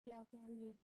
Yeah, okay, I'll read.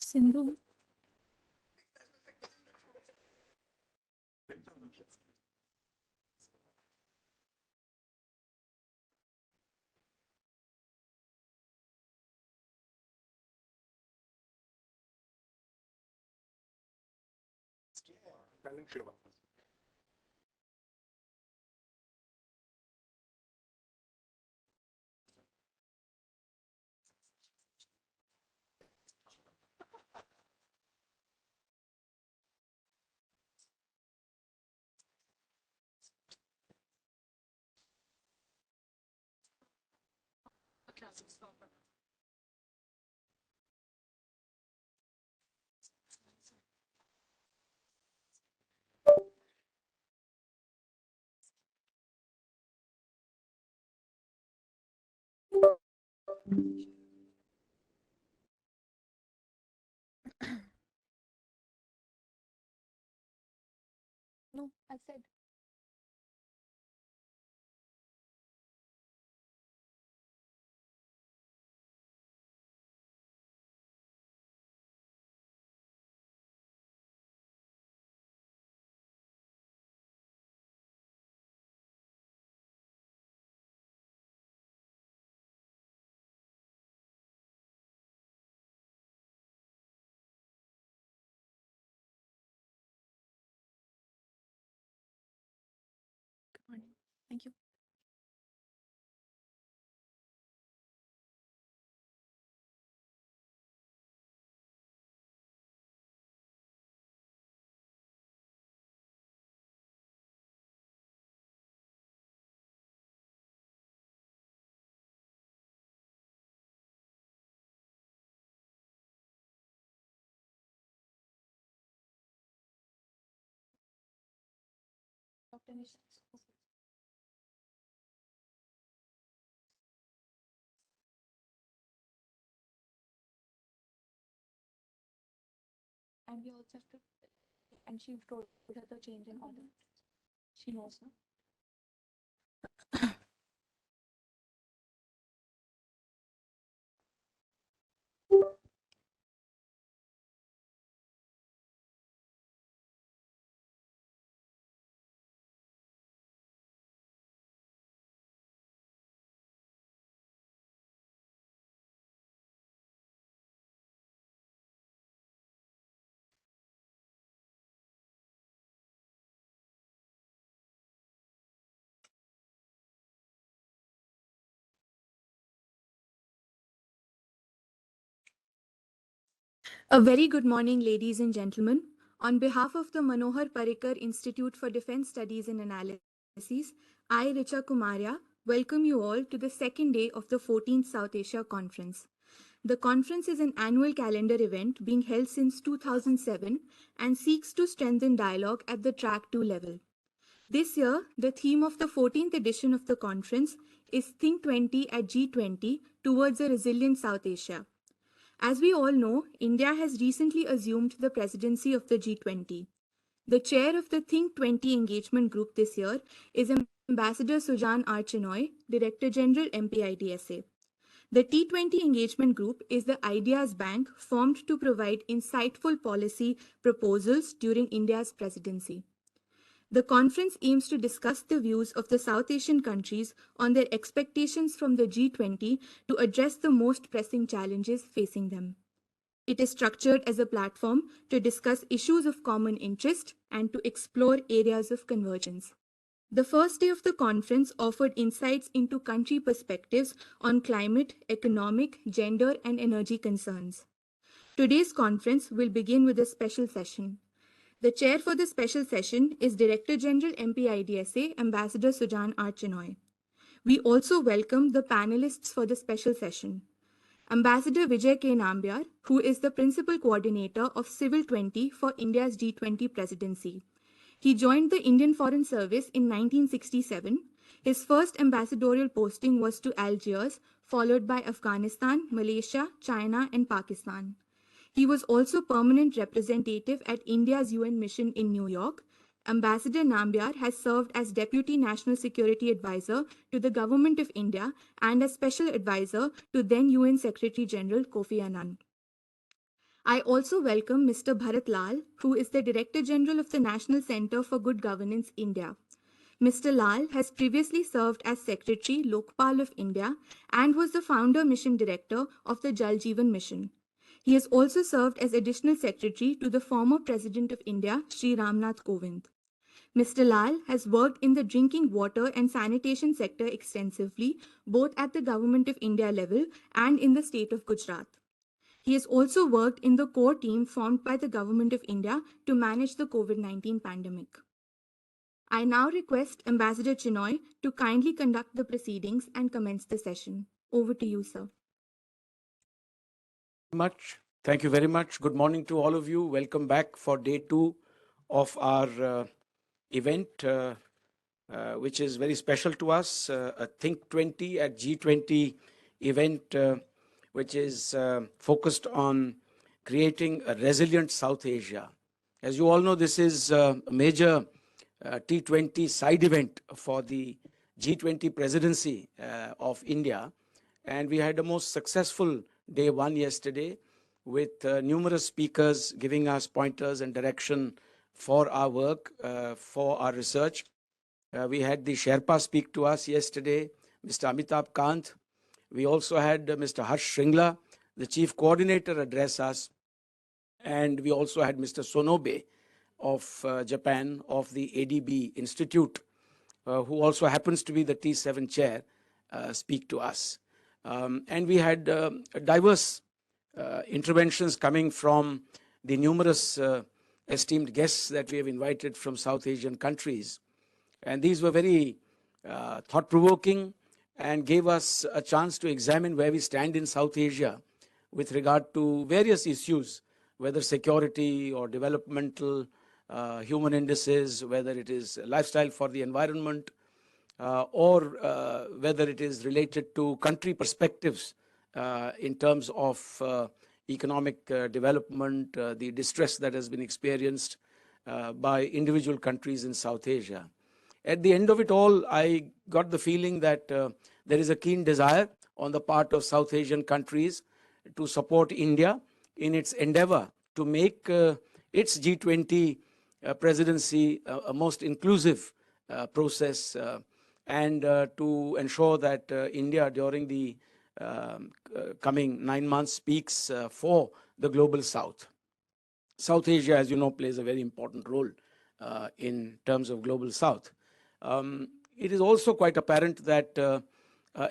Sindhu. No, I said. Good morning. Thank you. Dr. Nisha. And we also have to, and she told her the change in order. She knows, no? A very good morning, ladies and gentlemen. On behalf of the Manohar Parrikar Institute for Defence Studies and Analyses, I, Richa Kumaria, welcome you all to the second day of the 14th South Asia Conference. The conference is an annual calendar event being held since 2007 and seeks to strengthen dialogue at the Track 2 level. This year, the theme of the 14th edition of the conference is Think20 at G20 towards a resilient South Asia. As we all know, India has recently assumed the presidency of the G20. The chair of the Think20 engagement group this year is Ambassador Sujan R. Chinoy, Director General MP-IDSA. The T20 engagement group is the ideas bank formed to provide insightful policy proposals during India's presidency. The conference aims to discuss the views of the South Asian countries on their expectations from the G20 to address the most pressing challenges facing them. It is structured as a platform to discuss issues of common interest and to explore areas of convergence. The first day of the conference offered insights into country perspectives on climate, economic, gender, and energy concerns. Today's conference will begin with a special session. The chair for the special session is Director General MP-IDSA, Ambassador Sujan R. Chinoy. We also welcome the panelists for the special session. Ambassador Vijay K. Nambiar, who is the Principal Coordinator of Civil 20 for India's G20 presidency. He joined the Indian Foreign Service in 1967. His first ambassadorial posting was to Algiers, followed by Afghanistan, Malaysia, China, and Pakistan. He was also permanent representative at India's UN mission in New York. Ambassador Nambiar has served as Deputy National Security Advisor to the Government of India and as Special Advisor to then UN Secretary General Kofi Annan. I also welcome Mr. Bharat Lal, who is the Director General of the National Centre for Good Governance, India. Mr. Lal has previously served as Secretary Lokpal of India and was the Founder Mission Director of the Jal Jeevan Mission. He has also served as Additional Secretary to the former President of India, Sri Ramnath Kovind. Mr. Lal has worked in the drinking water and sanitation sector extensively, both at the Government of India level and in the state of Gujarat. He has also worked in the core team formed by the Government of India to manage the COVID-19 pandemic. I now request Ambassador Chinoy to kindly conduct the proceedings and commence the session. Over to you, sir. Thank you very much. Good morning to all of you. Welcome back for day 2 of our event, which is very special to us, a Think20 at G20 event, which is focused on creating a resilient South Asia. As you all know, this is a major T20 side event for the G20 presidency of India. And we had a most successful day 1 yesterday with numerous speakers giving us pointers and direction for our work, for our research. We had the Sherpa speak to us yesterday, Mr. Amitabh Kant. We also had Mr. Harsh Shringla, the Chief Coordinator, address us. And we also had Mr. Sonobe of Japan, of the ADB Institute, who also happens to be the T7 chair, speak to us. And we had diverse interventions coming from the numerous esteemed guests that we have invited from South Asian countries. And these were very thought-provoking and gave us a chance to examine where we stand in South Asia with regard to various issues, whether security or developmental, human indices, whether it is lifestyle for the environment, or whether it is related to country perspectives in terms of economic development, the distress that has been experienced by individual countries in South Asia. At the end of it all, I got the feeling that there is a keen desire on the part of South Asian countries to support India in its endeavor to make its G20 presidency a most inclusive process and to ensure that India during the coming 9 months speaks for the global South. South Asia, as you know, plays a very important role in terms of global South. It is also quite apparent that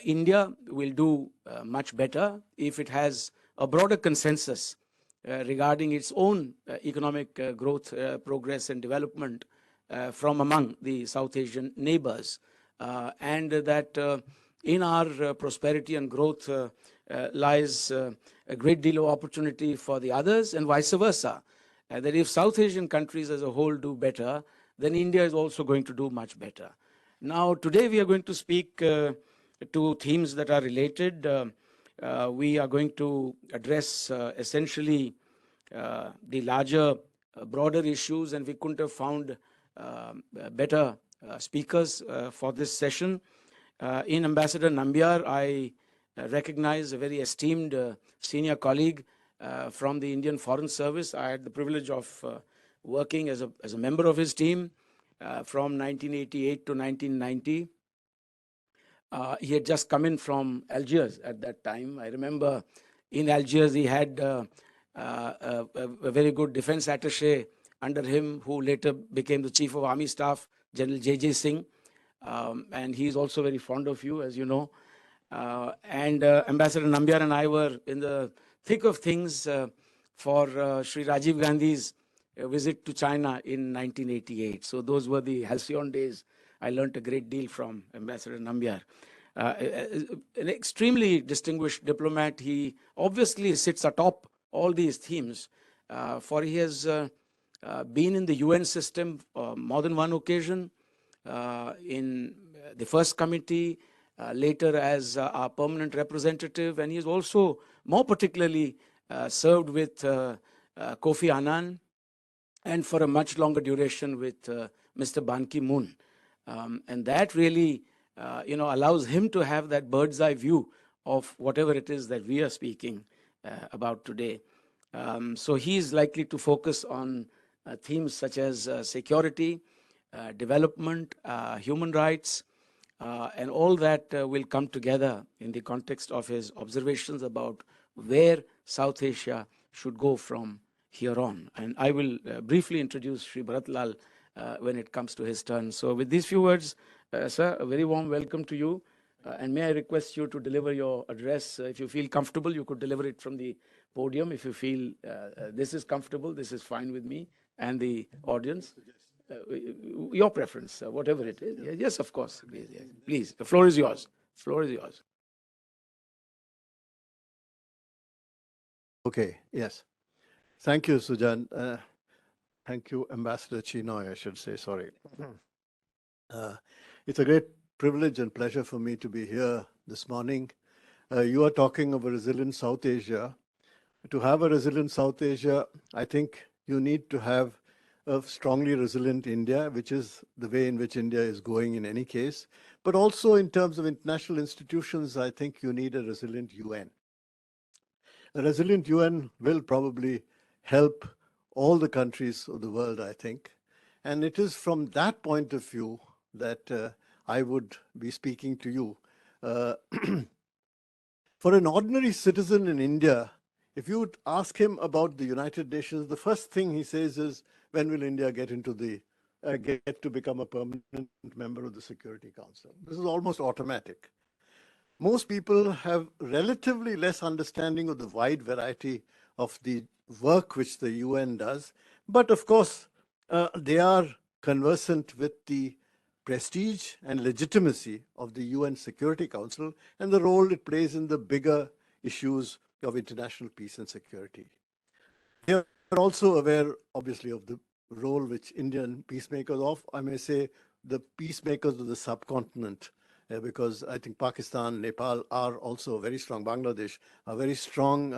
India will do much better if it has a broader consensus regarding its own economic growth, progress and development from among the South Asian neighbors. and that in our prosperity and growth lies a great deal of opportunity for the others, and vice versa. That if South Asian countries as a whole do better, then India is also going to do much better. Now, today we are going to speak to themes that are related. We are going to address essentially the larger, broader issues, and we couldn't have found better speakers for this session. In Ambassador Nambiar, I recognize a very esteemed senior colleague from the Indian Foreign Service. I had the privilege of working as a member of his team from 1988 to 1990. He had just come in from Algiers at that time. I remember in Algiers he had a very good defense attaché under him, who later became the Chief of Army Staff, General J.J. Singh. And he is also very fond of you, as you know. Ambassador Nambiar and I were in the thick of things for Sri Rajiv Gandhi's visit to China in 1988. So those were the halcyon days. I learned a great deal from Ambassador Nambiar. An extremely distinguished diplomat. He obviously sits atop all these themes, for he has been in the UN system more than one occasion, in the first committee, later as our permanent representative, and he has also more particularly served with Kofi Annan, and for a much longer duration with Mr. Ban Ki-moon. And that really allows him to have that bird's eye view of whatever it is that we are speaking about today. So he is likely to focus on themes such as security, development, human rights, and all that will come together in the context of his observations about where South Asia should go from here on. And I will briefly introduce Sri Bharatlal when it comes to his turn. So with these few words, sir, a very warm welcome to you. And may I request you to deliver your address. If you feel comfortable, you could deliver it from the podium. If you feel this is comfortable, this is fine with me and the audience. Your preference, whatever it is. Yes, of course. Please, yes. Please, the floor is yours. The floor is yours. Okay, yes. Thank you, Sujan. Thank you, Ambassador Chinoy, I should say, sorry. It's a great privilege and pleasure for me to be here this morning. You are talking of a resilient South Asia. To have a resilient South Asia, I think you need to have a strongly resilient India, which is the way in which India is going in any case. But also in terms of international institutions, I think you need a resilient UN. A resilient UN will probably help all the countries of the world, I think. And it is from that point of view that I would be speaking to you. For an ordinary citizen in India, if you would ask him about the United Nations, the first thing he says is, when will India get to become a permanent member of the Security Council? This is almost automatic. Most people have relatively less understanding of the wide variety of the work which the UN does. But of course, they are conversant with the prestige and legitimacy of the UN Security Council and the role it plays in the bigger issues of international peace and security. They are also aware, obviously, of the role which Indian peacemakers I may say, the peacemakers of the subcontinent, because I think Pakistan, Nepal are also very strong, Bangladesh, are very strong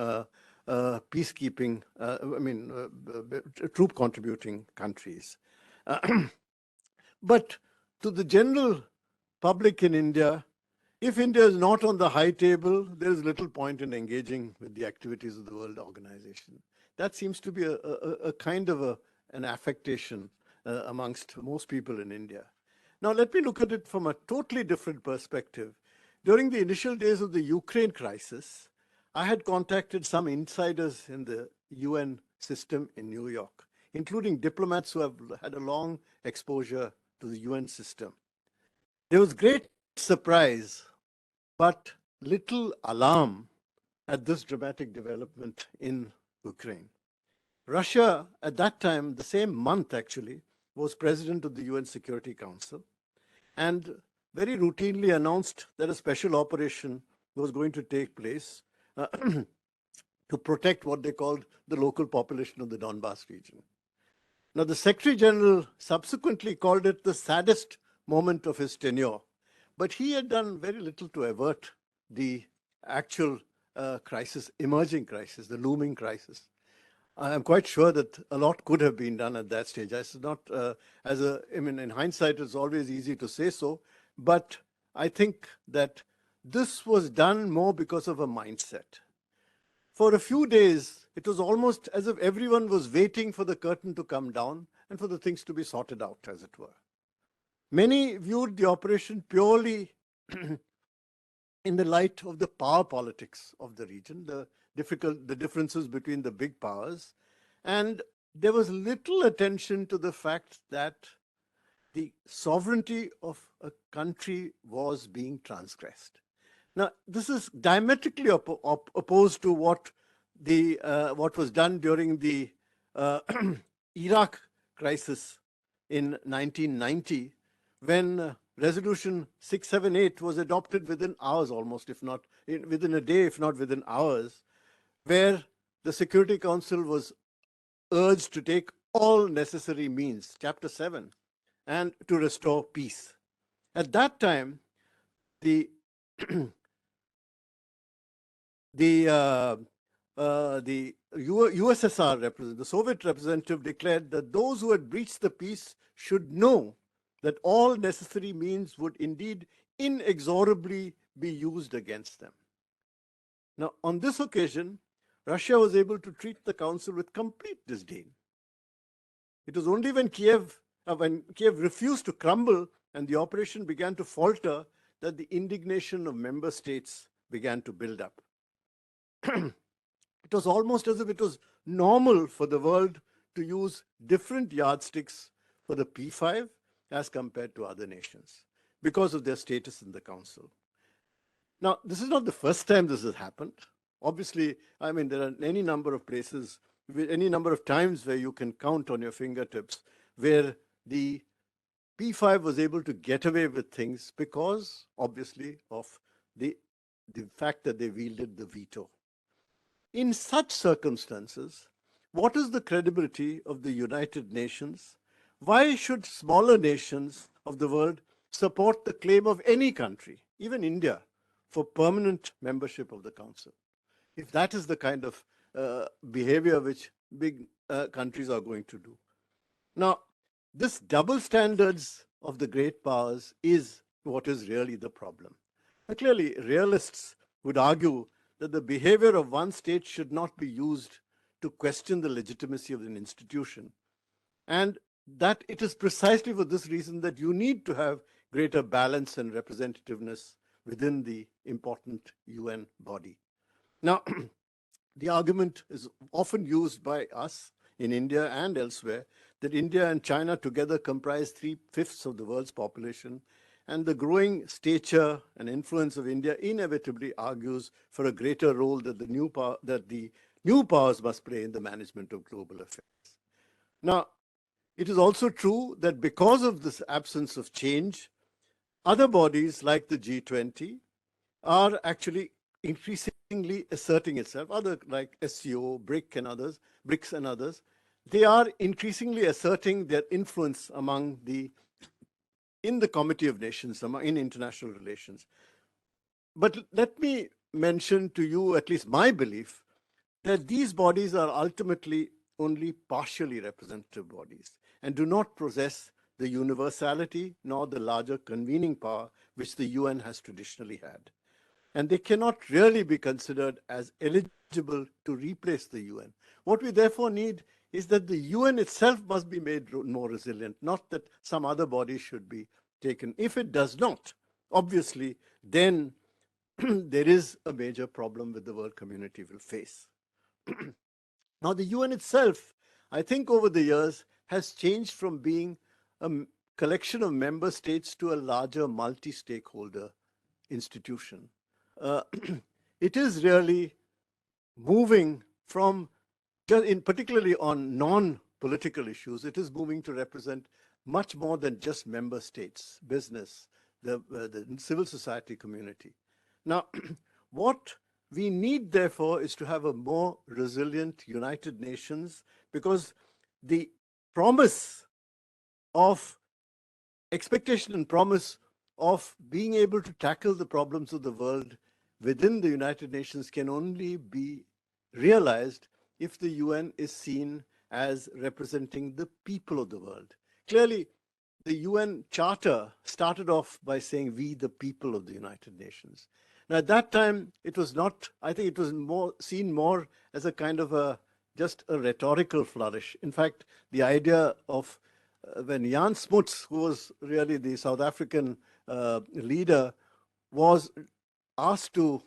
peacekeeping, troop contributing countries. But to the general public in India, if India is not on the high table, there is little point in engaging with the activities of the World Organization. That seems to be a kind of an affectation amongst most people in India. Now, let me look at it from a totally different perspective. During the initial days of the Ukraine crisis, I had contacted some insiders in the UN system in New York, including diplomats who have had a long exposure to the UN system. There was great surprise, but little alarm at this dramatic development in Ukraine. Russia, at that time, the same month actually, was president of the UN Security Council. And very routinely announced that a special operation was going to take place to protect what they called the local population of the Donbass region. Now, the Secretary General subsequently called it the saddest moment of his tenure, but he had done very little to avert the actual crisis, emerging crisis, the looming crisis. I am quite sure that a lot could have been done at that stage. This is not, I mean, in hindsight, it's always easy to say so, but I think that this was done more because of a mindset. For a few days, it was almost as if everyone was waiting for the curtain to come down and for the things to be sorted out, as it were. Many viewed the operation purely in the light of the power politics of the region, the differences between the big powers, and there was little attention to the fact that the sovereignty of a country was being transgressed. Now, this is diametrically opposed to what was done during the Iraq crisis in 1990, when Resolution 678 was adopted within hours almost, if not within a day, if not within hours, where the Security Council was urged to take all necessary means, Chapter 7, and to restore peace. At that time, the USSR representative, the Soviet representative, declared that those who had breached the peace should know that all necessary means would indeed inexorably be used against them. Now, on this occasion, Russia was able to treat the Council with complete disdain. It was only when Kiev refused to crumble and the operation began to falter that the indignation of member states began to build up. It was almost as if it was normal for the world to use different yardsticks for the P5 as compared to other nations because of their status in the Council. Now, this is not the first time this has happened. Obviously, I mean, there are any number of places, any number of times where you can count on your fingertips where the P5 was able to get away with things because, obviously, of the fact that they wielded the veto. In such circumstances, what is the credibility of the United Nations? Why should smaller nations of the world support the claim of any country, even India, for permanent membership of the Council? If that is the kind of behavior which big countries are going to do. Now, this double standards of the great powers is what is really the problem. Now, clearly, realists would argue that the behavior of one state should not be used to question the legitimacy of an institution, and that it is precisely for this reason that you need to have greater balance and representativeness within the important UN body. Now, the argument is often used by us in India and elsewhere that India and China together comprise 3/5 of the world's population, and the growing stature and influence of India inevitably argues for a greater role that the new powers must play in the management of global affairs. Now, it is also true that because of this absence of change, other bodies like the G20 are actually increasingly asserting itself, other like SCO, BRICS and others, they are increasingly asserting their influence in the Committee of Nations, in international relations. But let me mention to you, at least my belief, that these bodies are ultimately only partially representative bodies and do not possess the universality nor the larger convening power which the UN has traditionally had. And they cannot really be considered as eligible to replace the UN. What we therefore need is that the UN itself must be made more resilient, not that some other body should be taken. If it does not, obviously, then there is a major problem that the world community will face. Now, the UN itself, I think over the years, has changed from being a collection of member states to a larger multi-stakeholder institution. It is really moving from, particularly on non-political issues, it is moving to represent much more than just member states, business, the civil society community. Now, what we need, therefore, is to have a more resilient United Nations, because the promise of expectation and promise of being able to tackle the problems of the world within the United Nations can only be realized if the UN is seen as representing the people of the world. Clearly, the UN Charter started off by saying, "We, the people of the United Nations." Now, at that time, it was not, I think it was seen more as a kind of just a rhetorical flourish. In fact, the idea of when Jan Smuts, who was really the South African leader, was asked to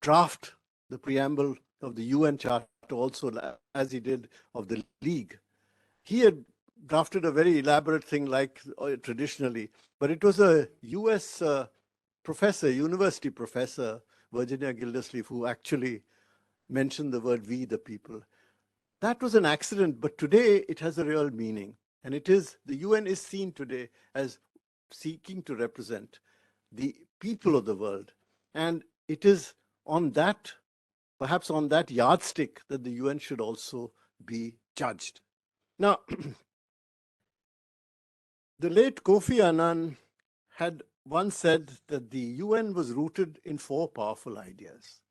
draft the preamble of the UN Charter also, as he did of the League, he had drafted a very elaborate thing like traditionally, but it was a US professor, university professor, Virginia Gildersleeve, who actually mentioned the word "we, the people." That was an accident, but today it has a real meaning. And it is, the UN is seen today as seeking to represent the people of the world. And it is on that, perhaps on that yardstick, that the UN should also be judged. Now, the late Kofi Annan had once said that the UN was rooted in 4 powerful ideas.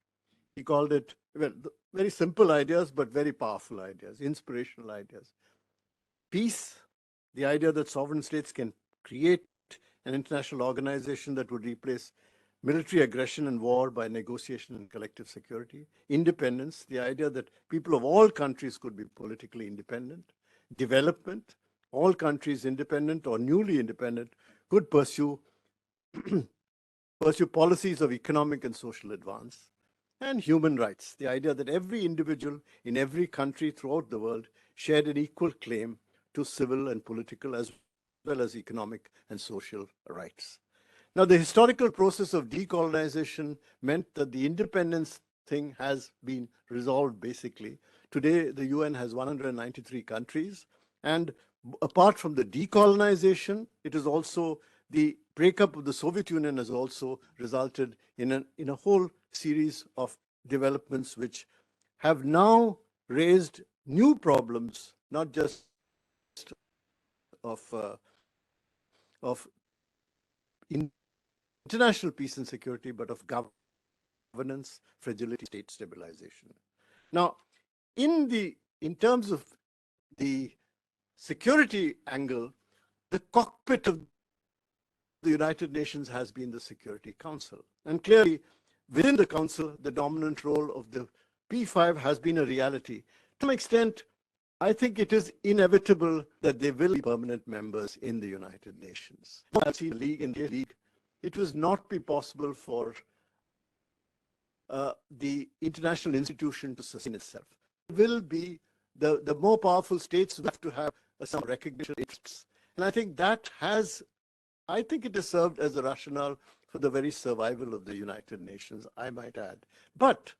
He called it, well, very simple ideas, but very powerful ideas, inspirational ideas. Peace, the idea that sovereign states can create an international organization that would replace military aggression and war by negotiation and collective security. Independence, the idea that people of all countries could be politically independent. Development, all countries independent or newly independent could pursue policies of economic and social advance. And human rights, the idea that every individual in every country throughout the world shared an equal claim to civil and political as well as economic and social rights. Now, the historical process of decolonization meant that the independence thing has been resolved basically. Today, the UN has 193 countries, and apart from the decolonization, it is also the breakup of the Soviet Union has also resulted in a whole series of developments which have now raised new problems, not just of international peace and security, but of governance, fragility, state stabilization. Now, in terms of the security angle, the cockpit of the United Nations has been the Security Council. And clearly, within the Council, the dominant role of the P5 has been a reality. To some extent, I think it is inevitable that they will be permanent members in the United Nations. As in the League, it will not be possible for the international institution to sustain itself. It will be the more powerful states who have to have some recognition interests. And I think that has, I think it has served as a rationale for the very survival of the United Nations, I might add. But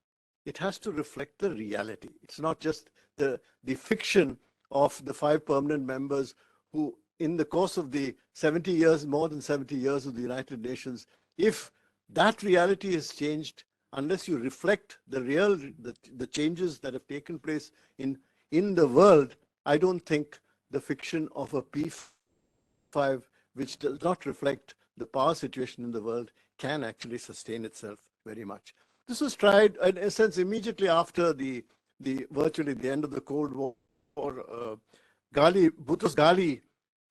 it has to reflect the reality. It's not just the fiction of the 5 permanent members who, in the course of the 70 years, more than 70 years of the United Nations, if that reality has changed, unless you reflect the changes that have taken place in the world, I don't think the fiction of a P5, which does not reflect the power situation in the world, can actually sustain itself very much. This was tried, in a sense, immediately after virtually the end of the Cold War. Boutros Ghali,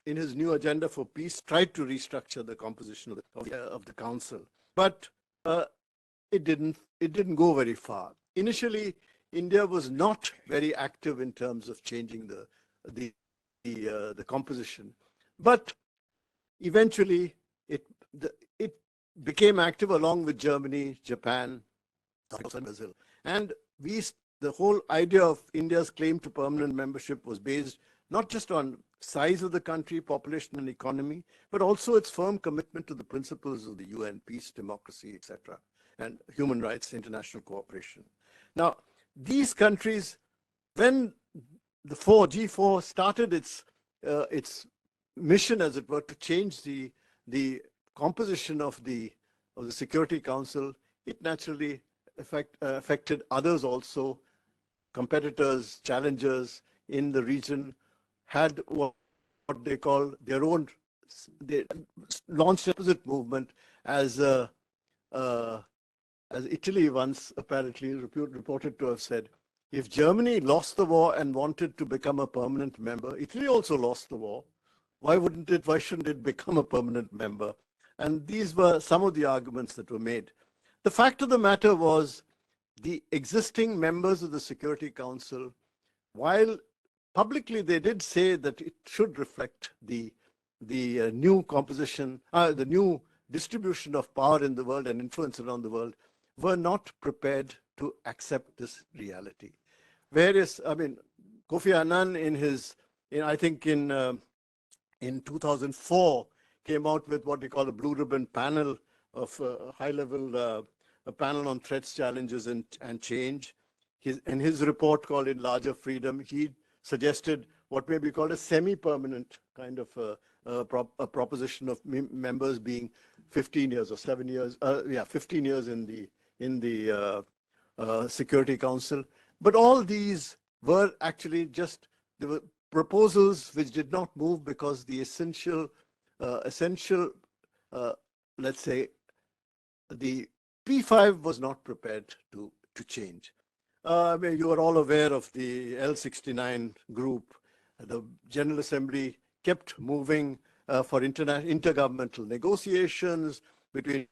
in his new agenda for peace, tried to restructure the composition of the council, but it didn't go very far. Initially, India was not very active in terms of changing the composition, but eventually it became active along with Germany, Japan, and Brazil. And the whole idea of India's claim to permanent membership was based not just on size of the country, population, and economy, but also its firm commitment to the principles of the UN, peace, democracy, etc., and human rights, international cooperation. Now, these countries, when the G4 started its mission, as it were, to change the composition of the Security Council, it naturally affected others also. Competitors, challengers in the region had what they call their own, they launched an opposite movement as Italy once apparently reported to have said, if Germany lost the war and wanted to become a permanent member, Italy also lost the war. Why shouldn't it become a permanent member? And these were some of the arguments that were made. The fact of the matter was, the existing members of the Security Council, while publicly they did say that it should reflect the new composition, the new distribution of power in the world and influence around the world, were not prepared to accept this reality. Whereas, I mean, Kofi Annan in 2004 came out with what we call a blue ribbon panel of high-level a panel on threats, challenges, and change. In his report called In Larger Freedom, he suggested what may be called a semi-permanent kind of a proposition of members being 15 years or 7 years, 15 years in the Security Council. But all these were actually they were proposals which did not move because the essential, let's say, the P5 was not prepared to change. I mean, you are all aware of the L69 group. The General Assembly kept moving for intergovernmental negotiations. Between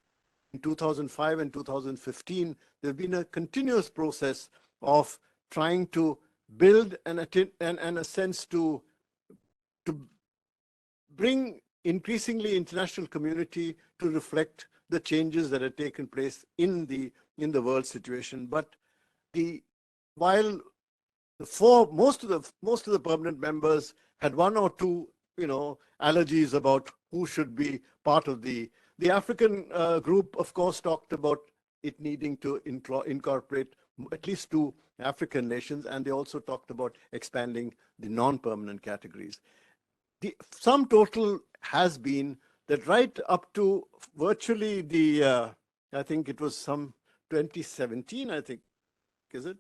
2005 and 2015, there have been a continuous process of trying to build and a sense to bring increasingly international community to reflect the changes that had taken place in the world situation. But while most of the permanent members had one or two allergies about who should be part of the African group, of course, talked about it needing to incorporate at least 2 African nations, and they also talked about expanding the non-permanent categories. The sum total has been that right up to virtually I think it was some 2017, I think, is it?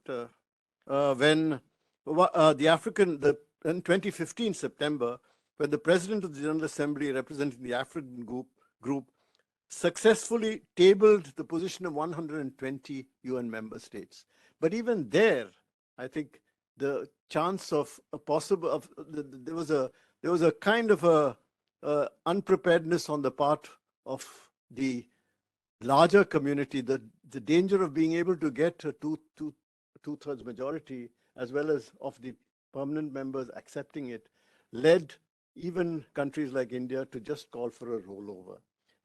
When in 2015 September, when the President of the General Assembly representing the African group successfully tabled the position of 120 UN member states. But even there, I think the chance of there was a kind of a unpreparedness on the part of the larger community, the danger of being able to get a two-thirds majority, as well as of the permanent members accepting it, led even countries like India to just call for a rollover.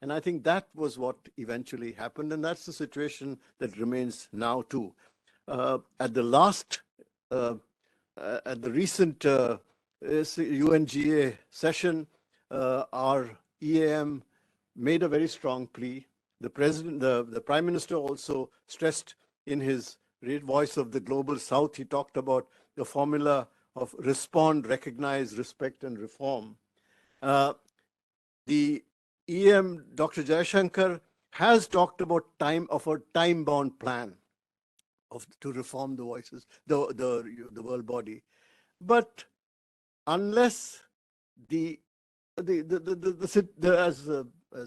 And I think that was what eventually happened, and that's the situation that remains now too. At the recent UNGA session, our EAM made a very strong plea. The Prime Minister also stressed in his voice of the Global South, he talked about the formula of respond, recognize, respect, and reform. The EM, Dr. Jaishankar, has talked about a time-bound plan to reform the world body. But unless as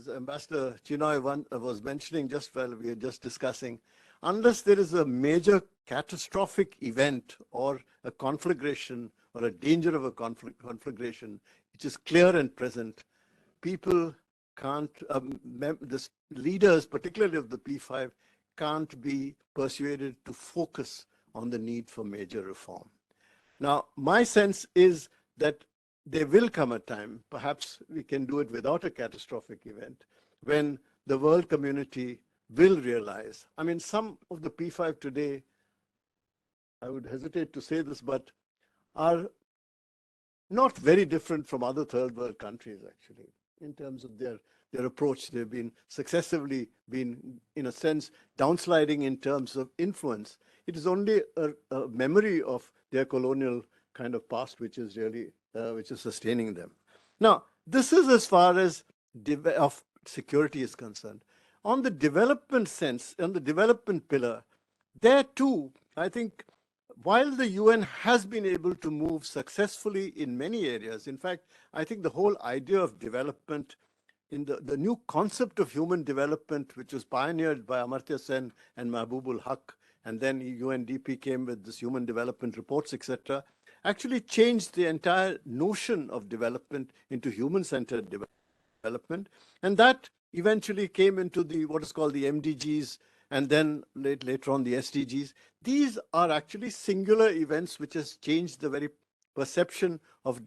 Ambassador Chinoy was mentioning just while we were just discussing, unless there is a major catastrophic event or a conflagration or a danger of a conflagration, which is clear and present, people can't, the leaders, particularly of the P5, can't be persuaded to focus on the need for major reform. Now, my sense is that there will come a time, perhaps we can do it without a catastrophic event, when the world community will realize, I mean, some of the P5 today, I would hesitate to say this, but are not very different from other third world countries, actually, in terms of their approach. They've been successively in a sense, downsliding in terms of influence. It is only a memory of their colonial kind of past, which is really, which is sustaining them. Now, this is as far as security is concerned. On the development sense, on the development pillar, there too, I think, while the UN has been able to move successfully in many areas, in fact, I think the whole idea of development in the new concept of human development, which was pioneered by Amartya Sen and Mahbubul Haq, and then UNDP came with this human development reports, etc., actually changed the entire notion of development into human-centered development. And that eventually came into the what is called the MDGs, and then later on the SDGs. These are actually singular events which has changed the very perception of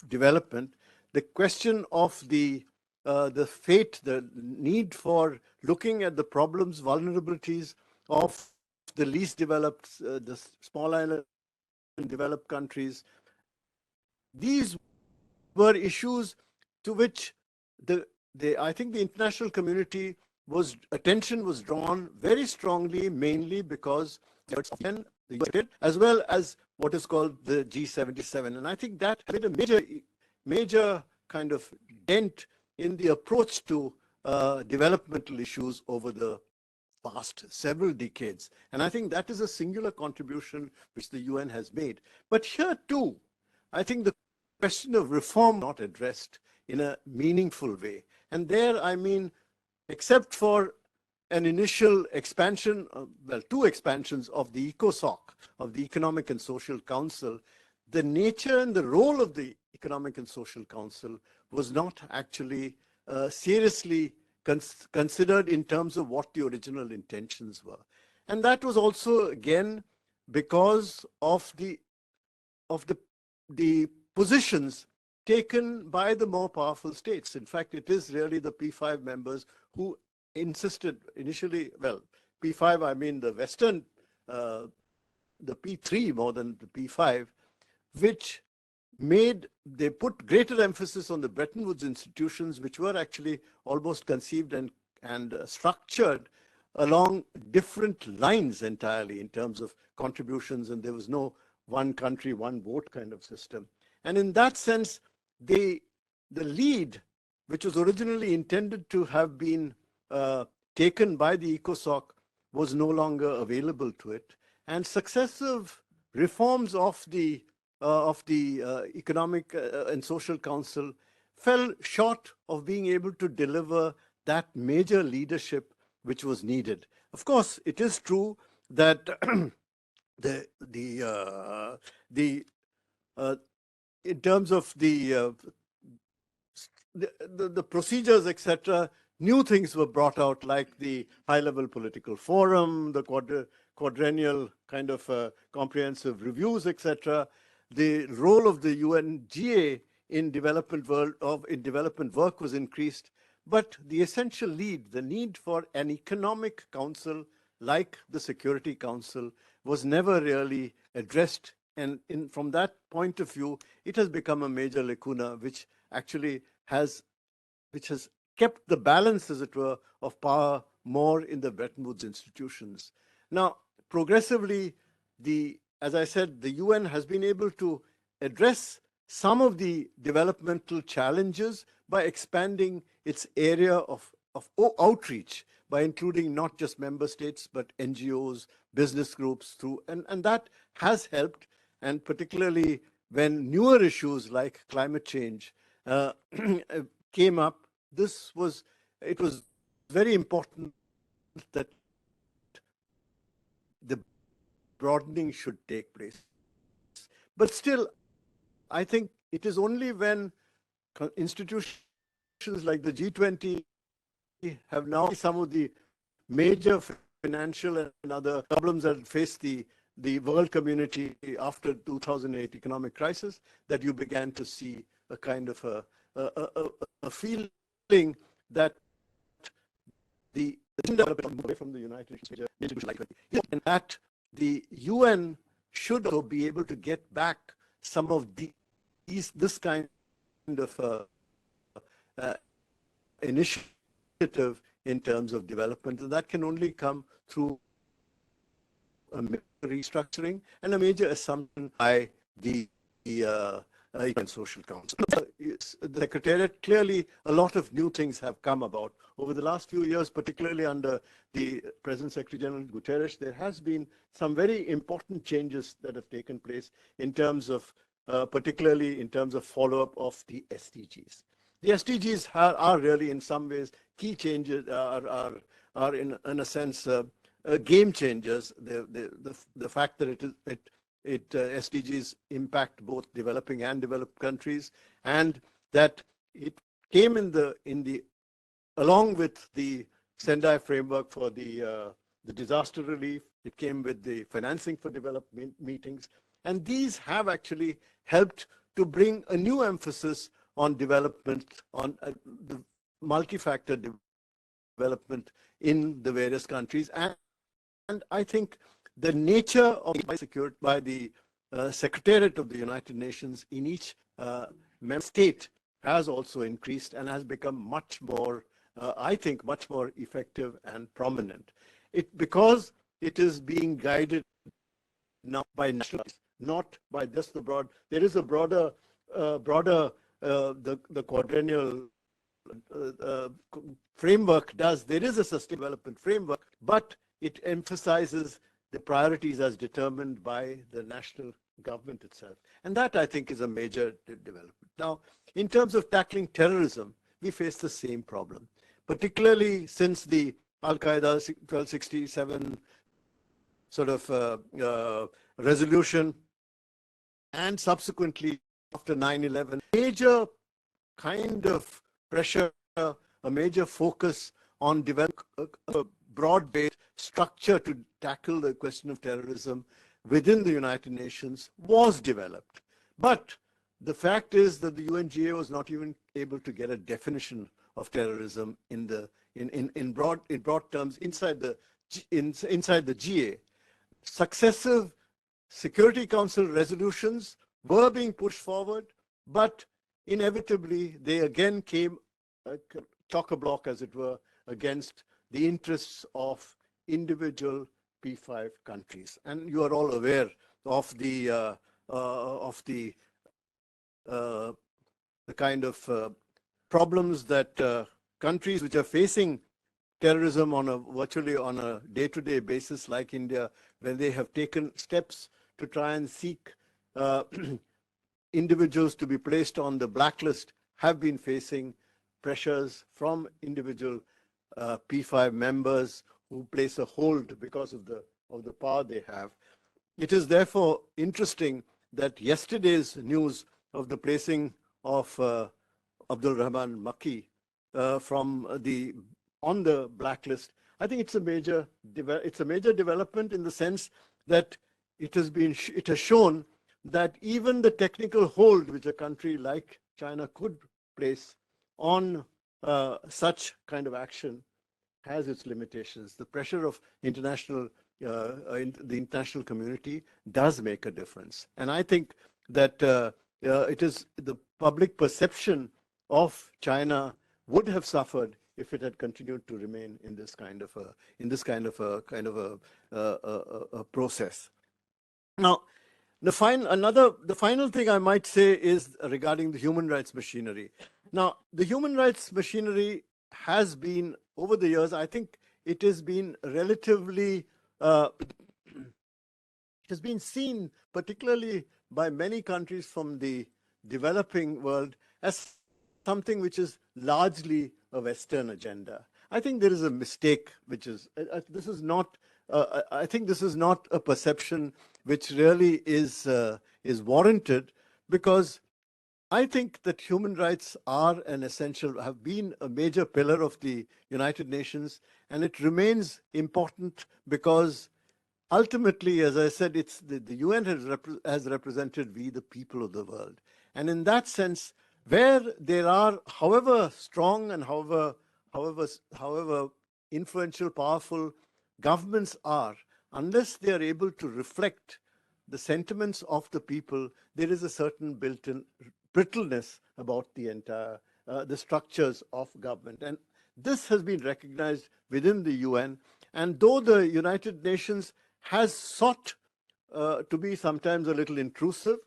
development. The question of the fate, the need for looking at the problems, vulnerabilities of the least developed, the small island developed countries. These were issues to which I think the international community attention was drawn very strongly, mainly because the US, as well as what is called the G77. And I think that made a major kind of dent in the approach to developmental issues over the past several decades. And I think that is a singular contribution which the UN has made. But here too, I think the question of reform not addressed in a meaningful way. And there, I mean, except for an initial expansion, well, two expansions of the ECOSOC, of the Economic and Social Council, the nature and the role of the Economic and Social Council was not actually seriously considered in terms of what the original intentions were. And that was also, again, because of the positions taken by the more powerful states. In fact, it is really the P5 members who insisted initially, well, P5, I mean the Western, the P3 more than the P5, which they put greater emphasis on the Bretton Woods institutions, which were actually almost conceived and structured along different lines entirely in terms of contributions, and there was no one country, one vote kind of system. And in that sense, the lead, which was originally intended to have been taken by the ECOSOC, was no longer available to it. And successive reforms of the Economic and Social Council fell short of being able to deliver that major leadership which was needed. Of course, it is true that in terms of the procedures, etc., new things were brought out, like the high-level political forum, the quadrennial kind of comprehensive reviews, etc. The role of the UNGA in development work was increased, but the essential the need for an economic council like the Security Council was never really addressed. And from that point of view, it has become a major lacuna, which actually has kept the balance, as it were, of power more in the Bretton Woods institutions. Now, progressively, as I said, the UN has been able to address some of the developmental challenges by expanding its area of outreach, by including not just member states, but NGOs, business groups and that has helped. And particularly when newer issues like climate change came up, it was very important that the broadening should take place. But still, I think it is only when institutions like the G20 have now some of the major financial and other problems that face the world community after 2008 economic crisis, that you began to see a kind of a feeling that the development away from the United Nations, and that the UN should also be able to get back some of this kind of initiative in terms of development, and that can only come through a major restructuring and a major assumption by the and Social Council. The Secretariat, clearly a lot of new things have come about. Over the last few years, particularly under the present Secretary General Guterres, there has been some very important changes that have taken place in terms of, particularly in terms of follow-up of the SDGs. The SDGs are really in some ways key changes, are in a sense game changers. The fact that SDGs impact both developing and developed countries, and that it came along with the Sendai framework for the disaster relief. It came with the financing for development meetings, and these have actually helped to bring a new emphasis on development, on the multi-factor development in the various countries. And I think the nature of secured by the Secretariat of the United Nations in each member state has also increased and has become much more, I think, much more effective and prominent. Because it is being guided now by nationals, not by just the broad. There is a broader, the quadrennial framework does. There is a sustainable development framework, but it emphasizes the priorities as determined by the national government itself. And that, I think, is a major development. Now, in terms of tackling terrorism, we face the same problem, particularly since the Al-Qaeda 1267 sort of resolution, and subsequently after 9/11, major kind of pressure, a major focus on developing a broad-based structure to tackle the question of terrorism within the United Nations was developed. But the fact is that the UNGA was not even able to get a definition of terrorism in broad terms inside the GA. Successive Security Council resolutions were being pushed forward, but inevitably they again came chock-a-block, as it were, against the interests of individual P5 countries. And you are all aware of the kind of problems that countries which are facing terrorism virtually on a day-to-day basis, like India, where they have taken steps to try and seek individuals to be placed on the blacklist, have been facing pressures from individual P5 members who place a hold because of the power they have. It is therefore interesting that yesterday's news of the placing of Abdul Rahman Makki on the blacklist, I think it's a major development in the sense that it has shown that even the technical hold which a country like China could place on such kind of action has its limitations. The pressure of the international community does make a difference. And I think that it is the public perception of China would have suffered if it had continued to remain in this kind of a process. Now, the final thing I might say is regarding the human rights machinery. Now, the human rights machinery has been, over the years, I think it has been relatively, it has been seen, particularly by many countries from the developing world, as something which is largely a Western agenda. I think there is a mistake, which is, this is not, I think this is not a perception which really is warranted, because I think that human rights are have been a major pillar of the United Nations, and it remains important because ultimately, as I said, it's the UN has represented we, the people of the world. And in that sense, where there are, however strong and however influential, powerful governments are, unless they are able to reflect the sentiments of the people, there is a certain built-in brittleness about the entire the structures of government. And this has been recognized within the UN. And though the United Nations has sought to be sometimes a little intrusive,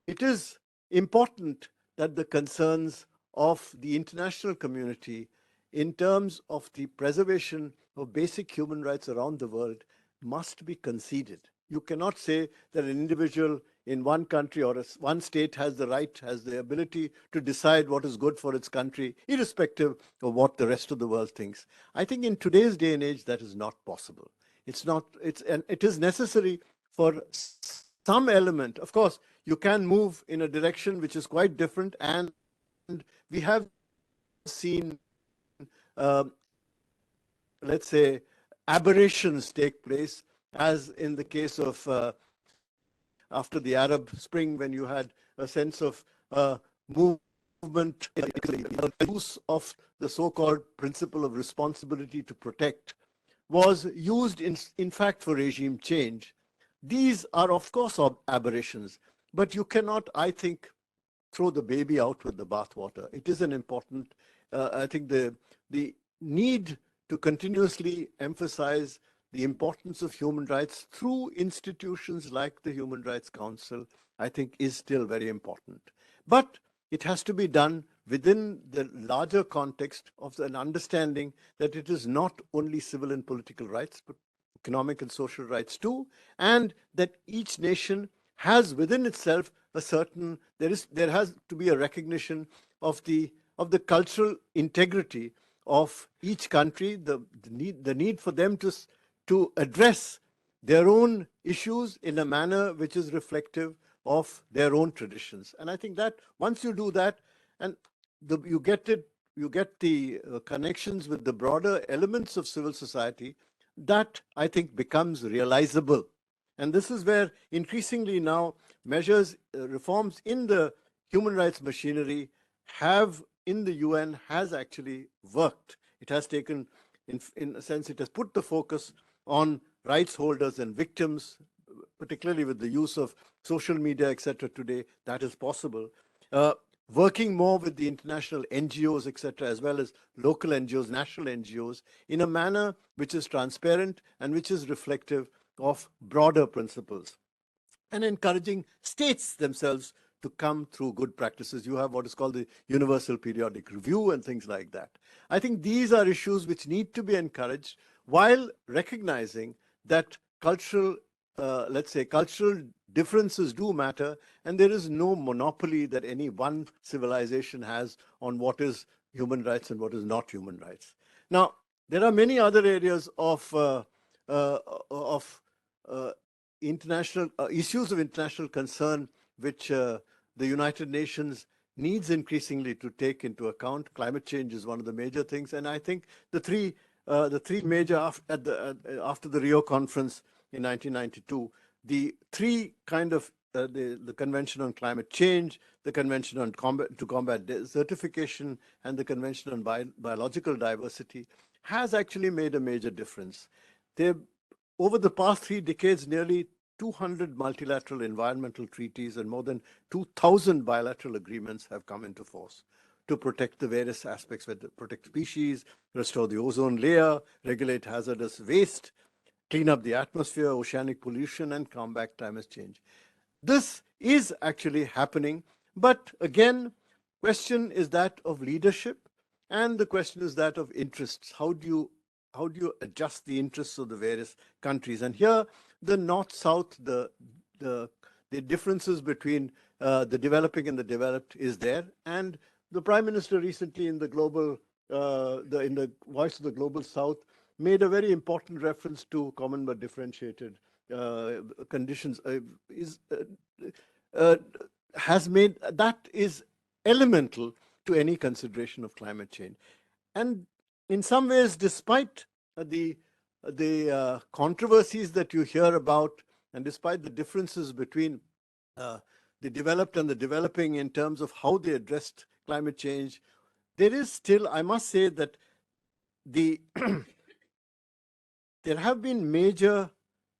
it is important that the concerns of the international community in terms of the preservation of basic human rights around the world must be conceded. You cannot say that an individual in one country or one state has the right, has the ability to decide what is good for its country, irrespective of what the rest of the world thinks. I think in today's day and age, that is not possible. And it is necessary for some element. Of course, you can move in a direction which is quite different, and we have seen, let's say, aberrations take place, as in the case of after the Arab Spring, when you had a sense of movement, use of the so-called principle of responsibility to protect was used in fact for regime change. These are, of course, aberrations, but you cannot, I think, throw the baby out with the bathwater. It is an important, I think the need to continuously emphasize the importance of human rights through institutions like the Human Rights Council, I think, is still very important. But it has to be done within the larger context of an understanding that it is not only civil and political rights, but economic and social rights too, and that each nation has within itself a certain, there has to be a recognition of the cultural integrity of each country, the need for them to address their own issues in a manner which is reflective of their own traditions. And I think that once you do that, and you get the connections with the broader elements of civil society, that I think becomes realizable. And this is where increasingly now measures, reforms in the human rights machinery have in the UN has actually worked. It has taken, in a sense, it has put the focus on rights holders and victims, particularly with the use of social media, etc. Today, that is possible. Working more with the international NGOs, etc., as well as local NGOs, national NGOs, in a manner which is transparent and which is reflective of broader principles. And encouraging states themselves to come through good practices. You have what is called the Universal Periodic Review and things like that. I think these are issues which need to be encouraged while recognizing that cultural, let's say, cultural differences do matter, and there is no monopoly that any one civilization has on what is human rights and what is not human rights. Now, there are many other areas of international issues of international concern which the United Nations needs increasingly to take into account. Climate change is one of the major things, and I think the three major after the Rio conference in 1992, the three kind of the Convention on Climate Change, the Convention on to Combat Desertification, and the Convention on Biological Diversity has actually made a major difference. Over the past 3 decades, nearly 200 multilateral environmental treaties and more than 2,000 bilateral agreements have come into force to protect the various aspects, protect species, restore the ozone layer, regulate hazardous waste, clean up the atmosphere, oceanic pollution, and combat climate change. This is actually happening, but again, question is that of leadership, and the question is that of interests. How do you adjust the interests of the various countries? And here, the North-South, the differences between the developing and the developed is there. And the Prime Minister recently in the global, in the Voice of the Global South, made a very important reference to common but differentiated conditions. Has made that is elemental to any consideration of climate change. And in some ways, despite the controversies that you hear about, and despite the differences between the developed and the developing in terms of how they addressed climate change, there is still, I must say that there have been major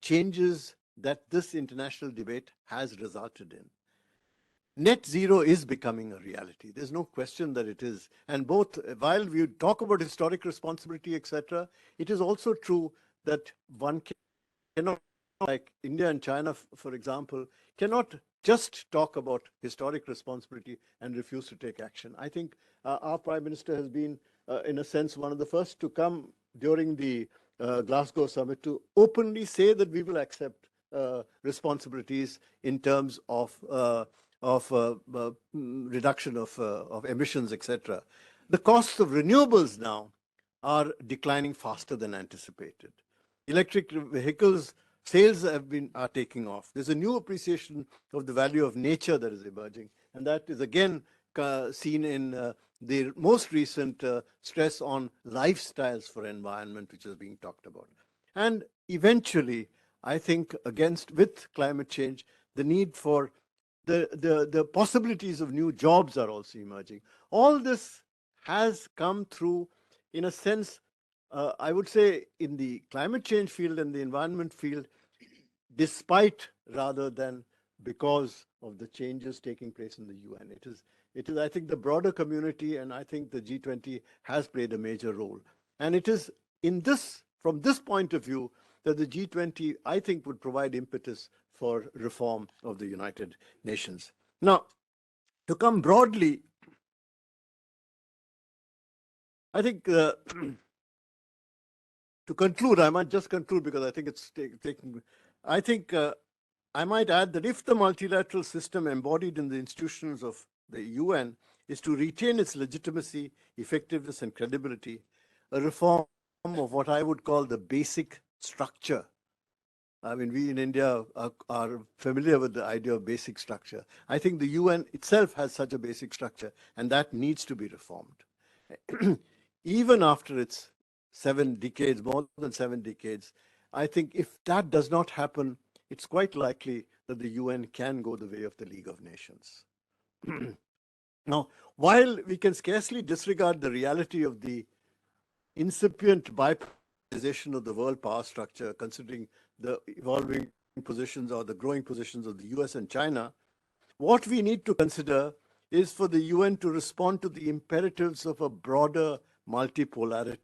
changes that this international debate has resulted in. Net zero is becoming a reality. There's no question that it is. And both, while we talk about historic responsibility, etc., it is also true that one cannot, like India and China, for example, cannot just talk about historic responsibility and refuse to take action. I think our Prime Minister has been, in a sense, one of the first to come during the Glasgow summit to openly say that we will accept responsibilities in terms of reduction of emissions, etc. The costs of renewables now are declining faster than anticipated. Electric vehicles sales are taking off. There's a new appreciation of the value of nature that is emerging, and that is again seen in the most recent stress on lifestyles for environment, which is being talked about. And eventually, I think with climate change, the need for the possibilities of new jobs are also emerging. All this has come through, in a sense, I would say, in the climate change field and the environment field, despite rather than because of the changes taking place in the UN. It is, I think, the broader community, and I think the G20 has played a major role. And it is from this point of view, that the G20, I think, would provide impetus for reform of the United Nations. Now, to come broadly, I think to conclude, I might just conclude because I think it's taking. I think I might add that if the multilateral system embodied in the institutions of the UN is to retain its legitimacy, effectiveness, and credibility, a reform of what I would call the basic structure. I mean, we in India are familiar with the idea of basic structure. I think the UN itself has such a basic structure, and that needs to be reformed. Even after its 7 decades, more than 7 decades, I think if that does not happen, it's quite likely that the UN can go the way of the League of Nations. Now, while we can scarcely disregard the reality of the incipient bipolarization of the world power structure, considering the evolving positions or the growing positions of the US and China, what we need to consider is for the UN to respond to the imperatives of a broader multipolarity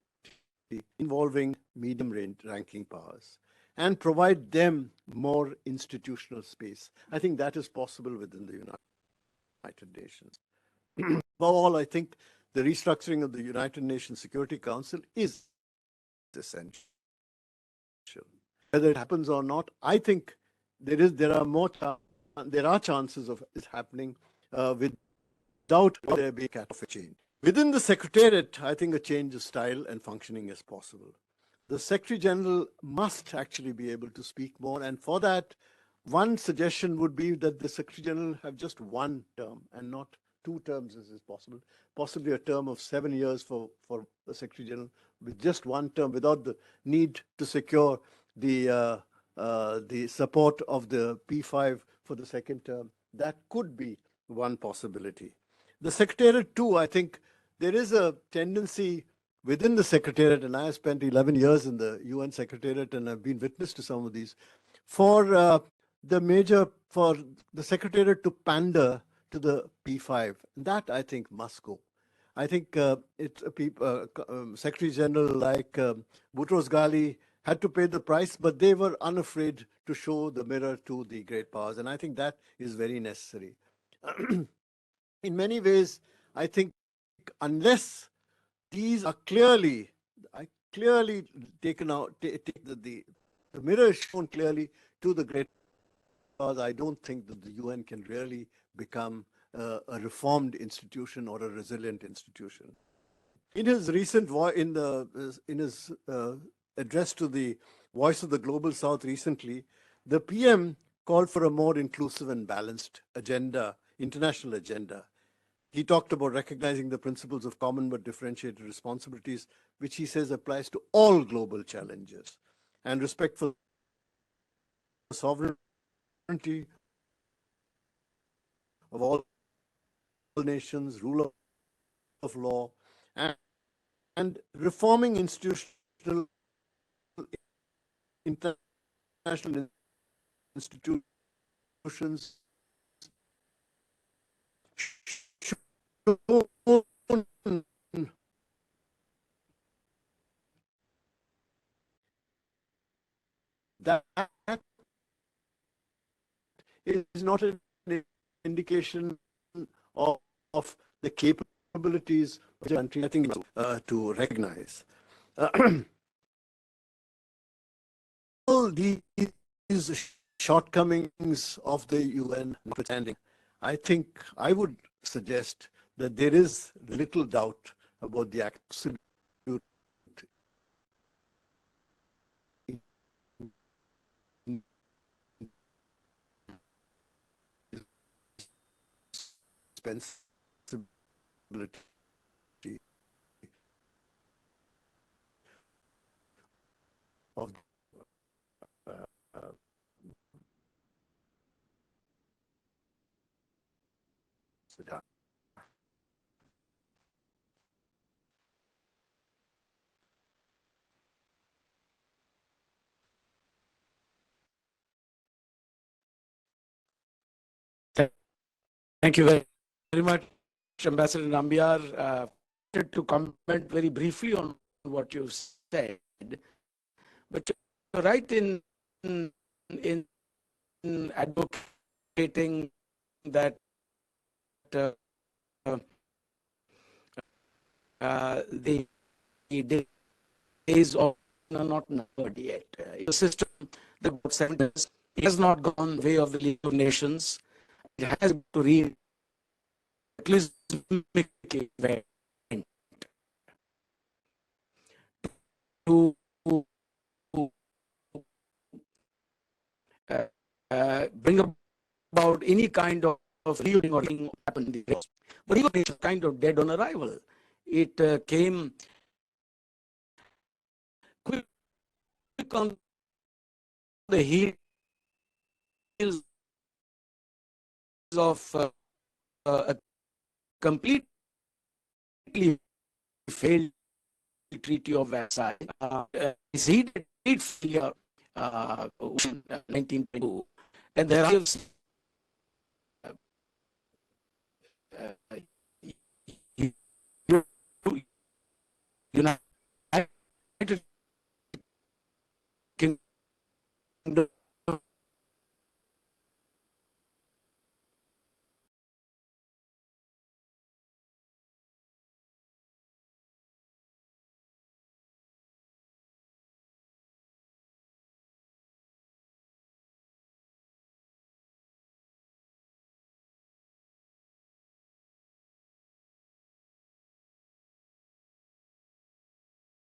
involving medium-ranking powers and provide them more institutional space. I think that is possible within the United Nations. Above all, I think the restructuring of the United Nations Security Council is essential. Whether it happens or not, I think there are chances of it happening without there being a change. Within the Secretariat, I think a change of style and functioning is possible. The Secretary General must actually be able to speak more, and for that, one suggestion would be that the Secretary General have just 1 term and not 2 terms as is possible, possibly a term of 7 years for the Secretary General with just 1 term without the need to secure the support of the P5 for the 2nd term. That could be one possibility. The Secretariat too, I think there is a tendency within the Secretariat, and I have spent 11 years in the UN Secretariat and I've been witness to some of these, for the Secretariat to pander to the P5. That I think must go. I think Secretary General like Boutros Ghali had to pay the price, but they were unafraid to show the mirror to the great powers. And I think that is very necessary. In many ways, I think unless these are clearly taken out, the mirror is shown clearly to the great powers, I don't think that the UN can really become a reformed institution or a resilient institution. In his recent address to the Voice of the Global South recently, the PM called for a more inclusive and balanced agenda, international agenda. He talked about recognizing the principles of common but differentiated responsibilities, which he says applies to all global challenges, and respect for sovereignty of all nations, rule of law, and reforming international institutions that is not an indication of the capabilities of the country, I think, to recognize. All these shortcomings of the UN notwithstanding, I think I would suggest that there is little doubt about the absolute indispensability of Sudan. Thank you very much, Ambassador Nambiar. To comment very briefly on what you said, but you're right in advocating that the days of are not numbered yet. The system, the 7 years, it has not gone the way of the League of Nations. It has to read cataclysmic event to bring about any kind of reunion or thing happened. But even it's kind of dead on arrival. It came quick on the heels of a completely failed Treaty of Versailles. He did failure 1922, and there are United Kingdom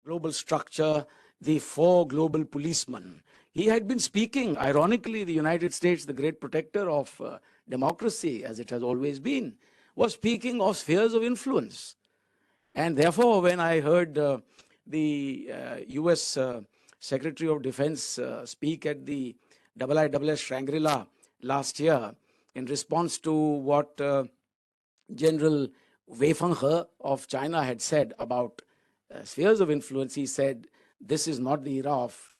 global structure, the 4 global policemen. He had been speaking, ironically, the United States, the great protector of democracy, as it has always been, was speaking of spheres of influence. And therefore, when I heard the US Secretary of Defense speak at the IISS Shangri-La last year in response to what General Wei Fenghe of China had said about spheres of influence, he said, this is not the era of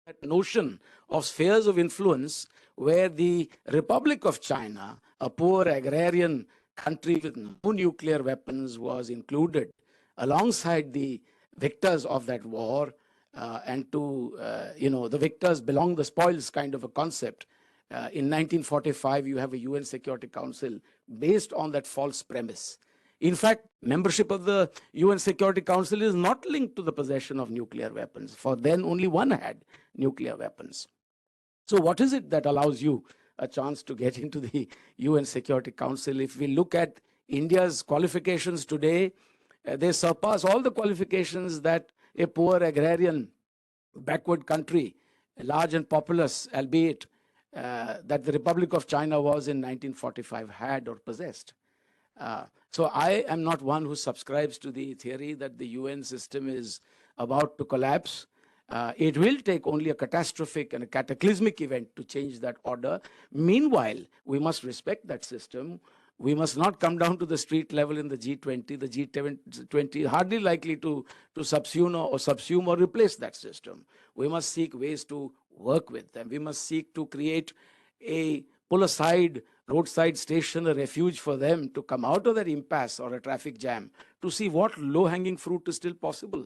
that notion of spheres of influence where the Republic of China, a poor agrarian country with no nuclear weapons, was included alongside the victors of that war, and to, the victors belong the spoils kind of a concept. In 1945, you have a UN Security Council based on that false premise. In fact, membership of the UN Security Council is not linked to the possession of nuclear weapons, for then only one had nuclear weapons. So what is it that allows you a chance to get into the UN Security Council? If we look at India's qualifications today, they surpass all the qualifications that a poor agrarian backward country, large and populous, albeit, that the Republic of China was in 1945 had or possessed. So I am not one who subscribes to the theory that the UN system is about to collapse. It will take only a catastrophic and a cataclysmic event to change that order. Meanwhile, we must respect that system. We must not come down to the street level in the G20. The G20 is hardly likely to subsume or replace that system. We must seek ways to work with them. We must seek to create a pull-aside roadside station, a refuge for them to come out of that impasse or a traffic jam, to see what low-hanging fruit is still possible.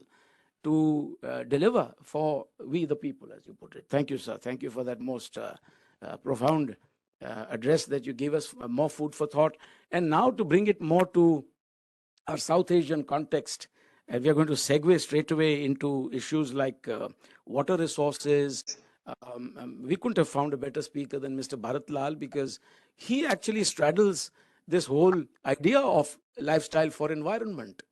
to deliver for we the people, as you put it. Thank you, sir. Thank you for that most profound address that you gave us, more food for thought. And now to bring it more to our South Asian context, we are going to segue straight away into issues like water resources. We couldn't have found a better speaker than Mr. Bharat Lal, because he actually straddles this whole idea of lifestyle for environment.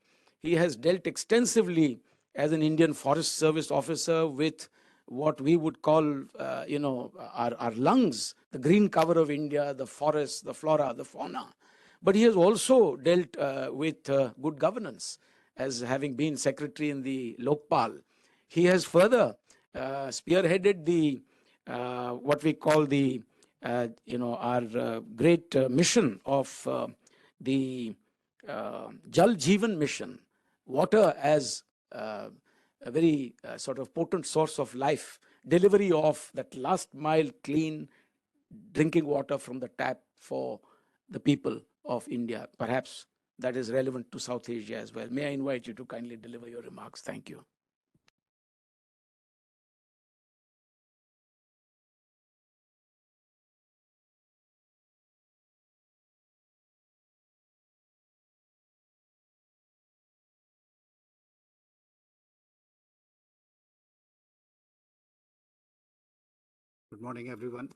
He has dealt extensively as an Indian Forest Service officer with what we would call, our lungs, the green cover of India, the forests, the flora, the fauna. But he has also dealt with good governance, as having been secretary in the Lokpal. He has further spearheaded the what we call the our great mission of the Jal Jeevan mission, water as a very sort of potent source of life, delivery of that last mile clean drinking water from the tap for the people of India. Perhaps that is relevant to South Asia as well. May I invite you to kindly deliver your remarks? Thank you. Good morning, everyone.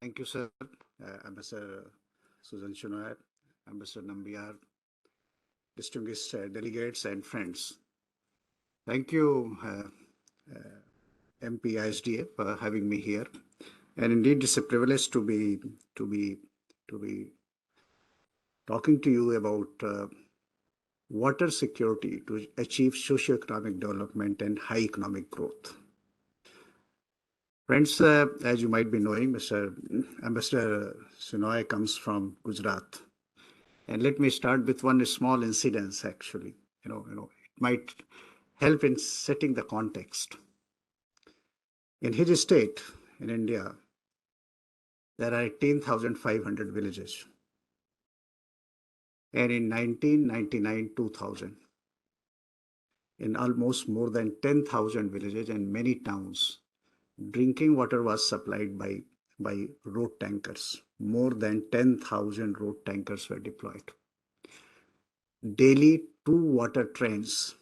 Thank you, sir. Ambassador Susan Shinoy, Ambassador Nambiar, distinguished delegates and friends. Thank you, MP-ISDA, for having me here. And indeed, it's a privilege to be talking to you about water security to achieve socio-economic development and high economic growth. Friends, as you might be knowing, Ambassador Shinoy comes from Gujarat. And let me start with one small incident, actually. It might help in setting the context. In his state, in India, there are 18,500 villages. And in 1999-2000, in almost more than 10,000 villages and many towns, drinking water was supplied by road tankers. More than 10,000 road tankers were deployed. Daily, two trains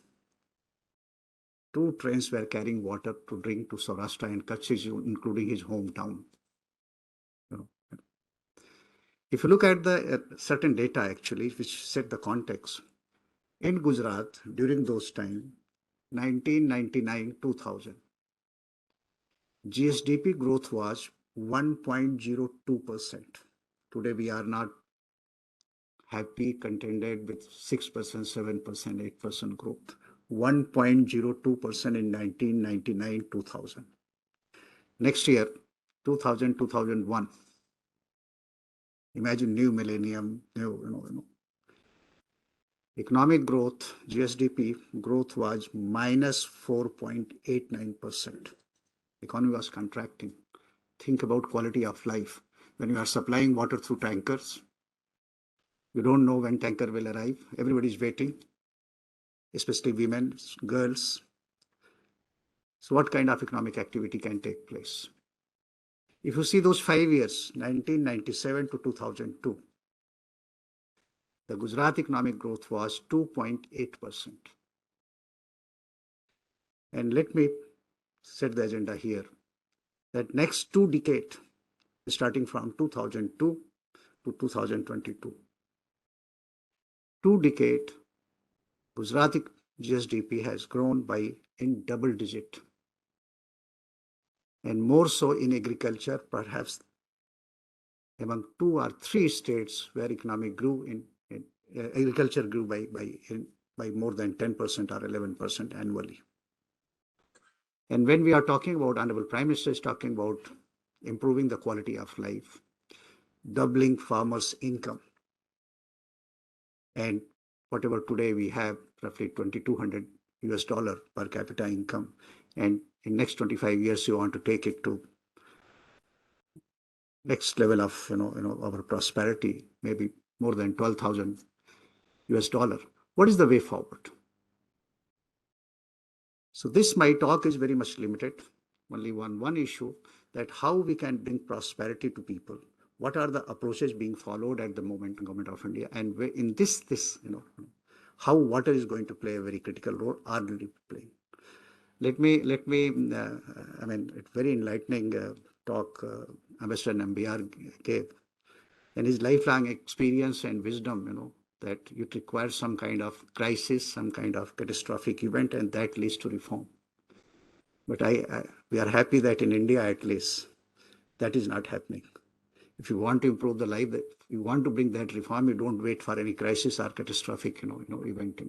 were carrying water to drink to Saurashtra and Kutch, including his hometown. If you look at the certain data, actually, which set the context, in Gujarat, during those times, 1999-2000, GSDP growth was 1.02%. Today, we are not happy, contented with 6%, 7%, 8% growth. 1.02% in 1999-2000. Next year, 2000, 2001. Imagine new millennium, Economic growth, GSDP growth was minus 4.89%. Economy was contracting. Think about quality of life. When you are supplying water through tankers, you don't know when tanker will arrive. Everybody is waiting, especially women, girls. So what kind of economic activity can take place? If you see those 5 years, 1997 to 2002, the Gujarat economic growth was 2.8%. And let me set the agenda here, that next 2 decades, starting from 2002 to 2022, 2 decades, Gujarati GSDP has grown in double digit, and more so in agriculture, perhaps among 2 or 3 states where economic grew agriculture grew by more than 10% or 11% annually. And when we are talking about, Honorable Prime Minister is talking about improving the quality of life, doubling farmers' income, and whatever today we have, roughly $2,200 per capita income, and in next 25 years you want to take it to next level of our prosperity, maybe more than $12,000. What is the way forward? So this, my talk is very much limited, only one issue, that how we can bring prosperity to people. What are the approaches being followed at the moment in Government of India? And in this, how water is going to play a very critical role, already playing. Let me, I mean, it's very enlightening talk Ambassador Nambiar gave. And his lifelong experience and wisdom, that it requires some kind of crisis, some kind of catastrophic event, and that leads to reform. But we are happy that in India, at least, that is not happening. If you want to improve the life, if you want to bring that reform, you don't wait for any crisis or catastrophic, event,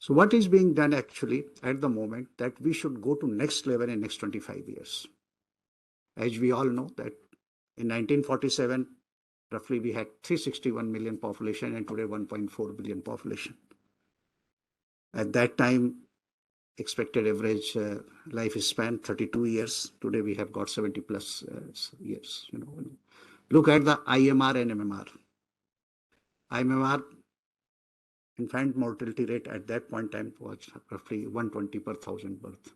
So what is being done actually at the moment, that we should go to next level in next 25 years. As we all know that in 1947, roughly we had 361 million population, and today 1.4 billion population. At that time, expected average lifespan 32 years. Today we have got 70 plus years. Look at the IMR and MMR. IMR, infant mortality rate at that point in time was roughly 120 per 1,000 birth.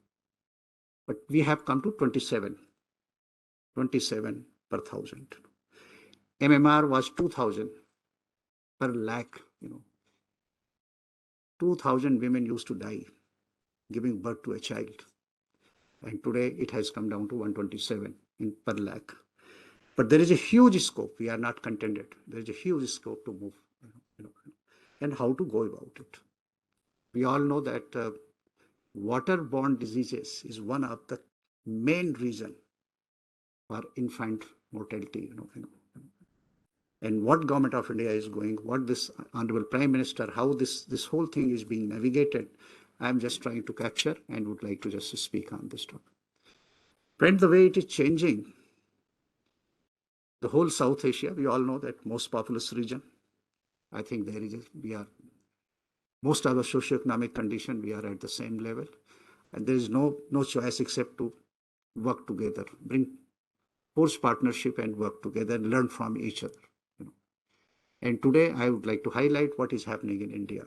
But we have come to 27 per 1,000. MMR was 2,000 per lakh. 2,000 women used to die giving birth to a child. And today it has come down to 127 per lakh. But there is a huge scope. We are not contented. There is a huge scope to move, and how to go about it. We all know that waterborne diseases is one of the main reason for infant mortality. And what Government of India is going, what this Honorable Prime Minister, how this whole thing is being navigated, I'm just trying to capture and would like to just speak on this topic. Friend, the way it is changing, the whole South Asia, we all know that most populous region. I think we are, most of the socioeconomic condition, we are at the same level. And there is no choice except to work together, bring force partnership and work together and learn from each other. And today I would like to highlight what is happening in India.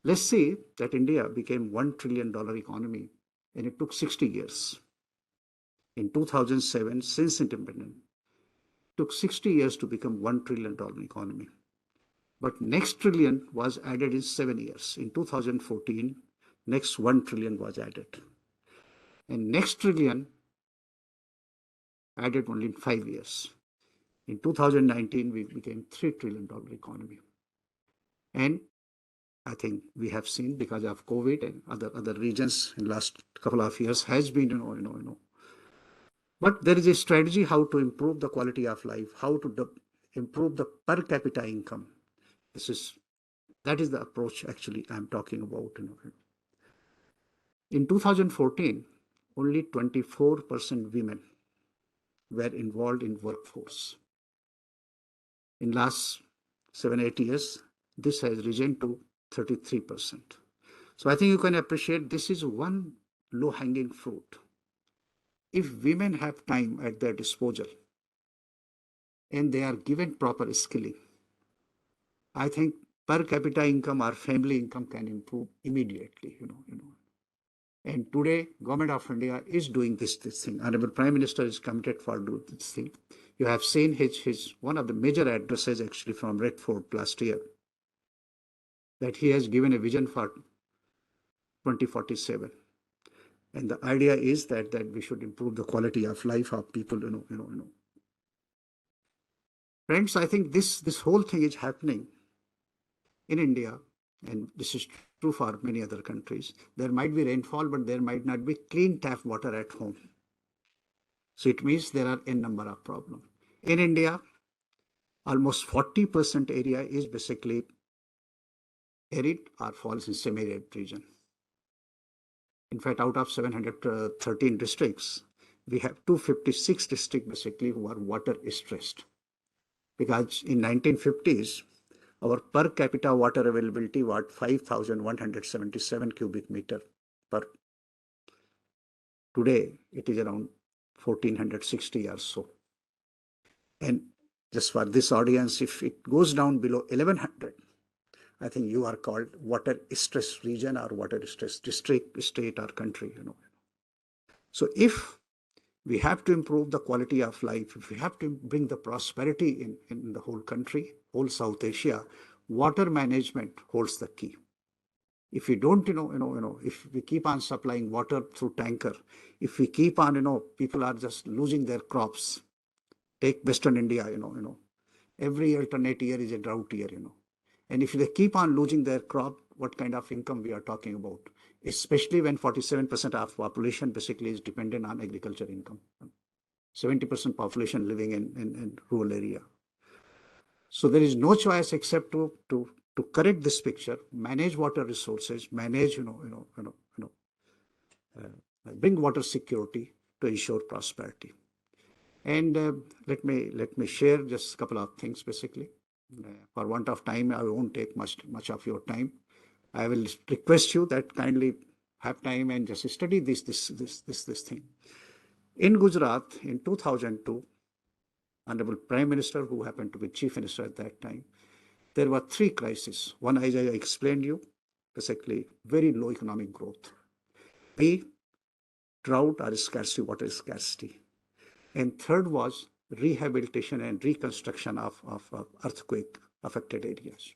Let's see that India became $1 trillion economy, and it took 60 years. In 2007, since independence, it took 60 years to become $1 trillion economy. But next trillion was added in 7 years. In 2014, next 1 trillion was added. And next trillion added only in 5 years. In 2019, we became $3 trillion economy. And I think we have seen, because of COVID and other regions in the last couple of years, has been, But there is a strategy how to improve the quality of life, how to improve the per capita income. That is the approach actually I'm talking about. In 2014, only 24% women were involved in workforce. In last 7-8 years, this has risen to 33%. So I think you can appreciate this is one low-hanging fruit. If women have time at their disposal and they are given proper skilling, I think per capita income or family income can improve immediately. And today, Government of India is doing this thing. Honorable Prime Minister is committed for doing this thing. You have seen his one of the major addresses actually from Red Fort last year, that he has given a vision for 2047. And the idea is that we should improve the quality of life of people. Friends, I think this whole thing is happening in India, and this is true for many other countries. There might be rainfall, but there might not be clean tap water at home. So it means there are a number of problems. In India, almost 40% area is basically arid or falls in semi-arid region. In fact, out of 713 districts, we have 256 districts basically who are water stressed. Because in 1950s, our per capita water availability was 5,177 cubic meter per. Today, it is around 1,460 or so. And just for this audience, if it goes down below 1,100, I think you are called water stress region or water stress district, state or country, So if we have to improve the quality of life, if we have to bring the prosperity in the whole country, whole South Asia, water management holds the key. If we don't, if we keep on supplying water through tanker, if we keep on, people are just losing their crops. Take Western India, every alternate year is a drought year, And if they keep on losing their crop, what kind of income we are talking about? Especially when 47% of population basically is dependent on agriculture income. 70% population living in rural area. So there is no choice except to correct this picture, manage water resources, manage, bring water security to ensure prosperity. And let me share just a couple of things basically. For want of time, I won't take much of your time. I will request you that kindly have time and just study this thing. In Gujarat, in 2002, Honorable Prime Minister, who happened to be Chief Minister at that time, there were three crises. One, as I explained you, basically very low economic growth. B, drought or scarcity, water scarcity. And third was rehabilitation and reconstruction of earthquake-affected areas.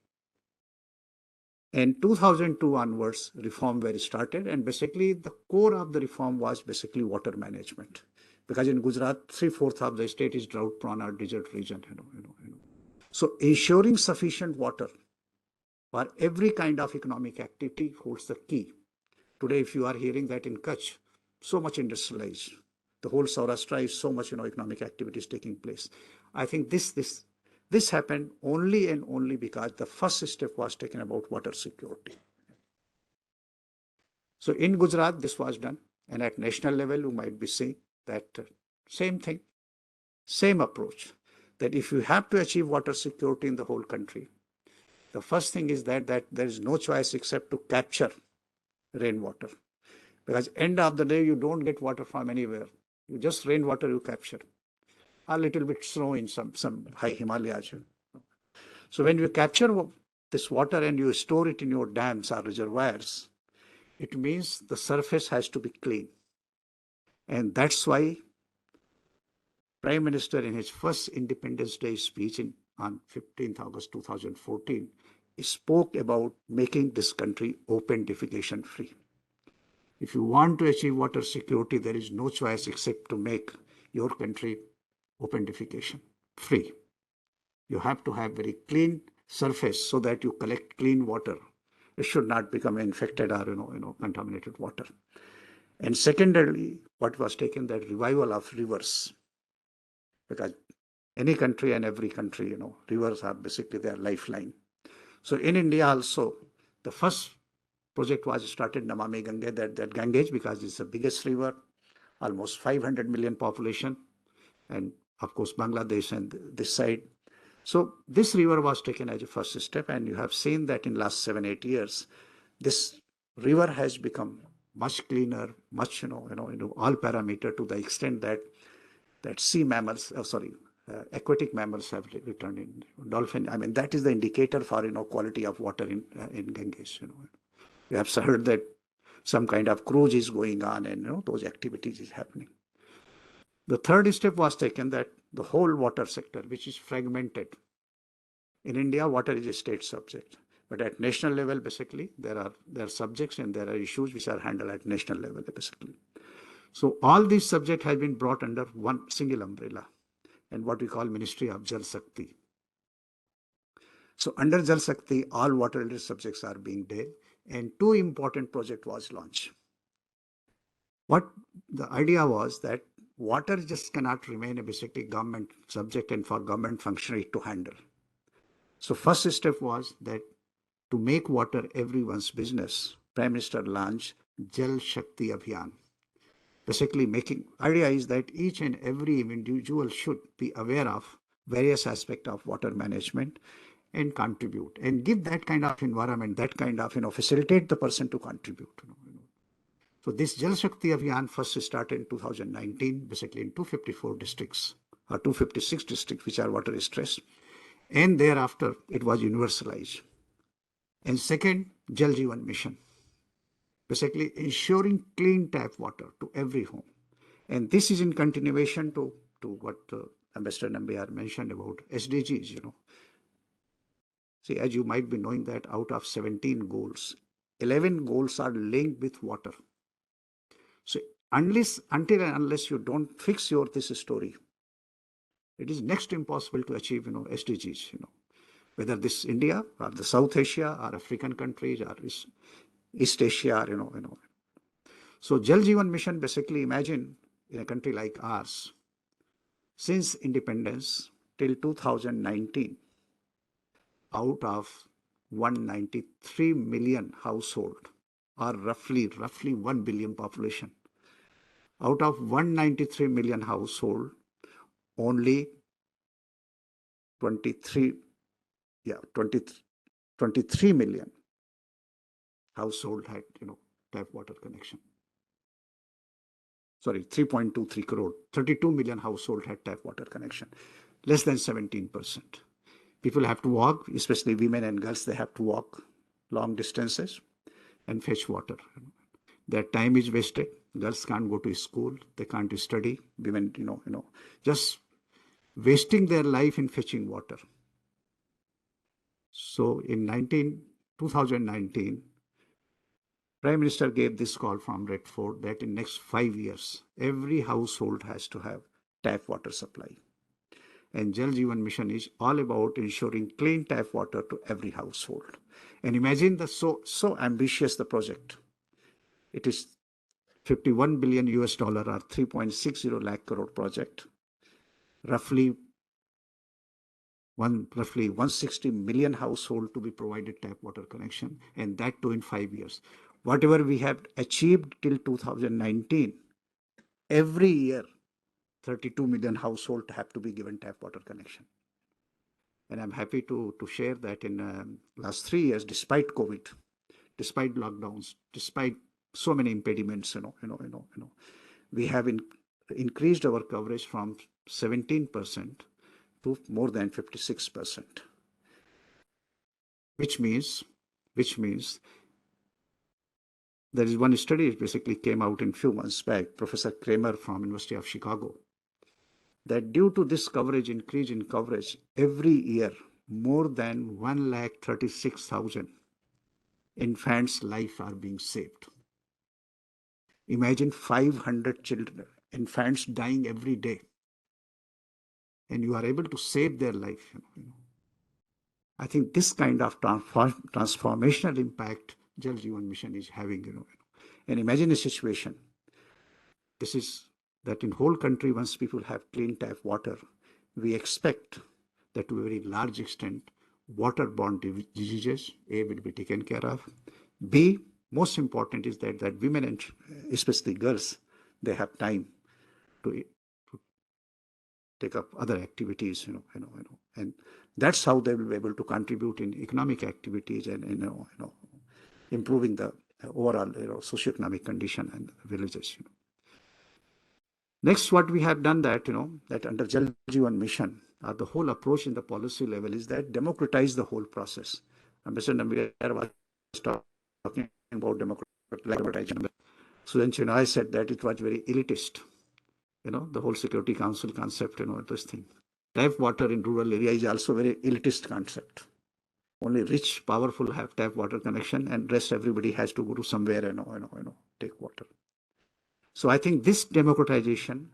And 2002 onwards, reform were started, and basically the core of the reform was basically water management. Because in Gujarat, 3/4 of the state is drought-prone or desert region. So ensuring sufficient water for every kind of economic activity holds the key. Today, if you are hearing that in Kutch, so much industrialized, the whole Saurashtra is so much economic activities taking place. I think this happened only and only because the first step was taken about water security. So in Gujarat, this was done, and at national level, you might be seeing that same thing, same approach. That if you have to achieve water security in the whole country, the first thing is that there is no choice except to capture rainwater. Because end of the day, you don't get water from anywhere. You just rainwater you capture. A little bit snow in some high Himalayas. So when you capture this water and you store it in your dams or reservoirs, it means the surface has to be clean. And that's why Prime Minister in his first Independence Day speech on 15th August 2014 spoke about making this country open defecation free. If you want to achieve water security, there is no choice except to make your country open defecation free. You have to have very clean surface so that you collect clean water. It should not become infected or contaminated water. And secondarily, what was taken, that revival of rivers, because any country and every country, rivers are basically their lifeline. So in India also, the first project was started, Namami Gange, that Ganges, because it's the biggest river, almost 500 million population, and of course Bangladesh and this side. So this river was taken as a first step, and you have seen that in last 7-8 years, this river has become much cleaner, much all parameter, to the extent that sea mammals, aquatic mammals have returned in dolphin. I mean, that is the indicator for quality of water in Ganges. You have heard that some kind of cruise is going on, and those activities is happening. The third step was taken, that the whole water sector, which is fragmented. In India, water is a state subject, but at national level, basically, there are subjects and there are issues which are handled at national level, basically. So all these subjects have been brought under one single umbrella, and what we call Ministry of Jal Shakti. So under Jal Shakti, all water-related subjects are being dealt, and two important projects was launched. What the idea was that water just cannot remain a basically government subject and for government functionary to handle. So first step was that to make water everyone's business, Prime Minister launched Jal Shakti Abhiyan. Basically idea is that each and every individual should be aware of various aspects of water management and contribute, and give that kind of environment, that kind of, facilitate the person to contribute. So this Jal Shakti Abhiyan first started in 2019, basically in 254 districts or 256 districts, which are water stressed. And thereafter, it was universalized. And second, Jal Jeevan Mission, basically ensuring clean tap water to every home. And this is in continuation to what Ambassador Nambiar mentioned about SDGs. See, as you might be knowing that out of 17 goals, 11 goals are linked with water. So until and unless you don't fix this story, it is next to impossible to achieve, SDGs, whether this India or the South Asia or African countries or East Asia, So Jal Jeevan Mission, basically imagine in a country like ours, since independence till 2019, out of 193 million household, or roughly 1 billion population, out of 193 million household, only 23 million household had, tap water connection. Sorry, 3.23 crore, 32 million household had tap water connection, less than 17%. People have to walk, especially women and girls, they have to walk long distances and fetch water. Their time is wasted. Girls can't go to school, they can't study. Women, just wasting their life in fetching water. So in 2019, Prime Minister gave this call from Red Fort that in next 5 years, every household has to have tap water supply. And Jal Jeevan Mission is all about ensuring clean tap water to every household. And imagine so ambitious the project. It is 51 billion US dollar or 3.60 lakh crore project. Roughly 160 million household to be provided tap water connection, and that too in 5 years. Whatever we have achieved till 2019, every year 32 million households have to be given tap water connection. And I'm happy to share that in last 3 years, despite COVID, despite lockdowns, despite so many impediments, we have increased our coverage from 17% to more than 56%, which means there is one study that basically came out in few months back, Professor Kramer from University of Chicago, that due to this increase in coverage, every year more than 136,000 infants' life are being saved. Imagine 500 infants dying every day, and you are able to save their life. I think this kind of transformational impact Jal Jeevan Mission is having. And imagine a situation. This is that in whole country, once people have clean tap water, we expect that to a very large extent, waterborne diseases, A, will be taken care of. B, most important is that women and especially girls, they have time to take up other activities, and that's how they will be able to contribute in economic activities and improving the overall socioeconomic condition and villages. Next, what we have done that under Jal Jeevan Mission, the whole approach in the policy level is that democratize the whole process. Mr. Nambiar was talking about democratization. So then, I said that it was very elitist. The whole Security Council concept, this thing. Tap water in rural area is also very elitist concept. Only rich, powerful have tap water connection, and rest everybody has to go to somewhere, take water. So I think this democratization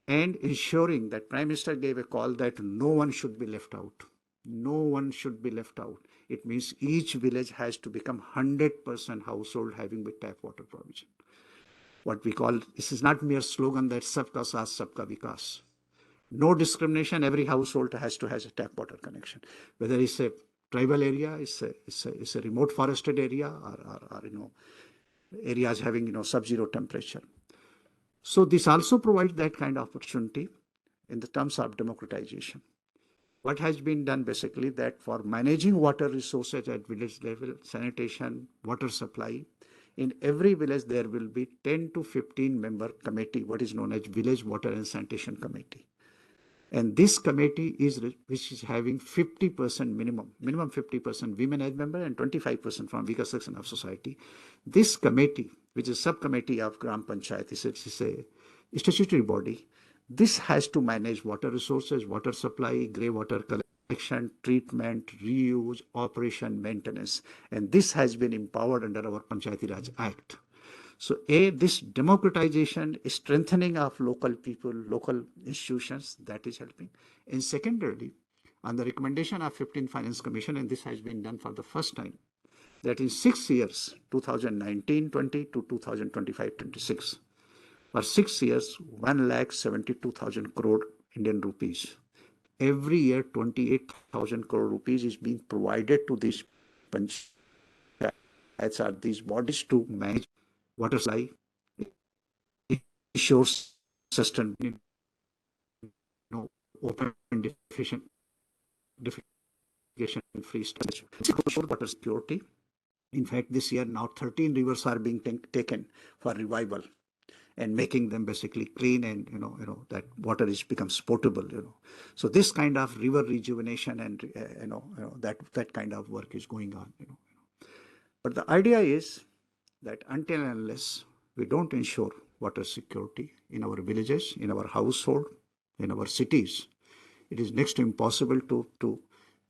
and ensuring that Prime Minister gave a call that no one should be left out. No one should be left out. It means each village has to become 100% household having with tap water provision. What we call, this is not mere slogan that Sabka Saath, Sabka Vikas. No discrimination, every household has to have a tap water connection. Whether it's a tribal area, it's a remote forested area, or areas having sub-zero temperature. So this also provides that kind of opportunity in the terms of democratization. What has been done basically that for managing water resources at village level, sanitation, water supply, in every village there will be 10 to 15 member committee, what is known as Village Water and Sanitation Committee. And this committee which is having 50% minimum 50% women as member and 25% from weaker section of society. This committee, which is subcommittee of Gram Panchayat, is a statutory body. This has to manage water resources, water supply, grey water collection, treatment, reuse, operation, maintenance. And this has been empowered under our Panchayati Raj Act. So this democratization, strengthening of local people, local institutions, that is helping. And secondarily, on the recommendation of 15th Finance Commission, and this has been done for the first time, that in 6 years, 2019-20 to 2025-26, for 6 years, 1,72,000 crore Indian rupees. Every year, 28,000 crore rupees is being provided to these panchayats or these bodies to manage water supply, ensure sustainability, open defecation free storage, water security. In fact, this year now 13 rivers are being taken for revival and making them basically clean, and that water becomes potable. So this kind of river rejuvenation and that kind of work is going on. But the idea is that until and unless we don't ensure water security in our villages, in our household, in our cities, it is next to impossible to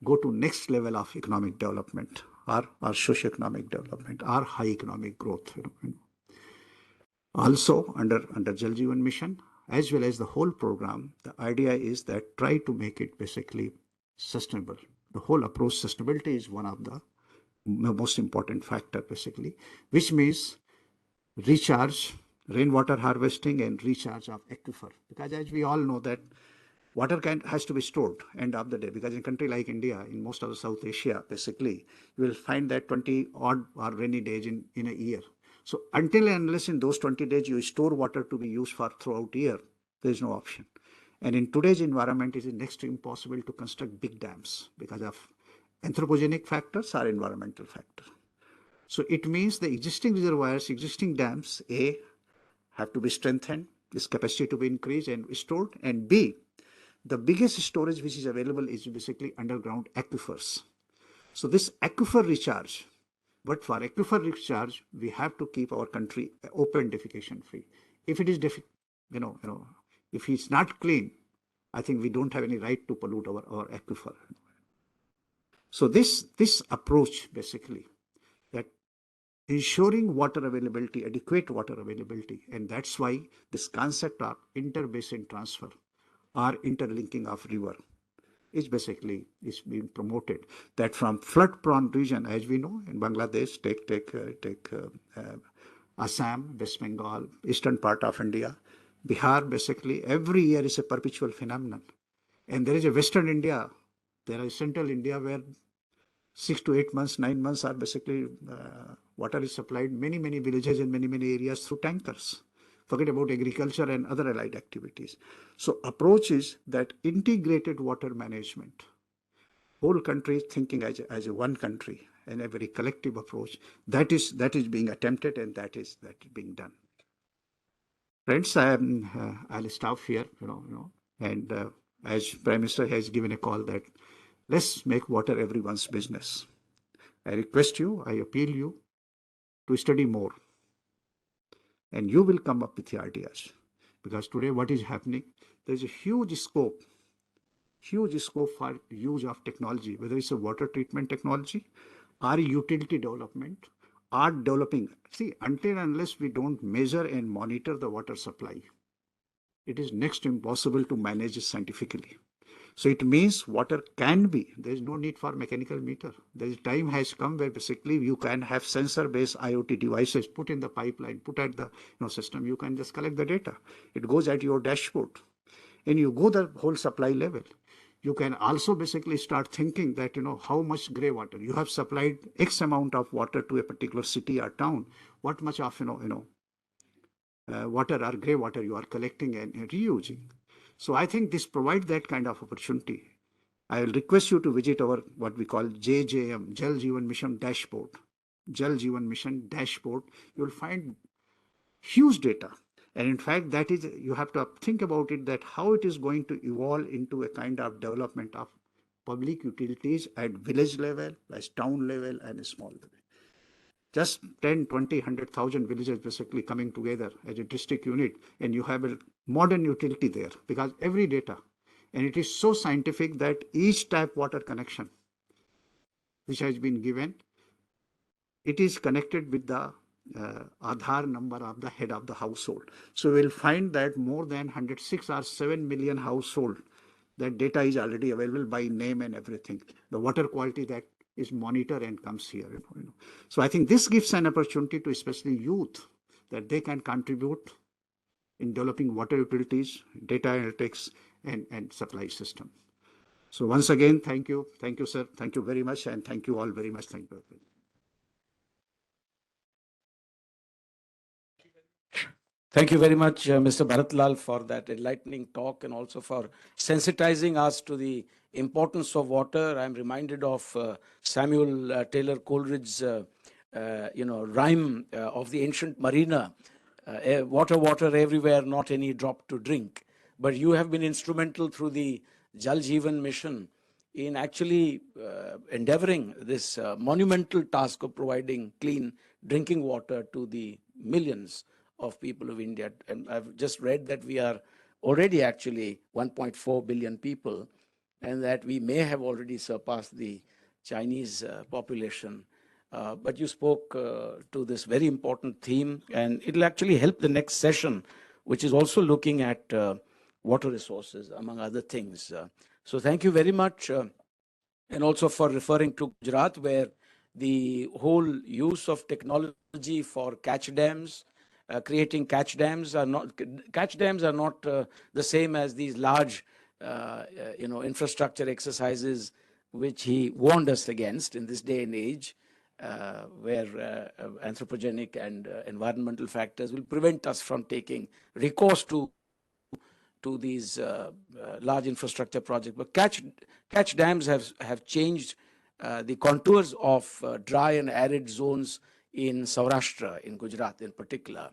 go to next level of economic development or socio-economic development or high economic growth. Also, under Jal Jeevan Mission, as well as the whole program, the idea is that try to make it basically sustainable. The whole approach, sustainability is one of the most important factor basically, which means recharge, rainwater harvesting and recharge of aquifer. Because as we all know that water has to be stored end of the day, because in a country like India, in most of the South Asia, basically, you will find that 20 odd or rainy days in a year. So until and unless in those 20 days you store water to be used for throughout year, there is no option. And in today's environment, it is next to impossible to construct big dams because of anthropogenic factors or environmental factors. So it means the existing reservoirs, existing dams, A, have to be strengthened, this capacity to be increased and stored, and B, the biggest storage which is available is basically underground aquifers. So this aquifer recharge, but for aquifer recharge, we have to keep our country open defecation free. If it is, if it's not clean, I think we don't have any right to pollute our aquifer. So this approach basically, that ensuring water availability, adequate water availability, and that's why this concept of inter-basin transfer or interlinking of river is being promoted. That from flood-prone region, as we know, in Bangladesh, take Assam, West Bengal, eastern part of India, Bihar, basically every year is a perpetual phenomenon. And there is a Western India, there is Central India where 6 to 8 months, 9 months are basically water is supplied many villages and many areas through tankers. Forget about agriculture and other allied activities. So approach is that integrated water management, whole country thinking as a one country and a very collective approach, that is being attempted and that is being done. Friends, I'll stop here, and as Prime Minister has given a call that let's make water everyone's business. I request you, I appeal you to study more. And you will come up with the ideas. Because today what is happening, there is a huge scope for use of technology, whether it's a water treatment technology or utility development or developing. See, until and unless we don't measure and monitor the water supply, it is next to impossible to manage it scientifically. So it means water can be, there is no need for mechanical meter. There is time has come where basically you can have sensor-based IoT devices put in the pipeline, put at the system. You can just collect the data. It goes at your dashboard. And you go the whole supply level. You can also basically start thinking that, how much grey water. You have supplied X amount of water to a particular city or town. What much of, water or grey water you are collecting and reusing. So I think this provides that kind of opportunity. I will request you to visit our what we call JJM, Jal Jeevan Mission dashboard. Jal Jeevan Mission dashboard. You will find huge data. And in fact, that is, you have to think about it, that how it is going to evolve into a kind of development of public utilities at village level, as town level, and a small level. Just 10, 20, 100,000 villages basically coming together as a district unit, and you have a modern utility there, because every data, and it is so scientific that each tap water connection which has been given, it is connected with the Aadhaar number of the head of the household. So we'll find that more than 106 or 7 million household, that data is already available by name and everything. The water quality that is monitored and comes here. So I think this gives an opportunity to especially youth, that they can contribute in developing water utilities, data analytics, and supply system. So once again, thank you, sir, thank you very much, and thank you all very much. Thank you. Thank you very much, Mr. Bharatlal, for that enlightening talk and also for sensitizing us to the importance of water. I'm reminded of Samuel Taylor Coleridge's, rhyme of the ancient mariner, water, water everywhere, not any drop to drink. But you have been instrumental through the Jal Jeevan mission in actually endeavoring this monumental task of providing clean drinking water to the millions of people of India. And I've just read that we are already actually 1.4 billion people, and that we may have already surpassed the Chinese population. But you spoke to this very important theme, and it'll actually help the next session, which is also looking at water resources, among other things. So thank you very much, and also for referring to Gujarat, where the whole use of technology for catch dams, creating catch dams are not the same as these large infrastructure exercises which he warned us against in this day and age, where anthropogenic and environmental factors will prevent us from taking recourse to these large infrastructure projects. But catch dams have changed the contours of dry and arid zones in Saurashtra, in Gujarat in particular.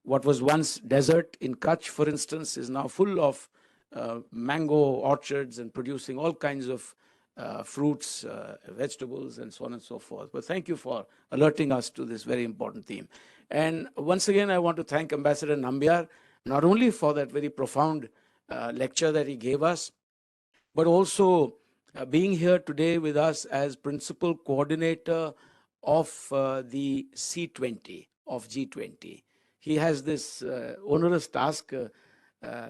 What was once desert in Kutch, for instance, is now full of mango orchards and producing all kinds of fruits, vegetables, and so on and so forth. But thank you for alerting us to this very important theme. And once again, I want to thank Ambassador Nambiar, not only for that very profound lecture that he gave us, but also being here today with us as principal coordinator of the C20 of G20. He has this onerous task,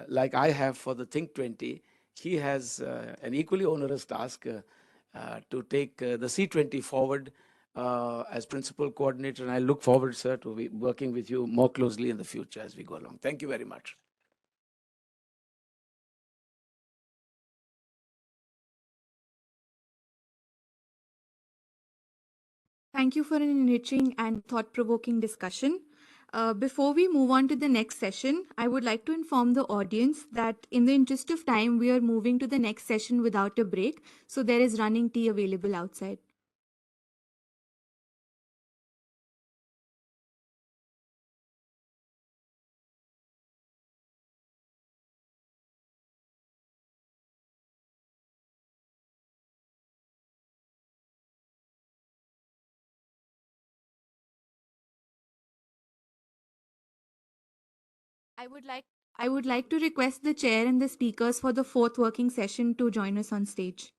like I have for the Think20. He has an equally onerous task to take the C20 forward as principal coordinator. And I look forward, sir, to be working with you more closely in the future as we go along. Thank you very much. Thank you for an enriching and thought-provoking discussion. Before we move on to the next session, I would like to inform the audience that in the interest of time, we are moving to the next session without a break. So there is running tea available outside. I would like to request the chair and the speakers for the fourth working session to join us on stage.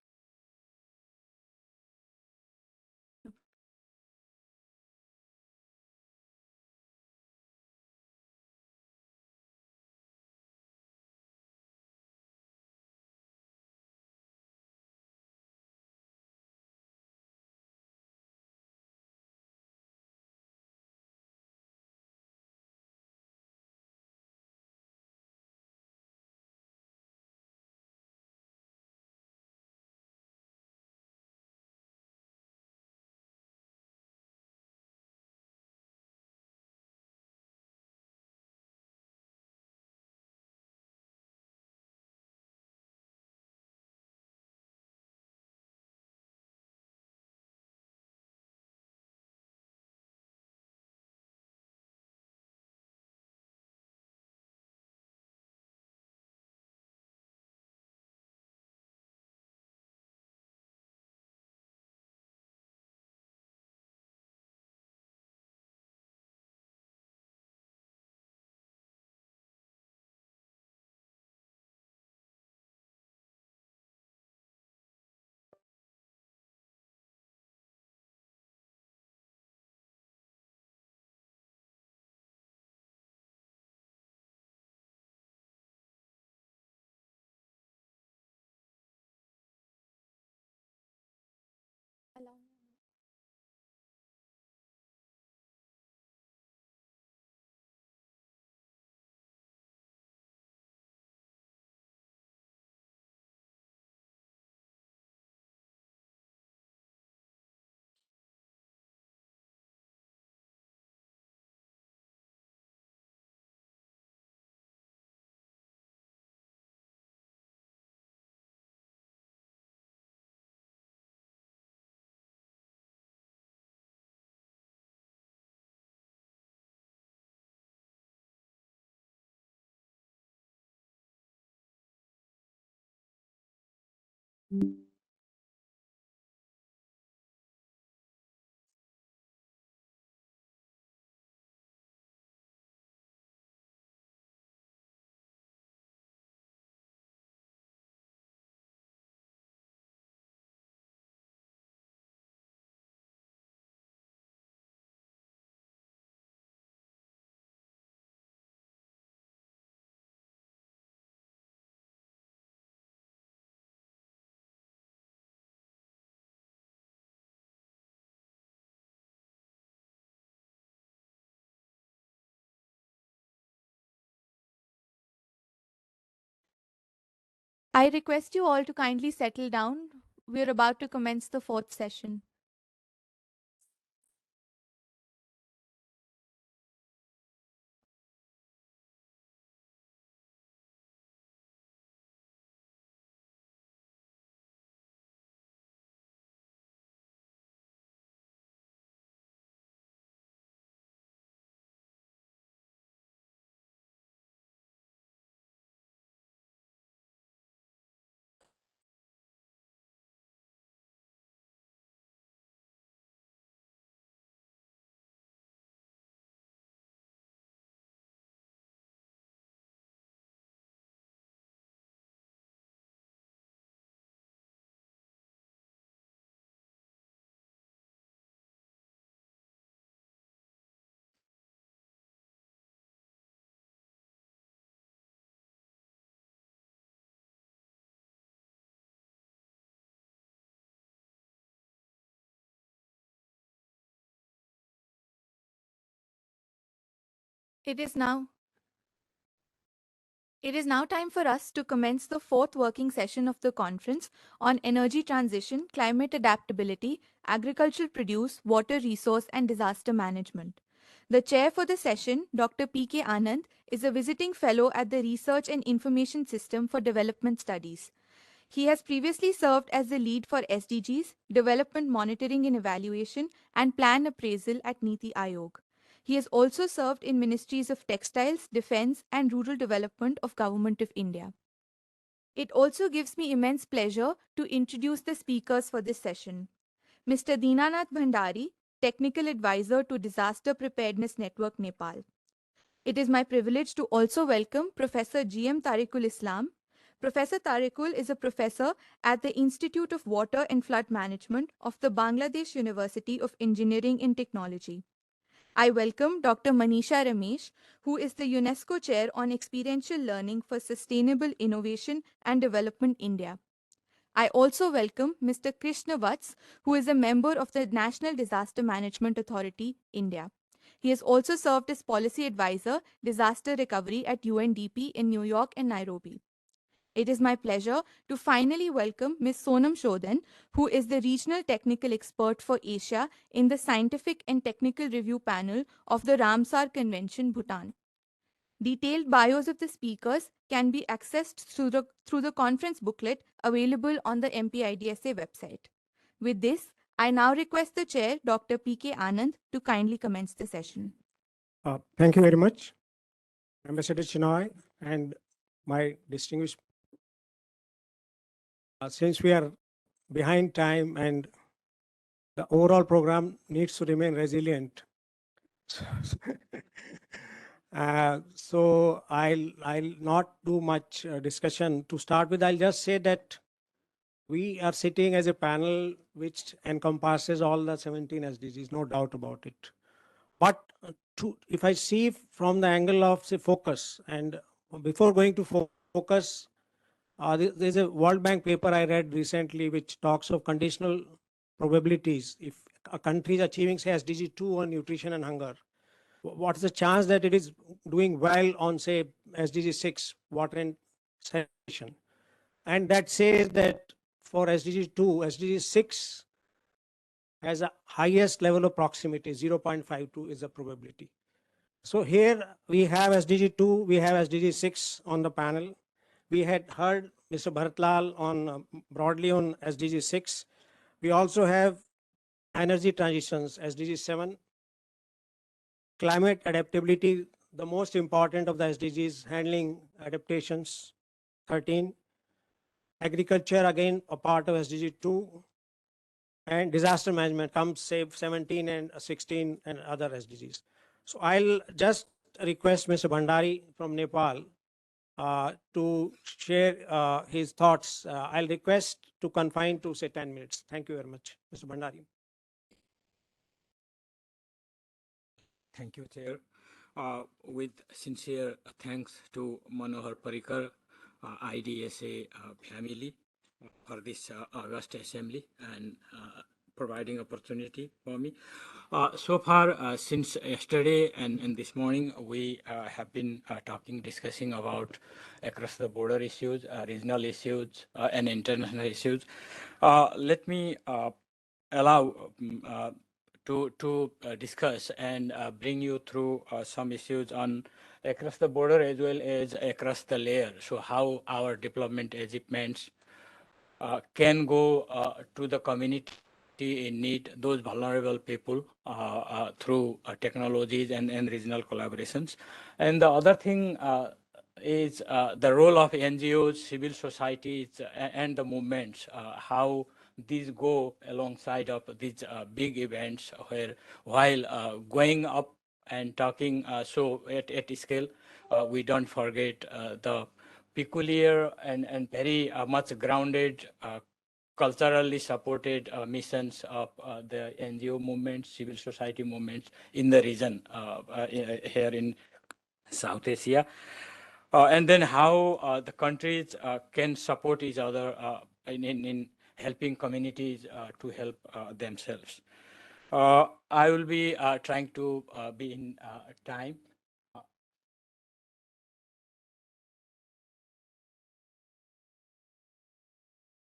I request you all to kindly settle down. We're about to commence the fourth session. It is now time for us to commence the fourth working session of the conference on energy transition, climate adaptability, agricultural produce, water resource, and disaster management. The chair for the session, Dr. P.K. Anand, is a visiting fellow at the Research and Information System for Development Studies. He has previously served as the lead for SDGs, Development Monitoring and Evaluation, and Plan Appraisal at Niti Aayog. He has also served in Ministries of Textiles, Defence, and Rural Development of Government of India. It also gives me immense pleasure to introduce the speakers for this session. Mr. Dinanath Bhandari, Technical Advisor to Disaster Preparedness Network, Nepal. It is my privilege to also welcome Professor G.M. Tariqul Islam. Professor Tariqul is a professor at the Institute of Water and Flood Management of the Bangladesh University of Engineering and Technology. I welcome Dr. Manisha Ramesh, who is the UNESCO Chair on Experiential Learning for Sustainable Innovation and Development India. I also welcome Mr. Krishna Vats, who is a member of the National Disaster Management Authority, India. He has also served as Policy Advisor, Disaster Recovery at UNDP in New York and Nairobi. It is my pleasure to finally welcome Ms. Sonam Shodhan, who is the Regional Technical Expert for Asia in the Scientific and Technical Review Panel of the Ramsar Convention, Bhutan. Detailed bios of the speakers can be accessed through the conference booklet available on the MP-IDSA website. With this, I now request the chair, Dr. P.K. Anand, to kindly commence the session. Thank you very much, Ambassador Chinoy, and my distinguished. Since we are behind time and the overall program needs to remain resilient, so I'll not do much discussion. To start with, I'll just say that we are sitting as a panel which encompasses all the 17 SDGs, no doubt about it. But if I see from the angle of, say, focus, and before going to focus, there's a World Bank paper I read recently which talks of conditional probabilities. If a country is achieving, say, SDG 2 on nutrition and hunger, what is the chance that it is doing well on, say, SDG 6, water and sanitation? And that says that for SDG 2, SDG 6 has a highest level of proximity, 0.52 is the probability. So here we have SDG 2, we have SDG 6 on the panel. We had heard Mr. Bharatlal on broadly on SDG 6. We also have energy transitions, SDG 7. Climate adaptability, the most important of the SDGs, handling adaptations, 13. Agriculture, again, a part of SDG 2. And disaster management comes, say, 17 and 16 and other SDGs. So I'll just request Mr. Bhandari from Nepal to share his thoughts. I'll request to confine to, say, 10 minutes. Thank you very much, Mr. Bhandari. Thank you, Chair. With sincere thanks to Manohar Parrikar, IDSA family for this August Assembly and providing opportunity for me. So far, since yesterday and this morning, we have been discussing about across the border issues, regional issues, and international issues. Let me allow to discuss and bring you through some issues on across the border as well as across the layer. So how our development achievements can go to the community in need, those vulnerable people through technologies and regional collaborations. And the other thing is the role of NGOs, civil societies, and the movements, how these go alongside of these big events where while going up and talking so at scale, we don't forget the peculiar and very much grounded culturally supported missions of the NGO movements, civil society movements in the region here in South Asia. And then how the countries can support each other in helping communities to help themselves. I will be trying to be in time.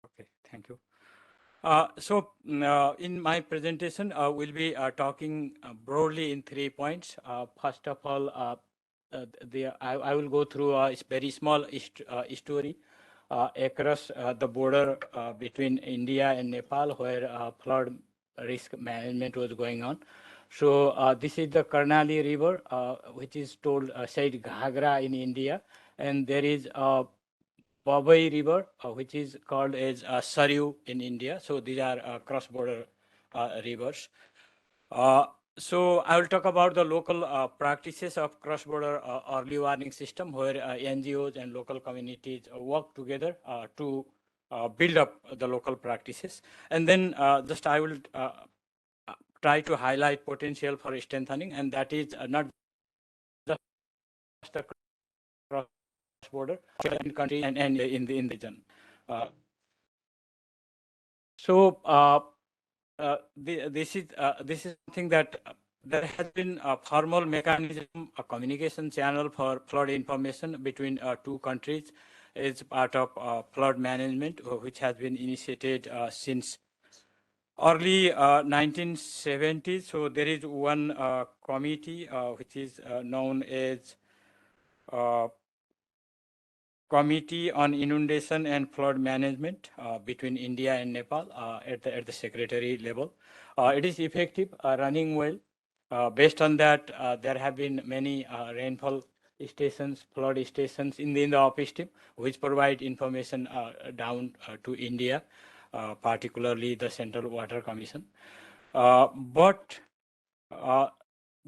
Okay, thank you. In my presentation, we'll be talking broadly in 3 points. First of all, I will go through a very small story across the border between India and Nepal, where flood risk management was going on. So this is the Karnali River, which is said Ghagra in India, and there is a Babai River, which is called as Saryu in India. So these are cross-border rivers. So I will talk about the local practices of cross-border early warning system, where NGOs and local communities work together to build up the local practices. And then just I will try to highlight potential for strengthening, and that is not just a cross-border country and in the region. This is something that there has been a formal mechanism, a communication channel for flood information between two countries. It's part of flood management, which has been initiated since early 1970s. So there is one committee which is known as Committee on Inundation and Flood Management between India and Nepal at the secretary level. It is effective, running well. Based on that, there have been many rainfall stations, flood stations in the upstream, which provide information down to India, particularly the Central Water Commission. But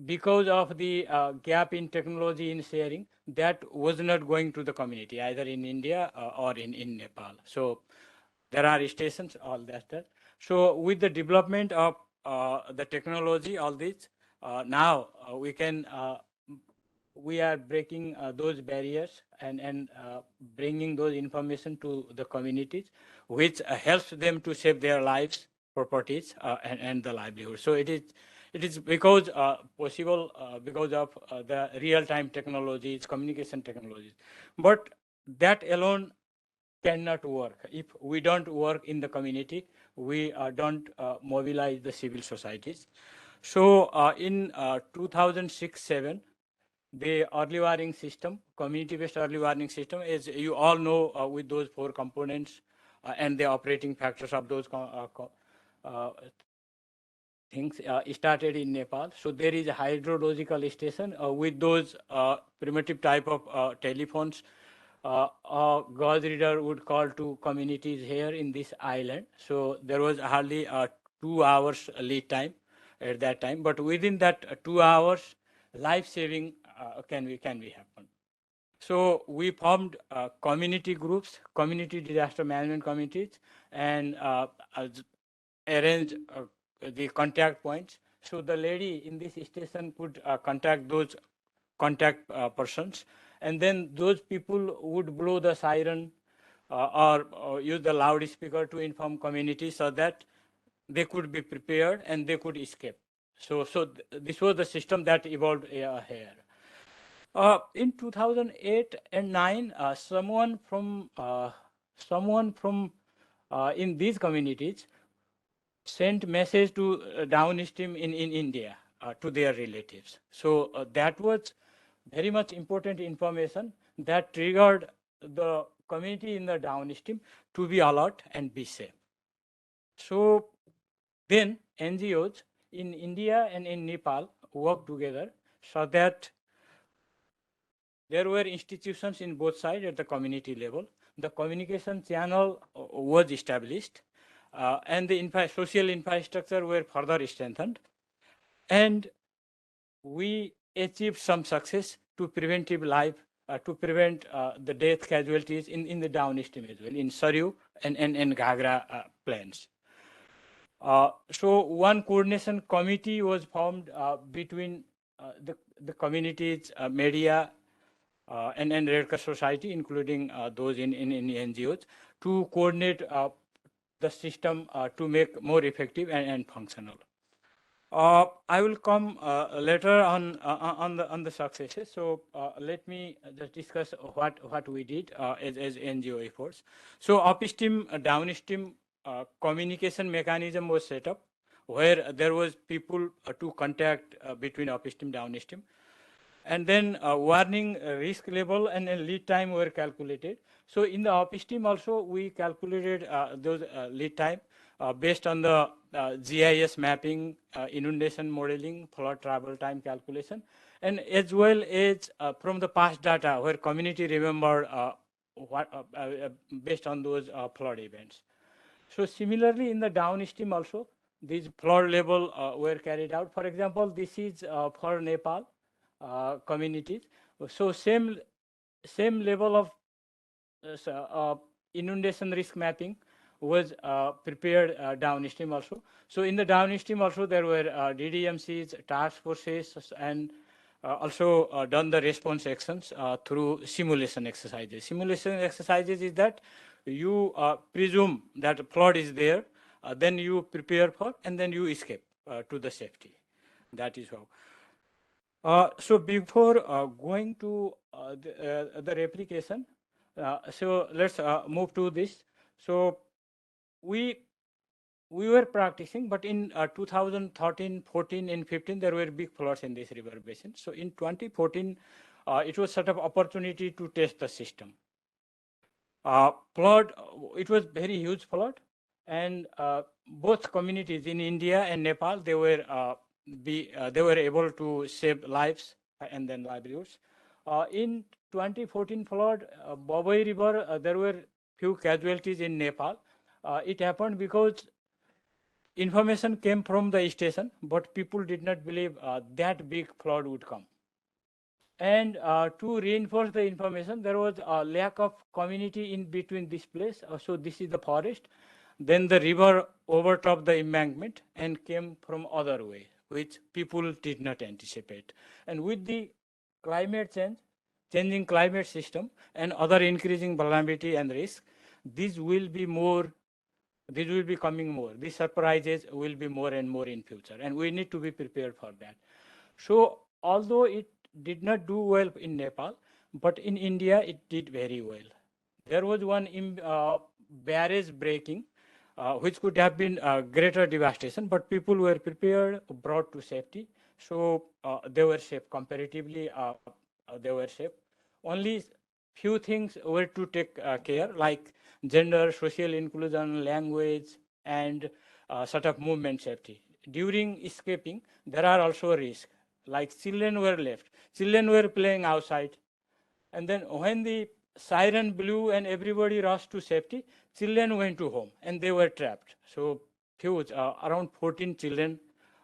because of the gap in technology in sharing, that was not going to the community, either in India or in Nepal. So there are stations, all that. So with the development of the technology, all this, now we are breaking those barriers and bringing those information to the communities, which helps them to save their lives, properties, and the livelihood. So it is because possible because of the real-time technologies, communication technologies. But that alone cannot work. If we don't work in the community, we don't mobilize the civil societies. So in 2006-7, the early warning system, community-based early warning system, as you all know, with those 4 components and the operating factors of those things started in Nepal. So there is a hydrological station with those primitive type of telephones a gauge reader would call to communities here in this island. So there was hardly 2 hours lead time at that time, but within that 2 hours, life saving can be happen. So we formed community groups, community disaster management committees, and arranged the contact points. So the lady in this station could contact those contact persons, and then those people would blow the siren or use the loudspeaker to inform community so that they could be prepared and they could escape. So this was the system that evolved here. In 2008 and 9, someone from in these communities sent message to downstream in India to their relatives. So that was very much important information that triggered the community in the downstream to be alert and be safe. So then NGOs in India and in Nepal worked together so that there were institutions in both sides at the community level. The communication channel was established, and the social infrastructure were further strengthened. And we achieved some success to preventive life, to prevent the death casualties in the downstream as well, in Saryu and Ghagra plains. So one coordination committee was formed between the communities, media, and Red Cross Society, including those in NGOs, to coordinate the system to make more effective and functional. I will come later on the successes. So let me just discuss what we did as NGO efforts. So upstream, downstream communication mechanism was set up where there was people to contact between upstream, downstream. And then warning risk level and lead time were calculated. So in the upstream also we calculated those lead time based on the GIS mapping, inundation modeling, flood travel time calculation, and as well as from the past data where community remembered based on those flood events. So similarly in the downstream also these flood level were carried out. For example, this is for Nepal communities. So same level of inundation risk mapping was prepared downstream also. So in the downstream also there were DDMCs, task forces, and also done the response actions through simulation exercises. Simulation exercises is that you presume that flood is there, then you prepare for, and then you escape to the safety. That is how. So before going to the replication, so let's move to this. So we were practicing, but in 2013, 14, and 15, there were big floods in this river basin. So in 2014, it was sort of opportunity to test the system. Flood, it was very huge flood, and both communities in India and Nepal, they were able to save lives and then livelihoods. In 2014 flood, Boboi River, there were few casualties in Nepal. It happened because information came from the station, but people did not believe that big flood would come. And to reinforce the information, there was a lack of community in between this place. So this is the forest. Then the river overtopped the embankment and came from other way, which people did not anticipate. And with the climate change, changing climate system, and other increasing vulnerability and risk, this will be coming more. These surprises will be more and more in future, and we need to be prepared for that. So although it did not do well in Nepal, but in India it did very well. There was one barrage breaking, which could have been greater devastation, but people were prepared, brought to safety. So they were safe comparatively. They were safe. Only few things were to take care, like gender, social inclusion, language, and sort of movement safety. During escaping, there are also risks, like children were left. Children were playing outside. And then when the siren blew and everybody rushed to safety. Children went to home and they were trapped. So huge, around 14 children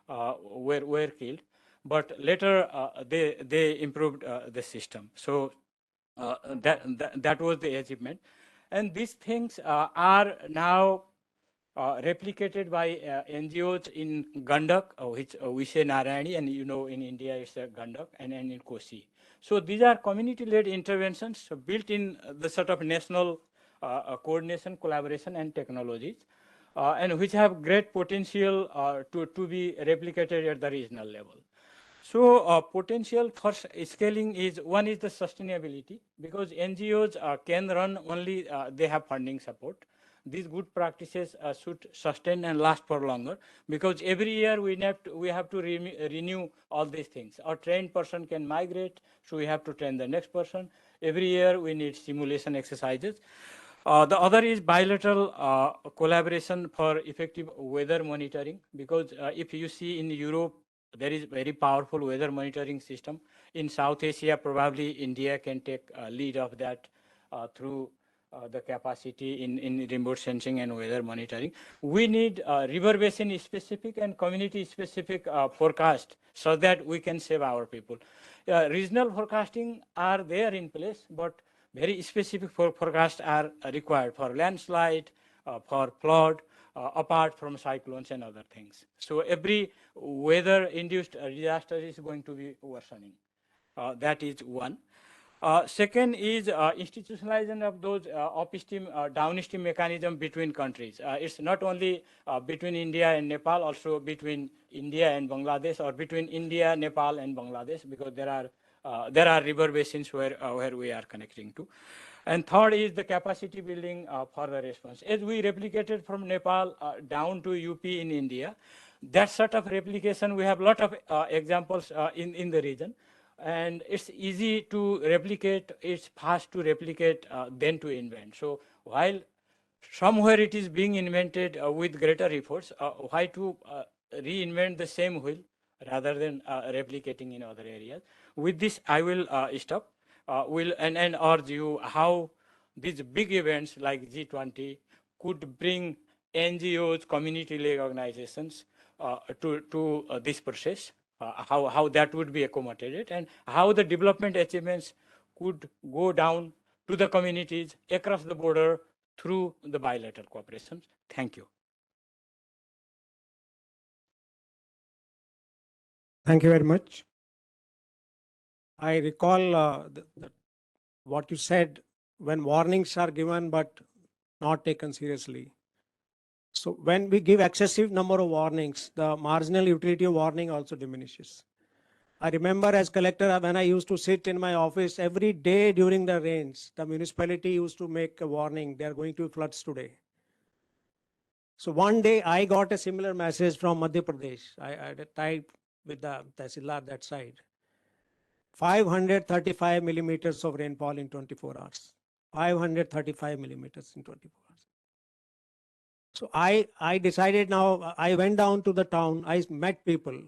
were killed. But later they improved the system. So that was the achievement. And these things are now replicated by NGOs in Gandak, which we say Narayani, and in India it's Gandak, and in Kosi. So these are community-led interventions built in the sort of national coordination, collaboration, and technologies, and which have great potential to be replicated at the regional level. So potential for scaling is, one is the sustainability, because NGOs can run only they have funding support. These good practices should sustain and last for longer, because every year we have to renew all these things. A trained person can migrate, so we have to train the next person. Every year we need simulation exercises. The other is bilateral collaboration for effective weather monitoring, because if you see in Europe, there is very powerful weather monitoring system. In South Asia, probably India can take lead of that through the capacity in remote sensing and weather monitoring. We need river basin specific and community specific forecast so that we can save our people. Regional forecasting are there in place, but very specific forecasts are required for landslide, for flood, apart from cyclones and other things. So every weather-induced disaster is going to be worsening. That is one. Second is institutionalization of those upstream, downstream mechanism between countries. It's not only between India and Nepal, also between India and Bangladesh, or between India, Nepal, and Bangladesh, because there are river basins where we are connecting to. And third is the capacity building for the response. As we replicated from Nepal down to UP in India, that sort of replication, we have a lot of examples in the region. And it's easy to replicate, it's fast to replicate than to invent. So while somewhere it is being invented with greater efforts, why to reinvent the same wheel rather than replicating in other areas? With this, I will stop. And urge you how these big events like G20 could bring NGOs, community-led organizations to this process, how that would be accommodated, and how the development achievements could go down to the communities across the border through the bilateral cooperation. Thank you. Thank you very much. I recall what you said, when warnings are given but not taken seriously. So when we give excessive number of warnings, the marginal utility of warning also diminishes. I remember as collector, when I used to sit in my office every day during the rains, the municipality used to make a warning, they are going to floods today. So one day I got a similar message from Madhya Pradesh. I typed with the Tehsildar that side. 535 millimeters of rainfall in 24 hours. 535 millimeters in 24 hours. So I decided now, I went down to the town, I met people,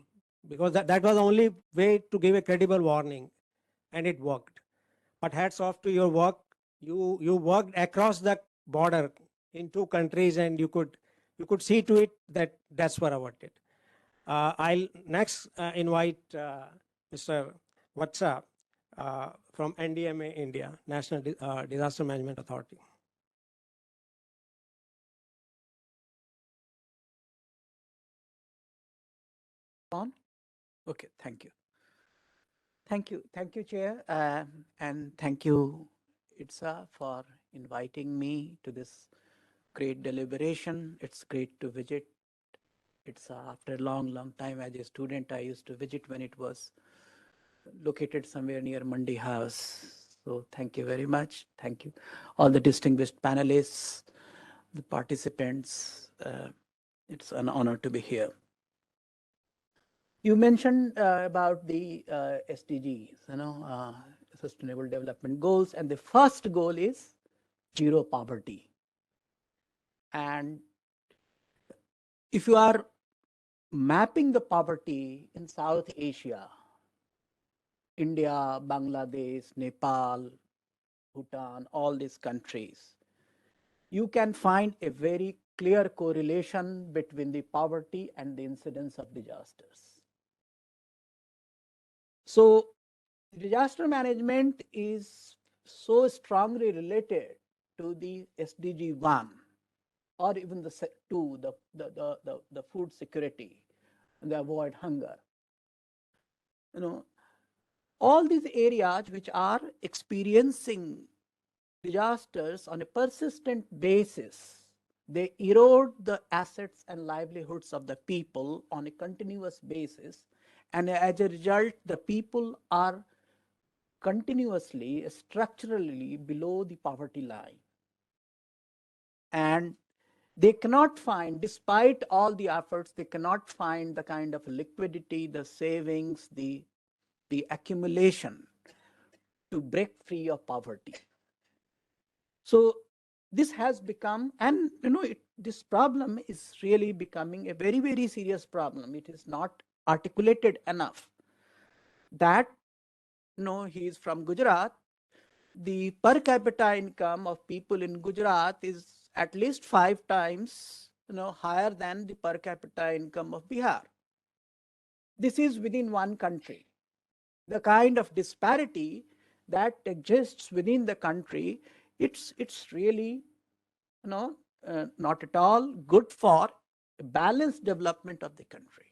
because that was the only way to give a credible warning, and it worked. But hats off to your work. You worked across the border in two countries, and you could see to it that that's what averted. I'll next invite Mr. Vatsa from NDMA India, National Disaster Management Authority. On? Okay, thank you. Thank you, Chair, and thank you, IDSA, for inviting me to this great deliberation. It's great to visit IDSA after a long time. As a student, I used to visit when it was located somewhere near Mandi House. So thank you very much. Thank you. All the distinguished panelists, the participants, it's an honor to be here. You mentioned about the SDGs, Sustainable Development Goals, and the first goal is zero poverty. And if you are mapping the poverty in South Asia, India, Bangladesh, Nepal, Bhutan, all these countries, you can find a very clear correlation between the poverty and the incidence of disasters. So disaster management is so strongly related to the SDG 1 or even the 2, the food security, the avoid hunger. You know, all these areas which are experiencing disasters on a persistent basis, they erode the assets and livelihoods of the people on a continuous basis. And as a result, the people are continuously, structurally below the poverty line. And they cannot find, despite all the efforts, they cannot find the kind of liquidity, the savings, the accumulation to break free of poverty. So this has become, and this problem is really becoming a very, very serious problem. It is not articulated enough that, he is from Gujarat. The per capita income of people in Gujarat is at least 5 times, higher than the per capita income of Bihar. This is within one country. The kind of disparity that exists within the country, it's really, not at all good for a balanced development of the country.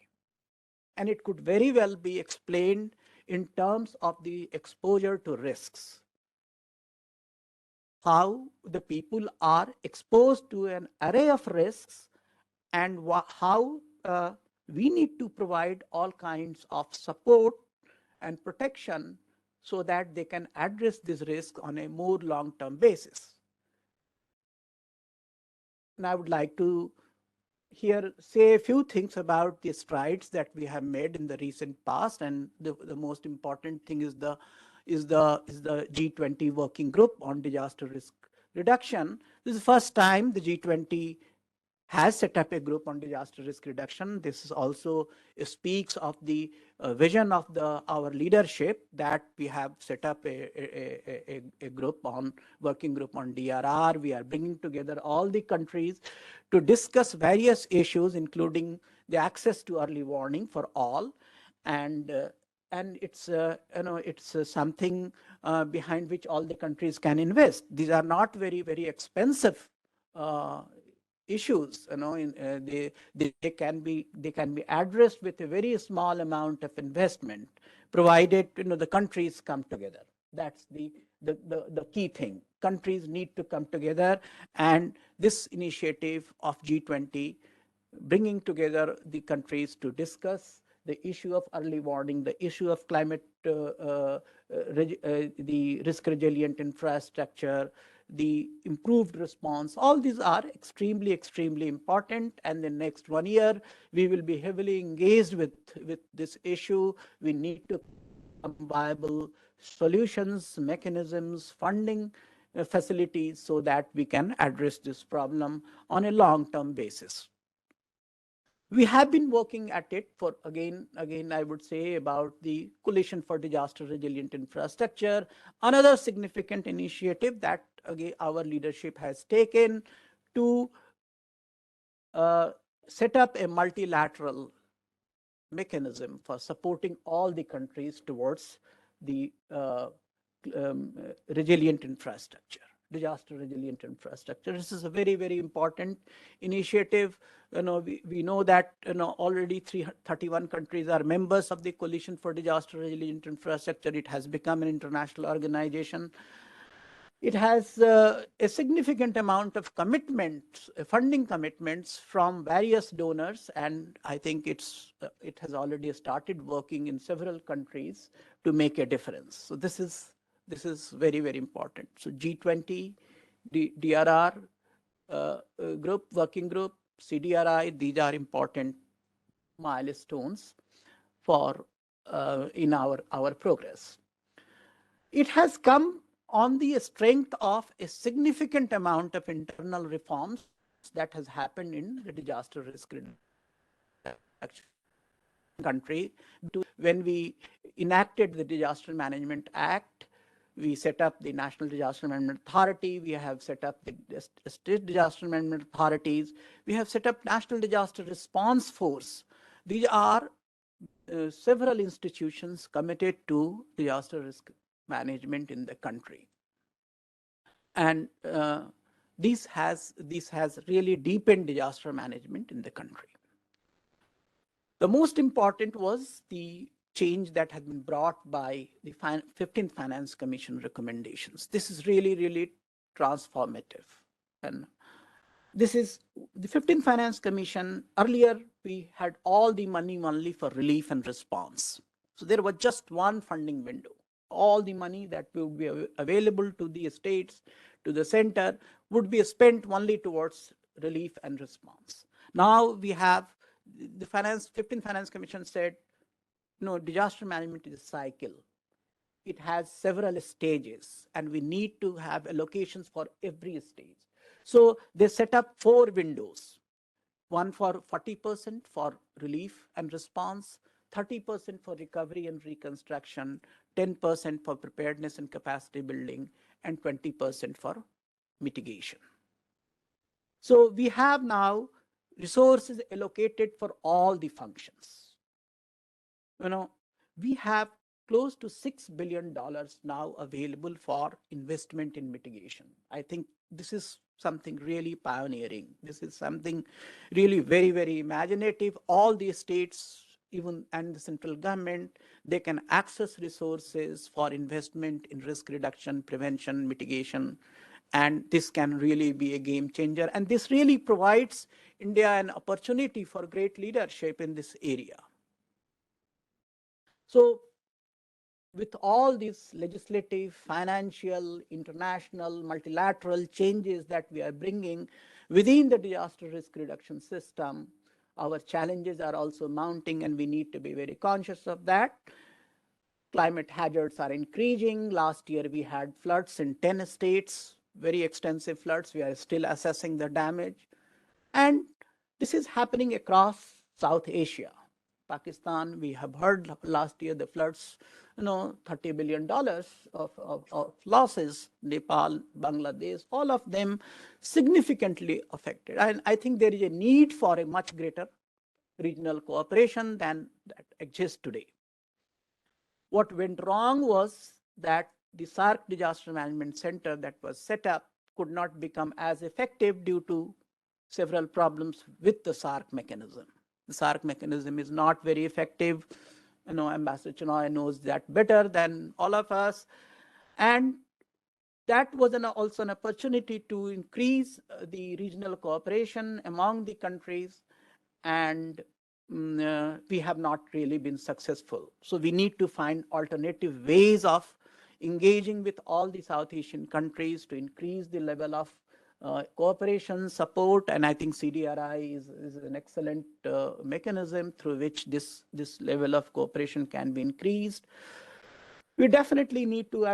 And it could very well be explained in terms of the exposure to risks. How the people are exposed to an array of risks, and how we need to provide all kinds of support and protection so that they can address this risk on a more long-term basis. And I would like to here say a few things about the strides that we have made in the recent past, and the most important thing is the G20 working group on disaster risk reduction. This is the first time the G20 has set up a group on disaster risk reduction. This is also speaks of the vision of our leadership, that we have set up a group on working group on DRR. We are bringing together all the countries to discuss various issues, including the access to early warning for all, and it's it's something behind which all the countries can invest. These are not very, very expensive issues. They can be addressed with a very small amount of investment, provided the countries come together. That's the key thing. Countries need to come together, and this initiative of G20, bringing together the countries to discuss the issue of early warning, the issue of climate, the risk resilient infrastructure, the improved response, all these are extremely, extremely important. And the next 1 year, we will be heavily engaged with this issue. We need to viable solutions, mechanisms, funding facilities, so that we can address this problem on a long-term basis. We have been working at it for, again, I would say, about the Coalition for Disaster Resilient Infrastructure, another significant initiative that, again, our leadership has taken to set up a multilateral mechanism for supporting all the countries towards the resilient infrastructure, disaster resilient infrastructure. This is a very, very important initiative. We know that already 31 countries are members of the Coalition for Disaster Resilient Infrastructure. It has become an international organization. It has a significant amount of commitments, funding commitments from various donors, and I think it has already started working in several countries to make a difference. So this is very, very important. So G20, DRR group, working group, CDRI, these are important milestones for in our progress. It has come on the strength of a significant amount of internal reforms that has happened in the disaster risk reduction country. When we enacted the Disaster Management Act, We set up the National Disaster Management Authority. We have set up the State Disaster Management Authorities. We have set up National Disaster Response Force. These are several institutions committed to disaster risk management in the country. And this has really deepened disaster management in the country. The most important was the change that has been brought by the 15th Finance Commission recommendations. This is really, really transformative. And this is the 15th Finance Commission. Earlier, we had all the money only for relief and response. So there was just one funding window. All the money that would be available to the states, to the center, would be spent only towards relief and response. Now we have the 15th Finance Commission said, no, disaster management is a cycle. It has several stages, and we need to have allocations for every stage. So they set up 4 windows, one for 40% for relief and response, 30% for recovery and reconstruction, 10% for preparedness and capacity building, and 20% for mitigation. So we have now resources allocated for all the functions. We have close to $6 billion now available for investment in mitigation. I think this is something really pioneering. This is something really very, very imaginative. All the states, even and the central government, they can access resources for investment in risk reduction, prevention, mitigation, and this can really be a game changer. And this really provides India an opportunity for great leadership in this area. So with all these legislative, financial, international, multilateral changes that we are bringing within the disaster risk reduction system, our challenges are also mounting, and we need to be very conscious of that. Climate hazards are increasing. Last year, we had floods in 10 states, very extensive floods. We are still assessing the damage. And this is happening across South Asia. Pakistan, we have heard last year the floods, $30 billion of losses. Nepal, Bangladesh, all of them significantly affected. And I think there is a need for a much greater regional cooperation than that exists today. What went wrong was that the SAARC Disaster Management Center that was set up could not become as effective due to several problems with the SAARC mechanism. The SAARC mechanism is not very effective. Ambassador Chenoy knows that better than all of us. And that was also an opportunity to increase the regional cooperation among the countries, and we have not really been successful. So we need to find alternative ways of engaging with all the South Asian countries to increase the level of cooperation, support, and I think CDRI is an excellent mechanism through which this level of cooperation can be increased. We definitely need to,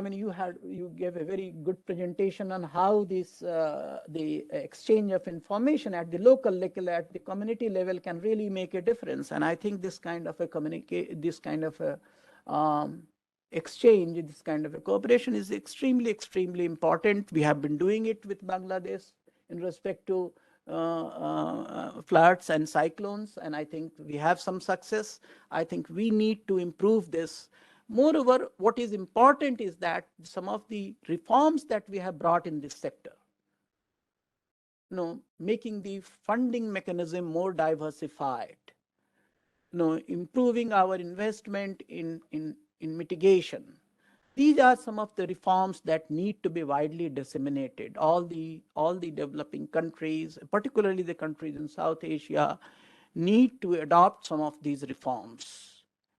you gave a very good presentation on how this, the exchange of information at the local level, at the community level can really make a difference. And I think this kind of a exchange, this kind of a cooperation is extremely, extremely important. We have been doing it with Bangladesh in respect to floods and cyclones, and I think we have some success. I think we need to improve this. Moreover, what is important is that some of the reforms that we have brought in this sector, making the funding mechanism more diversified, improving our investment in mitigation. These are some of the reforms that need to be widely disseminated. All the developing countries, particularly the countries in South Asia, need to adopt some of these reforms.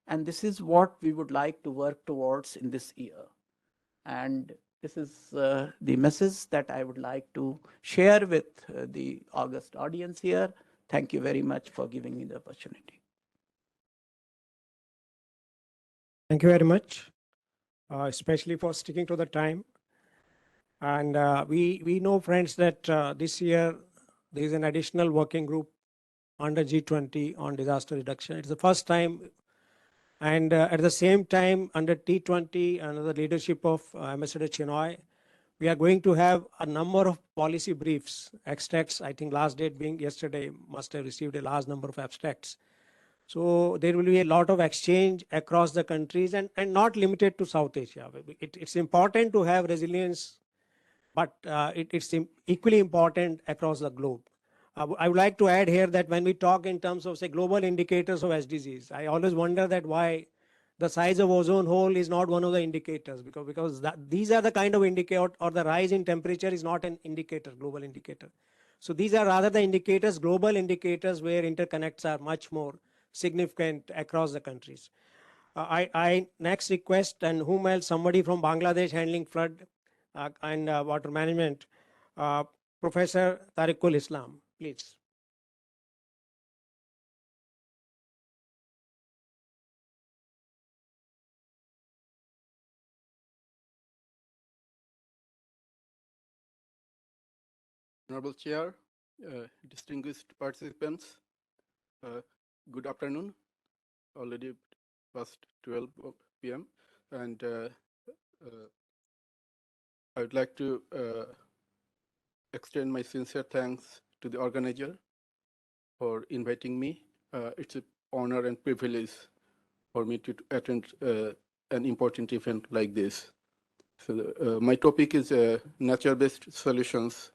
And this is what we would like to work towards in this year. And this is the message that I would like to share with the august audience here. Thank you very much for giving me the opportunity. Thank you very much, especially for sticking to the time. And we know, friends, that this year there is an additional working group under G20 on disaster reduction. It's the first time And at the same time, under T20, under the leadership of Ambassador Chinoy, we are going to have a number of policy briefs, extracts. I think last date being yesterday, must have received a large number of abstracts. So there will be a lot of exchange across the countries and not limited to South Asia. It's important to have resilience, but it's equally important across the globe. I would like to add here that when we talk in terms of, say, global indicators of SDGs, I always wonder that why the size of ozone hole is not one of the indicators, because these are the kind of indicator, or the rise in temperature is not an indicator, global indicator. So these are rather the indicators, global indicators, where interconnects are much more significant across the countries. I next request, and whom else, somebody from Bangladesh handling flood and water management, Professor Tariqul Islam, please. Honorable Chair, distinguished participants, good afternoon. Already past 12 p.m. and I would like to extend my sincere thanks to the organizer for inviting me. It's an honor and privilege for me to attend an important event like this. So my topic is nature-based solutions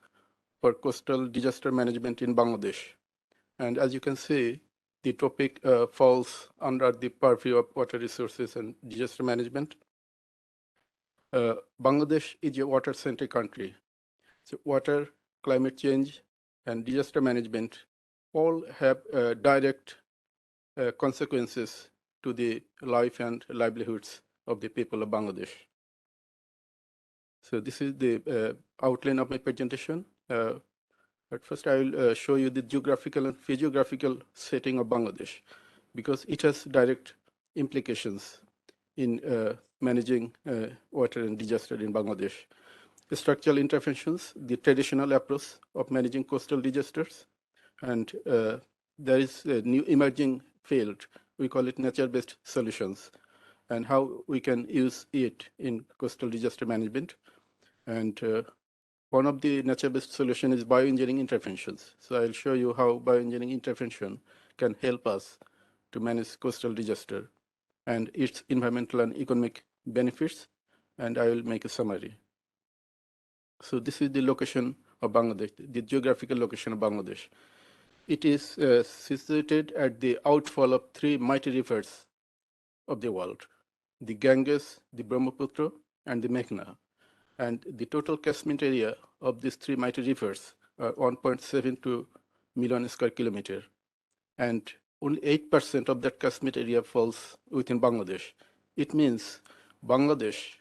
for coastal disaster management in Bangladesh. And as you can see, the topic falls under the purview of water resources and disaster management. Bangladesh is a water-centric country. So water, climate change, and disaster management all have direct consequences to the life and livelihoods of the people of Bangladesh. So this is the outline of my presentation. But first I will show you the geographical and physiographical setting of Bangladesh, because it has direct implications in managing water and disaster in Bangladesh. The structural interventions, the traditional approach of managing coastal disasters, and there is a new emerging field, we call it nature-based solutions, and how we can use it in coastal disaster management. And one of the nature-based solutions is bioengineering interventions. So I'll show you how bioengineering intervention can help us to manage coastal disaster and its environmental and economic benefits, and I will make a summary. So this is the location of Bangladesh, the geographical location of Bangladesh. It is situated at the outfall of three mighty rivers of the world, the Ganges, the Brahmaputra, and the Meghna. And the total catchment area of these three mighty rivers are 1.72 million square kilometer. And only 8% of that catchment area falls within Bangladesh. It means Bangladesh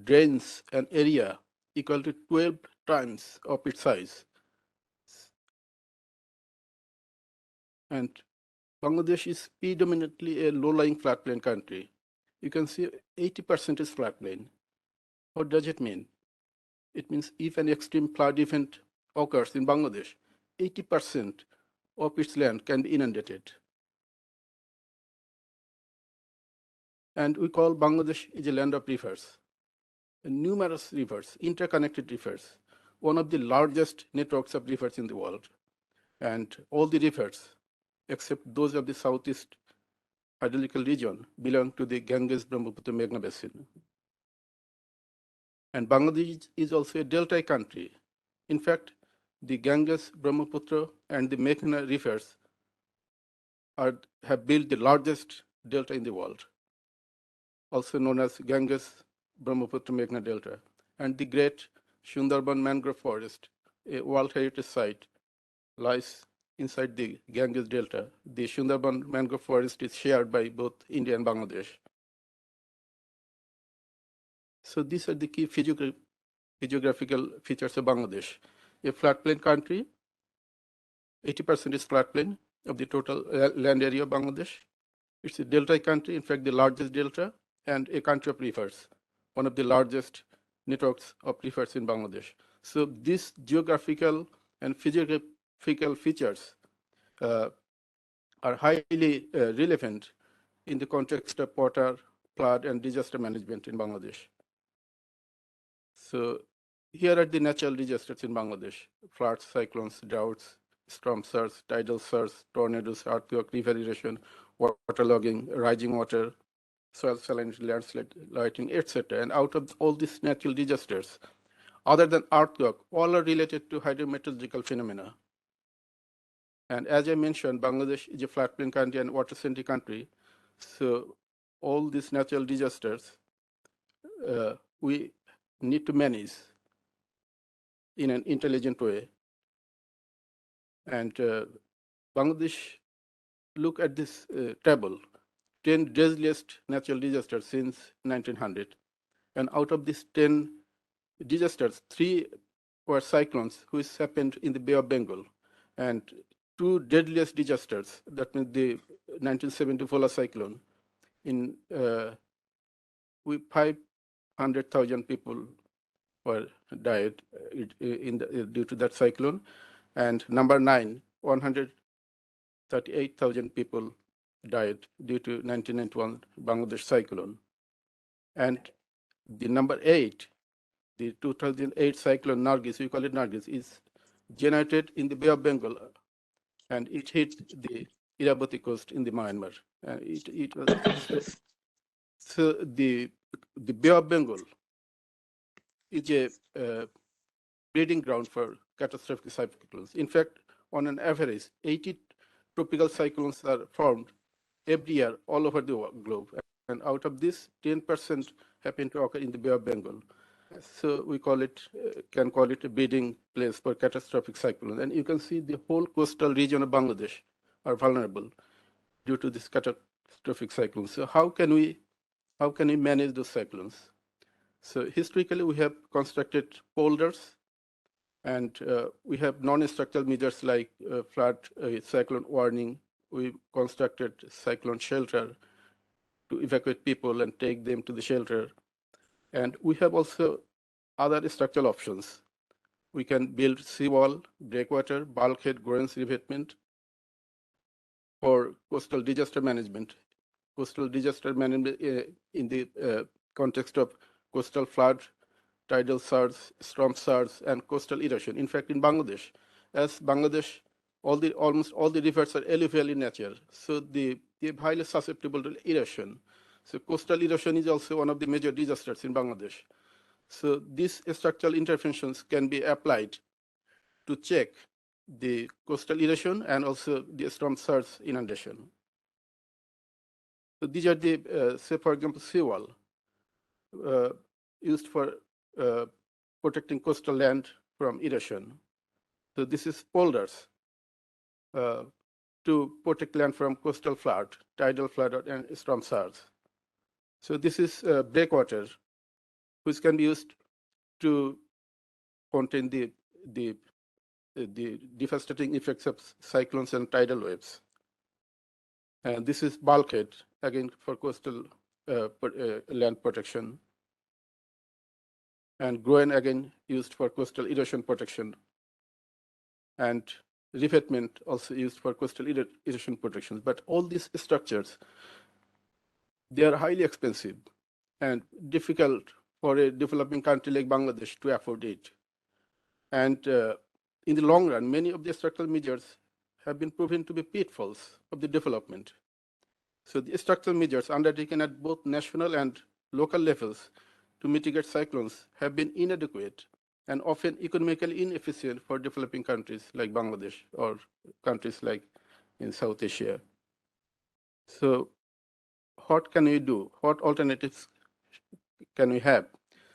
drains an area equal to 12 times of its size. And Bangladesh is predominantly a low-lying flatland country. You can see 80% is flatland. What does it mean? It means if an extreme flood event occurs in Bangladesh, 80% of its land can be inundated. And we call Bangladesh is a land of rivers. And numerous rivers, interconnected rivers, one of the largest networks of rivers in the world. And all the rivers, except those of the southeast hydrological region, belong to the Ganges Brahmaputra Meghna basin. And Bangladesh is also a delta country. In fact, the Ganges, Brahmaputra, and the Meghna rivers have built the largest delta in the world, also known as Ganges, Brahmaputra, Meghna Delta. And the great Sundarban mangrove forest, a World Heritage Site, lies inside the Ganges Delta. The Sundarban mangrove forest is shared by both India and Bangladesh. So these are the key physiographical features of Bangladesh. A flatplain country, 80% is flatplain of the total land area of Bangladesh. It's a delta country, in fact, the largest delta, and a country of rivers, one of the largest networks of rivers in Bangladesh. So these geographical and physiographical features are highly relevant in the context of water, flood, and disaster management in Bangladesh. So here are the natural disasters in Bangladesh: floods, cyclones, droughts, storm surge, tidal surge, tornadoes, earthquake, river erosion, waterlogging, rising water, soil salinity, landslide, lightning, etc. And out of all these natural disasters, other than earthquake, all are related to hydrometeorological phenomena. And as I mentioned, Bangladesh is a flat-plain country and water-centric country. So all these natural disasters, we need to manage in an intelligent way. And Bangladesh, look at this table, 10 deadliest natural disasters since 1900. And out of these 10 disasters, 3 were cyclones, which happened in the Bay of Bengal. And 2 deadliest disasters, that means the 1970 Vola cyclone, in with 500,000 people were died due to that cyclone. And number 9, 138,000 people died due to 1991 Bangladesh cyclone. And the number 8, the 2008 cyclone Nargis, we call it Nargis, is generated in the Bay of Bengal, and it hit the Irabati coast in the Myanmar. It was so the Bay of Bengal is a breeding ground for catastrophic cyclones. In fact, on an average, 80 tropical cyclones are formed every year all over the globe. And out of this, 10% happen to occur in the Bay of Bengal. So we call it, can call it a breeding place for catastrophic cyclones. And you can see the whole coastal region of Bangladesh are vulnerable due to this catastrophic cyclones. So how can we manage those cyclones? So historically, we have constructed polders, and we have non-structural measures like flood, cyclone warning. We constructed cyclone shelter to evacuate people and take them to the shelter. And we have also other structural options. We can build seawall, breakwater, bulkhead, groins revetment for coastal disaster management. Coastal disaster management in the context of coastal flood, tidal surge, storm surge, and coastal erosion. In fact, in Bangladesh, almost all the rivers are alluvial in nature, so they're highly susceptible to erosion. So coastal erosion is also one of the major disasters in Bangladesh. So these structural interventions can be applied to check the coastal erosion and also the storm surge inundation. So these are the, say for example, seawall used for protecting coastal land from erosion. So this is polders to protect land from coastal flood, tidal flood, and storm surge. So this is breakwater, which can be used to contain the devastating effects of cyclones and tidal waves. And this is bulkhead, again for coastal land protection. And groin, again used for coastal erosion protection. And revetment also used for coastal erosion protection. But all these structures, they are highly expensive and difficult for a developing country like Bangladesh to afford it. And in the long run, many of the structural measures have been proven to be pitfalls of the development. So the structural measures undertaken at both national and local levels to mitigate cyclones have been inadequate and often economically inefficient for developing countries like Bangladesh or countries like in South Asia. So what can we do? What alternatives can we have?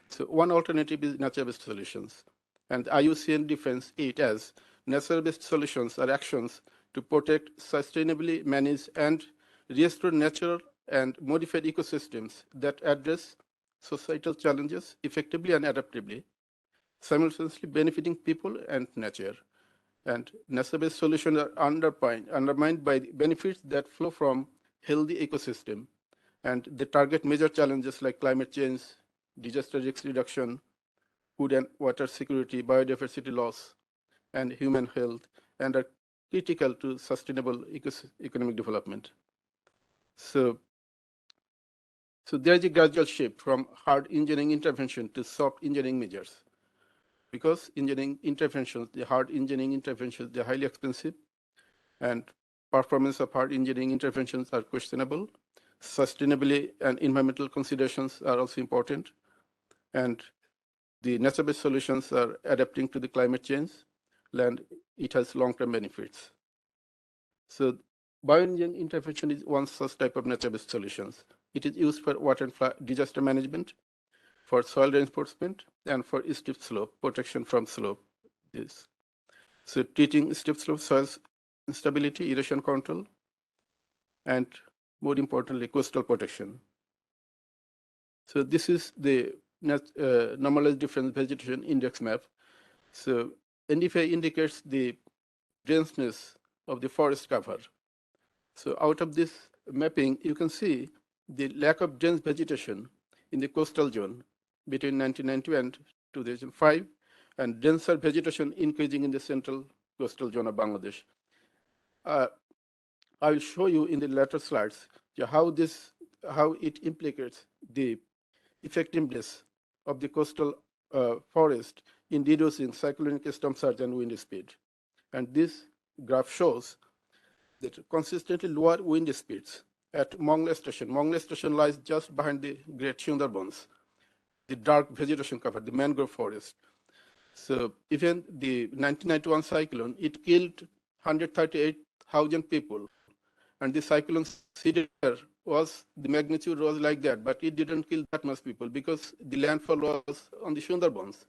So one alternative is nature-based solutions. And IUCN defines it as nature-based solutions are actions to protect, sustainably manage, and restore natural and modified ecosystems that address societal challenges effectively and adaptively, simultaneously benefiting people and nature. And nature-based solutions are undermined by the benefits that flow from healthy ecosystem, and they target major challenges like climate change, disaster risk reduction, food and water security, biodiversity loss, and human health, and are critical to sustainable economic development. So So there is a gradual shift from hard engineering intervention to soft engineering measures. Because engineering interventions, the hard engineering interventions, they're highly expensive, and performance of hard engineering interventions are questionable. Sustainability and environmental considerations are also important. And the nature-based solutions are adapting to the climate change, and it has long-term benefits. So bioengineering intervention is one such type of nature-based solutions. It is used for water and disaster management, for soil reinforcement, and for steep slope protection from slope. So treating steep slope soil instability, erosion control, and more importantly, coastal protection. So this is the normalized difference vegetation index map. So NDFI indicates the denseness of the forest cover. So out of this mapping, you can see the lack of dense vegetation in the coastal zone between 1990 and 2005, and denser vegetation increasing in the central coastal zone of Bangladesh. I will show you in the later slides how it implicates the effectiveness of the coastal forest in reducing cyclonic storm surge and wind speed. And this graph shows that consistently lower wind speeds at Mongle Station. Mongle Station lies just behind the Great Sundarbans, the dark vegetation cover, the mangrove forest. So even the 1991 cyclone, it killed 138,000 people. And the cyclone Cedar was, the magnitude was like that, but it didn't kill that much people because the landfall was on the Sundarbans.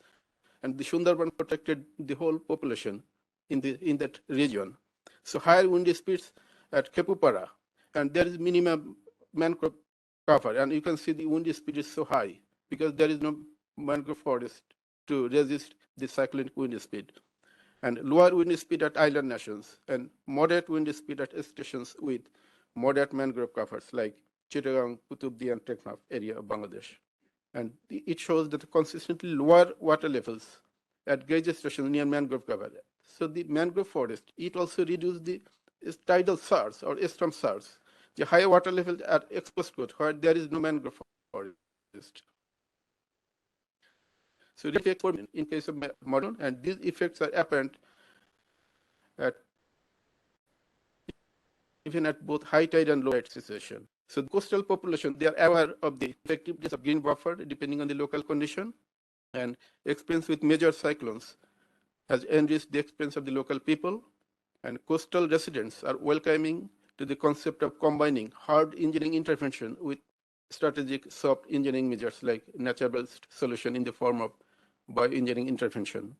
And the Sundarbans protected the whole population in that region. So higher wind speeds at Kepupara, and there is minimum mangrove cover, and you can see the wind speed is so high because there is no mangrove forest to resist the cyclonic wind speed. And lower wind speed at island nations, and moderate wind speed at stations with moderate mangrove covers like Chittagong, Kutubdi, and Teknaf area of Bangladesh. And it shows that consistently lower water levels at gauge stations near mangrove cover. So the mangrove forest, it also reduces the tidal surge or storm surge. The higher water levels are exposed to where there is no mangrove forest. So the effects in case of modern, and these effects are apparent even at both high tide and low tide situation. So the coastal population, they are aware of the effectiveness of green buffer depending on the local condition, and experience with major cyclones has enriched the experience of the local people, and coastal residents are welcoming to the concept of combining hard engineering intervention with strategic soft engineering measures like nature-based solution in the form of bioengineering intervention,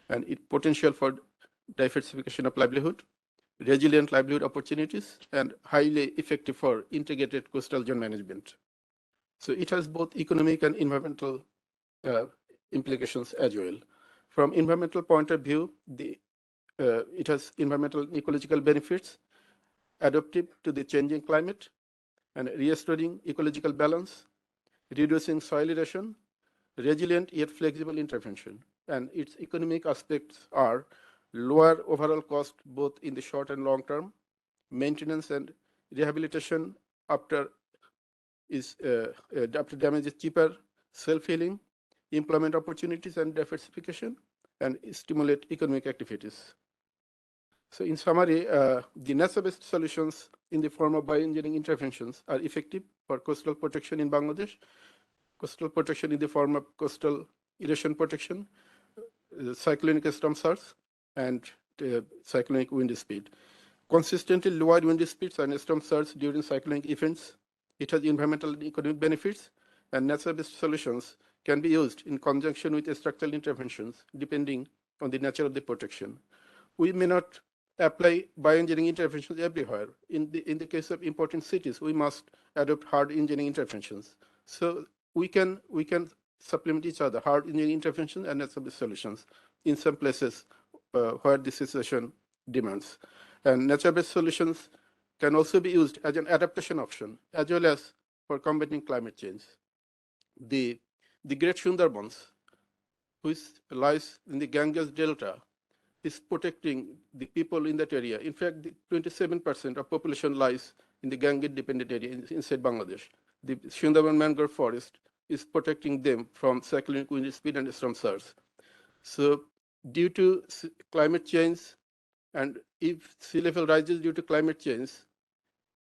and its potential for diversification of livelihood, resilient livelihood opportunities, and highly effective for integrated coastal zone management. So it has both economic and environmental implications as well. From environmental point of view, it has environmental and ecological benefits, adaptive to the changing climate, and restoring ecological balance, reducing soil erosion, resilient yet flexible intervention. And its economic aspects are lower overall cost both in the short and long term, maintenance and rehabilitation after damage is cheaper, self-healing, employment opportunities and diversification, and stimulate economic activities. So in summary, the nature-based solutions in the form of bioengineering interventions are effective for coastal protection in Bangladesh, coastal protection in the form of coastal erosion protection, cyclonic storm surge, and cyclonic wind speed. Consistently lower wind speeds and storm surge during cyclonic events. It has environmental and economic benefits, and nature-based solutions can be used in conjunction with structural interventions depending on the nature of the protection. We may not apply bioengineering interventions everywhere. In the case of important cities, we must adopt hard engineering interventions. So we can supplement each other, hard engineering interventions and nature-based solutions in some places where the situation demands. And nature-based solutions can also be used as an adaptation option, as well as for combating climate change. The Great Sundarbans, which lies in the Ganges Delta, is protecting the people in that area. In fact, 27% of population lies in the Ganges-dependent area inside Bangladesh. the Sundarban mangrove forest is protecting them from cyclonic wind speed and storm surge. So due to climate change, and if sea level rises due to climate change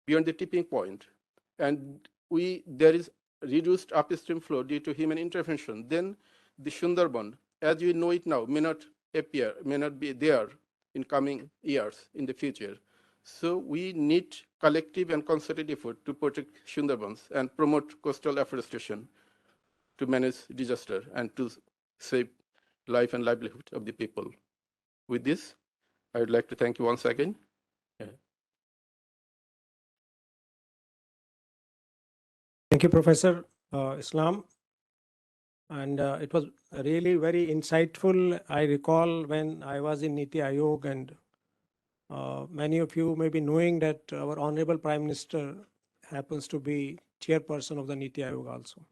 beyond the tipping point, and there is reduced upstream flow due to human intervention, then the Sundarban, as we know it now, may not be there in coming years in the future. So we need collective and concerted effort to protect Sundarbans and promote coastal afforestation to manage disaster and to save life and livelihood of the people. With this, I would like to thank you once again. Thank you, Professor Islam. And it was really very insightful. I recall when I was in Niti Aayog, and many of you may be knowing that our Honorable Prime Minister happens to be chairperson of the Niti Aayog also.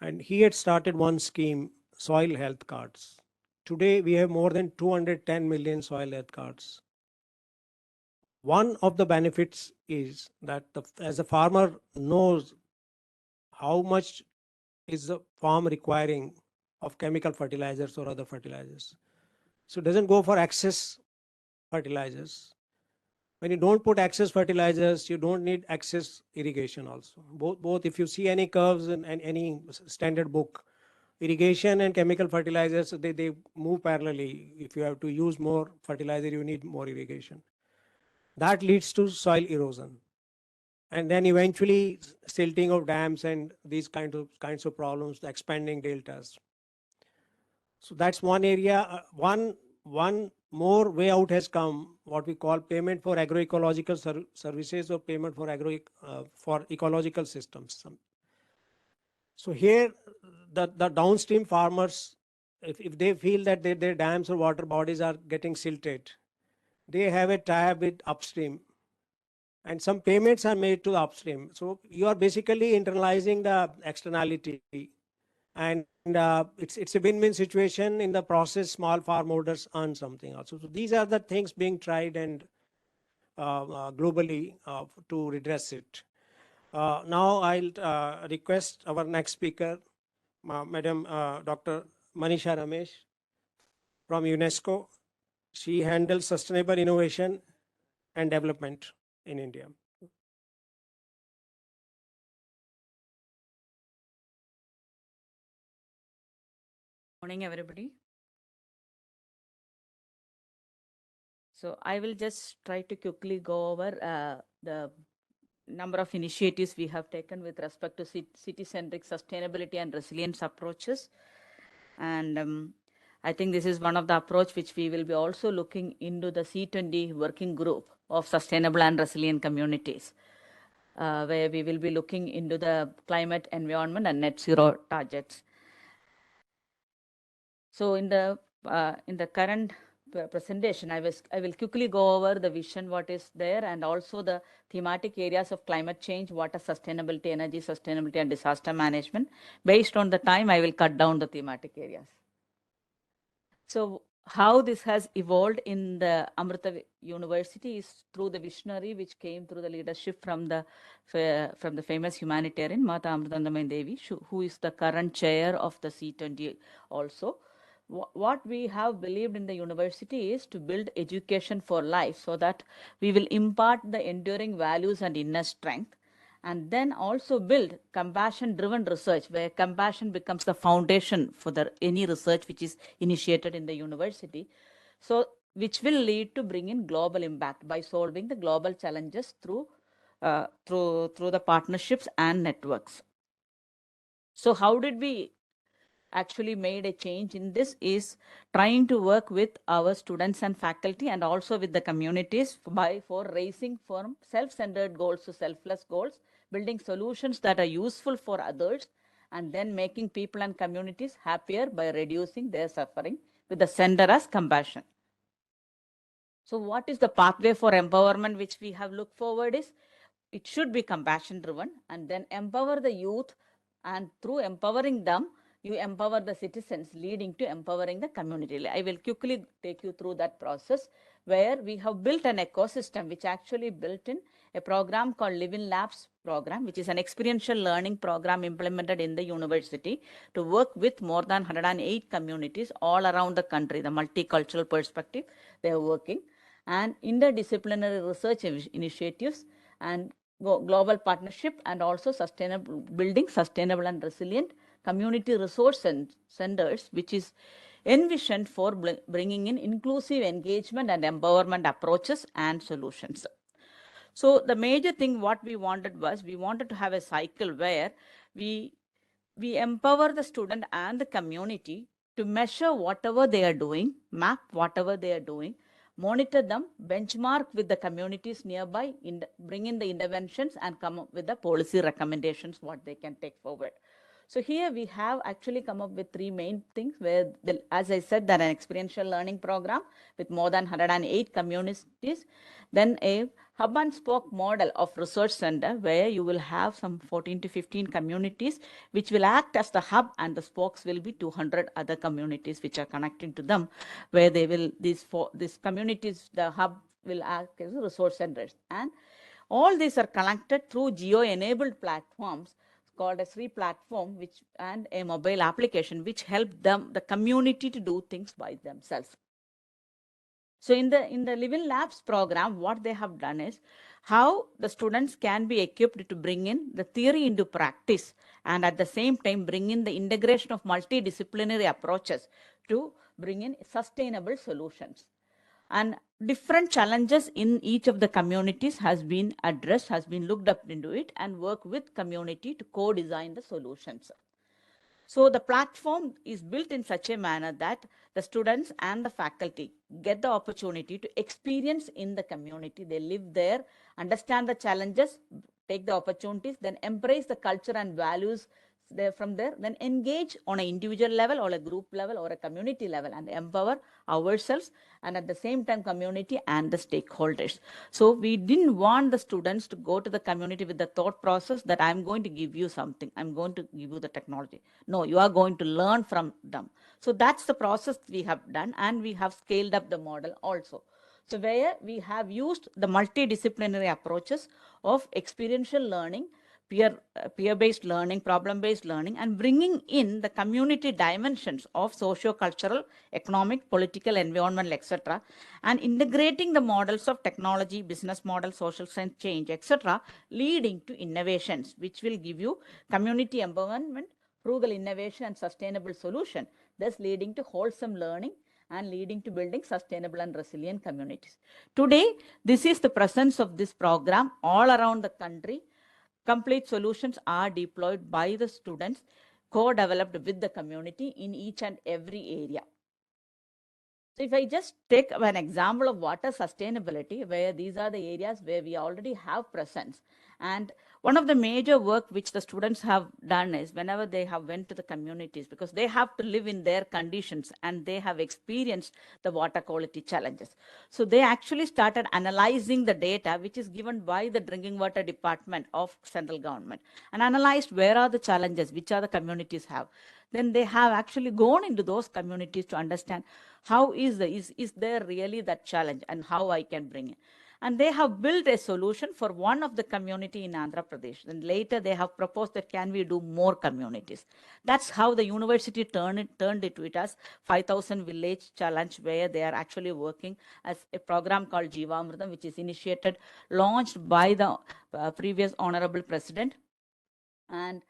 And he had started one scheme, soil health cards. Today, we have more than 210 million soil health cards. One of the benefits is that as a farmer knows how much is the farm requiring of chemical fertilizers or other fertilizers. So it doesn't go for excess fertilizers. When you don't put excess fertilizers, you don't need excess irrigation also. Both if you see any curves in any standard book, irrigation and chemical fertilizers, they move parallelly. If you have to use more fertilizer, you need more irrigation. That leads to soil erosion. And then eventually silting of dams and these kinds of problems, the expanding deltas. So that's one area. One more way out has come, what we call payment for agroecological services or payment for ecological systems. So here, the downstream farmers, if they feel that their dams or water bodies are getting silted, they have a tie-up with upstream, and some payments are made to the upstream. So you are basically internalizing the externality, and it's a win-win situation. In the process, small farm holders earn something also. So these are the things being tried and globally to redress it. Now I'll request our next speaker, Madam Dr. Manisha Ramesh from UNESCO. She handles sustainable innovation and development in India. Morning, everybody. So I will just try to quickly go over the number of initiatives we have taken with respect to city-centric sustainability and resilience approaches. And I think this is one of the approach which we will be also looking into the C20 working group of sustainable and resilient communities, where we will be looking into the climate, environment, and net zero targets. So in the current presentation, I will quickly go over the vision, what is there, and also the thematic areas of climate change, water sustainability, energy sustainability, and disaster management. Based on the time, I will cut down the thematic areas. So how this has evolved in the Amrita University is through the visionary which came through the leadership from the famous humanitarian Mata Amritandamayi Devi, who is the current chair of the C20 also. What we have believed in the university is to build education for life, so that we will impart the enduring values and inner strength, and then also build compassion-driven research, where compassion becomes the foundation for any research which is initiated in the university, so which will lead to bring in global impact by solving the global challenges through the partnerships and networks. So how did we actually made a change in this is trying to work with our students and faculty and also with the communities for raising from self-centered goals to selfless goals, building solutions that are useful for others, and then making people and communities happier by reducing their suffering with the center as compassion. So what is the pathway for empowerment which we have looked forward is, it should be compassion driven, and then empower the youth, and through empowering them, you empower the citizens, leading to empowering the community. I will quickly take you through that process, where we have built an ecosystem which actually built in a program called Live in Labs program, which is an experiential learning program implemented in the university to work with more than 108 communities all around the country, the multicultural perspective they are working, and interdisciplinary research initiatives and global partnership, and also sustainable building sustainable and resilient community resource centers, which is envisioned for bringing in inclusive engagement and empowerment approaches and solutions. So the major thing what we wanted was, we wanted to have a cycle where we empower the student and the community to measure whatever they are doing, map whatever they are doing, monitor them, benchmark with the communities nearby, bring in the interventions and come up with the policy recommendations what they can take forward. So here we have actually come up with three main things where, as I said, that an experiential learning program with more than 108 communities, then a hub and spoke model of research center where you will have some 14 to 15 communities which will act as the hub, and the spokes will be 200 other communities which are connecting to them, where they will, these communities, the hub will act as resource centers. And all these are connected through geo-enabled platforms called a free platform, which and a mobile application which help them, the community, to do things by themselves. So in the Live in Labs program, what they have done is how the students can be equipped to bring in the theory into practice, and at the same time bring in the integration of multidisciplinary approaches to bring in sustainable solutions. And different challenges in each of the communities has been addressed, has been looked up into it, and work with community to co-design the solutions. So the platform is built in such a manner that the students and the faculty get the opportunity to experience in the community. They live there, understand the challenges, take the opportunities, then embrace the culture and values from there, then engage on an individual level or a group level or a community level, and empower ourselves and at the same time community and the stakeholders. So we didn't want the students to go to the community with the thought process that I'm going to give you something, I'm going to give you the technology. No, you are going to learn from them. So that's the process we have done, and we have scaled up the model also. So where we have used the multidisciplinary approaches of experiential learning, peer-based learning, problem-based learning, and bringing in the community dimensions of socio-cultural, economic, political, environmental, etc., and integrating the models of technology, business model, social science change, etc., leading to innovations, which will give you community empowerment, frugal innovation, and sustainable solution, thus leading to wholesome learning and leading to building sustainable and resilient communities. Today, this is the presence of this program all around the country. Complete solutions are deployed by the students, co-developed with the community in each and every area. So if I just take an example of water sustainability, where these are the areas where we already have presence. And one of the major work which the students have done is whenever they have went to the communities, because they have to live in their conditions and they have experienced the water quality challenges. So they actually started analyzing the data which is given by the drinking water department of central government, and analyzed where are the challenges, which are the communities have. Then they have actually gone into those communities to understand how is there really that challenge and how I can bring it. And they have built a solution for one of the community in Andhra Pradesh. And later they have proposed that can we do more communities. That's how the university turned it to it as 5,000 village challenge, where they are actually working as a program called Jeevamritam, which is initiated, launched by the previous honorable president. And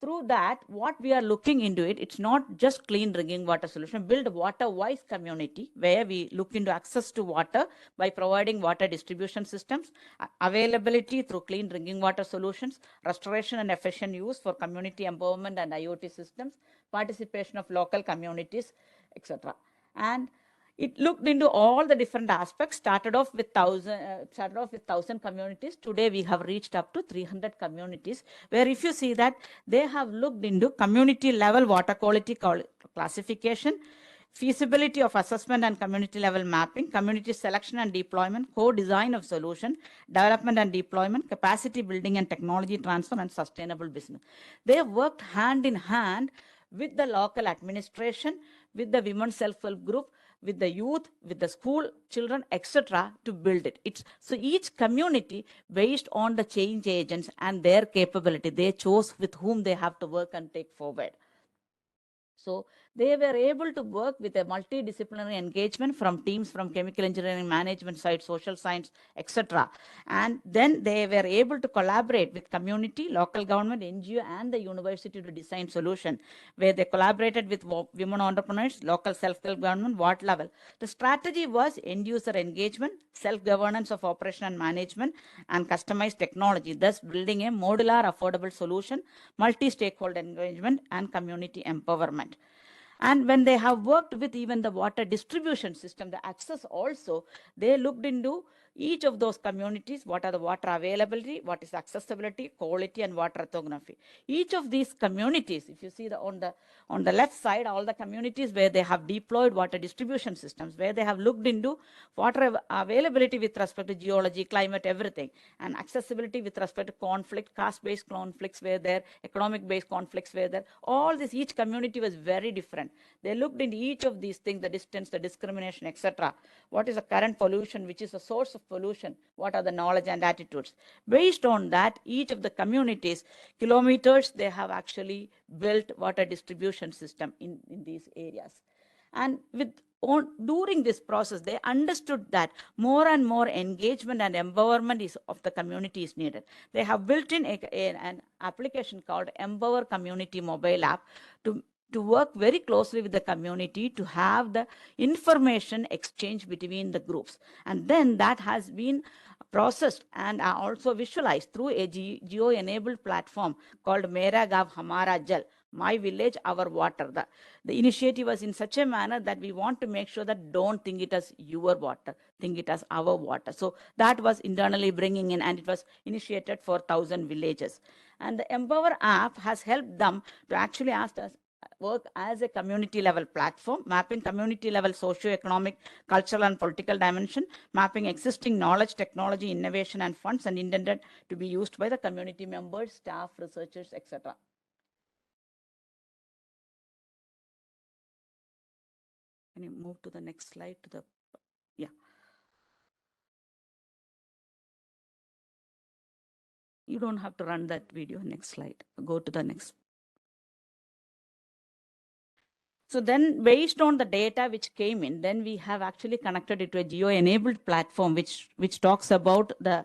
through that, what we are looking into it, it's not just clean drinking water solution, build water-wise community, where we look into access to water by providing water distribution systems, availability through clean drinking water solutions, restoration and efficient use for community empowerment and IoT systems, participation of local communities, etc. And it looked into all the different aspects, started off with 1,000 communities. Today we have reached up to 300 communities, where if you see that they have looked into community level water quality classification, feasibility of assessment and community level mapping, community selection and deployment, co-design of solution, development and deployment, capacity building and technology transfer, and sustainable business. They have worked hand in hand with the local administration, with the women's self-help group, with the youth, with the school children, etc., to build it. So each community, based on the change agents and their capability, they chose with whom they have to work and take forward. So they were able to work with a multidisciplinary engagement from teams from chemical engineering, management side, social science, etc. And then they were able to collaborate with community, local government, NGO, and the university to design solution, where they collaborated with women entrepreneurs, local self-help government, what level. The strategy was end-user engagement, self-governance of operation and management, and customized technology, thus building a modular, affordable solution, multi-stakeholder engagement, and community empowerment. And when they have worked with even the water distribution system, the access also, they looked into each of those communities, what are the water availability, what is accessibility, quality, and water orthography. Each of these communities, if you see on the left side, all the communities where they have deployed water distribution systems, where they have looked into water availability with respect to geology, climate, everything, and accessibility with respect to conflict, caste-based conflicts where there, economic-based conflicts where there, all this, each community was very different. They looked into each of these things, the distance, the discrimination, etc. What is the current pollution, which is the source of pollution, what are the knowledge and attitudes. Based on that, each of the communities, kilometers, they have actually built water distribution system in these areas. And during this process, they understood that more and more engagement and empowerment of the community is needed. They have built in an application called Empower Community mobile app to work very closely with the community to have the information exchange between the groups. And then that has been processed and also visualized through a geo-enabled platform called Mera Gav Hamara Jal, My Village, Our Water. The initiative was in such a manner that we want to make sure that don't think it as your water, think it as our water. So that was internally bringing in, and it was initiated for 1,000 villages. And the Empower app has helped them to actually ask us work as a community level platform, mapping community level socio-economic, cultural and political dimension, mapping existing knowledge, technology, innovation and funds, and intended to be used by the community members, staff, researchers, etc. Can you move to the next slide? Yeah. You don't have to run that video. Next slide. Go to the next. So then based on the data which came in, then we have actually connected it to a geo-enabled platform which talks about the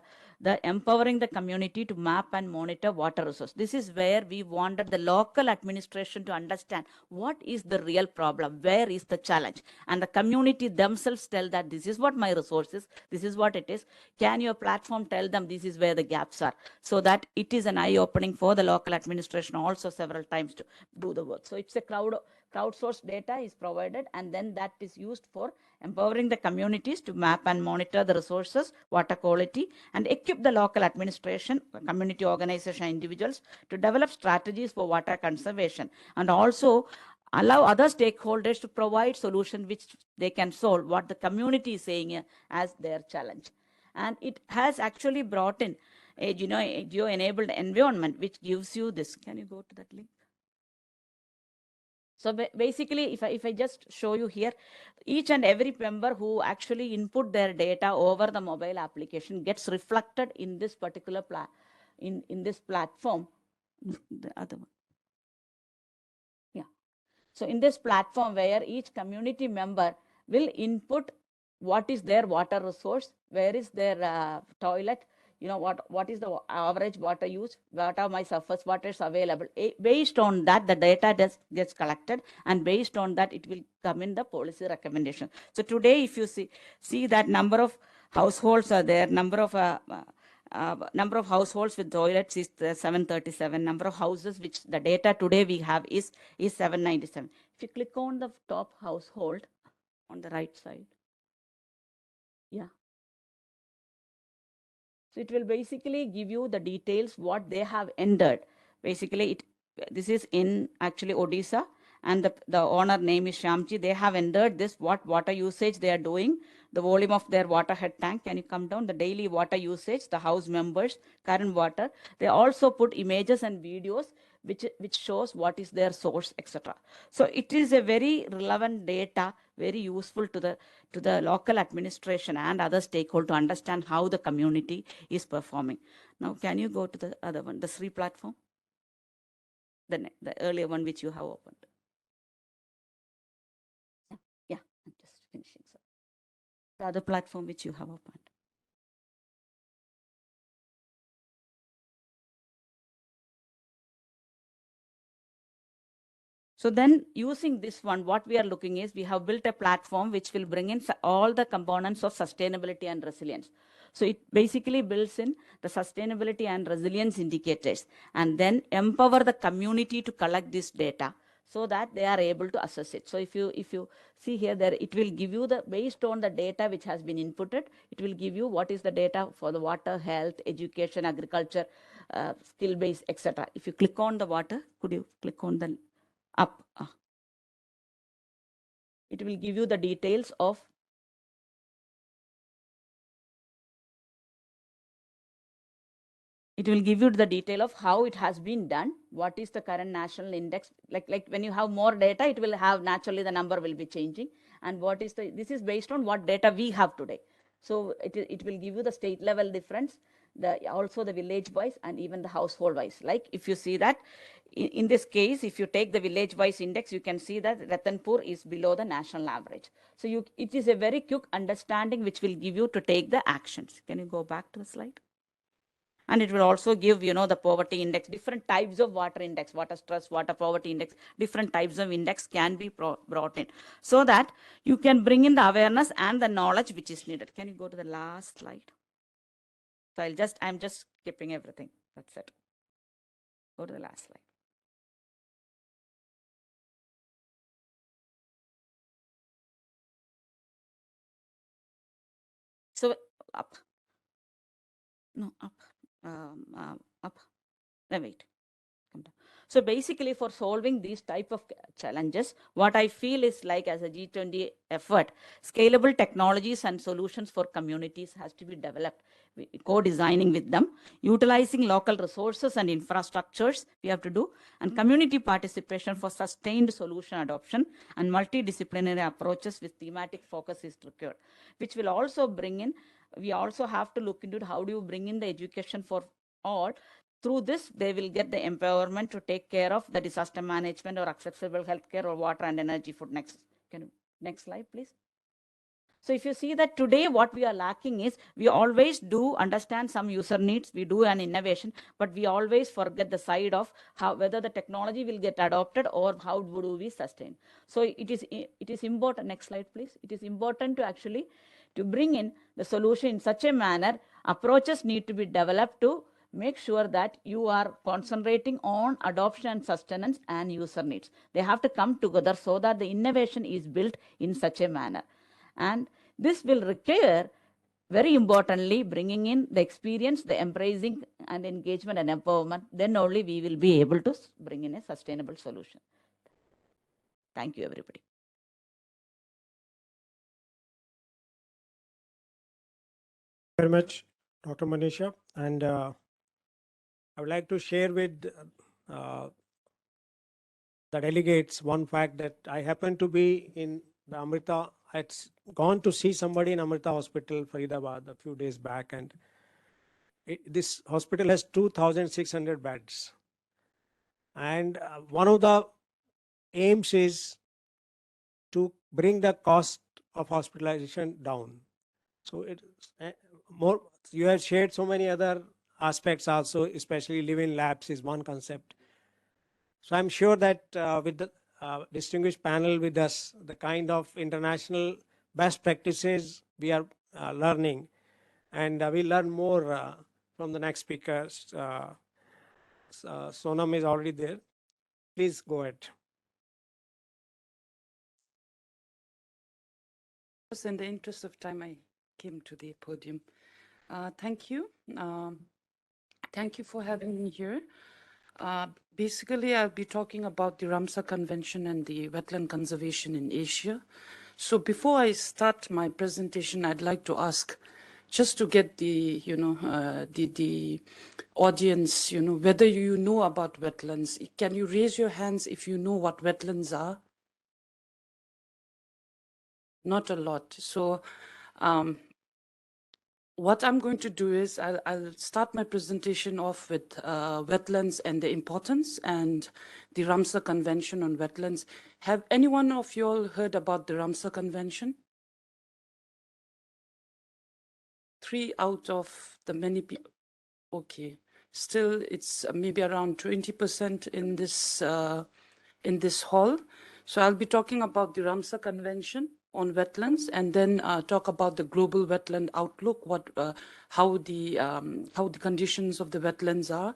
empowering the community to map and monitor water resource. This is where we wanted the local administration to understand what is the real problem, where is the challenge, and the community themselves tell that this is what my resource is, this is what it is. Can your platform tell them this is where the gaps are, so that it is an eye-opening for the local administration also several times to do the work. So it's a crowdsourced data is provided, and then that is used for empowering the communities to map and monitor the resources, water quality, and equip the local administration, community organization, individuals to develop strategies for water conservation, and also allow other stakeholders to provide solutions which they can solve what the community is saying as their challenge. And it has actually brought in a geo-enabled environment which gives you this. Can you go to that link? So basically, if I just show you here, each and every member who actually input their data over the mobile application gets reflected in this particular in this platform. The other one. Yeah. So in this platform where each community member will input what is their water resource, where is their toilet, what is the average water use, what are my surface waters available. Based on that, the data gets collected, and based on that, it will come in the policy recommendation. So today, if you see that number of households are there, number of households with toilets is 737, number of houses which the data today we have is 797. If you click on the top household on the right side, yeah. So it will basically give you the details what they have entered. Basically, this is in actually Odisha, and the owner name is Shyamji. They have entered this, what water usage they are doing, the volume of their water head tank. Can you come down? The daily water usage, the house members, current water. They also put images and videos which shows what is their source, etc. So it is a very relevant data, very useful to the local administration and other stakeholders to understand how the community is performing. Now, can you go to the other one, the SRI platform? The earlier one which you have opened. Yeah, I'm just finishing. So the other platform which you have opened. So then using this one, what we are looking is we have built a platform which will bring in all the components of sustainability and resilience. So it basically builds in the sustainability and resilience indicators and then empower the community to collect this data so that they are able to assess it. So if you see here, there it will give you based on the data which has been inputted, it will give you what is the data for the water, health, education, agriculture, skill base, etc. If you click on the water, could you click on the up? It will give you the details of how it has been done, what is the current national index. Like when you have more data, it will have naturally the number will be changing, and what is this is based on what data we have today. So it will give you the state level difference, also the village wise and even the household wise. Like if you see that in this case, if you take the village wise index, you can see that Ratanpur is below the national average. So it is a very quick understanding which will give you to take the actions. Can you go back to the slide? And it will also give, the poverty index, different types of water index, water stress, water poverty index, different types of index can be brought in so that you can bring in the awareness and the knowledge which is needed. Can you go to the last slide? So I'm just skipping everything. That's it. Go to the last slide. So up. No, up. Up. No, wait. Come down. So basically for solving these type of challenges, what I feel is like as a G20 effort, scalable technologies and solutions for communities has to be developed, co-designing with them, utilizing local resources and infrastructures we have to do, and community participation for sustained solution adoption and multidisciplinary approaches with thematic focus is required, which will also bring in, we also have to look into how do you bring in the education for all. Through this, they will get the empowerment to take care of the disaster management or accessible healthcare or water and energy food. Next slide, please. So if you see that today what we are lacking is we always do understand some user needs, we do an innovation, but we always forget the side of whether the technology will get adopted or how do we sustain. So it is important. Next slide, please. It is important to actually to bring in the solution in such a manner. Approaches need to be developed to make sure that you are concentrating on adoption and sustenance and user needs. They have to come together so that the innovation is built in such a manner. And this will require, very importantly, bringing in the experience, the embracing and engagement and empowerment. Then only we will be able to bring in a sustainable solution. Thank you, everybody. Very much, Dr. Manisha. And I would like to share with the delegates one fact that I happen to be in the Amrita. I had gone to see somebody in Amrita Hospital, Faridabad, a few days back, and this hospital has 2,600 beds. And one of the aims is to bring the cost of hospitalization down. So you have shared so many other aspects also, especially live-in labs is one concept. So I'm sure that with the distinguished panel with us, the kind of international best practices we are learning, and we'll learn more from the next speakers. Sonam is already there. Please go ahead. In the interest of time, I came to the podium. Thank you. Thank you for having me here. Basically, I'll be talking about the Ramsar Convention and the wetland conservation in Asia. So before I start my presentation, I'd like to ask just to get the, the audience, whether you know about wetlands. Can you raise your hands if you know what wetlands are? Not a lot. So what I'm going to do is I'll start my presentation off with wetlands and the importance and the Ramsar Convention on wetlands. Have any one of you all heard about the Ramsar Convention? 3 out of the many people. Okay, still it's maybe around 20% in this hall. So I'll be talking about the Ramsar Convention on wetlands, and then talk about the global wetland outlook, how the conditions of the wetlands are,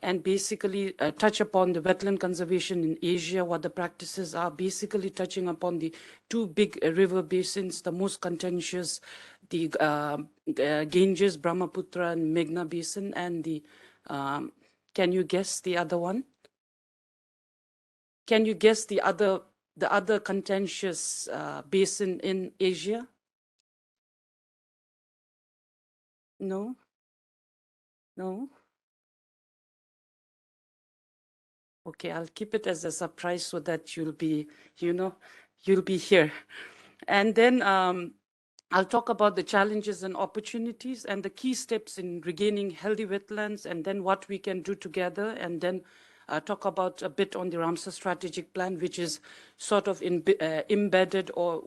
and basically touch upon the wetland conservation in Asia, what the practices are, basically touching upon the 2 big river basins, the most contentious, the Ganges, Brahmaputra, and Meghna basin, and the, can you guess the other one? Can you guess the other contentious basin in Asia? No? No? Okay, I'll keep it as a surprise so that you'll be, you'll be here. And then I'll talk about the challenges and opportunities and the key steps in regaining healthy wetlands, and then what we can do together, and then talk about a bit on the Ramsar strategic plan, which is sort of embedded, or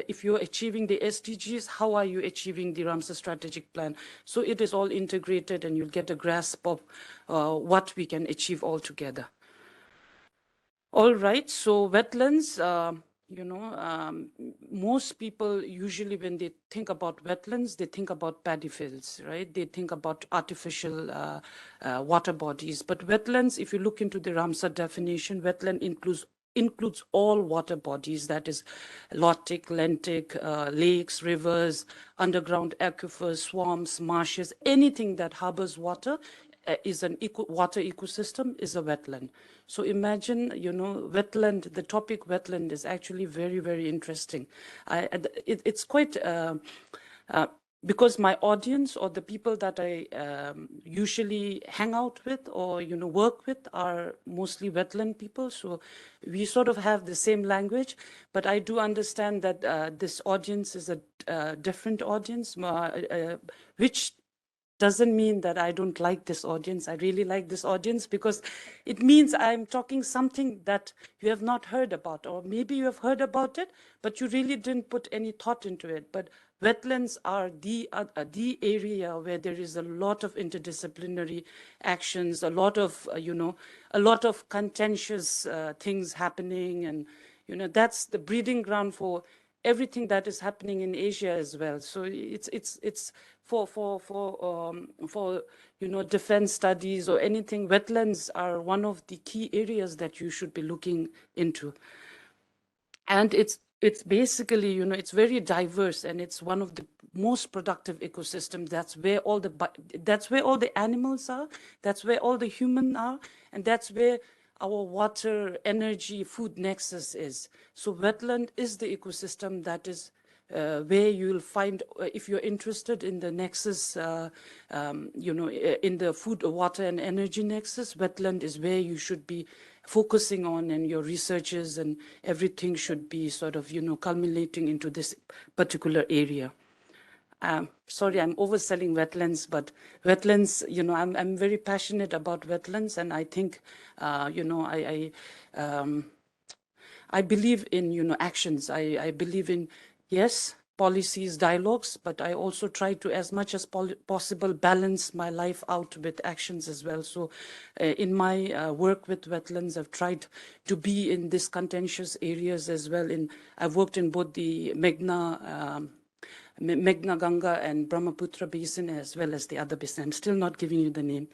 if you're achieving the SDGs, how are you achieving the Ramsar strategic plan? So it is all integrated, and you'll get a grasp of what we can achieve all together. All right, so wetlands, most people usually when they think about wetlands, they think about paddy fields, right? They think about artificial water bodies. But wetlands, if you look into the Ramsar definition, wetland includes all water bodies, that is lotic, lentic, lakes, rivers, underground aquifers, swamps, marshes, anything that harbors water is an water ecosystem, is a wetland. So imagine, wetland, the topic wetland is actually very, very interesting. It's quite, because my audience or the people that I usually hang out with or, work with are mostly wetland people. So we sort of have the same language, but I do understand that this audience is a different audience, which doesn't mean that I don't like this audience. I really like this audience because it means I'm talking something that you have not heard about, or maybe you have heard about it, but you really didn't put any thought into it. But wetlands are the area where there is a lot of interdisciplinary actions, a lot of, a lot of contentious things happening. And, that's the breeding ground for everything that is happening in Asia as well. So it's for defense studies or anything. Wetlands are one of the key areas that you should be looking into. And it's basically, it's very diverse, and it's one of the most productive ecosystems. That's where all the animals are. That's where all the humans are, and that's where our water, energy, food nexus is. So wetland is the ecosystem that is where you'll find, if you're interested in the nexus, in the food, water, and energy nexus, wetland is where you should be focusing on, and your researches and everything should be sort of, culminating into this particular area. Sorry, I'm overselling wetlands, but wetlands, I'm very passionate about wetlands, and I think, I believe in, actions. I believe in, yes, policies, dialogues, but I also try to, as much as possible, balance my life out with actions as well. So in my work with wetlands, I've tried to be in these contentious areas as well. I've worked in both the Meghna Ganga and Brahmaputra basin, as well as the other basin. I'm still not giving you the name.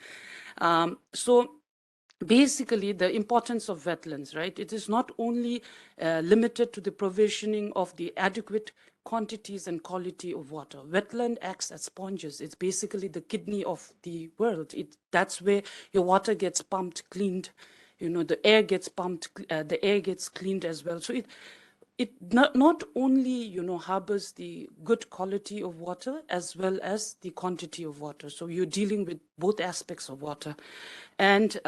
So basically, the importance of wetlands, right? It is not only limited to the provisioning of the adequate quantities and quality of water. Wetland acts as sponges. It's basically the kidney of the world. That's where your water gets pumped, cleaned. The air gets pumped, the air gets cleaned as well. So it not only, harbors the good quality of water as well as the quantity of water. So you're dealing with both aspects of water. And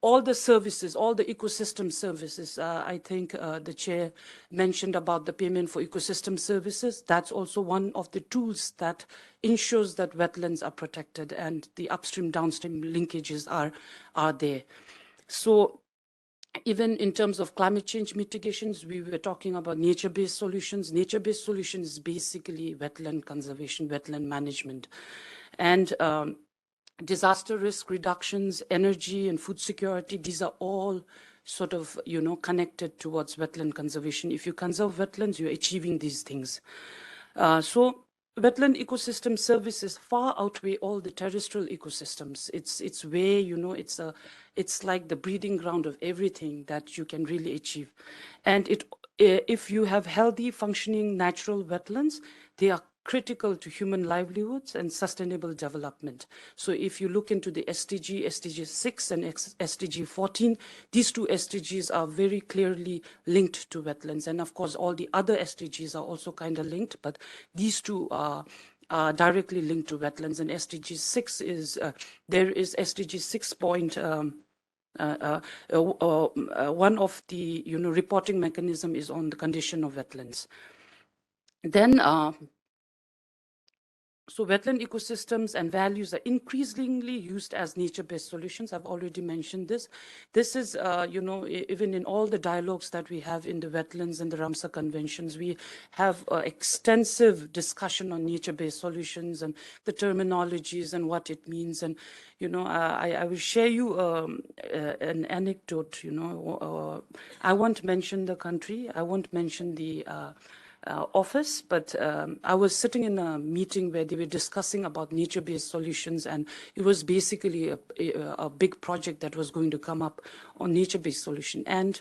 all the services, all the ecosystem services, I think the chair mentioned about the payment for ecosystem services. That's also one of the tools that ensures that wetlands are protected and the upstream downstream linkages are there. So even in terms of climate change mitigations, we were talking about nature-based solutions. Nature-based solutions is basically wetland conservation, wetland management. And disaster risk reductions, energy and food security, these are all sort of, connected towards wetland conservation. If you conserve wetlands, you're achieving these things. So wetland ecosystem services far outweigh all the terrestrial ecosystems. It's where, it's like the breeding ground of everything that you can really achieve. And if you have healthy, functioning natural wetlands, they are critical to human livelihoods and sustainable development. So if you look into the SDG 6 and SDG 14, these two SDGs are very clearly linked to wetlands. And of course, all the other SDGs are also kind of linked, but these two are directly linked to wetlands. And SDG 6 is, there is SDG 6 point, one of the, reporting mechanism is on the condition of wetlands. Then, so wetland ecosystems and values are increasingly used as nature-based solutions. I've already mentioned this. This is, even in all the dialogues that we have in the wetlands and the Ramsar conventions, we have extensive discussion on nature-based solutions and the terminologies and what it means. And, I will share you an anecdote, I won't mention the country, I won't mention the office, but I was sitting in a meeting where they were discussing about nature-based solutions, and it was basically a big project that was going to come up on nature-based solution. And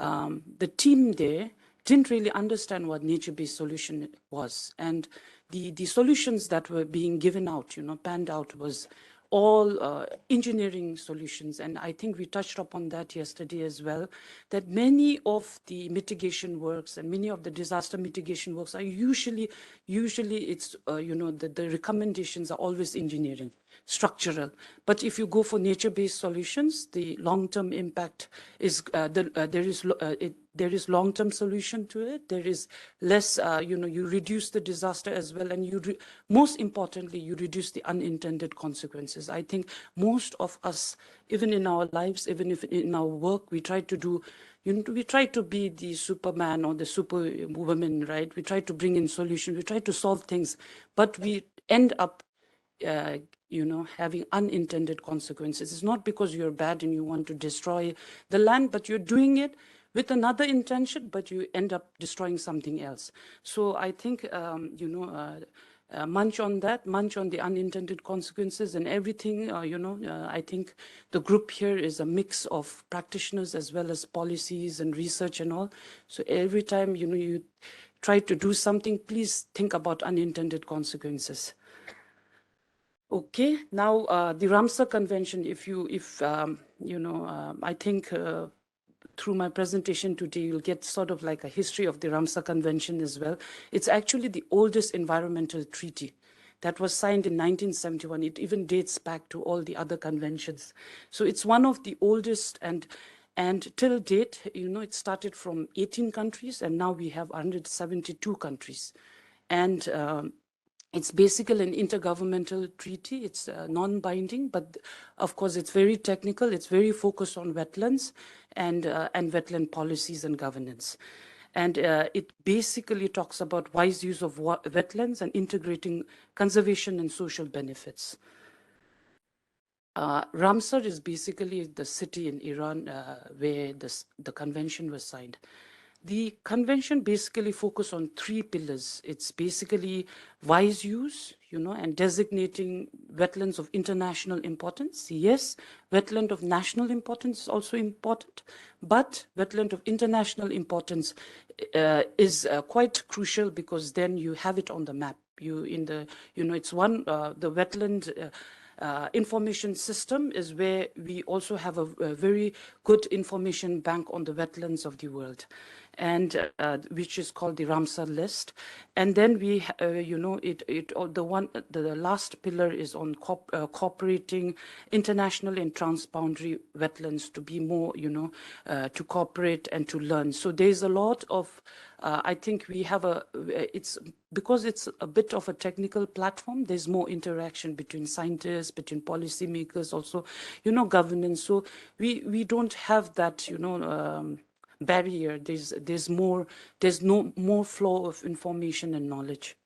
the team there didn't really understand what nature-based solution was. And the solutions that were being given out, panned out, was all engineering solutions. And I think we touched upon that yesterday as well, that many of the mitigation works and many of the disaster mitigation works are usually it's, the recommendations are always engineering, structural. But if you go for nature-based solutions, the long-term impact is, there is long-term solution to it. There is less, you reduce the disaster as well. And most importantly, you reduce the unintended consequences. I think most of us, even in our lives, even if in our work, we try to do, we try to be the Superman or the Superwoman, right? We try to bring in solutions. We try to solve things, but we end up having unintended consequences. It's not because you're bad and you want to destroy the land, but you're doing it with another intention, but you end up destroying something else. So I think, munch on that, munch on the unintended consequences and everything, I think the group here is a mix of practitioners as well as policies and research and all. So every time, you try to do something, please think about unintended consequences. Okay, now the Ramsar Convention, I think through my presentation today, you'll get sort of like a history of the Ramsar Convention as well. It's actually the oldest environmental treaty that was signed in 1971. It even dates back to all the other conventions. So it's one of the oldest, and till date, it started from 18 countries, and now we have 172 countries. And it's basically an intergovernmental treaty. It's non-binding, but of course it's very technical. It's very focused on wetlands and wetland policies and governance. And it basically talks about wise use of wetlands and integrating conservation and social benefits. Ramsar is basically the city in Iran where the convention was signed. The convention basically focuses on 3 pillars. It's basically wise use, and designating wetlands of international importance. Yes, wetland of national importance is also important, but wetland of international importance is quite crucial, because then you have it on the map. It's one, the wetland information system is where we also have a very good information bank on the wetlands of the world. and which is called the Ramsar list. And then we, the last pillar is on cooperating international and transboundary wetlands to be more, to cooperate and to learn. So there's a lot of, I think we have because it's a bit of a technical platform, there's more interaction between scientists, between policymakers, also, governance. So we don't have that, barrier. There's more flow of information and knowledge.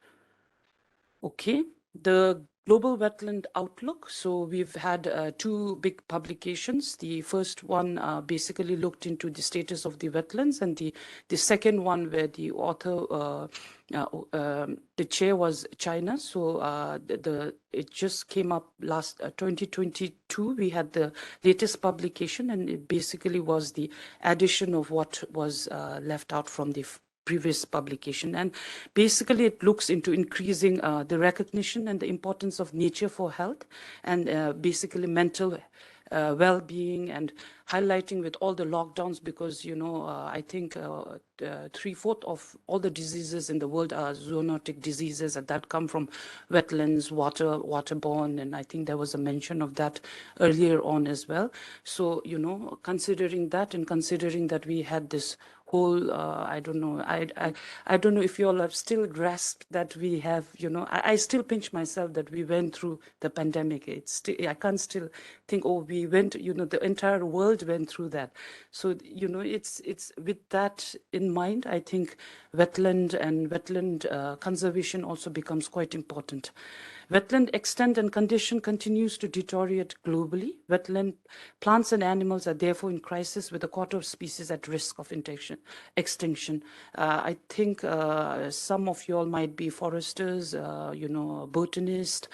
Okay, the Global Wetland Outlook. So we've had two big publications. The first one basically looked into the status of the wetlands, and the second one where the author, the chair was China. So it just came up last 2022. We had the latest publication, and it basically was the addition of what was left out from the previous publication. And basically it looks into increasing the recognition and the importance of nature for health, and basically mental well-being, and highlighting with all the lockdowns, because I think 3/4 of all the diseases in the world are zoonotic diseases, and that come from wetlands, waterborne, and I think there was a mention of that earlier on as well. So considering that, and considering that we had this whole I don't know if you all have still grasped that we have, I still pinch myself that we went through the pandemic. I can't still think, oh, we went, the entire world went through that. So it's with that in mind, I think wetland conservation also becomes quite important. Wetland extent and condition continues to deteriorate globally. Wetland plants and animals are therefore in crisis, with a quarter of species at risk of extinction. I think some of you all might be foresters, botanists.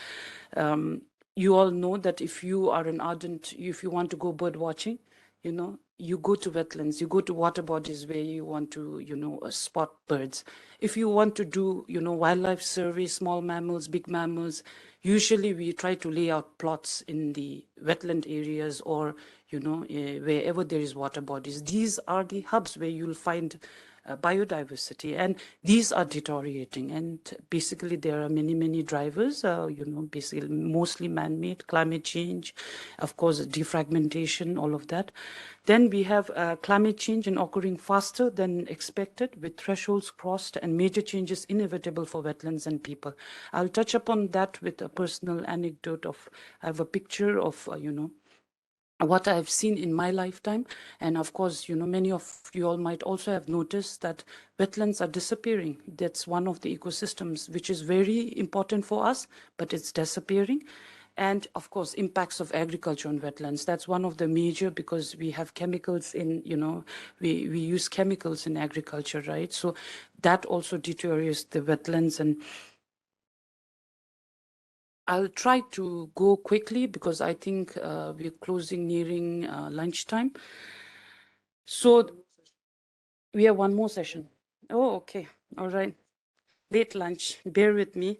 You all know that if you are an ardent, if you want to go bird watching, you go to wetlands, you go to water bodies where you want to, spot birds. If you want to do, wildlife survey, small mammals, big mammals, usually we try to lay out plots in the wetland areas, or, wherever there is water bodies. These are the hubs where you'll find biodiversity, and these are deteriorating, and basically there are many drivers, basically mostly man-made, climate change, of course defragmentation, all of that. Then we have climate change and occurring faster than expected, with thresholds crossed and major changes inevitable for wetlands and people. I'll touch upon that with a personal anecdote of, I have a picture of, what I've seen in my lifetime. And of course, many of you all might also have noticed that wetlands are disappearing. That's one of the ecosystems which is very important for us, but it's disappearing. And of course, impacts of agriculture on wetlands. That's one of the major, because we have chemicals in, we use chemicals in agriculture, right? So that also deteriorates the wetlands. And I'll try to go quickly, because I think we're nearing lunchtime. So we have one more session. Oh, okay. All right. Late lunch. Bear with me.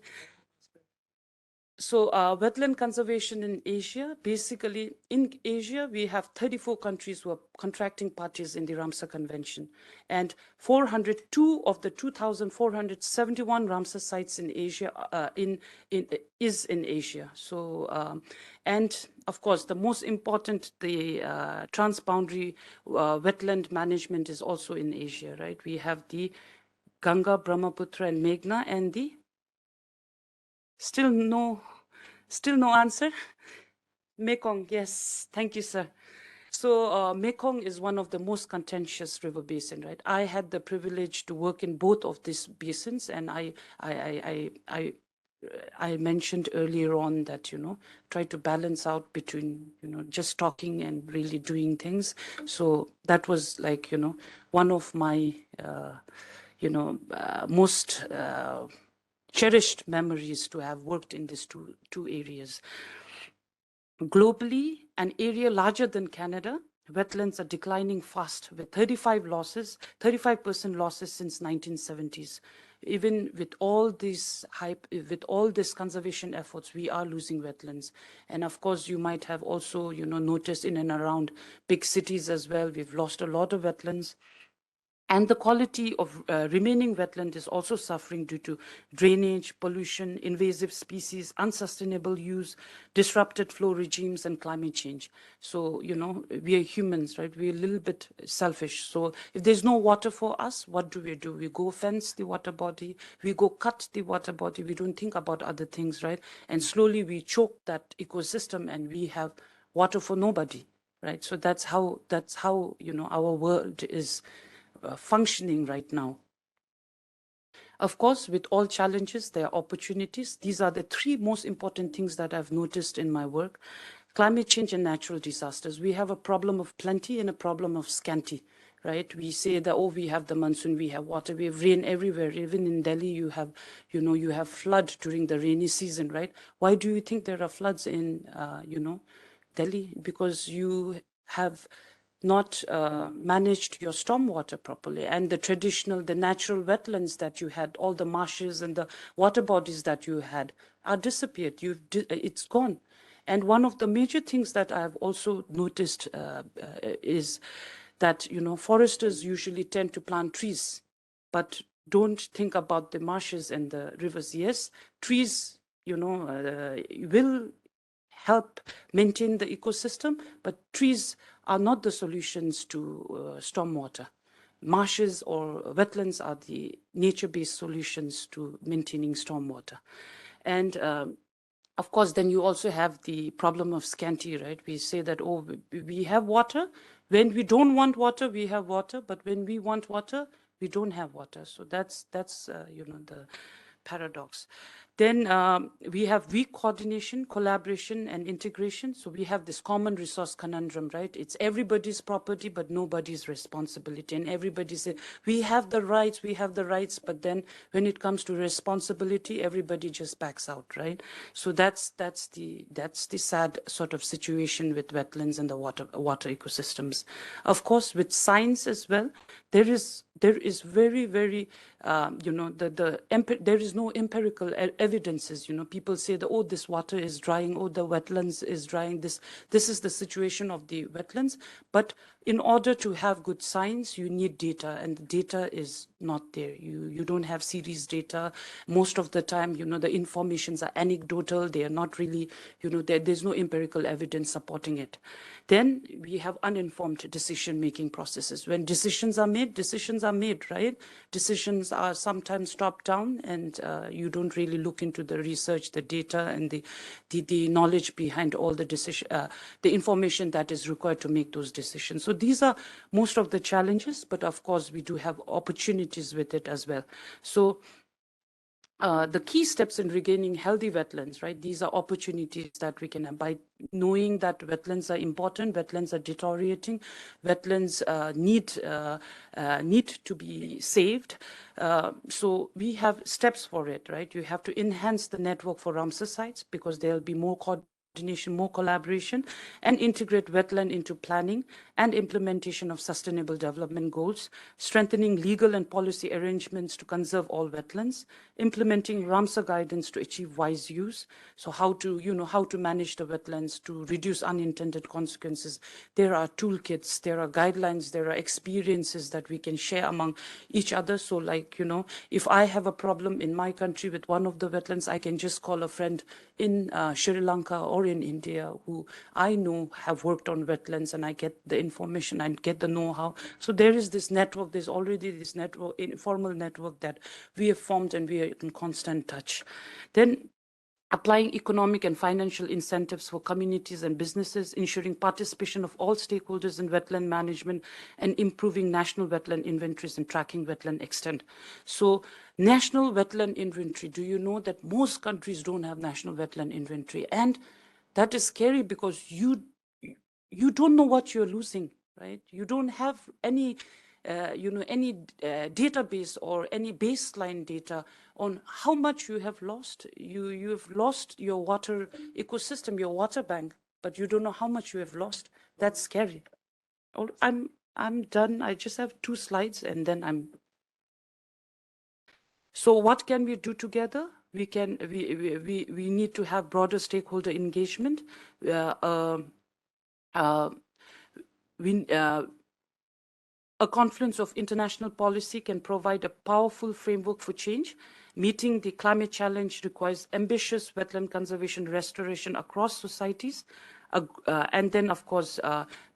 So wetland conservation in Asia, basically in Asia, we have 34 countries who are contracting parties in the Ramsar Convention, and 402 of the 2,471 Ramsar sites in Asia is in Asia. So, and of course, the most important, the transboundary wetland management is also in Asia, right? We have the Ganga, Brahmaputra, and Meghna, and the Still no answer? Mekong, yes. Thank you, sir. So Mekong is one of the most contentious river basin, right? I had the privilege to work in both of these basins, and I mentioned earlier on that, try to balance out between, just talking and really doing things. So that was like, one of my, most cherished memories to have worked in these two areas. Globally, an area larger than Canada, wetlands are declining fast, with 35% losses since 1970s. Even with all this hype, with all this conservation efforts, we are losing wetlands. And of course, you might have also, noticed in and around big cities as well, we've lost a lot of wetlands. And the quality of remaining wetland is also suffering due to drainage, pollution, invasive species, unsustainable use, disrupted flow regimes, and climate change. So, you know, we are humans, right? We're a little bit selfish. So if there's no water for us, what do? We go fence the water body, we go cut the water body, we don't think about other things, right? And slowly we choke that ecosystem and we have water for nobody, right? So that's how, you know, our world is functioning right now. Of course, with all challenges, there are opportunities. These are the three most important things that I've noticed in my work. Climate change and natural disasters. We have a problem of plenty and a problem of scanty, right? We say that, oh, we have the monsoon, we have water, we have rain everywhere. Even in Delhi, you have, you know, you have flood during the rainy season, right? Why do you think there are floods in, you know, Delhi? Because you have not managed your stormwater properly, and the natural wetlands that you had, all the marshes and the water bodies that you had are disappeared. It's gone. And one of the major things that I've also noticed is that, you know, foresters usually tend to plant trees, but don't think about the marshes and the rivers. Yes, trees, you know, will help maintain the ecosystem, but trees are not the solutions to stormwater. Marshes or wetlands are the nature-based solutions to maintaining stormwater. And of course, then you also have the problem of scanty, right? We say that, oh, we have water. When we don't want water, we have water. But when we want water, we don't have water. So that's you know, the paradox. Then we have weak coordination, collaboration, and integration. So we have this common resource conundrum, right? It's everybody's property, but nobody's responsibility. And everybody says, we have the rights, but then when it comes to responsibility, everybody just backs out, right? So that's the sad sort of situation with wetlands and the water ecosystems. Of course, with science as well, there is very, very, you know, there is no empirical evidences. You know, people say that, oh, this water is drying, oh, the wetlands is drying. This is the situation of the wetlands. But in order to have good science, you need data, and the data is not there. You don't have series data. Most of the time, you know, the informations are anecdotal. They are not really, you know, there's no empirical evidence supporting it. Then we have uninformed decision-making processes. When decisions are made, right? Decisions are sometimes top-down, and you don't really look into the research, the data, and the knowledge behind all the the information that is required to make those decisions. So these are most of the challenges, but of course we do have opportunities with it as well. So the key steps in regaining healthy wetlands, right? These are opportunities that we can have by knowing that wetlands are important, wetlands are deteriorating, wetlands need to be saved. So we have steps for it, right? You have to enhance the network for Ramsar sites because there'll be more coordination, more collaboration, and integrate wetland into planning and implementation of sustainable development goals, strengthening legal and policy arrangements to conserve all wetlands, implementing Ramsar guidance to achieve wise use. So how to, you know, how to manage the wetlands to reduce unintended consequences. There are toolkits, there are guidelines, there are experiences that we can share among each other. So like, you know, if I have a problem in my country with one of the wetlands, I can just call a friend in Sri Lanka or in India who I know have worked on wetlands, and I get the information and get the know-how. So there is this network, there's already this network, informal network that we have formed, and we are in constant touch. Then applying economic and financial incentives for communities and businesses, ensuring participation of all stakeholders in wetland management, and improving national wetland inventories and tracking wetland extent. So national wetland inventory, do you know that most countries don't have national wetland inventory? And that is scary because you don't know what you're losing, right? You don't have any you know, any database or any baseline data on how much you have lost. You have lost your water ecosystem, your water bank, but you don't know how much you have lost. That's scary. I'm done. I just have 2 slides, and then I'm. So what can we do together? We need to have broader stakeholder engagement. A confluence of international policy can provide a powerful framework for change. Meeting the climate challenge requires ambitious wetland conservation restoration across societies. And then, of course,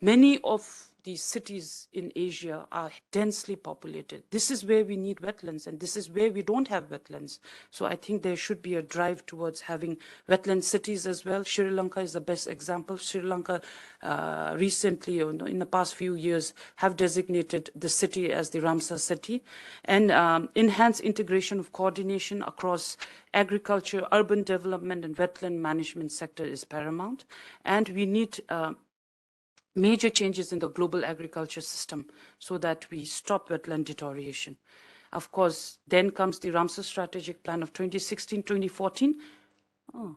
many of these cities in Asia are densely populated. This is where we need wetlands, and this is where we don't have wetlands. So I think there should be a drive towards having wetland cities as well. Sri Lanka is the best example. Sri Lanka recently, in the past few years, have designated the city as the Ramsar city. And enhanced integration of coordination across agriculture, urban development, and wetland management sector is paramount. And we need major changes in the global agriculture system so that we stop wetland deterioration. Of course, then comes the Ramsar Strategic Plan of 2016-2014. Oh,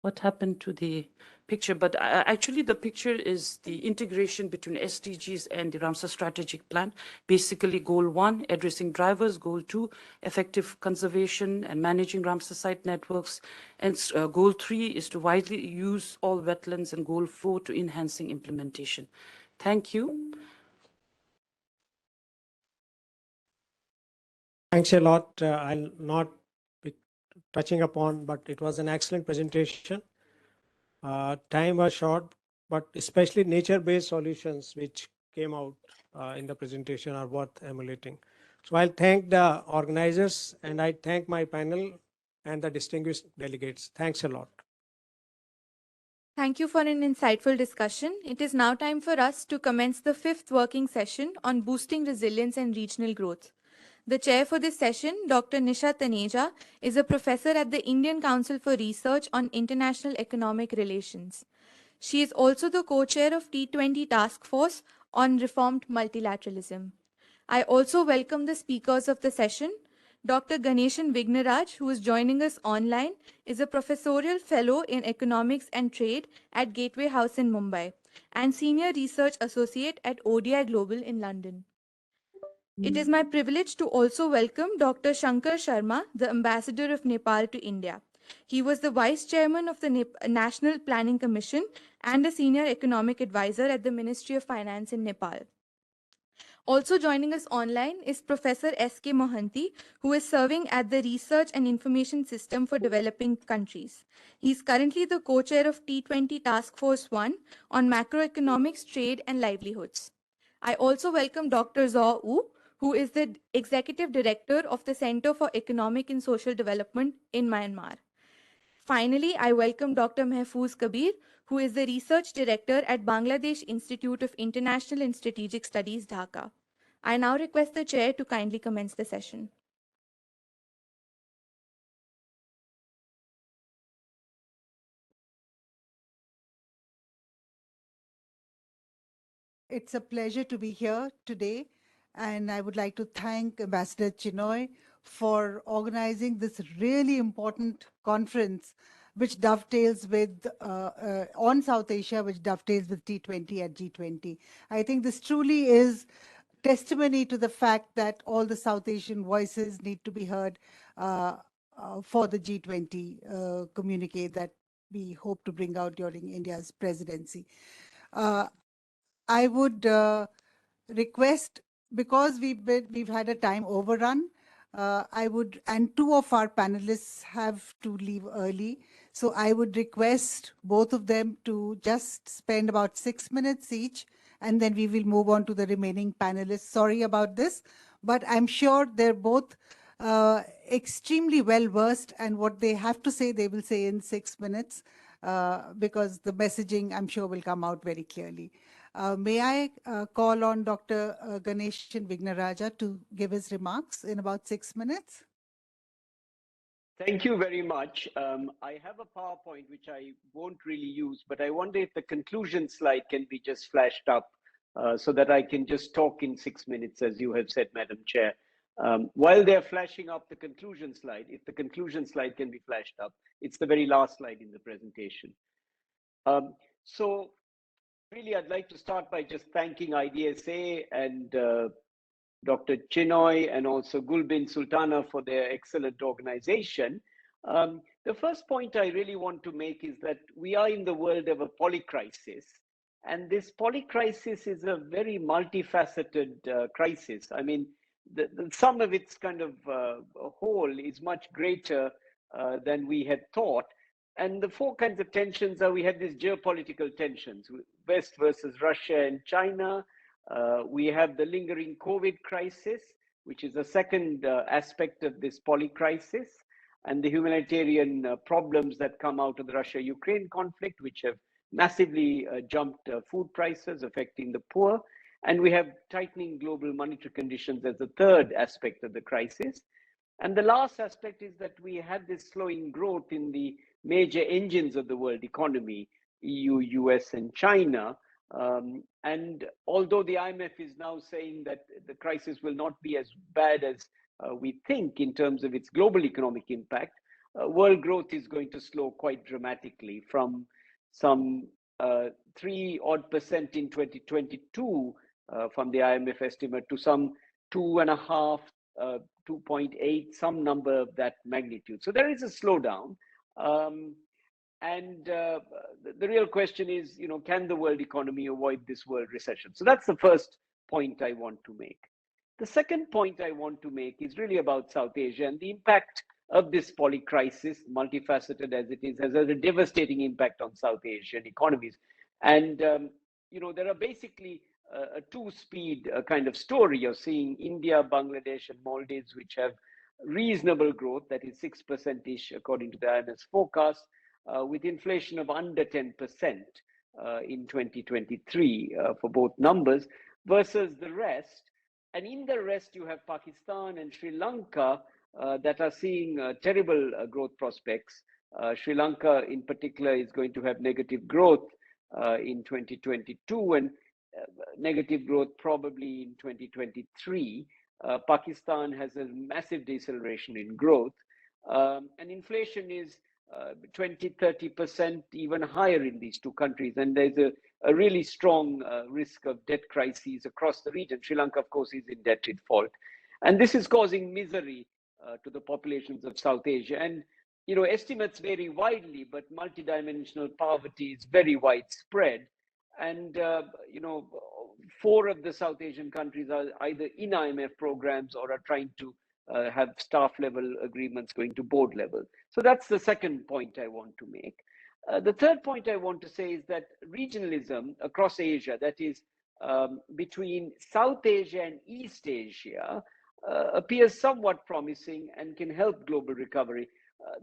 what happened to the picture? But actually, the picture is the integration between SDGs and the Ramsar Strategic Plan. Basically, Goal 1, addressing drivers. Goal 2, effective conservation and managing Ramsar site networks. And Goal 3 is to widely use all wetlands, and Goal 4 to enhancing implementation. Thank you. Thanks a lot. I'll not be touching upon, but it was an excellent presentation. Time was short, but especially nature-based solutions which came out in the presentation are worth emulating. So I'll thank the organizers, and I thank my panel and the distinguished delegates. Thanks a lot. Thank you for an insightful discussion. It is now time for us to commence the 5th working session on boosting resilience and regional growth. The chair for this session, Dr. Nisha Taneja, is a professor at the Indian Council for Research on International Economic Relations. She is also the co-chair of T20 Task Force on Reformed Multilateralism. I also welcome the speakers of the session. Dr. Ganeshan Vignaraj, who is joining us online, is a professorial fellow in economics and trade at Gateway House in Mumbai and senior research associate at ODI Global in London. It is my privilege to also welcome Dr. Shankar Sharma, the ambassador of Nepal to India. He was the vice chairman of the National Planning Commission and a senior economic advisor at the Ministry of Finance in Nepal. Also joining us online is Professor S.K. Mohanty, who is serving at the Research and Information System for Developing Countries. He is currently the co-chair of T20 Task Force 1 on Macroeconomics, Trade and Livelihoods. I also welcome Dr. Zaw Wu, who is the Executive Director of the Center for Economic and Social Development in Myanmar. Finally, I welcome Dr. Mahfouz Kabir, who is the Research Director at Bangladesh Institute of International and Strategic Studies, Dhaka. I now request the chair to kindly commence the session. It's a pleasure to be here today, and I would like to thank Ambassador Chinoy for organizing this really important conference, which dovetails with, on South Asia, which dovetails with T20 at G20. I think this truly is testimony to the fact that all the South Asian voices need to be heard for the G20 communique that we hope to bring out during India's presidency. I would request, because we've had a time overrun, and two of our panelists have to leave early. So I would request both of them to just spend about 6 minutes each, and then we will move on to the remaining panelists. Sorry about this, but I'm sure they're both extremely well versed, and what they have to say, they will say in 6 minutes, because the messaging, I'm sure, will come out very clearly. May I call on Dr. Ganeshan Vignaraja to give his remarks in about 6 minutes? Thank you very much. I have a PowerPoint which I won't really use, but I wonder if the conclusion slide can be just flashed up so that I can just talk in 6 minutes, as you have said, Madam Chair. While they're flashing up the conclusion slide, if the conclusion slide can be flashed up, it's the very last slide in the presentation. So really, I'd like to start by just thanking IDSA and Dr. Chinoy and also Gulbin Sultana for their excellent organization. The first point I really want to make is that we are in the world of a polycrisis, And this polycrisis is a very multifaceted crisis. I mean, the sum of its kind of whole is much greater than we had thought. And the four kinds of tensions are, we have these geopolitical tensions, West versus Russia and China. We have the lingering COVID crisis, which is a second aspect of this polycrisis, and the humanitarian problems that come out of the Russia-Ukraine conflict, which have massively jumped food prices, affecting the poor. And we have tightening global monetary conditions as the third aspect of the crisis. And the last aspect is that we have this slowing growth in the major engines of the world economy, EU, US, and China. And although the IMF is now saying that the crisis will not be as bad as we think in terms of its global economic impact, world growth is going to slow quite dramatically from some 3% odd in 2022 from the IMF estimate to some 2.5, 2.8, some number of that magnitude. So there is a slowdown. The real question is, can the world economy avoid this world recession? So that's the first point I want to make. The second point I want to make is really about South Asia and the impact of this polycrisis, multifaceted as it is, has a devastating impact on South Asian economies. And, there are basically a two-speed kind of story. You're seeing India, Bangladesh, and Maldives, which have reasonable growth, that is 6%-ish, according to the IMF's forecast, with inflation of under 10% in 2023 for both numbers, versus the rest. And in the rest, you have Pakistan and Sri Lanka that are seeing terrible growth prospects. Sri Lanka, in particular, is going to have negative growth in 2022 and negative growth probably in 2023. Pakistan has a massive deceleration in growth, and inflation is 20-30% even higher in these two countries. And there's a really strong risk of debt crises across the region. Sri Lanka, of course, is in debt default. And this is causing misery to the populations of South Asia. And, estimates vary widely, but multidimensional poverty is very widespread. And, 4 of the South Asian countries are either in IMF programs or are trying to have staff level agreements going to board level. So that's the second point I want to make. The third point I want to say is that regionalism across Asia, that is between South Asia and East Asia, appears somewhat promising and can help global recovery.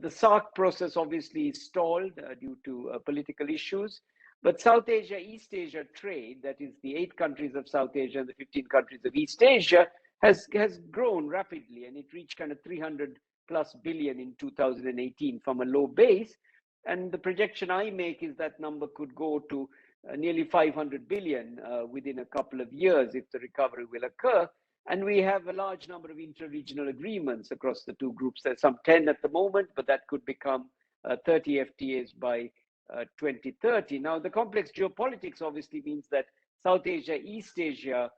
The SAARC process obviously is stalled due to political issues, but South Asia, East Asia trade, that is the 8 countries of South Asia and the 15 countries of East Asia, has grown rapidly, and it reached kind of 300+ billion in 2018 from a low base. And the projection I make is that number could go to nearly 500 billion within a couple of years if the recovery will occur. And we have a large number of inter-regional agreements across the two groups. There's some 10 at the moment, but that could become 30 FTAs by 2030. Now, the complex geopolitics obviously means that South Asia, East Asia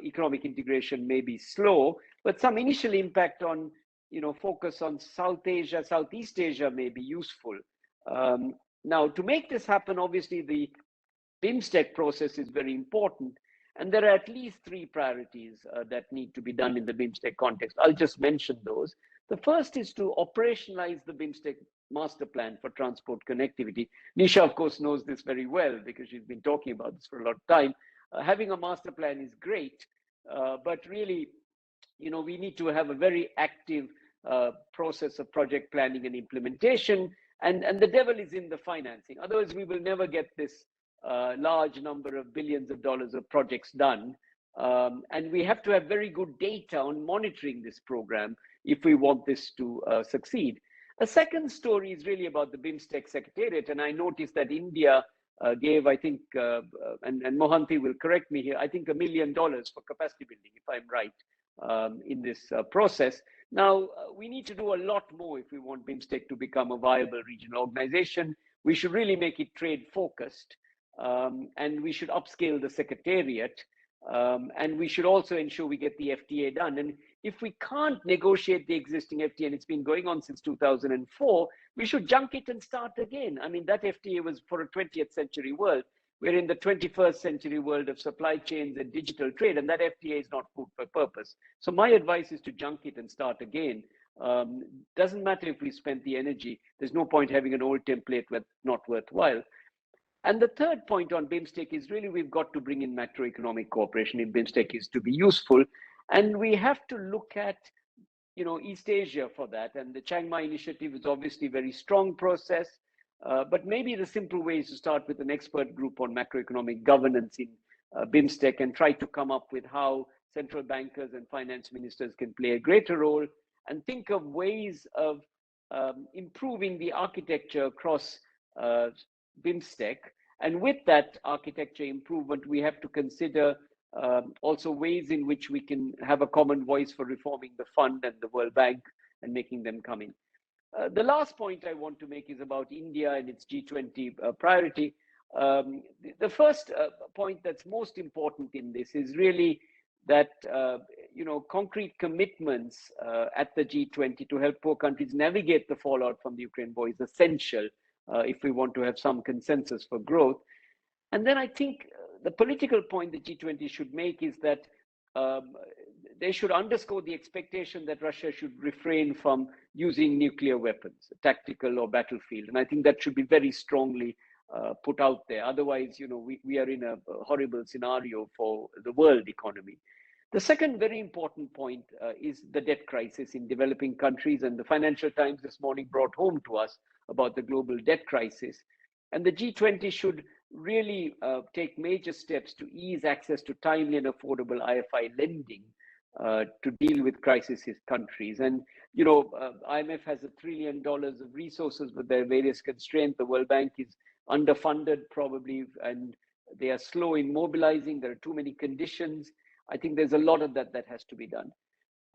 economic integration may be slow, but some initial impact on, focus on South Asia, Southeast Asia may be useful. Now, to make this happen, obviously the BIMSTEC process is very important, and there are at least 3 priorities that need to be done in the BIMSTEC context. I'll just mention those. The first is to operationalize the BIMSTEC master plan for transport connectivity. Nisha, of course, knows this very well because she's been talking about this for a lot of time. Having a master plan is great, but really, we need to have a very active process of project planning and implementation, and the devil is in the financing. Otherwise, we will never get this large number of billions of dollars of projects done. And we have to have very good data on monitoring this program if we want this to succeed. A second story is really about the BIMSTEC Secretariat, and I noticed that India gave, I think, and Mohanty will correct me here, I think $1 million for capacity building, if I'm right, in this process. Now, we need to do a lot more if we want BIMSTEC to become a viable regional organization. We should really make it trade focused, and we should upscale the Secretariat, and we should also ensure we get the FTA done. And if we can't negotiate the existing FTA, and it's been going on since 2004, we should junk it and start again. I mean, that FTA was for a 20th century world. We're in the 21st century world of supply chains and digital trade, and that FTA is not food for purpose. So my advice is to junk it and start again. Doesn't matter if we spent the energy. There's no point having an old template that's not worthwhile. And the third point on BIMSTEC is really we've got to bring in macroeconomic cooperation in BIMSTEC is to be useful. And we have to look at, East Asia for that. And the Chiang Mai initiative is obviously a very strong process. But maybe the simple way is to start with an expert group on macroeconomic governance in BIMSTEC and try to come up with how central bankers and finance ministers can play a greater role and think of ways of improving the architecture across BIMSTEC. And with that architecture improvement, we have to consider also ways in which we can have a common voice for reforming the fund and the World Bank and making them come in. The last point I want to make is about India and its G20 priority. The first point that's most important in this is really that concrete commitments at the G20 to help poor countries navigate the fallout from the Ukraine war is essential if we want to have some consensus for growth. And then I think the political point the G20 should make is that they should underscore the expectation that Russia should refrain from using nuclear weapons, tactical or battlefield. And I think that should be very strongly put out there. Otherwise, we are in a horrible scenario for the world economy. The second very important point is the debt crisis in developing countries. And the Financial Times this morning brought home to us about the global debt crisis. And the G20 should really take major steps to ease access to timely and affordable IFI lending to deal with crisis countries. And, IMF has $1 trillion of resources, but there are various constraints. The World Bank is underfunded probably, and they are slow in mobilizing. There are too many conditions. I think there's a lot of that has to be done.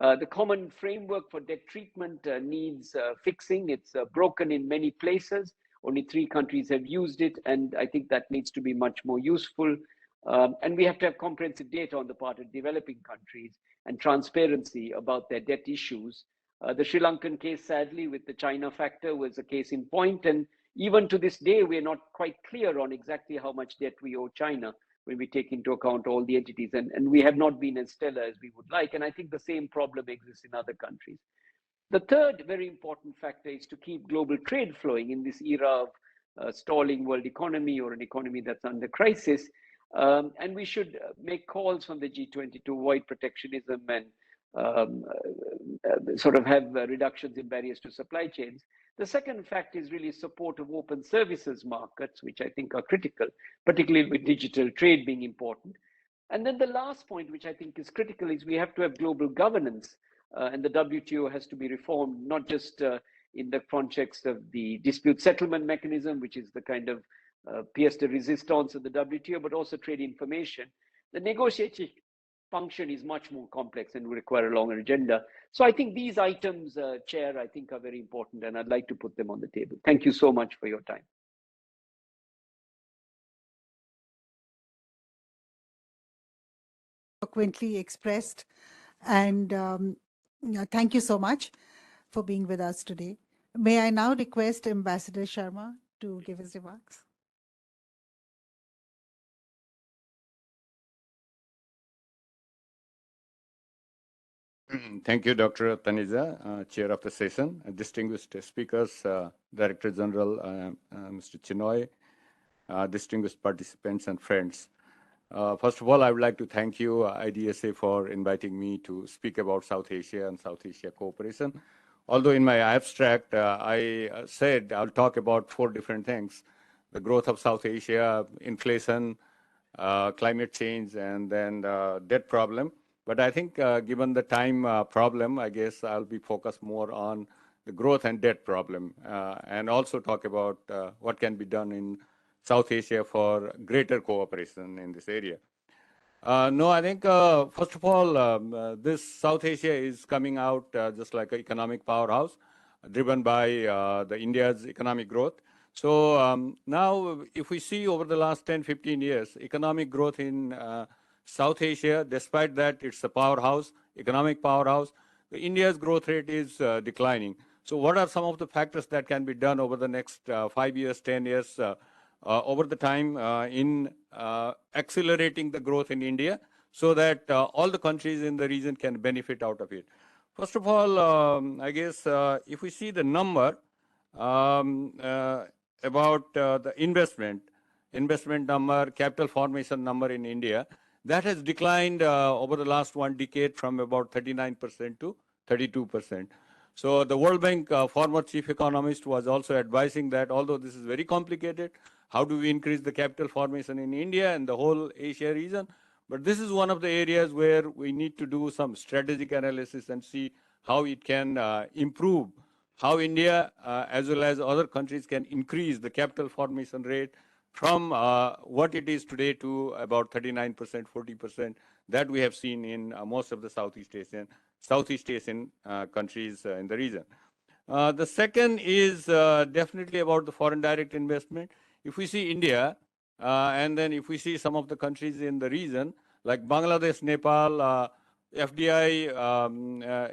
The common framework for debt treatment needs fixing. It's broken in many places. Only 3 countries have used it, and I think that needs to be much more useful. And we have to have comprehensive data on the part of developing countries and transparency about their debt issues. The Sri Lankan case, sadly, with the China factor was a case in point. And even to this day, we're not quite clear on exactly how much debt we owe China when we take into account all the entities. And we have not been as stellar as we would like. And I think the same problem exists in other countries. The third very important factor is to keep global trade flowing in this era of stalling world economy or an economy that's under crisis. And we should make calls from the G20 to avoid protectionism and sort of have reductions in barriers to supply chains. The second fact is really support of open services markets, which I think are critical, particularly with digital trade being important. And then the last point, which I think is critical, is we have to have global governance. And the WTO has to be reformed, not just in the context of the dispute settlement mechanism, which is the kind of pièce de résistance of the WTO, but also trade information. The negotiating function is much more complex and will require a longer agenda. So I think these items, Chair, I think are very important, and I'd like to put them on the table. Thank you so much for your time. Eloquently expressed, and thank you so much for being with us today. May I now request Ambassador Sharma to give his remarks? Thank you, Dr. Taneja, Chair of the session, distinguished speakers, Director General, Mr. Chinoy, distinguished participants and friends. First of all, I would like to thank you, IDSA, for inviting me to speak about South Asia and South Asia cooperation. Although in my abstract, I said I'll talk about 4 different things: the growth of South Asia, inflation, climate change, and then debt problem. But I think given the time problem, I guess I'll be focused more on the growth and debt problem, and also talk about what can be done in South Asia for greater cooperation in this area. No, I think, first of all, this South Asia is coming out just like an economic powerhouse, driven by the India's economic growth. So now, if we see over the last 10, 15 years, economic growth in South Asia, despite that it's a powerhouse, economic powerhouse, India's growth rate is declining. So what are some of the factors that can be done over the next 5 years, 10 years over the time in accelerating the growth in India so that all the countries in the region can benefit out of it. First of all, I guess if we see the number about the investment number, capital formation number in India, that has declined over the last 1 decade from about 39% to 32%. So the World Bank former chief economist was also advising that although this is very complicated, how do we increase the capital formation in India and the whole Asia region? But this is one of the areas where we need to do some strategic analysis and see how it can improve, how India as well as other countries can increase the capital formation rate from what it is today to about 39%, 40% that we have seen in most of the Southeast Asian countries in the region. The second is definitely about the foreign direct investment. If we see India, and then if we see some of the countries in the region, like Bangladesh, Nepal, FDI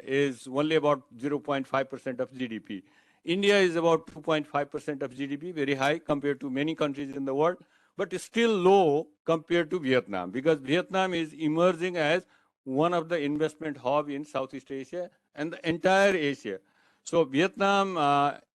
is only about 0.5% of GDP. India is about 2.5% of GDP, very high compared to many countries in the world, but is still low compared to Vietnam, because Vietnam is emerging as one of the investment hub in Southeast Asia and the entire Asia. So Vietnam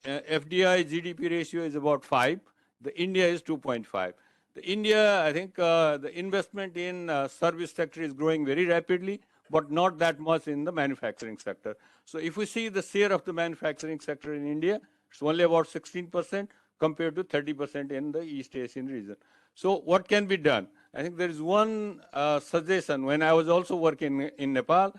FDI GDP ratio is about 5. The India is 2.5. The India, I think the investment in service sector is growing very rapidly, but not that much in the manufacturing sector. So if we see the share of the manufacturing sector in India, it's only about 16% compared to 30% in the East Asian region. So what can be done? I think there is one suggestion. When I was also working in Nepal,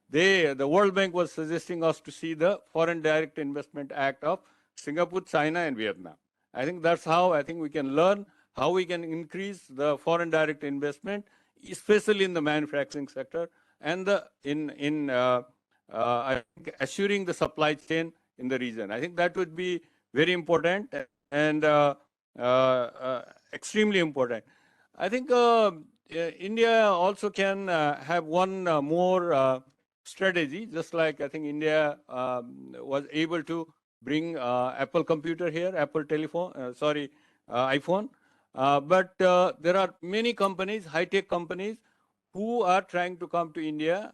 the World Bank was suggesting us to see the Foreign Direct Investment Act of Singapore, China, and Vietnam. I think that's how I think we can learn how we can increase the foreign direct investment, especially in the manufacturing sector and I think assuring the supply chain in the region. I think that would be very important and extremely important. I think India also can have one more strategy, just like I think India was able to bring Apple computer here, Apple telephone, iPhone. But there are many companies, high-tech companies, who are trying to come to India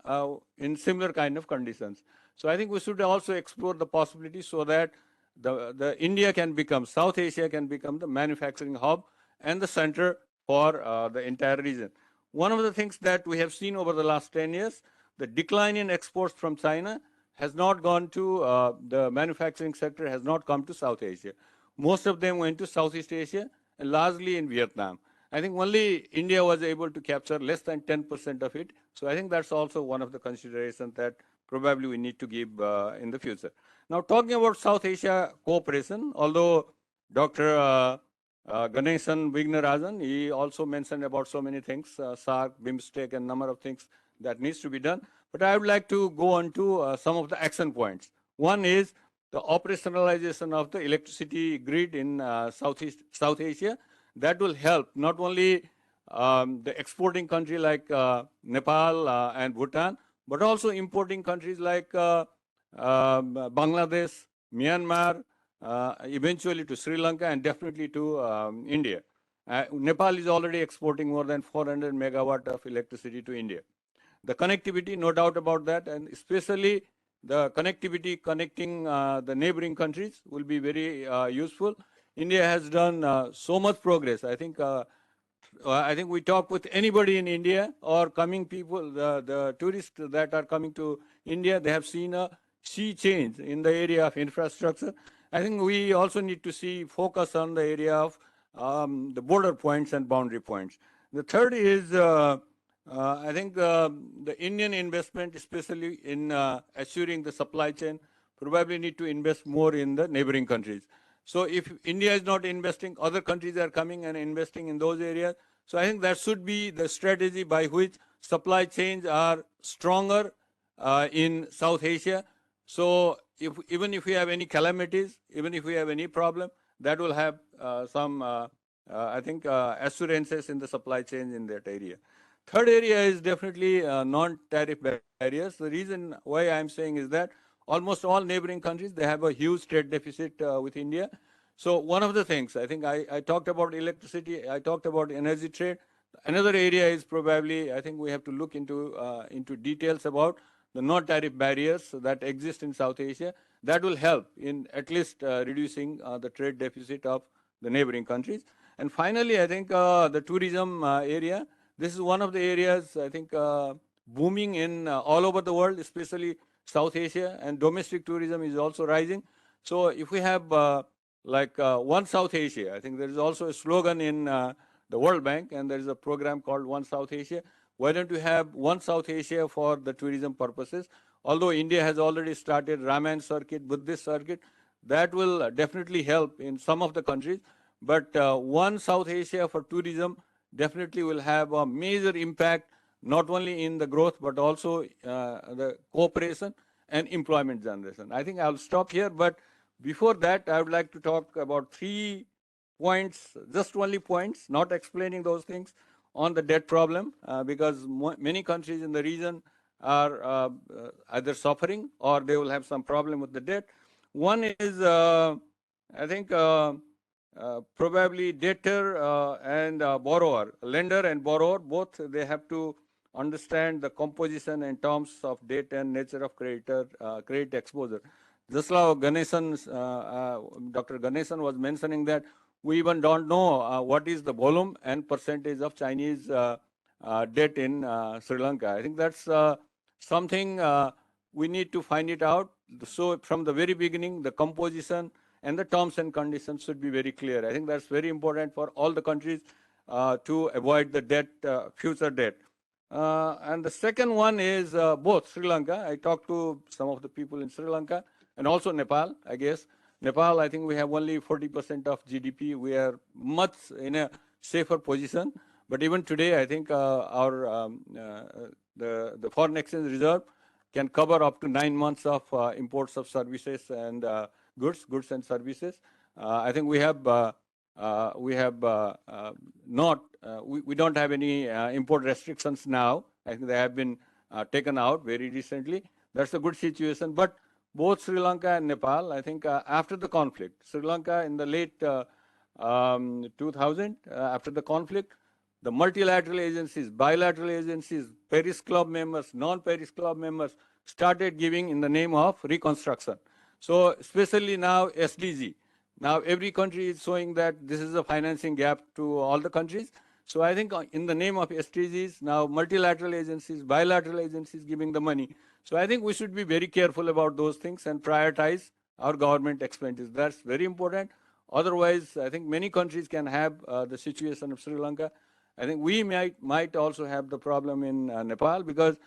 in similar kind of conditions. So I think we should also explore the possibility so that the India can become, South Asia can become the manufacturing hub and the center for the entire region. One of the things that we have seen over the last 10 years, the decline in exports from China has not gone to the manufacturing sector, has not come to South Asia. Most of them went to Southeast Asia and largely in Vietnam. I think only India was able to capture less than 10% of it. So I think that's also one of the considerations that probably we need to give in the future. Now, talking about South Asia cooperation, although Dr. Ganesan Vignarajan, he also mentioned about so many things, SARC, BIMSTEC, and number of things that needs to be done. But I would like to go on to some of the action points. One is the operationalization of the electricity grid in South Asia. That will help not only the exporting country like Nepal and Bhutan, but also importing countries like Bangladesh, Myanmar, eventually to Sri Lanka, and definitely to India. Nepal is already exporting more than 400 megawatt of electricity to India. The connectivity, no doubt about that, and especially the connectivity connecting the neighboring countries will be very useful. India has done so much progress. I think we talk with anybody in India or coming people, the tourists that are coming to India, they have seen a sea change in the area of infrastructure. I think we also need to focus on the area of the border points and boundary points. The third is, I think the Indian investment, especially in assuring the supply chain, probably need to invest more in the neighboring countries. So if India is not investing, other countries are coming and investing in those areas. So I think that should be the strategy by which supply chains are stronger in South Asia. So even if we have any calamities, even if we have any problem, that will have some, I think, assurances in the supply chain in that area. Third area is definitely non-tariff barriers. The reason why I'm saying is that almost all neighboring countries, they have a huge trade deficit with India. So one of the things, I think I talked about electricity, I talked about energy trade. Another area is probably, I think we have to look into details about the non-tariff barriers that exist in South Asia. That will help in at least reducing the trade deficit of the neighboring countries. And finally, I think the tourism area, this is one of the areas, I think, booming in all over the world, especially South Asia, and domestic tourism is also rising. So if we have One South Asia, I think there is also a slogan in the World Bank, and there is a program called One South Asia. Why don't we have One South Asia for the tourism purposes? Although India has already started Ramayana circuit, Buddhist circuit, that will definitely help in some of the countries. But One South Asia for tourism definitely will have a major impact, not only in the growth, but also the cooperation and employment generation. I think I'll stop here, but before that, I would like to talk about 3 points, just only points, not explaining those things on the debt problem, because many countries in the region are either suffering or they will have some problem with the debt. One is, I think, probably debtor and borrower, lender and borrower, both they have to understand the composition and terms of debt and nature of creditor, credit exposure. Just like Dr. Ganesan was mentioning that we even don't know what is the volume and percentage of Chinese debt in Sri Lanka. I think that's something we need to find it out. So from the very beginning, the composition and the terms and conditions should be very clear. I think that's very important for all the countries to avoid the debt, future debt. And the second one is both Sri Lanka. I talked to some of the people in Sri Lanka and also Nepal, I guess. Nepal, I think we have only 40% of GDP. We are much in a safer position. But even today, I think the foreign exchange reserve can cover up to 9 months of imports of services and goods and services. I think we don't have any import restrictions now. I think they have been taken out very recently. That's a good situation. But both Sri Lanka and Nepal, I think after the conflict, Sri Lanka in the late 2000, after the conflict, the multilateral agencies, bilateral agencies, Paris Club members, non-Paris Club members started giving in the name of reconstruction. So especially now SDG. Now every country is showing that this is a financing gap to all the countries. So I think in the name of SDGs, now multilateral agencies, bilateral agencies giving the money. So I think we should be very careful about those things and prioritize our government expenses. That's very important. Otherwise, I think many countries can have the situation of Sri Lanka. I think we might also have the problem in Nepal, because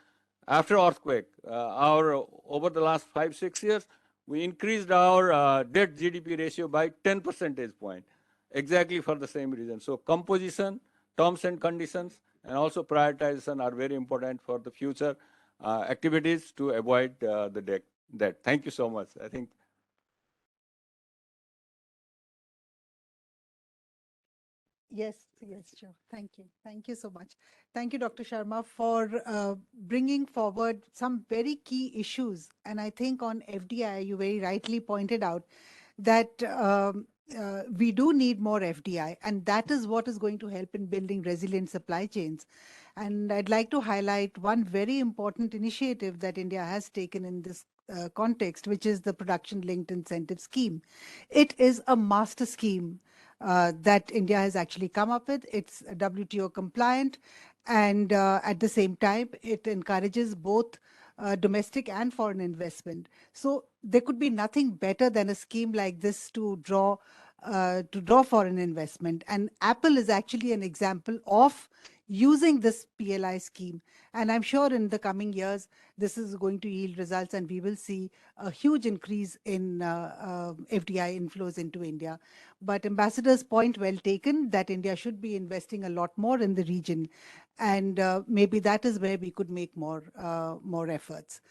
after earthquake, over the last 5-6 years, we increased our debt GDP ratio by 10 percentage point, exactly for the same reason. So composition, terms and conditions, and also prioritization are very important for the future activities to avoid the debt. Thank you so much. I think. Yes, sure. Thank you. Thank you so much. Thank you, Dr. Sharma, for bringing forward some very key issues. And I think on FDI, you very rightly pointed out that we do need more FDI, and that is what is going to help in building resilient supply chains. And I'd like to highlight one very important initiative that India has taken in this context, which is the Production Linked Incentive Scheme. It is a master scheme that India has actually come up with. It's WTO compliant, and at the same time, it encourages both domestic and foreign investment. So there could be nothing better than a scheme like this to draw foreign investment. And Apple is actually an example of using this PLI scheme. And I'm sure in the coming years, this is going to yield results, and we will see a huge increase in FDI inflows into India. But Ambassador's point well taken, that India should be investing a lot more in the region. And maybe that is where we could make more efforts.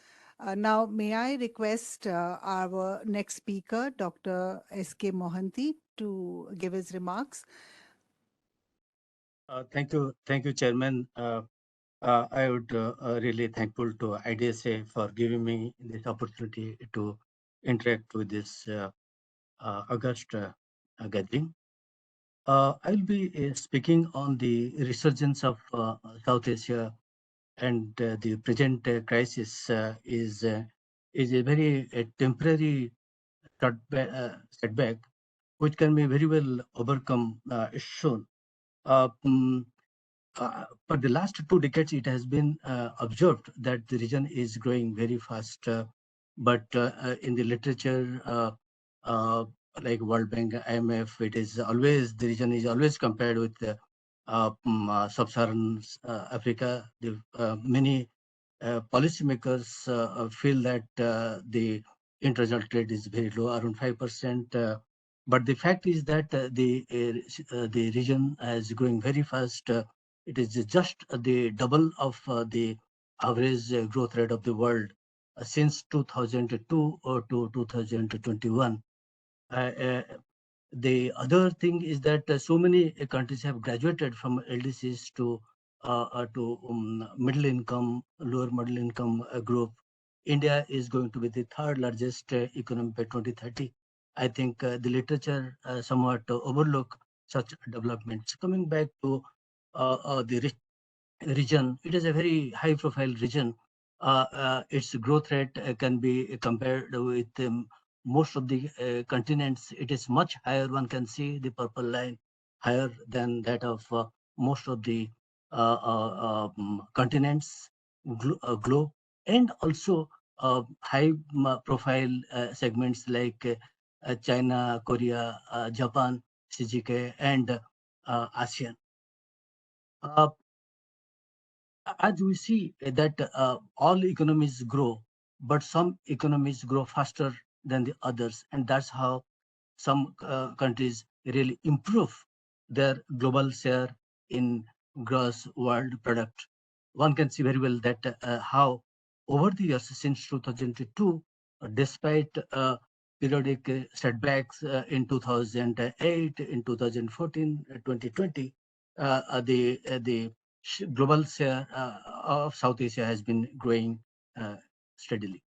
Now, may I request our next speaker, Dr. S.K. Mohanty, to give his remarks. Thank you, Chairman. I would really thankful to IDSA for giving me this opportunity to interact with this August gathering. I'll be speaking on the resurgence of South Asia, and the present crisis is a very temporary setback, which can be very well overcome, shown. Mm, for the last 2 decades, it has been observed that the region is growing very fast. But in the literature, like World Bank, IMF, it is always, the region is always compared with sub-Saharan Africa. Many policymakers feel that the international trade is very low, around 5%. But the fact is that the region is growing very fast. It is just the double of the average growth rate of the world since 2002 or to 2021. The other thing is that so many countries have graduated from LDCs to middle income, lower middle income group. India is going to be the third largest economy by 2030. I think the literature somewhat overlook such developments. Coming back to the region, it is a very high profile region. Its growth rate can be compared with most of the continents. It is much higher. One can see the purple line higher than that of most of the continents, globe, and also high profile segments like China, Korea, Japan, CGK, and ASEAN. As we see that all economies grow, but some economies grow faster than the others, and that's how some countries really improve their global share in gross world product. One can see very well that how over the years since 2002, despite periodic setbacks in 2008, in 2014, 2020, the global share of South Asia has been growing steadily.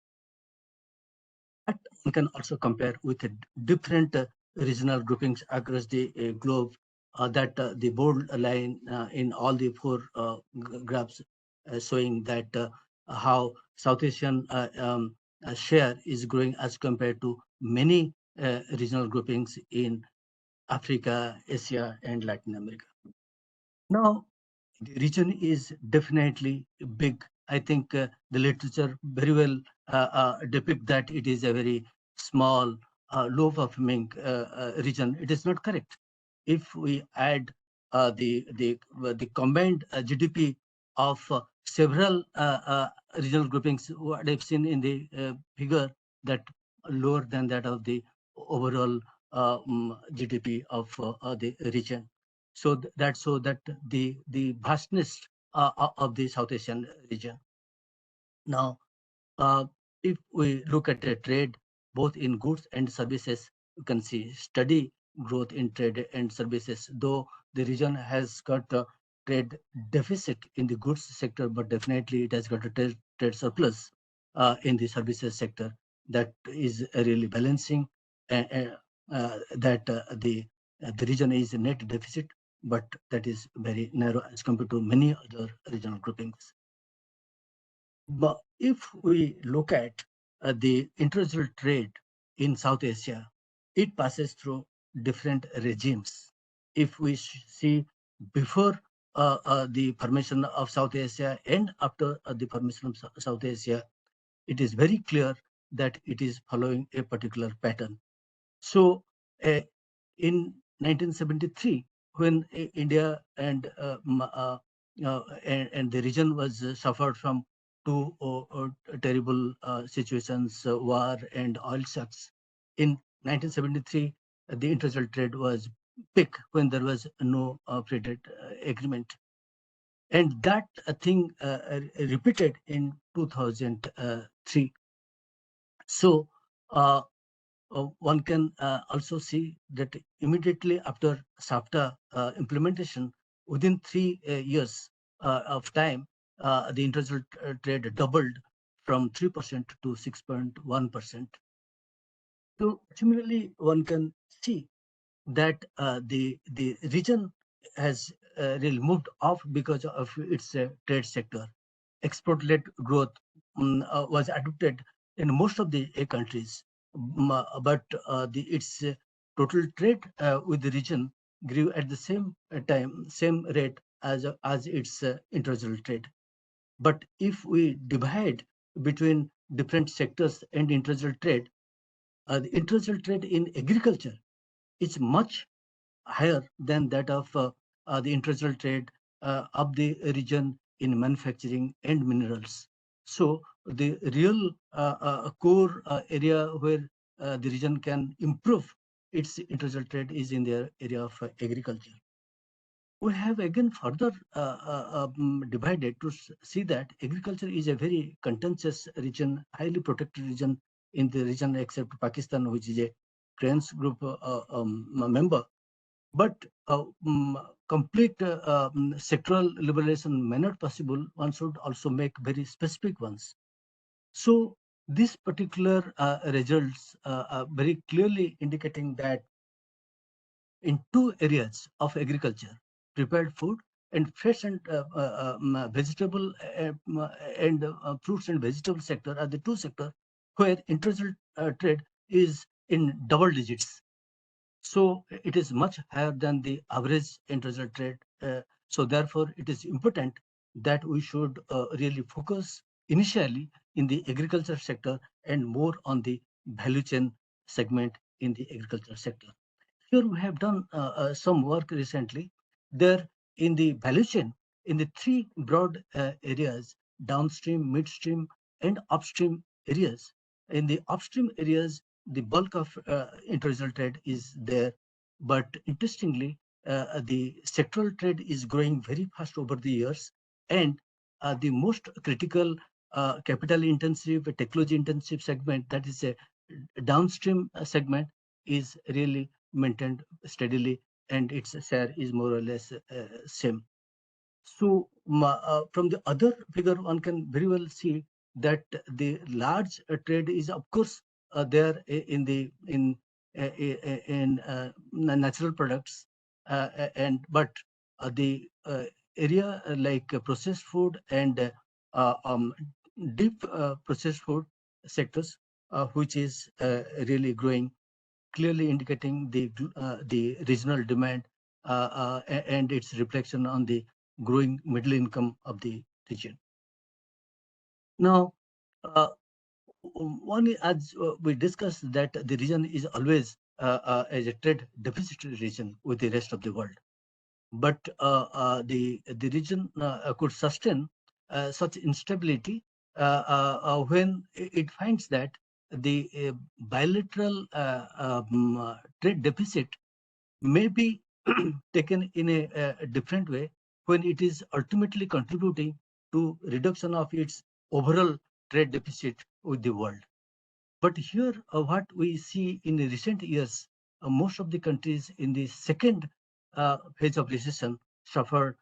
But we can also compare with different regional groupings across the globe. That the bold line in all the four graphs showing that how South Asian share is growing as compared to many regional groupings in Africa, Asia, and Latin America. Now, the region is definitely big. I think the literature very well depict that it is a very small, low-performing region. It is not correct. If we add the combined GDP of several regional groupings, what I've seen in the figure, that lower than that of the overall GDP of the region. So that the vastness of the South Asian region. Now, if we look at the trade, both in goods and services, you can see steady growth in trade and services, though the region has got a trade deficit in the goods sector, but definitely it has got a trade surplus in the services sector that is really balancing that the region is a net deficit, but that is very narrow as compared to many other regional groupings. But if we look at the international trade in South Asia, it passes through different regimes. If we see before the formation of South Asia and after the formation of South Asia, it is very clear that it is following a particular pattern. So in 1973, when India and the region was suffered from two terrible situations, war and oil shocks. In 1973, the international trade was peak when there was no free trade agreement. And that thing repeated in 2003. So one can also see that immediately after SAFTA implementation, within 3 years of time, the international trade doubled from 3% to 6.1%. So similarly, one can see that the region has really moved off because of its trade sector. Export-led growth was adopted in most of the countries, but its total trade with the region grew at the same rate as its international trade. But if we divide between different sectors and international trade, the international trade in agriculture is much higher than that of the international trade of the region in manufacturing and minerals. So the real core area where the region can improve its international trade is in the area of agriculture. We have again further divided to see that agriculture is a very contentious region, highly protected region in the region except Pakistan, which is a trans group member. But complete sectoral liberalization may not possible. One should also make very specific ones. So this particular results are very clearly indicating that in two areas of agriculture, prepared food and fresh and vegetable and fruits and vegetable sector are the two sectors where international trade is in double digits. So it is much higher than the average international trade. So therefore, it is important that we should really focus initially in the agriculture sector and more on the value chain segment in the agriculture sector. Here we have done some work recently. There in the value chain, in the three broad areas, downstream, midstream, and upstream areas. In the upstream areas, the bulk of international trade is there. But interestingly, the sectoral trade is growing very fast over the years. And the most critical capital intensive, technology intensive segment, that is a downstream segment, is really maintained steadily, and its share is more or less same. So from the other figure, one can very well see that the large trade is, of course, there in the natural products, but the area like processed food and deep processed food sectors, which is really growing, clearly indicating the regional demand and its reflection on the growing middle income of the region. Now, one as we discussed that the region is always as a trade deficit region with the rest of the world, but the region could sustain such instability when it finds that the bilateral trade deficit may be taken in a different way when it is ultimately contributing to reduction of its overall trade deficit with the world. But here, what we see in the recent years, most of the countries in the second phase of recession suffer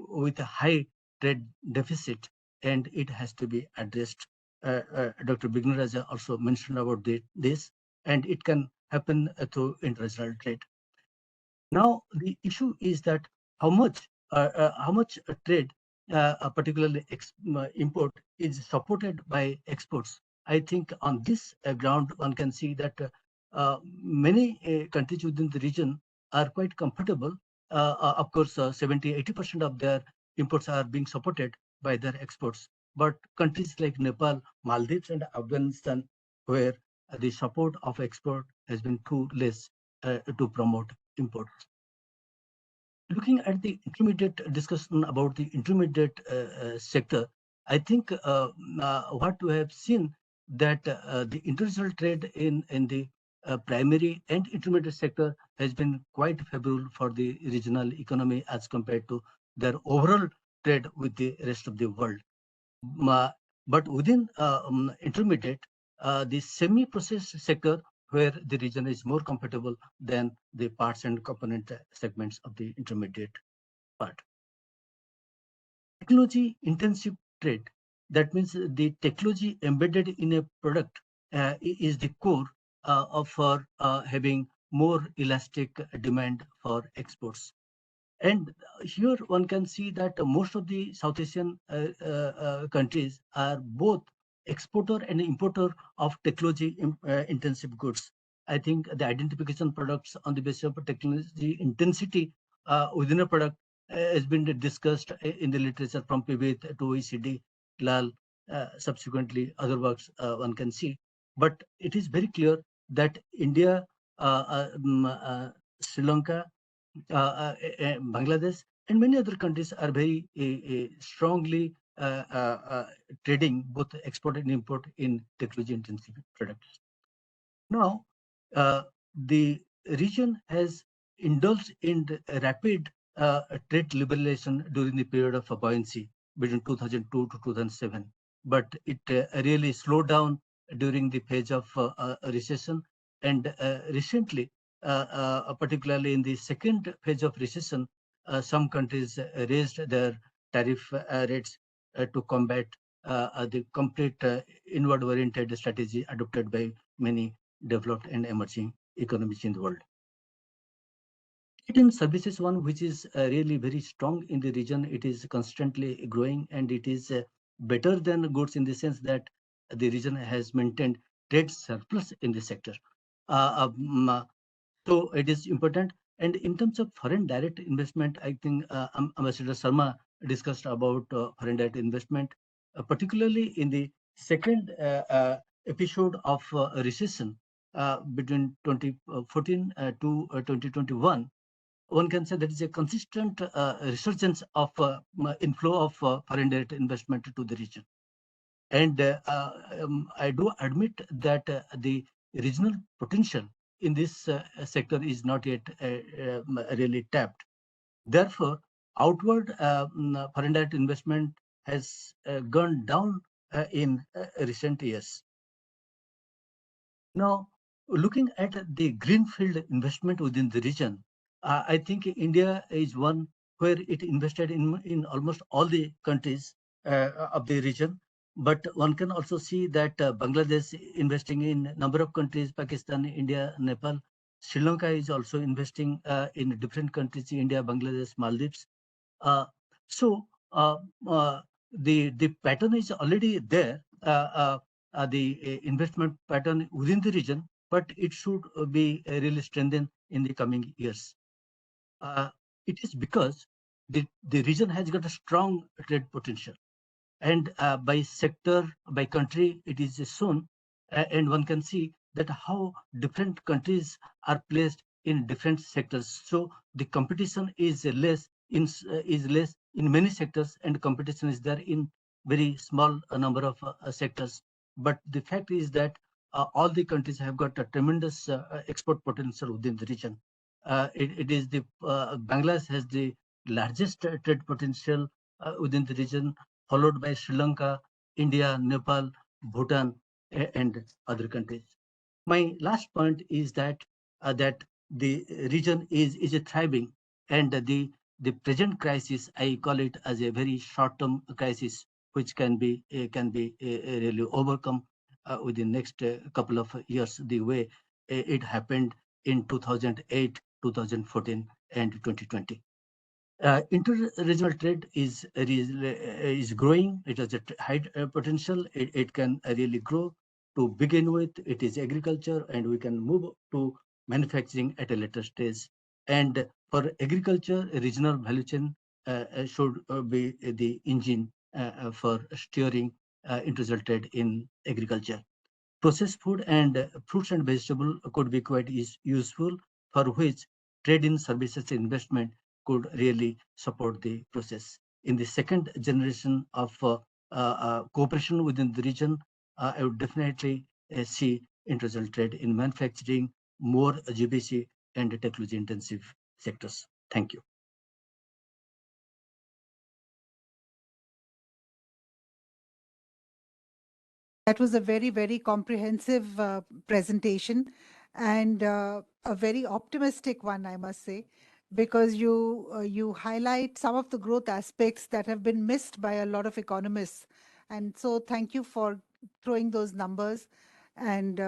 with a high trade deficit, and it has to be addressed. Dr. Bignaraj also mentioned about this, and it can happen through international trade. Now, the issue is that how much trade, particularly import, is supported by exports. I think on this ground, one can see that many countries within the region are quite comfortable. Of course, 70-80% of their imports are being supported by their exports. But countries like Nepal, Maldives, and Afghanistan, where the support of export has been too less to promote imports. Looking at the intermediate discussion about the intermediate sector, I think what we have seen that the international trade in the primary and intermediate sector has been quite favorable for the regional economy as compared to their overall trade with the rest of the world. But within intermediate, the semi-processed sector, where the region is more comfortable than the parts and component segments of the intermediate part. Technology intensive trade, that means the technology embedded in a product is the core for having more elastic demand for exports. And here one can see that most of the South Asian countries are both exporter and importer of technology intensive goods. I think the identification products on the basis of technology intensity within a product has been discussed in the literature from PIBIT to OECD, LAL, subsequently other works one can see. But it is very clear that India, Sri Lanka, Bangladesh, and many other countries are very strongly trading both export and import in technology intensive products. Now, the region has indulged in rapid trade liberalization during the period of buoyancy between 2002 to 2007, but it really slowed down during the phase of recession. And recently, particularly in the second phase of recession, some countries raised their tariff rates to combat the complete inward-oriented strategy adopted by many developed and emerging economies in the world. Trade in services one which is really very strong in the region. It is constantly growing, and it is better than goods in the sense that the region has maintained trade surplus in the sector. So it is important. And in terms of foreign direct investment, I think Ambassador Sharma discussed about foreign direct investment, particularly in the second episode of recession between 2014 to 2021. One can say that is a consistent resurgence of inflow of foreign direct investment to the region. And I do admit that the regional potential in this sector is not yet really tapped. Therefore, outward foreign direct investment has gone down in recent years. Now, looking at the greenfield investment within the region, I think India is one where it invested in almost all the countries of the region. But one can also see that Bangladesh investing in a number of countries, Pakistan, India, Nepal. Sri Lanka is also investing in different countries, India, Bangladesh, Maldives. So the pattern is already there, the investment pattern within the region, but it should be really strengthened in the coming years. It is because the region has got a strong trade potential, and by sector, by country, it is shown, and one can see that how different countries are placed in different sectors. So the competition is less in many sectors, and competition is there in very small number of sectors. But the fact is that all the countries have got a tremendous export potential within the region. It is the Bangladesh has the largest trade potential within the region, followed by Sri Lanka, India, Nepal, Bhutan, and other countries. My last point is that that the region is a thriving, and the present crisis, I call it as a very short-term crisis, which can be really overcome within next couple of years, the way it happened in 2008, 2014, and 2020. Inter-regional trade is growing. It has a high potential. It can really grow. To begin with, it is agriculture, and we can move to manufacturing at a later stage. And for agriculture, a regional value chain should be the engine for steering inter-regional trade in agriculture. Processed food and fruits and vegetables could be quite useful, for which trade in services investment could really support the process. In the second generation of cooperation within the region, I would definitely see inter-regional trade in manufacturing, more GBC and technology intensive sectors. Thank you. That was a very, very comprehensive presentation, and a very optimistic one, I must say, because you highlight some of the growth aspects that have been missed by a lot of economists. And so thank you for throwing those numbers. And,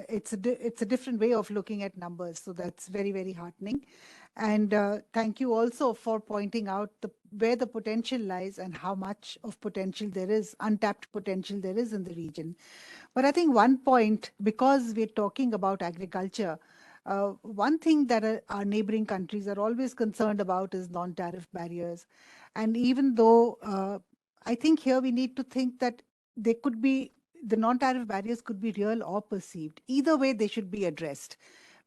it's a different way of looking at numbers. So that's very, very heartening. And thank you also for pointing out where the potential lies and how much of potential there is, untapped potential there is in the region. But I think one point, because we're talking about agriculture, one thing that our neighboring countries are always concerned about is non-tariff barriers. And even though I think here we need to think that they could be, the non-tariff barriers could be real or perceived. Either way, they should be addressed,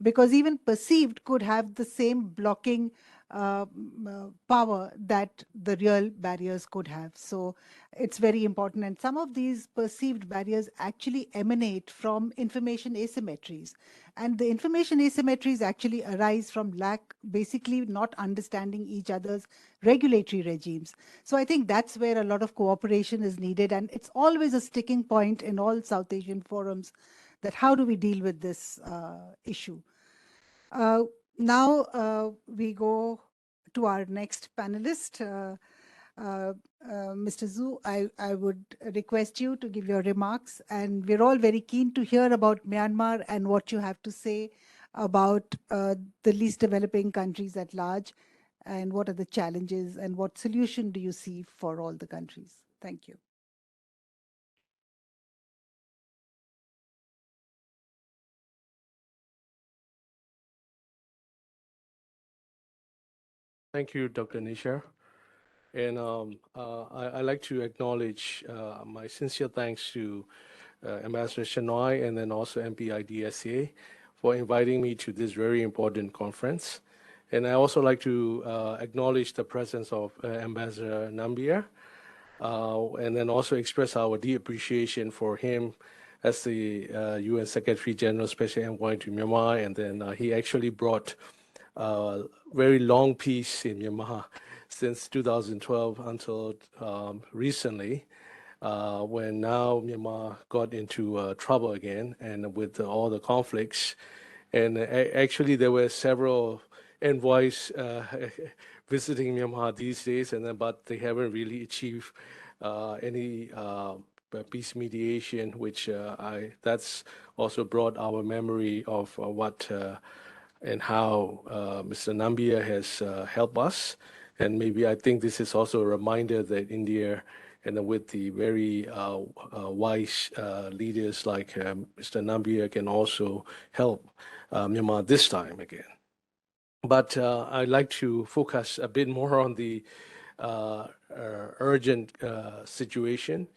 because even perceived could have the same blocking power that the real barriers could have. So it's very important. And some of these perceived barriers actually emanate from information asymmetries. And the information asymmetries actually arise from basically not understanding each other's regulatory regimes. So I think that's where a lot of cooperation is needed. And it's always a sticking point in all South Asian forums, that how do we deal with this issue? Now we go to our next panelist. Mr. Zhu, I would request you to give your remarks, and we're all very keen to hear about Myanmar and what you have to say about the least developing countries at large, and what are the challenges and what solution do you see for all the countries? Thank you. Thank you, Dr. Nisha. And I'd like to acknowledge my sincere thanks to Ambassador Shenoy and then also MP-IDSA for inviting me to this very important conference. And I also like to acknowledge the presence of Ambassador Nambiar, and then also express our deep appreciation for him as the UN Secretary General Special Envoy to Myanmar. And then he actually brought very long peace in Myanmar since 2012 until recently, when now Myanmar got into trouble again, and with all the conflicts. And actually there were several envoys visiting Myanmar these days, but they haven't really achieved any peace mediation, which that's also brought our memory of what and how Mr. Nambiar has helped us. And maybe I think this is also a reminder that India, and with the very wise leaders like Mr. Nambiar, can also help Myanmar this time again. But I'd like to focus a bit more on the urgent situation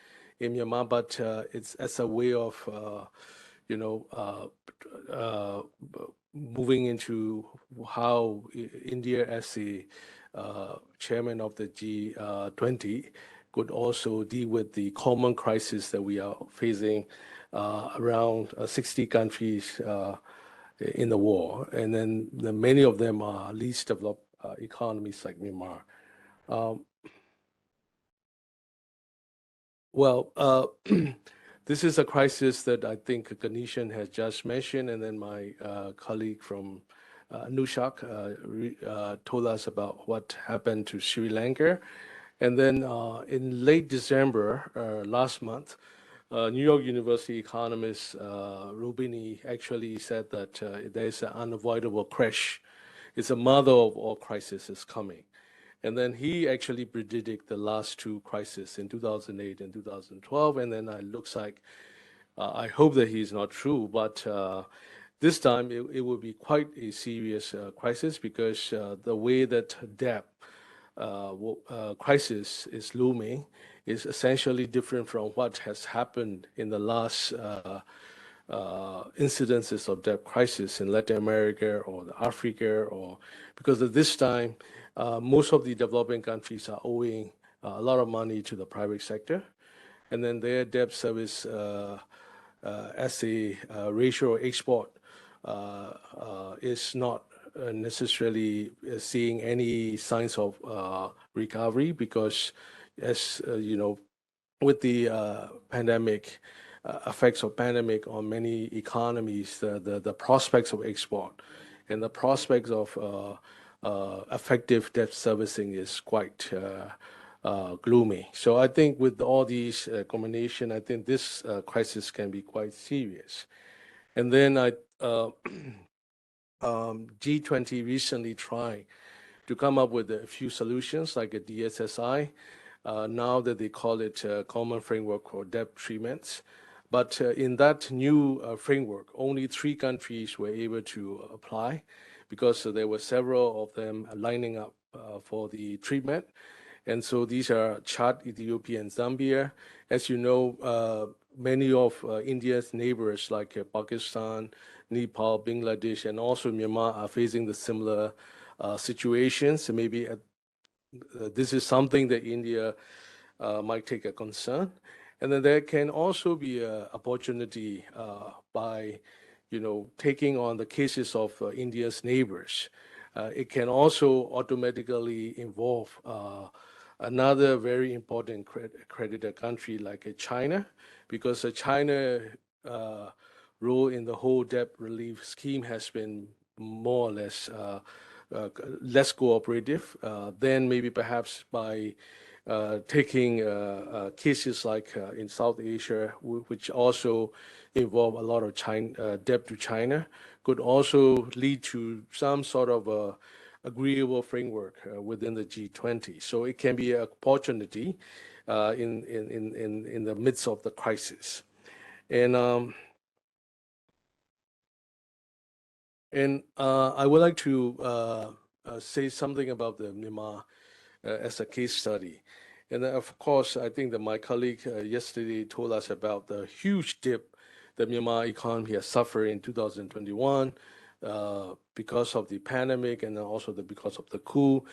in Myanmar, but it's as a way of, moving into how India, as the chairman of the G20, could also deal with the common crisis that we are facing around 60 countries in the war. And then many of them are least developed economies like Myanmar. This is a crisis that I think Ganeshan has just mentioned, and then my colleague from Nushak told us about what happened to Sri Lanka. And then in late December last month, New York University economist Rubini actually said that there is an unavoidable crash. It's a mother of all crises is coming. And then he actually predicted the last two crises in 2008 and 2012. And then it looks like, I hope that he's not true, but this time it will be quite a serious crisis, because the way that debt crisis is looming is essentially different from what has happened in the last incidences of debt crisis in Latin America or Africa, or because at this time, most of the developing countries are owing a lot of money to the private sector, and then their debt service as a ratio of export is not necessarily seeing any signs of recovery, because as you know, with the pandemic, effects of pandemic on many economies, the prospects of export and the prospects of effective debt servicing is quite gloomy. So I think with all these combination, I think this crisis can be quite serious. And then G20 recently tried to come up with a few solutions like a DSSI, now that they call it Common Framework for Debt Treatments. But in that new framework, only 3 countries were able to apply because there were several of them lining up for the treatment. And so these are Chad, Ethiopia, and Zambia. As you know, many of India's neighbors like Pakistan, Nepal, Bangladesh, and also Myanmar are facing the similar situations. So maybe this is something that India might take a concern. And then there can also be an opportunity by, taking on the cases of India's neighbors. It can also automatically involve another very important creditor country like China, because China role in the whole debt relief scheme has been more or less less cooperative. Then maybe perhaps by taking cases like in South Asia, which also involve a lot of debt to China, could also lead to some sort of agreeable framework within the G20. So it can be an opportunity in the midst of the crisis. And I would like to say something about the Myanmar as a case study. And of course, I think that my colleague yesterday told us about the huge dip that Myanmar economy has suffered in 2021 because of the pandemic and also because of the coup.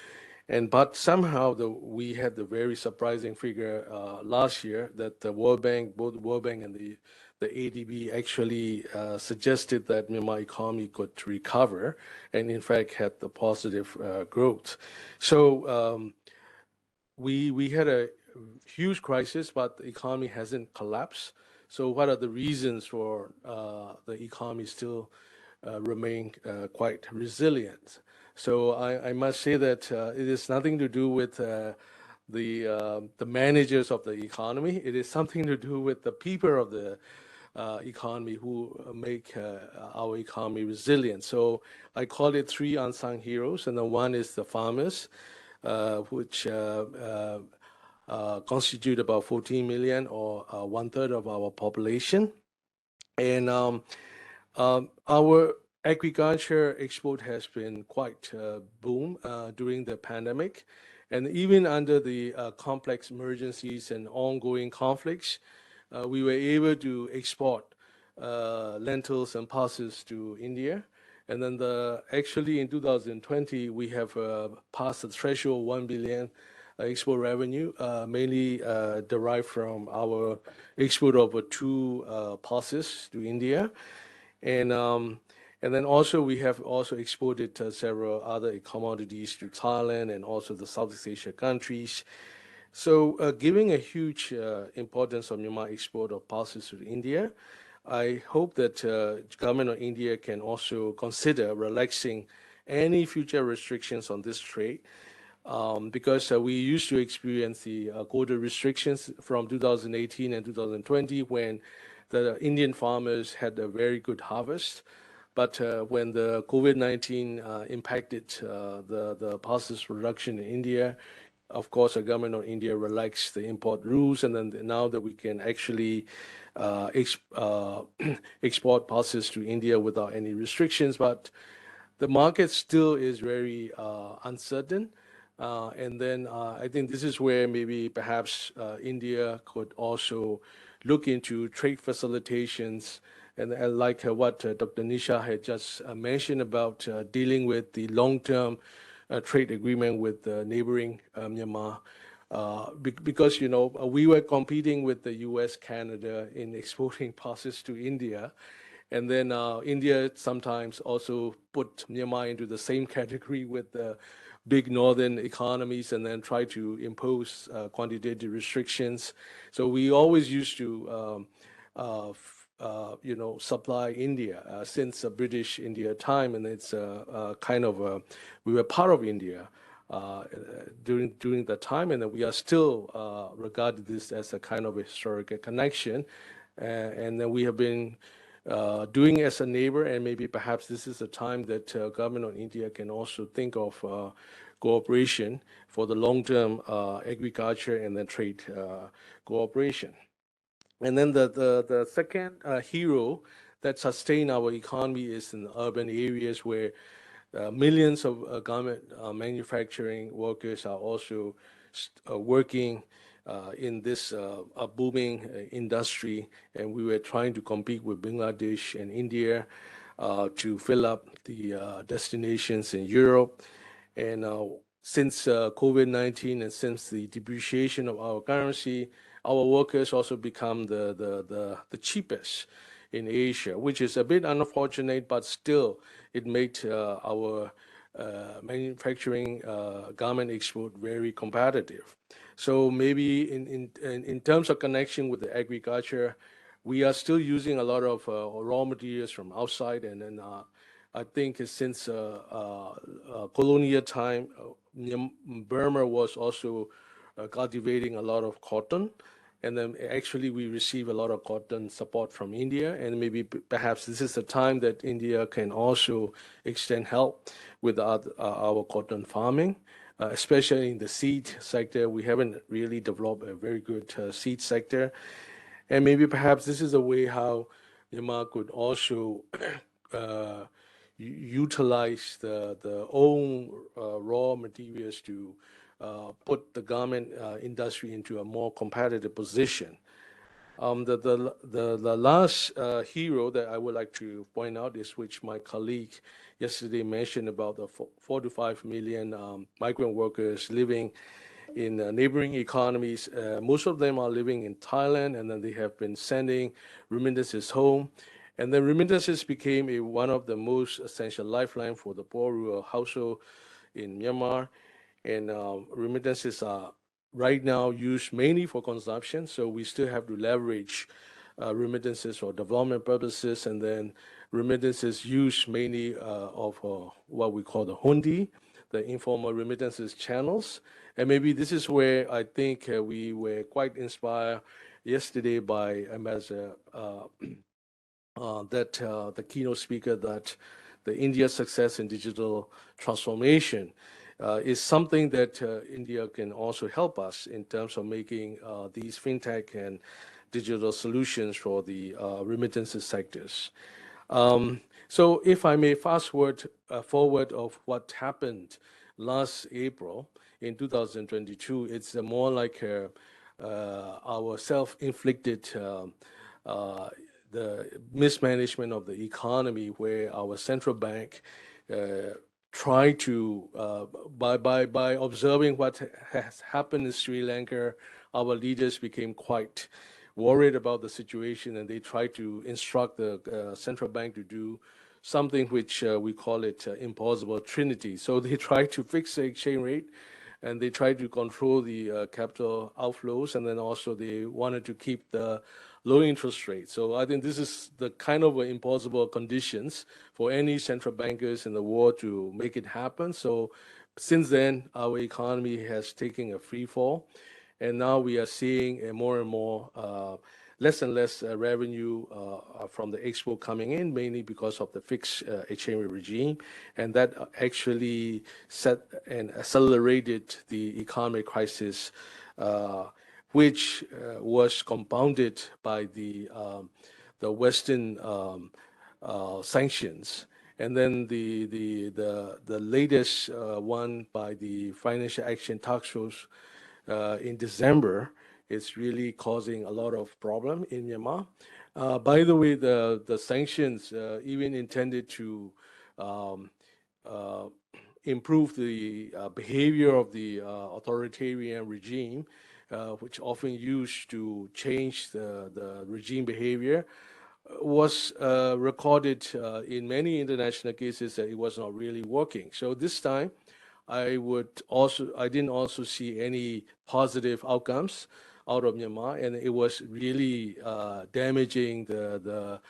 But somehow we had the very surprising figure last year that the World Bank, both the World Bank and the ADB actually suggested that Myanmar economy could recover and in fact had the positive growth. So we had a huge crisis, but the economy hasn't collapsed. So what are the reasons for the economy still remain quite resilient? So I must say that it is nothing to do with the managers of the economy. It is something to do with the people of the economy who make our economy resilient. So I call it 3 unsung heroes, and then one is the farmers, which constitute about 14 million or 1/3 of our population. And our agriculture export has been quite boom during the pandemic. And even under the complex emergencies and ongoing conflicts, we were able to export lentils and pulses to India. And then actually in 2020, we have passed the threshold 1 billion export revenue, mainly derived from our export of 2 pulses to India. And then also we have also exported several other commodities to Thailand and also the Southeast Asia countries. So giving a huge importance of Myanmar export of pulses to India, I hope that government of India can also consider relaxing any future restrictions on this trade, because we used to experience the quota restrictions from 2018 and 2020 when the Indian farmers had a very good harvest. But when the COVID-19 impacted the pulses production in India, of course, the government of India relaxed the import rules, and then now that we can actually export pulses to India without any restrictions, but the market still is very uncertain. And then I think this is where maybe perhaps India could also look into trade facilitations and like what Dr. Nisha had just mentioned about dealing with the long-term trade agreement with neighboring Myanmar. Because, we were competing with the US, Canada in exporting pulses to India. And then India sometimes also put Myanmar into the same category with the big northern economies and then try to impose quantitative restrictions. So we always used to, supply India since the British India time, and it's kind of we were part of India. during that time, and we are still regarded this as a kind of a historical connection, and then we have been doing as a neighbor, and maybe perhaps this is a time that government of India can also think of cooperation for the long-term agriculture and then trade cooperation. And then the second hero that sustain our economy is in urban areas where millions of garment manufacturing workers are also working in this booming industry, and we were trying to compete with Bangladesh and India to fill up the destinations in Europe. And since COVID-19 and since the depreciation of our currency, our workers also become the cheapest in Asia, which is a bit unfortunate, but still it made our manufacturing garment export very competitive. So maybe in terms of connection with the agriculture, we are still using a lot of raw materials from outside, and then I think since colonial time, Burma was also cultivating a lot of cotton. And then actually we receive a lot of cotton support from India, and maybe perhaps this is the time that India can also extend help with our cotton farming, especially in the seed sector. We haven't really developed a very good seed sector. And maybe perhaps this is a way how Myanmar could also utilize the own raw materials to put the garment industry into a more competitive position. The last hero that I would like to point out is which my colleague yesterday mentioned about the 4 to 5 million migrant workers living in neighboring economies. Most of them are living in Thailand, and then they have been sending remittances home. And then remittances became one of the most essential lifeline for the poor rural household in Myanmar. And remittances are right now used mainly for consumption, so we still have to leverage remittances for development purposes, and then remittances used mainly of what we call the hundi, the informal remittances channels. And maybe this is where I think we were quite inspired yesterday by Ambassador the keynote speaker, that the India's success in digital transformation is something that India can also help us in terms of making these fintech and digital solutions for the remittances sectors. So if I may fast forward of what happened last April in 2022, it's more like our self-inflicted the mismanagement of the economy, where our central bank tried to, by observing what has happened in Sri Lanka, our leaders became quite worried about the situation, and they tried to instruct the central bank to do something which we call it impossible trinity. So they tried to fix the exchange rate, and they tried to control the capital outflows, and then also they wanted to keep the low interest rate. So I think this is the kind of impossible conditions for any central bankers in the world to make it happen. So since then, our economy has taken a free fall, and now we are seeing a more and more less and less revenue from the export coming in, mainly because of the fixed exchange rate regime, and that actually set and accelerated the economic crisis, which was compounded by the Western sanctions, and then the latest one by the Financial Action Task Force in December is really causing a lot of problem in Myanmar. By the way, the sanctions even intended to improve the behavior of the authoritarian regime, which often used to change the regime behavior, was recorded in many international cases that it was not really working. So this time, I didn't also see any positive outcomes out of Myanmar, and it was really damaging the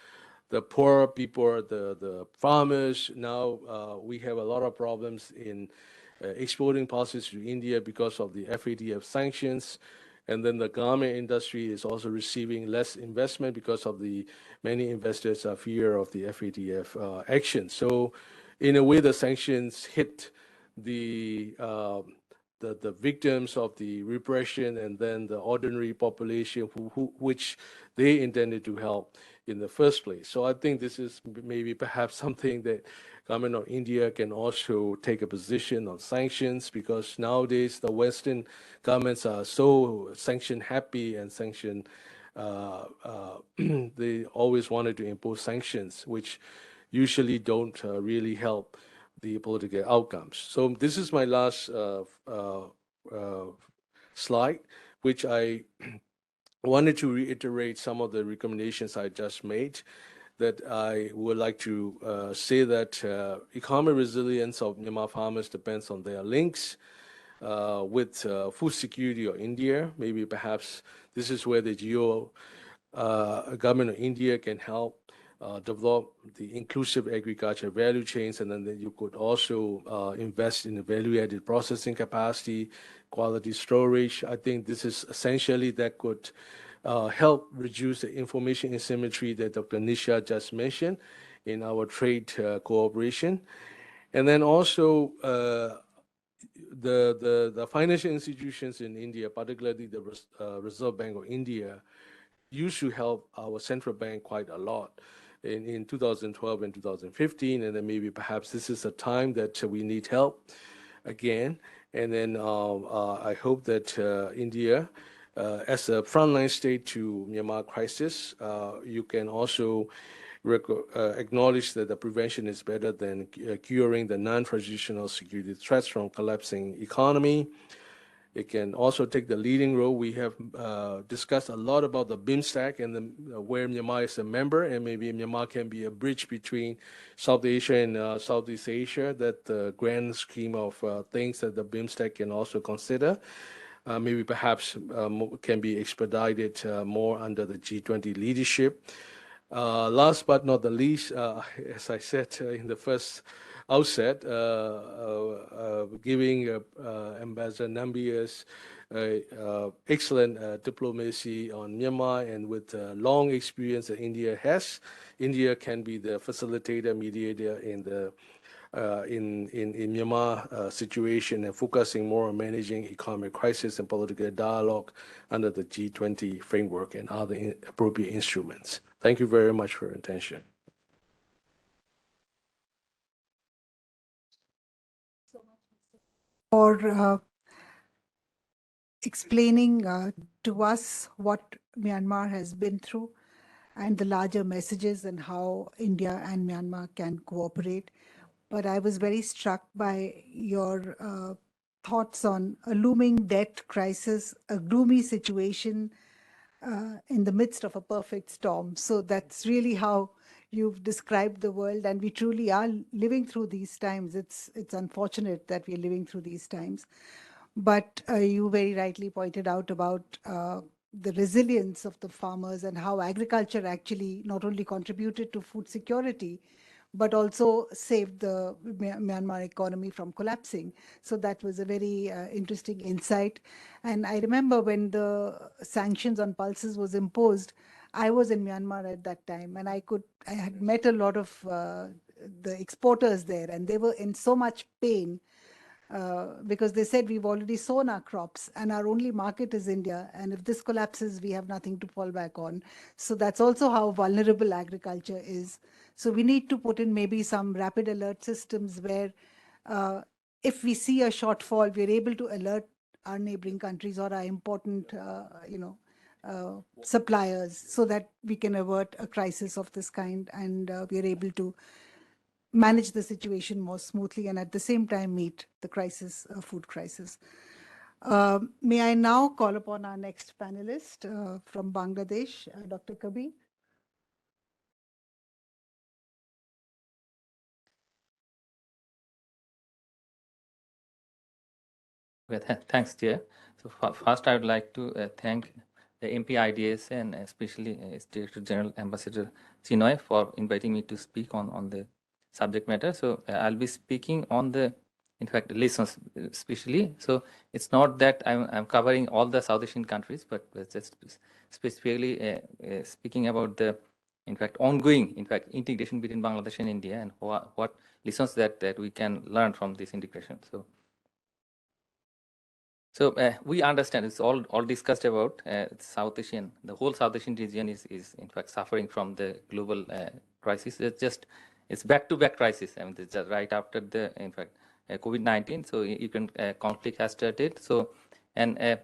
poor people, the farmers. Now we have a lot of problems in exporting policies to India because of the FATF sanctions. And then the garment industry is also receiving less investment because of the many investors are fear of the FATF action. So in a way, the sanctions hit the the victims of the repression and then the ordinary population which they intended to help in the first place. So I think this is maybe perhaps something that government of India can also take a position on sanctions, because nowadays the Western governments are so sanction happy and sanction they always wanted to impose sanctions which usually don't really help the political outcomes. So this is my last slide, which I wanted to reiterate some of the recommendations I just made, that I would like to say that economic resilience of Myanmar farmers depends on their links with food security of India. Maybe perhaps this is where the government of India can help develop the inclusive agriculture value chains, and then you could also invest in the value-added processing capacity, quality storage. I think this is essentially that could help reduce the information asymmetry that Dr. Nisha just mentioned in our trade cooperation. And then also the financial institutions in India, particularly the Reserve Bank of India, used to help our central bank quite a lot in 2012 and 2015, and then maybe perhaps this is a time that we need help again. And then I hope that India, as a frontline state to Myanmar crisis, you can also acknowledge that the prevention is better than curing the non-traditional security threats from collapsing economy. It can also take the leading role. We have discussed a lot about the BIMSTEC and where Myanmar is a member, and maybe Myanmar can be a bridge between South Asia and Southeast Asia, that the grand scheme of things that the BIMSTEC can also consider. Maybe perhaps can be expedited more under the G20 leadership. Last but not the least, as I said in the first outset, giving Ambassador Nambiar's excellent diplomacy on Myanmar, and with long experience that India has, India can be the facilitator, mediator in the in Myanmar situation, and focusing more on managing economic crisis and political dialogue under the G20 framework and other appropriate instruments. Thank you very much for your attention. For explaining to us what Myanmar has been through and the larger messages and how India and Myanmar can cooperate. But I was very struck by your thoughts on a looming debt crisis, a gloomy situation in the midst of a perfect storm. So that's really how you've described the world, and we truly are living through these times. It's unfortunate that we're living through these times. But you very rightly pointed out about the resilience of the farmers and how agriculture actually not only contributed to food security, but also saved the Myanmar economy from collapsing. So that was a very interesting insight. And I remember when the sanctions on pulses was imposed, I was in Myanmar at that time, and I had met a lot of the exporters there, and they were in so much pain because they said, we've already sown our crops and our only market is India. And if this collapses, we have nothing to fall back on. So that's also how vulnerable agriculture is. So we need to put in maybe some rapid alert systems where if we see a shortfall, we're able to alert our neighboring countries or our important, suppliers, so that we can avert a crisis of this kind, and we are able to manage the situation more smoothly and at the same time meet the crisis, food crisis. May I now call upon our next panelist from Bangladesh, Dr. Kabir. Okay, thanks, Chair. So first, I would like to thank the MP-IDSA and especially its Director General Ambassador Chinoy for inviting me to speak on the subject matter. So I'll be speaking on the in fact, lessons especially. So it's not that I'm covering all the South Asian countries, but just specifically speaking about the, in fact, ongoing, in fact, integration between Bangladesh and India, and what lessons that we can learn from this integration. So we understand it's all discussed about South Asian. The whole South Asian region is in fact suffering from the global crisis. It's back-to-back crisis. I mean, it's just right after the, in fact, COVID-19. So even conflict has started. So and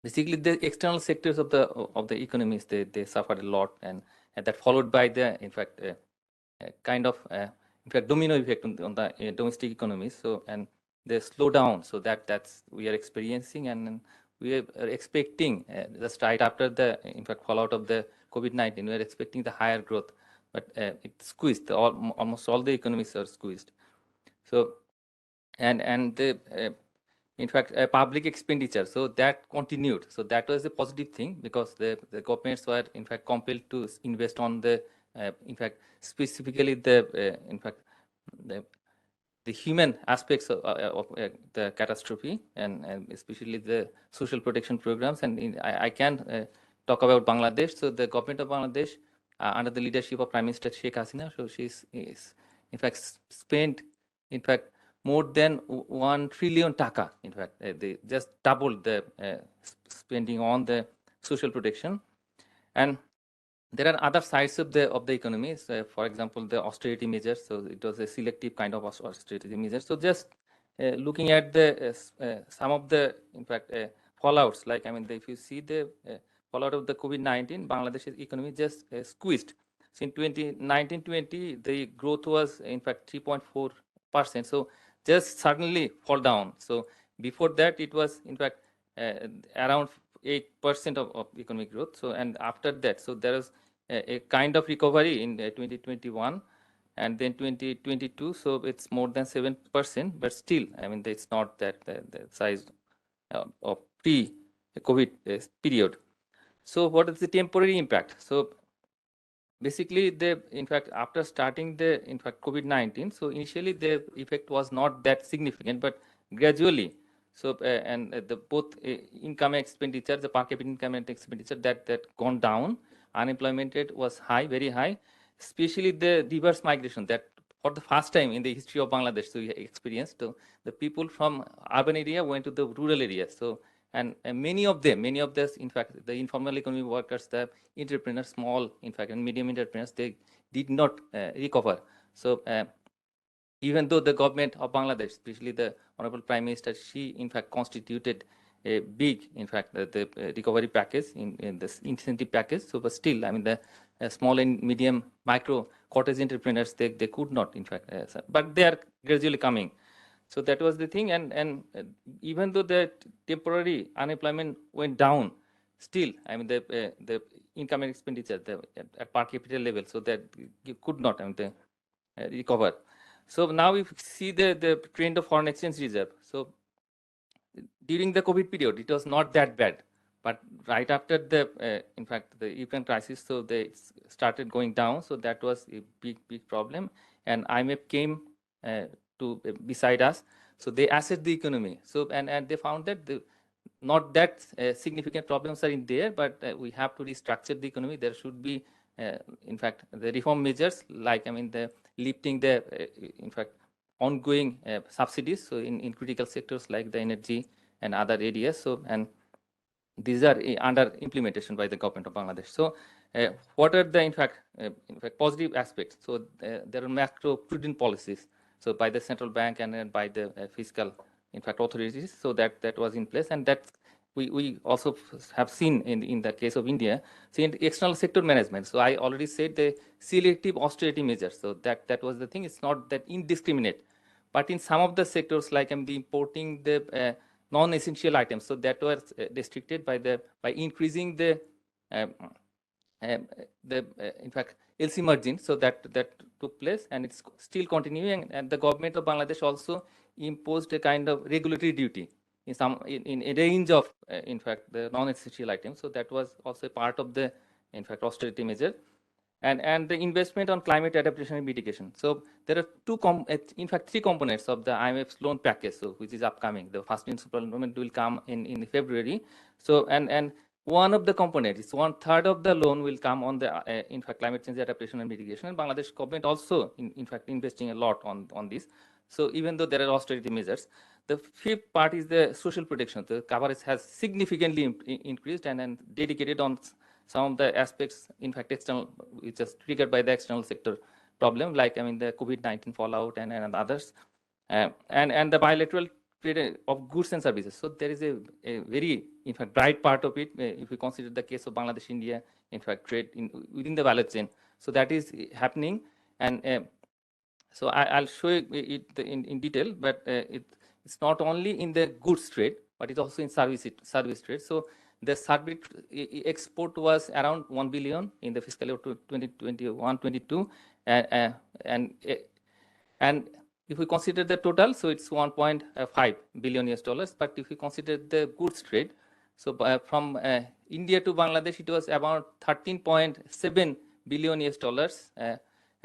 basically the external sectors of the economies, they suffered a lot, and that followed by the, in fact, kind of in fact domino effect on the domestic economies. So and the slowdown, so that's we are experiencing, and we are expecting just right after the, in fact, fallout of the COVID-19, we are expecting the higher growth, but it's squeezed. Almost all the economies are squeezed. So and the in fact public expenditure, so that continued. So that was a positive thing, because the governments were in fact compelled to invest on the in fact specifically the in fact the human aspects of the catastrophe, and especially the social protection programs. And I can talk about Bangladesh. So the government of Bangladesh, under the leadership of Prime Minister Sheikh Hasina, so she's in fact spent, in fact, more than 1 trillion taka. In fact, they just doubled the spending on the social protection. And there are other sides of the economy. So for example, the austerity measures. So it was a selective kind of austerity measures. So just looking at the some of the, in fact, fallouts, like, I mean, if you see the fallout of the COVID-19, Bangladesh's economy just squeezed. So in 2019-20, the growth was in fact 3.4%. So just suddenly fall down. So before that, it was in fact around 8% of economic growth. So and after that, so there is a kind of recovery in 2021, and then 2022. So it's more than 7%, but still, I mean, it's not that the size of pre-COVID period. So what is the temporary impact? So basically, in fact, after starting the, in fact, COVID-19, so initially the effect was not that significant, but gradually, so and the both income expenditure, the per capita income and expenditure, that gone down. Unemployment rate was high, very high, especially the reverse migration, that for the first time in the history of Bangladesh, so we experienced. So the people from urban area went to the rural area. So and many of them, in fact, the informal economy workers, the entrepreneurs, small, in fact, and medium entrepreneurs, they did not recover. So even though the government of Bangladesh, especially the Honorable Prime Minister, she in fact constituted a big, in fact, the recovery package in this incentive package. So, but still, I mean, the small and medium micro cottage entrepreneurs, they could not, in fact, but they are gradually coming. So that was the thing, and even though the temporary unemployment went down, still, I mean, the income and expenditure at per capita level, so that you could not, I mean, recover. So now if you see the trend of foreign exchange reserve, so during the COVID period, it was not that bad, but right after the, in fact, the Ukraine crisis, so they started going down. So that was a big problem, and IMF came to beside us. So they assessed the economy. So and they found that not that significant problems are in there, but we have to restructure the economy. There should be, in fact, the reform measures, like, I mean, the lifting the, in fact, ongoing subsidies. So in critical sectors like the energy and other areas. So and these are under implementation by the government of Bangladesh. So what are the, in fact, positive aspects? So there are macro prudent policies, so by the central bank and by the fiscal, in fact, authorities. So that was in place, and that we also have seen in the case of India. So in external sector management, so I already said the selective austerity measures. So that was the thing. It's not that indiscriminate, but in some of the sectors, like the importing the non-essential items, so that was restricted by increasing the in fact LC margin. So that took place, and it's still continuing. And the government of Bangladesh also imposed a kind of regulatory duty in a range of in fact the non-essential items. So that was also a part of the, in fact, austerity measure. and the investment on climate adaptation and mitigation. So there are in fact, three components of the IMF's loan package, so which is upcoming. The first installment will come in February. So and one of the components is 1/3 of the loan will come on the in fact climate change adaptation and mitigation. And Bangladesh government also in fact investing a lot on this. So even though there are austerity measures, the fifth part is the social protection. The coverage has significantly increased and dedicated on some of the aspects, in fact, external, which is triggered by the external sector problem, like, I mean, the COVID-19 fallout and others, and the bilateral trade of goods and services. So there is a very, in fact, bright part of it, if we consider the case of Bangladesh, India, in fact, trade within the value chain. So that is happening. And so I'll show it in detail, but it's not only in the goods trade, but it's also in service trade. So the service export was around 1 billion in the fiscal year 2021-22, and if we consider the total, so it's 1.5 billion US dollars. But if we consider the goods trade, so from India to Bangladesh, it was about 13.7 billion US dollars.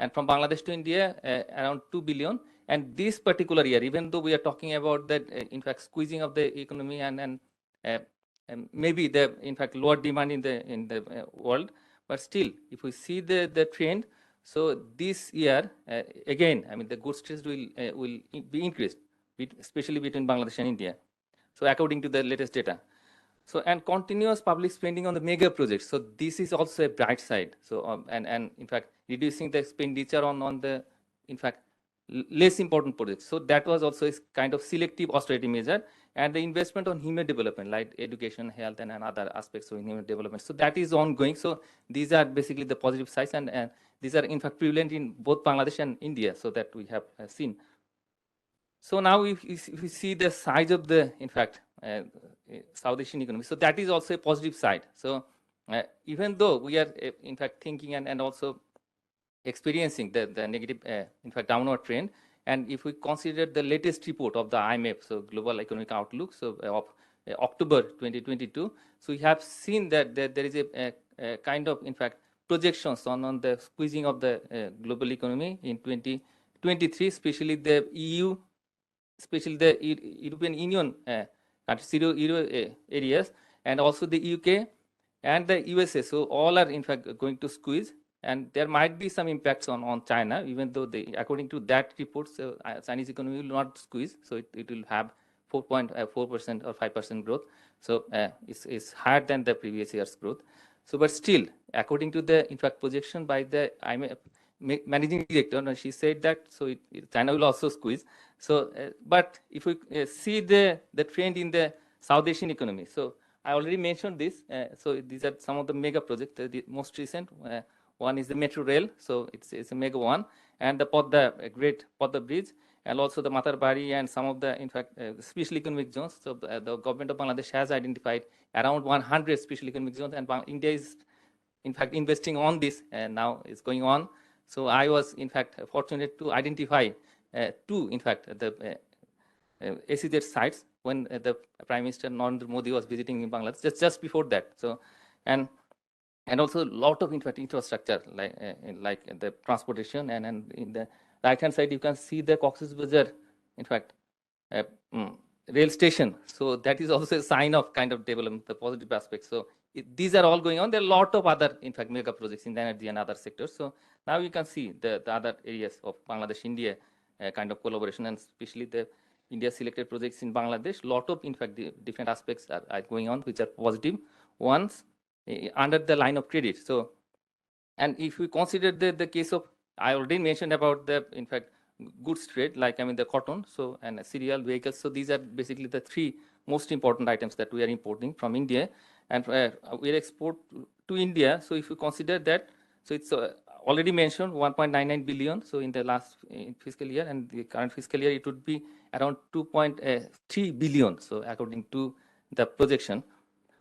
And from Bangladesh to India, around 2 billion. And this particular year, even though we are talking about that, in fact, squeezing of the economy and maybe the, in fact, lower demand in the world, but still, if we see the trend, so this year, again, I mean, the goods trade will be increased, especially between Bangladesh and India. So according to the latest data. So, and continuous public spending on the mega projects. So this is also a bright side. So, and in fact, reducing the expenditure on the, in fact, less important projects. So that was also a kind of selective austerity measure, and the investment on human development, like education, health, and other aspects of human development. So that is ongoing. So these are basically the positive sides, and these are in fact prevalent in both Bangladesh and India, so that we have seen. So now if we see the size of the, in fact, South Asian economy, so that is also a positive side. So even though we are in fact thinking and also experiencing the negative, in fact, downward trend, and if we consider the latest report of the IMF, so Global Economic Outlook, so of October 2022, so we have seen that there is a kind of, in fact, projections on the squeezing of the global economy in 2023, especially the EU, especially the European Union countries, Euro areas, and also the UK and the USA. So all are in fact going to squeeze, and there might be some impacts on China, even though according to that report, so Chinese economy will not squeeze, so it will have 4.4% or 5% growth. So it's higher than the previous year's growth. So, but still, according to the, in fact, projection by the IMF managing director, she said that so China will also squeeze. So, but if we see the trend in the South Asian economy, so I already mentioned this. So these are some of the mega projects. The most recent one is the metro rail. So it's a mega one, and the Great Podda Bridge, and also the Matarbari and some of the, in fact, special economic zones. So the government of Bangladesh has identified around 100 special economic zones, and India is, in fact, investing on this, and now it's going on. So I was, in fact, fortunate to identify two, in fact, the SEZ sites when the Prime Minister Narendra Modi was visiting in Bangladesh, just before that. So, and also a lot of, in fact, infrastructure, like the transportation, and in the right-hand side, you can see the Cox's Bazar, in fact, rail station. So that is also a sign of kind of development, the positive aspects. So these are all going on. There are a lot of other, in fact, mega projects in the energy and other sectors. So now you can see the other areas of Bangladesh, India kind of collaboration, and especially the India selected projects in Bangladesh. A lot of, in fact, the different aspects are going on, which are positive ones under the line of credit. So, and if we consider the case of, I already mentioned about the, in fact, goods trade, like, I mean, the cotton, so, and cereal, vehicles. So these are basically the three most important items that we are importing from India, and we export to India. So if you consider that, so it's already mentioned 1.99 billion. So in the last fiscal year, and the current fiscal year, it would be around 2.3 billion. So according to the projection.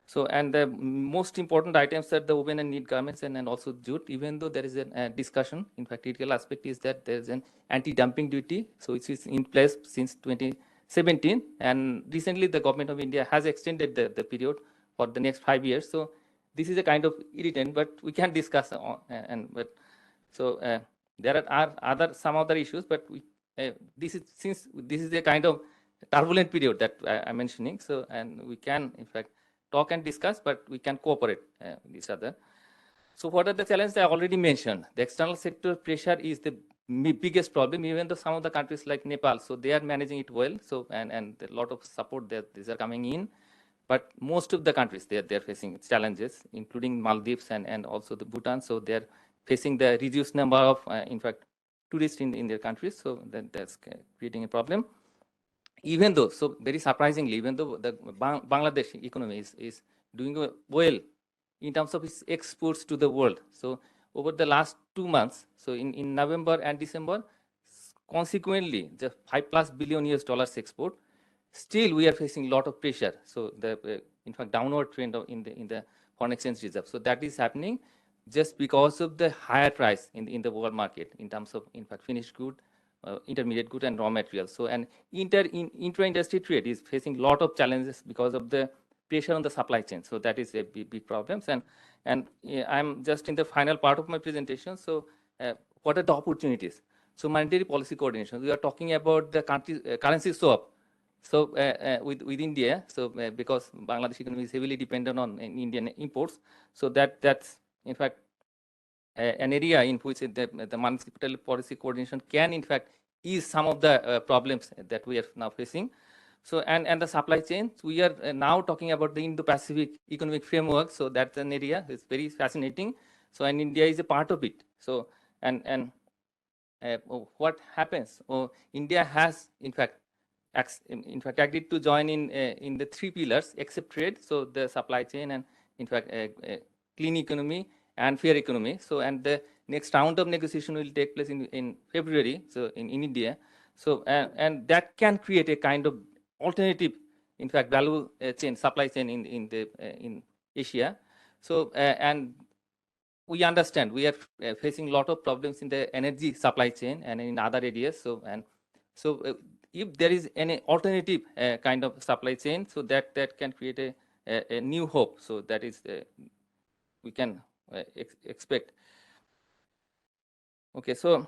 So, and the most important items are the woven and knit garments and also jute, even though there is a discussion. In fact, critical aspect is that there is an anti-dumping duty, so it is in place since 2017. And recently, the government of India has extended the period for the next 5 years. So this is a kind of irritant, but we can discuss on, but So there are some other issues, but since this is a kind of turbulent period that I'm mentioning, so and we can in fact talk and discuss, but we can cooperate with each other. So what are the challenges I already mentioned? The external sector pressure is the biggest problem, even though some of the countries like Nepal, so they are managing it well. So and a lot of support that these are coming in, but most of the countries they're facing challenges, including Maldives and also the Bhutan. So they're facing the reduced number of, in fact, tourists in their countries. So that's creating a problem. Even though, so very surprisingly, even though the Bangladesh economy is doing well in terms of its exports to the world. So over the last 2 months, so in November and December, consequently, the $5+ billion US export, still we are facing a lot of pressure. So the in fact downward trend in the foreign exchange reserve. So that is happening just because of the higher price in the world market in terms of in fact finished good, intermediate good and raw materials. So and intra-industry trade is facing a lot of challenges because of the pressure on the supply chain. So that is a big problems. And I'm just in the final part of my presentation. So what are the opportunities? So monetary policy coordination. We are talking about the currency swap. So with India, so because Bangladesh economy is heavily dependent on Indian imports, so that's in fact an area in which the monetary policy coordination can in fact ease some of the problems that we are now facing. So and the supply chain, we are now talking about the Indo-Pacific economic framework. So that's an area that's very fascinating. So and India is a part of it. So and what happens? India has in fact agreed to join in the 3 pillars except trade. So the supply chain and in fact clean economy and fair economy. So and the next round of negotiation will take place in February. So in India. So and that can create a kind of alternative, in fact, value chain, supply chain in Asia. So and we understand we are facing a lot of problems in the energy supply chain and in other areas. So and so if there is any alternative kind of supply chain, so that can create a new hope. So that is we can expect. Okay, so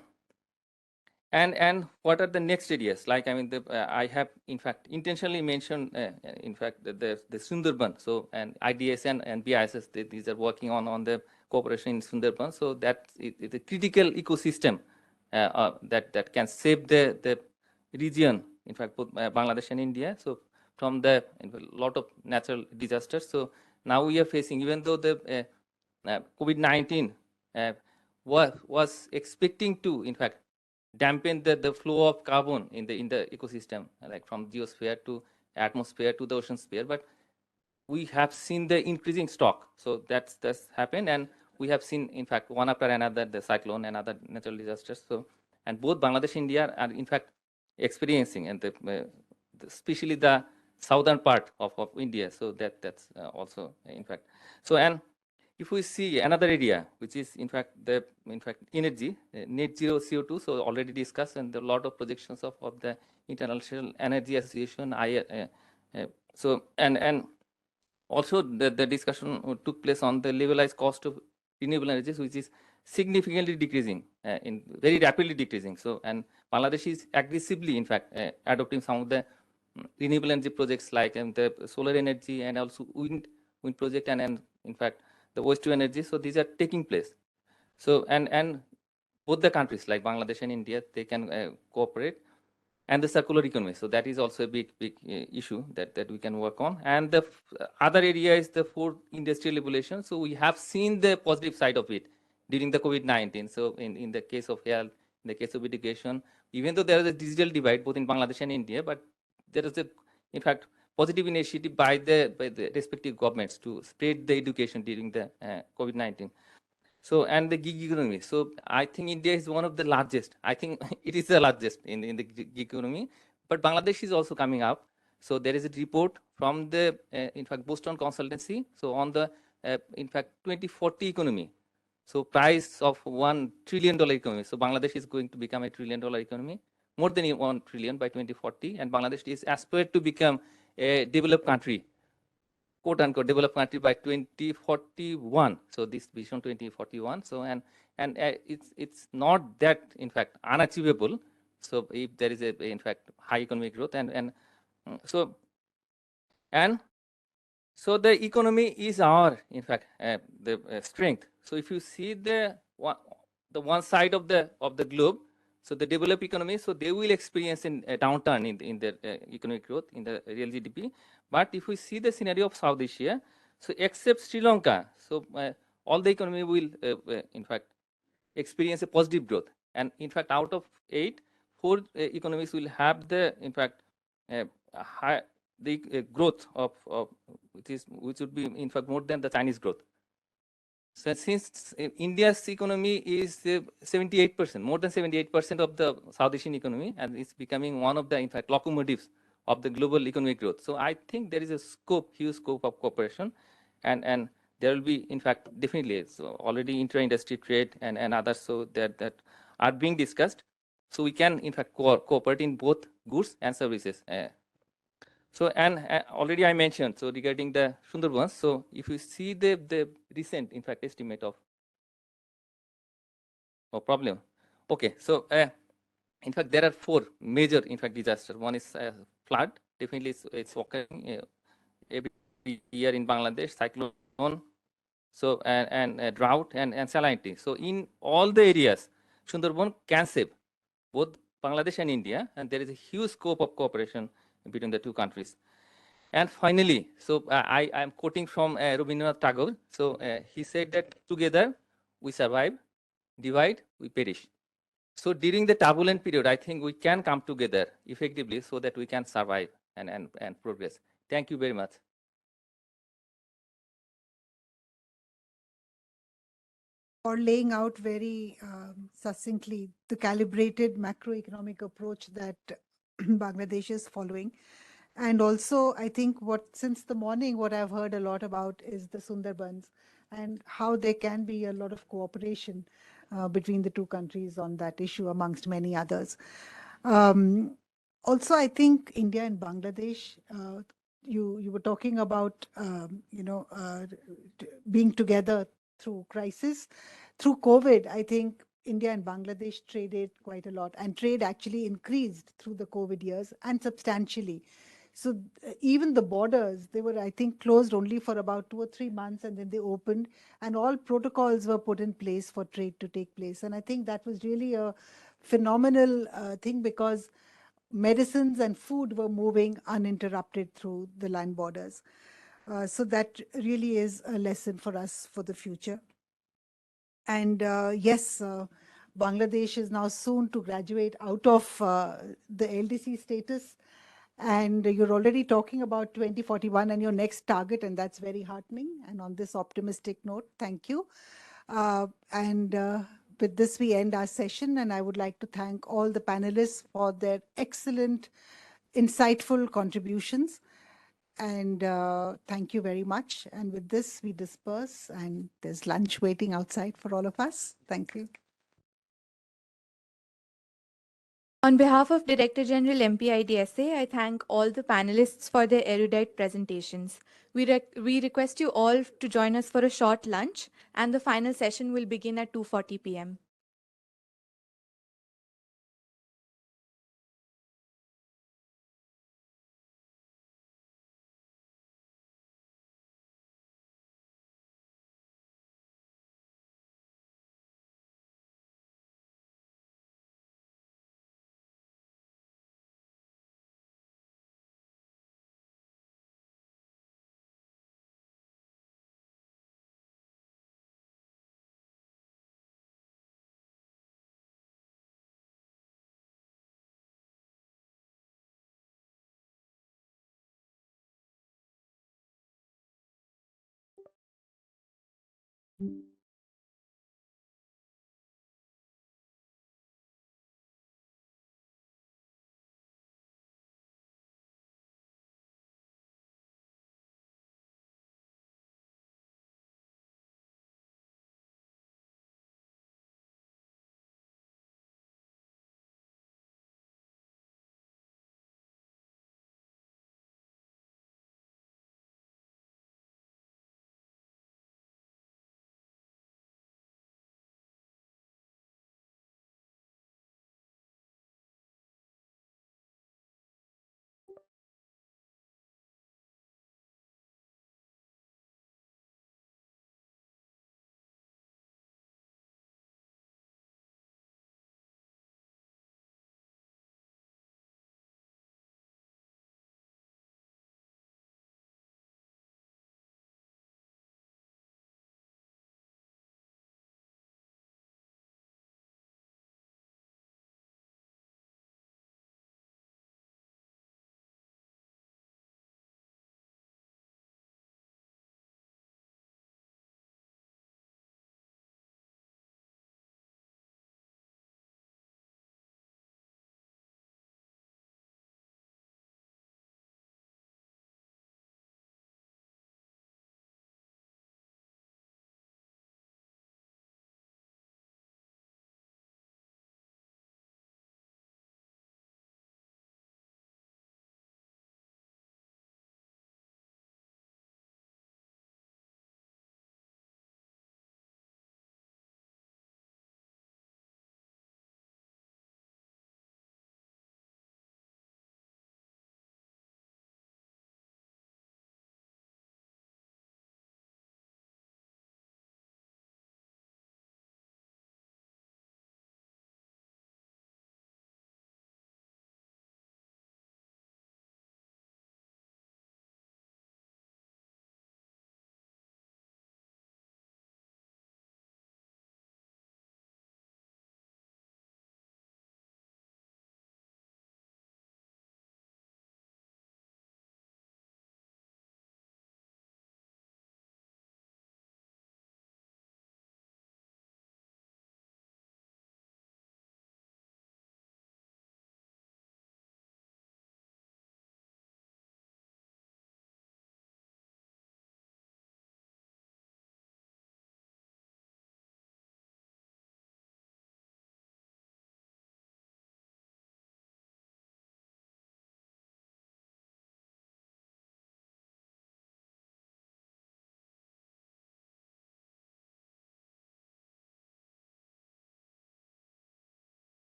and what are the next areas? Like I mean, I have in fact intentionally mentioned in fact the Sundarban. So and IDSA and MP-IDSA, these are working on the cooperation in Sundarban. So that is a critical ecosystem that can save the region. In fact, both Bangladesh and India. So from the lot of natural disasters. So now we are facing, even though the COVID-19 was expecting to in fact dampen the flow of carbon in the ecosystem, like from geosphere to atmosphere to the ocean sphere, but we have seen the increasing stock. So that's happened, and we have seen in fact one after another the cyclone and other natural disasters. So and both Bangladesh and India are in fact experiencing, and especially the southern part of India. So that's also in fact. So and if we see another area, which is in fact energy, net zero CO2, so already discussed, and there are a lot of projections of the International Energy Association. So and also the discussion took place on the levelized cost of renewable energies, which is significantly decreasing, in very rapidly decreasing. So and Bangladesh is aggressively in fact adopting some of the renewable energy projects like the solar energy and also wind project and in fact the waste to energy. So these are taking place. So and both the countries like Bangladesh and India, they can cooperate, and the circular economy. So that is also a big issue that we can work on. And the other area is the 4th industrial revolution. So we have seen the positive side of it during the COVID-19. So in the case of health, in the case of education, even though there is a digital divide both in Bangladesh and India, but there is in fact positive initiative by the respective governments to spread the education during the COVID-19. So and the gig economy. So I think India is one of the largest. I think it is the largest in the gig economy, but Bangladesh is also coming up. So there is a report from the in fact Boston consultancy. So on the in fact 2040 economy. So price of $1 trillion economy. So Bangladesh is going to become a $1 trillion economy, more than 1 trillion by 2040, and Bangladesh is aspired to become a developed country quote unquote developed country by 2041. So this vision 2041. So it's not that in fact unachievable. So if there is a in fact high economic growth so the economy is our in fact the strength. So if you see the one side of the globe, so the developed economy, so they will experience a downturn in their economic growth in the real GDP. But if we see the scenario of South Asia, so except Sri Lanka, so all the economy will in fact experience a positive growth. And in fact, out of 8, 4 economies will have the in fact high the growth of which would be in fact more than the Chinese growth. So since India's economy is 78%, more than 78% of the South Asian economy, and it's becoming one of the, in fact, locomotives of the global economic growth. So I think there is a scope, huge scope of cooperation, and there will be, in fact, definitely so already intra-industry trade and others so that are being discussed. So we can, in fact, cooperate in both goods and services. So already I mentioned, so regarding the Sundarbans, so if you see the recent, in fact, estimate of problem. Okay, so in fact, there are 4 major, in fact, disasters. One is flood, definitely it's occurring every year in Bangladesh, cyclone, so and drought and salinity. So in all the areas, Sundarban can save both Bangladesh and India, and there is a huge scope of cooperation between the 2 countries. And finally, so I am quoting from Rabindranath Tagore. So he said that together we survive, divide, we perish. So during the turbulent period, I think we can come together effectively so that we can survive and progress. Thank you very much. For laying out very succinctly the calibrated macroeconomic approach that Bangladesh is following. And also, I think since the morning, what I've heard a lot about is the Sundarbans and how there can be a lot of cooperation between the 2 countries on that issue, amongst many others. Also, I think India and Bangladesh, you were talking about, being together through crisis. Through COVID, I think India and Bangladesh traded quite a lot, and trade actually increased through the COVID years and substantially. So even the borders, they were, I think, closed only for about 2 or 3 months, and then they opened, and all protocols were put in place for trade to take place. And I think that was really a phenomenal thing, because medicines and food were moving uninterrupted through the land borders. So that really is a lesson for us for the future. And yes, Bangladesh is now soon to graduate out of the LDC status. And you're already talking about 2041 and your next target, and that's very heartening. And on this optimistic note, thank you. With this, we end our session, and I would like to thank all the panelists for their excellent, insightful contributions. And thank you very much. And with this, we disperse, and there's lunch waiting outside for all of us. Thank you. On behalf of Director General MP-IDSA, I thank all the panelists for their erudite presentations. We request you all to join us for a short lunch, and the final session will begin at 2:40 p.m.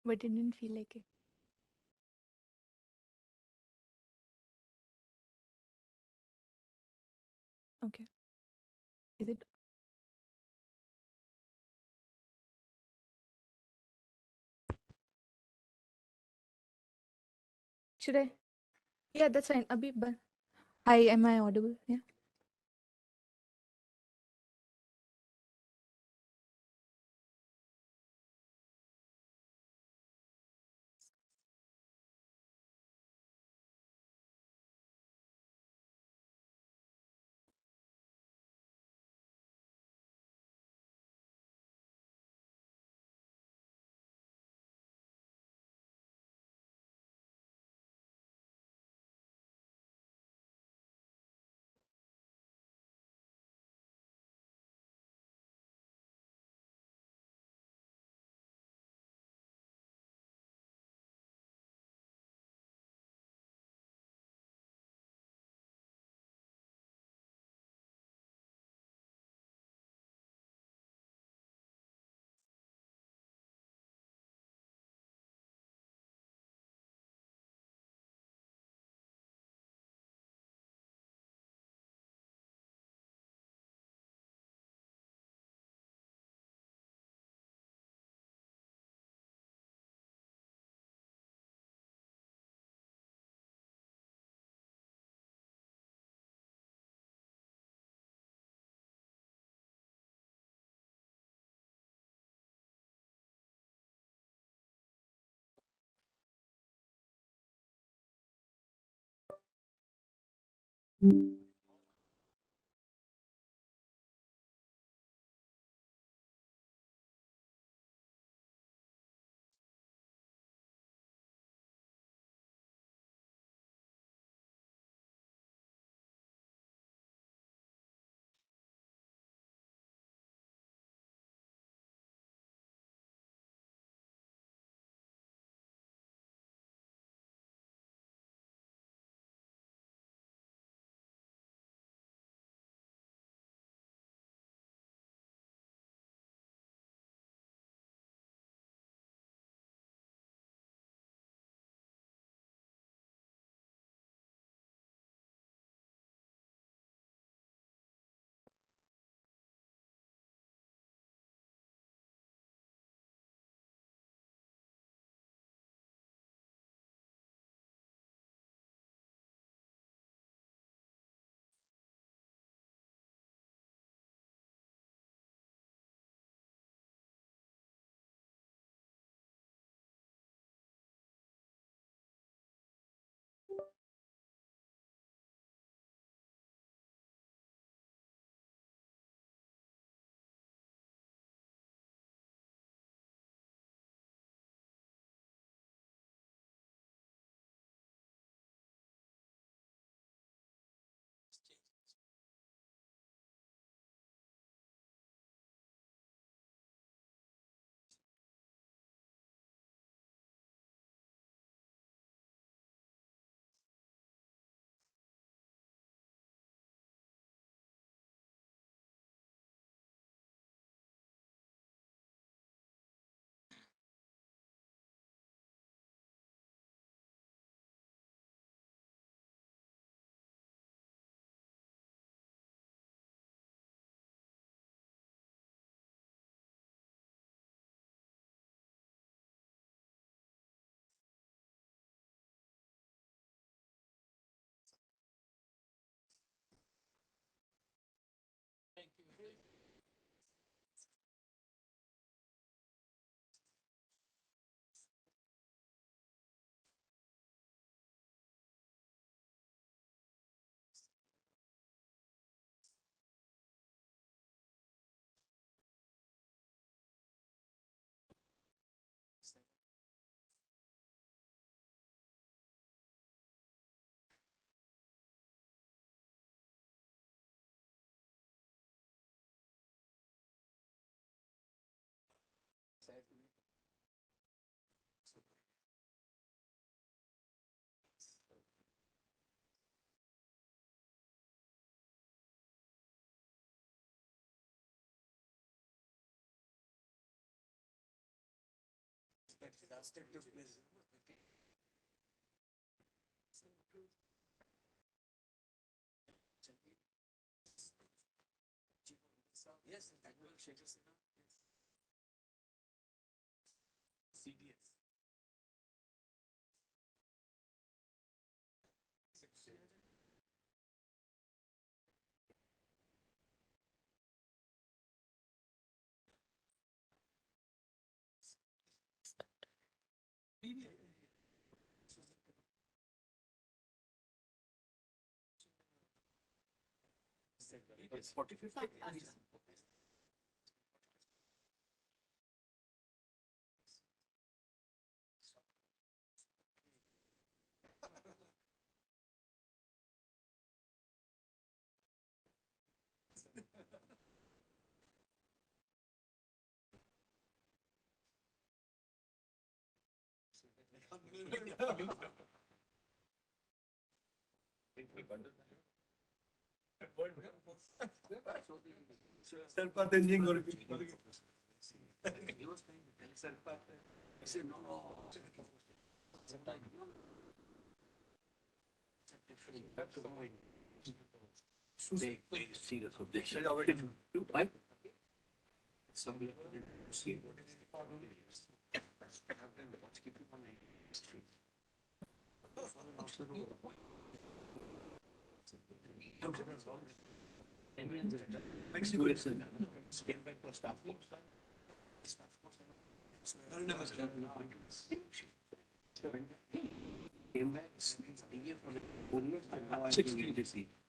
but it didn't feel like it. Okay. Is it? Should I? Yeah, that's fine. Abhi, but hi, am I audible? Yeah.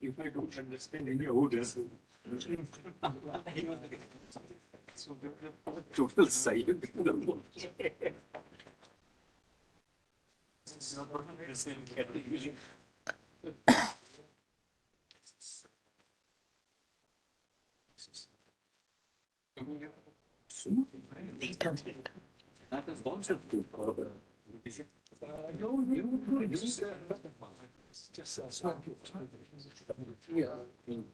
If I don't understand India, who does? Total silence. That is also true. Yeah, okay.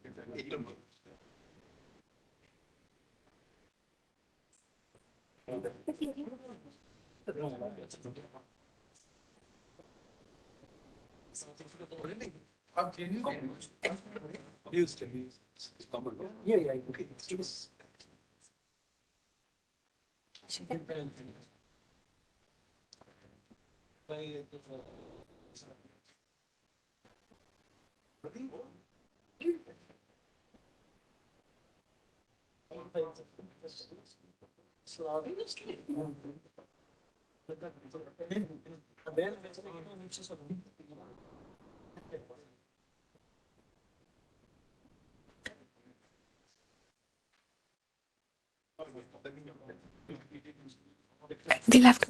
They left.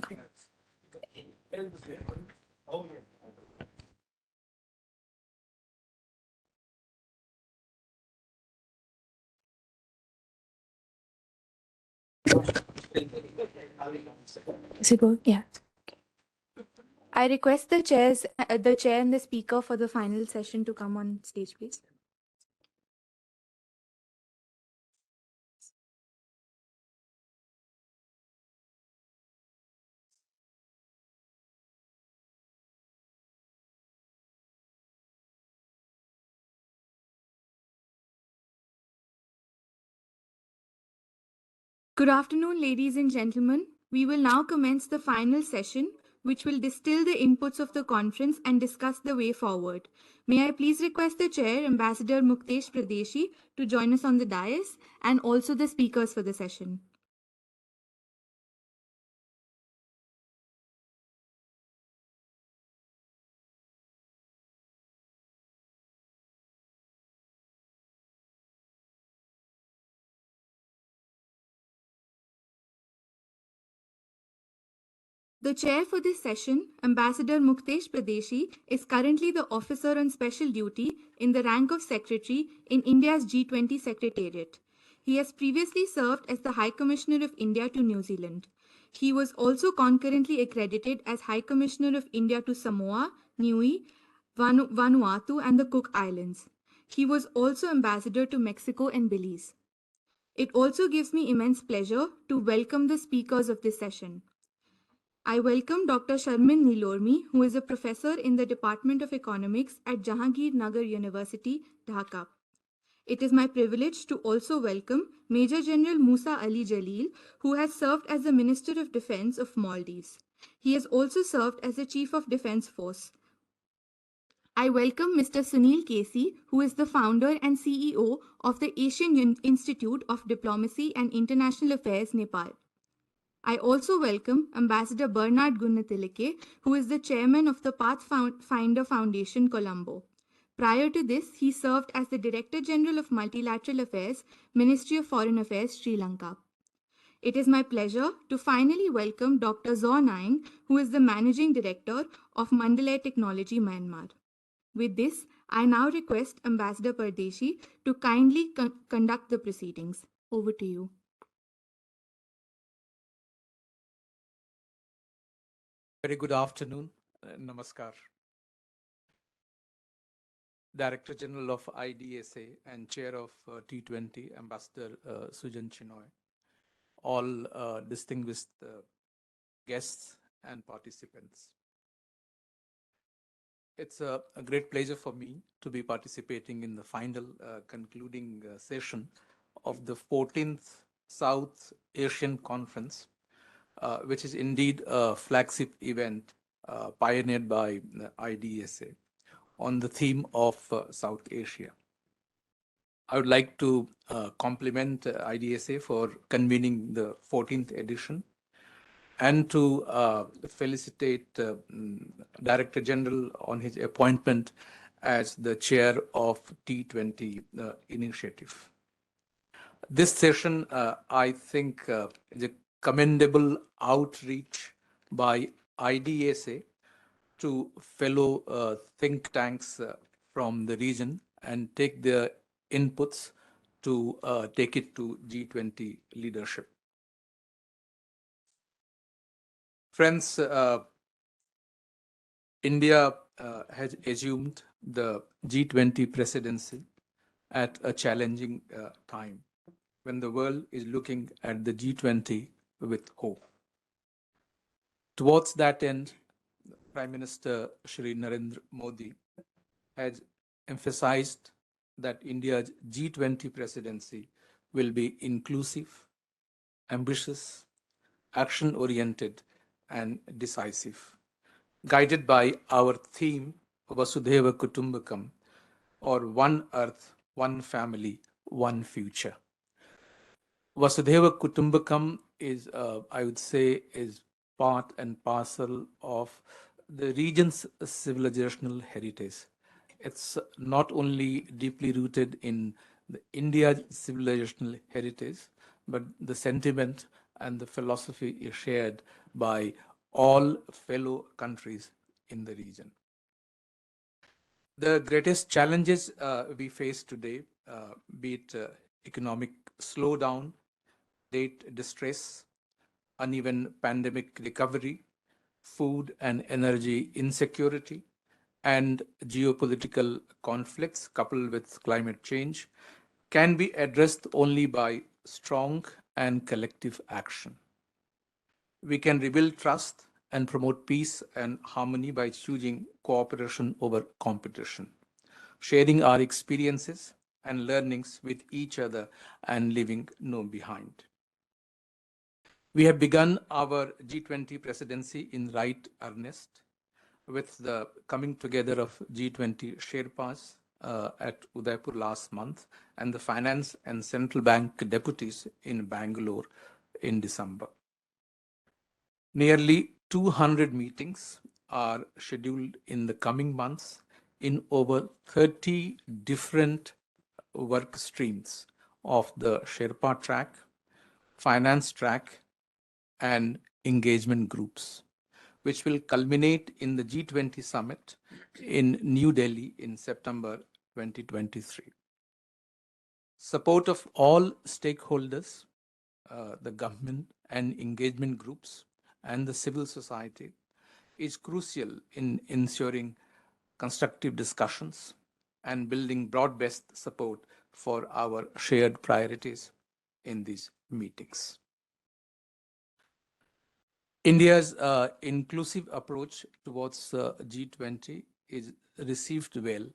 Is it good? Yeah. I request the chair and the speaker for the final session to come on stage, please. Good afternoon, ladies and gentlemen. We will now commence the final session, which will distill the inputs of the conference and discuss the way forward. May I please request the chair, Ambassador Muktesh Pradeshi, to join us on the dais and also the speakers for the session. The chair for this session, Ambassador Muktesh Pradeshi, is currently the officer on special duty in the rank of Secretary in India's G20 Secretariat. He has previously served as the High Commissioner of India to New Zealand. He was also concurrently accredited as High Commissioner of India to Samoa, Niue, Vanuatu, and the Cook Islands. He was also Ambassador to Mexico and Belize. It also gives me immense pleasure to welcome the speakers of this session. I welcome Dr. Sharmin Nilormi, who is a professor in the Department of Economics at Jahangir Nagar University, Dhaka. It is my privilege to also welcome Major General Musa Ali Jalil, who has served as the Minister of Defense of Maldives. He has also served as the Chief of Defense Force. I welcome Mr. Sunil Casey, who is the founder and CEO of the Asian Institute of Diplomacy and International Affairs, Nepal. I also welcome Ambassador Bernard Gunnatilake, who is the chairman of the Pathfinder Foundation, Colombo. Prior to this, he served as the Director General of Multilateral Affairs, Ministry of Foreign Affairs, Sri Lanka. It is my pleasure to finally welcome Dr. Zaw Naing, who is the Managing Director of Mandalay Technology, Myanmar. With this, I now request Ambassador Pardeshi to kindly conduct the proceedings. Over to you. Very good afternoon. Namaskar. Director General of IDSA and Chair of T20, Ambassador Sujan Chinoy, all distinguished guests and participants. It's a great pleasure for me to be participating in the final concluding session of the 14th South Asian Conference, which is indeed a flagship event pioneered by IDSA on the theme of South Asia. I would like to compliment IDSA for convening the 14th edition and to felicitate Director General on his appointment as the chair of T20 initiative. This session, I think, is a commendable outreach by IDSA to fellow think tanks from the region and take their inputs to take it to G20 leadership. Friends, India has assumed the G20 presidency at a challenging time when the world is looking at the G20 with hope. Towards that end, Prime Minister Shri Narendra Modi has emphasized that India's G20 presidency will be inclusive, ambitious, action-oriented, and decisive, guided by our theme Vasudhaiva Kutumbakam, or One Earth, One Family, One Future. Vasudhaiva Kutumbakam is, I would say, is part and parcel of the region's civilizational heritage. It's not only deeply rooted in India's civilizational heritage, but the sentiment and the philosophy is shared by all fellow countries in the region. The greatest challenges we face today, be it economic slowdown, state distress, uneven pandemic recovery, food and energy insecurity, and geopolitical conflicts coupled with climate change, can be addressed only by strong and collective action. We can rebuild trust and promote peace and harmony by choosing cooperation over competition, sharing our experiences and learnings with each other and leaving no behind. We have begun our G20 presidency in right earnest with the coming together of G20 Sherpas at Udaipur last month and the finance and central bank deputies in Bangalore in December. Nearly 200 meetings are scheduled in the coming months in over 30 different work streams of the Sherpa track, finance track, and engagement groups, which will culminate in the G20 summit in New Delhi in September 2023. Support of all stakeholders, the government and engagement groups, and the civil society is crucial in ensuring constructive discussions and building broad-based support for our shared priorities in these meetings. India's inclusive approach towards G20 is received well,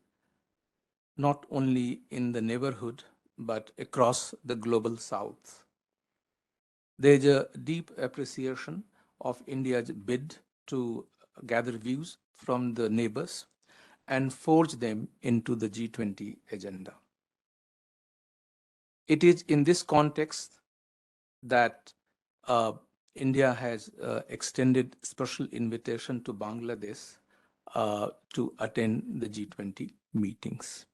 not only in the neighborhood, but across the global south. There's a deep appreciation of India's bid to gather views from the neighbors and forge them into the G20 agenda. It is in this context that India has extended special invitation to Bangladesh to attend the G20 meetings.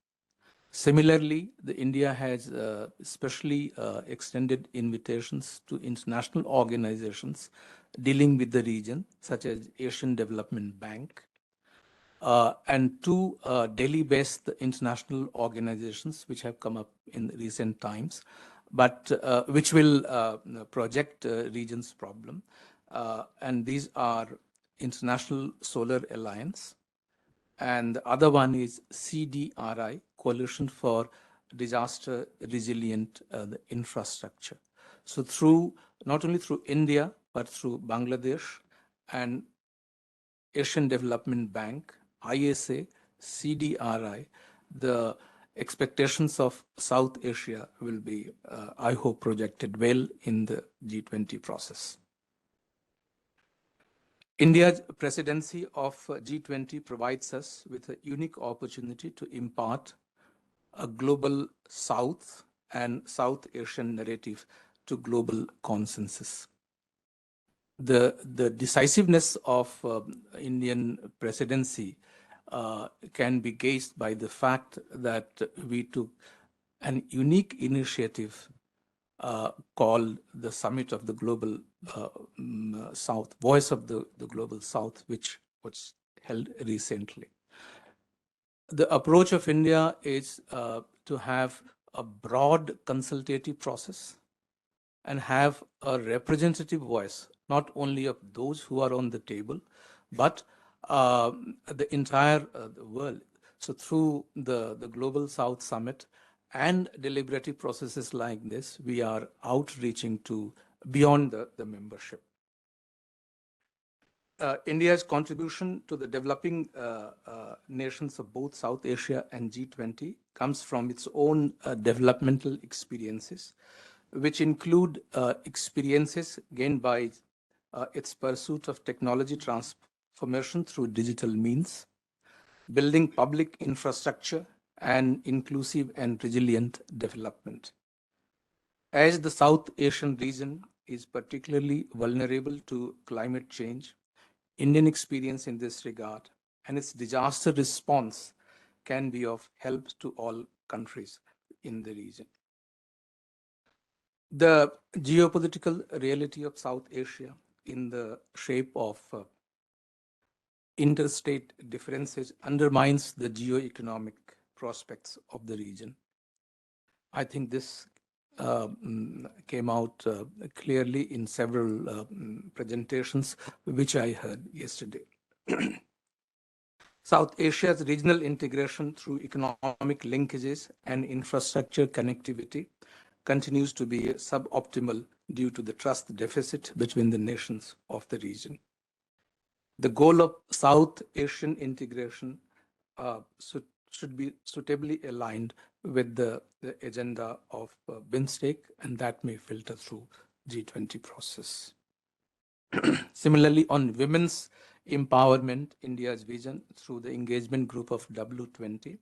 Similarly, India has specially extended invitations to international organizations dealing with the region, such as Asian Development Bank, and two Delhi-based international organizations which have come up in recent times, but which will project region's problem. And these are International Solar Alliance, and the other one is CDRI, Coalition for Disaster Resilient Infrastructure. So through, not only through India, but through Bangladesh and Asian Development Bank, ISA, CDRI, the expectations of South Asia will be, I hope, projected well in the G20 process. India's presidency of G20 provides us with a unique opportunity to impart a global South and South Asian narrative to global consensus. The decisiveness of Indian presidency can be gauged by the fact that we took an unique initiative called the Summit of the Global South, Voice of the Global South, which was held recently. The approach of India is to have a broad consultative process and have a representative voice, not only of those who are on the table, but the entire world. So through the Global South Summit and deliberative processes like this, we are outreaching to beyond the membership. India's contribution to the developing nations of both South Asia and G20 comes from its own developmental experiences, which include experiences gained by its pursuit of technology transformation through digital means, building public infrastructure, and inclusive and resilient development. As the South Asian region is particularly vulnerable to climate change, Indian experience in this regard and its disaster response can be of help to all countries in the region. The geopolitical reality of South Asia in the shape of interstate differences undermines the geo-economic prospects of the region. I think this came out clearly in several presentations which I heard yesterday. South Asia's regional integration through economic linkages and infrastructure connectivity continues to be suboptimal due to the trust deficit between the nations of the region. The goal of South Asian integration should be suitably aligned with the agenda of BIMSTEC, and that may filter through G20 process. Similarly, on women's empowerment, India's vision through the engagement group of W20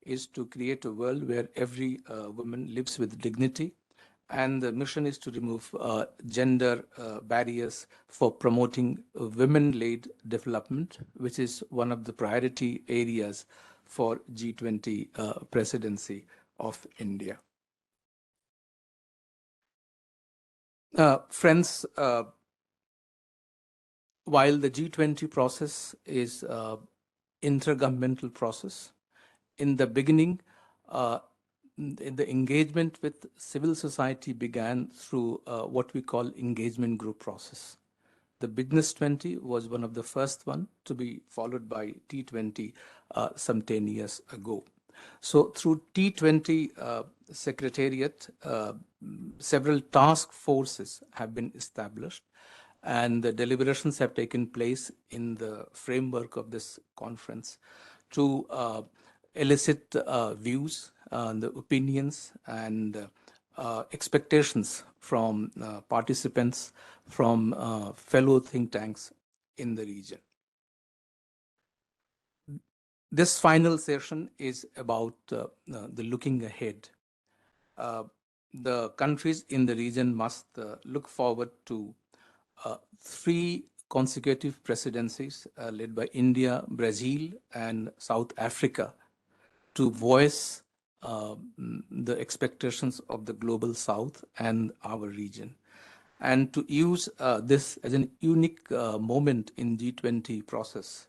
is to create a world where every woman lives with dignity, and the mission is to remove gender barriers for promoting women-led development, which is one of the priority areas for G20 presidency of India. Friends, while the G20 process is intergovernmental process, in the beginning, the engagement with civil society began through what we call engagement group process. The Business 20 was one of the first one to be followed by T20 some 10 years ago. So through T20 Secretariat, several task forces have been established, and the deliberations have taken place in the framework of this conference to elicit views, the opinions, and expectations from participants from fellow think tanks in the region. This final session is about the looking ahead. The countries in the region must look forward to 3 consecutive presidencies led by India, Brazil, and South Africa to voice the expectations of the global South and our region, and to use this as an unique moment in G20 process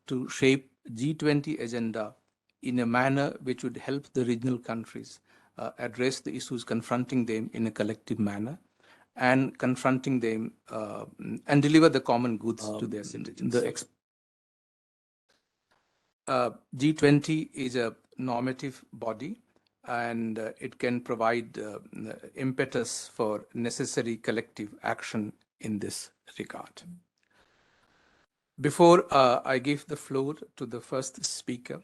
to shape G20 agenda in a manner which would help the regional countries address the issues confronting them in a collective manner and confronting them and deliver the common goods to their citizens. G20 is a normative body, and it can provide impetus for necessary collective action in this regard. Before I give the floor to the first speaker,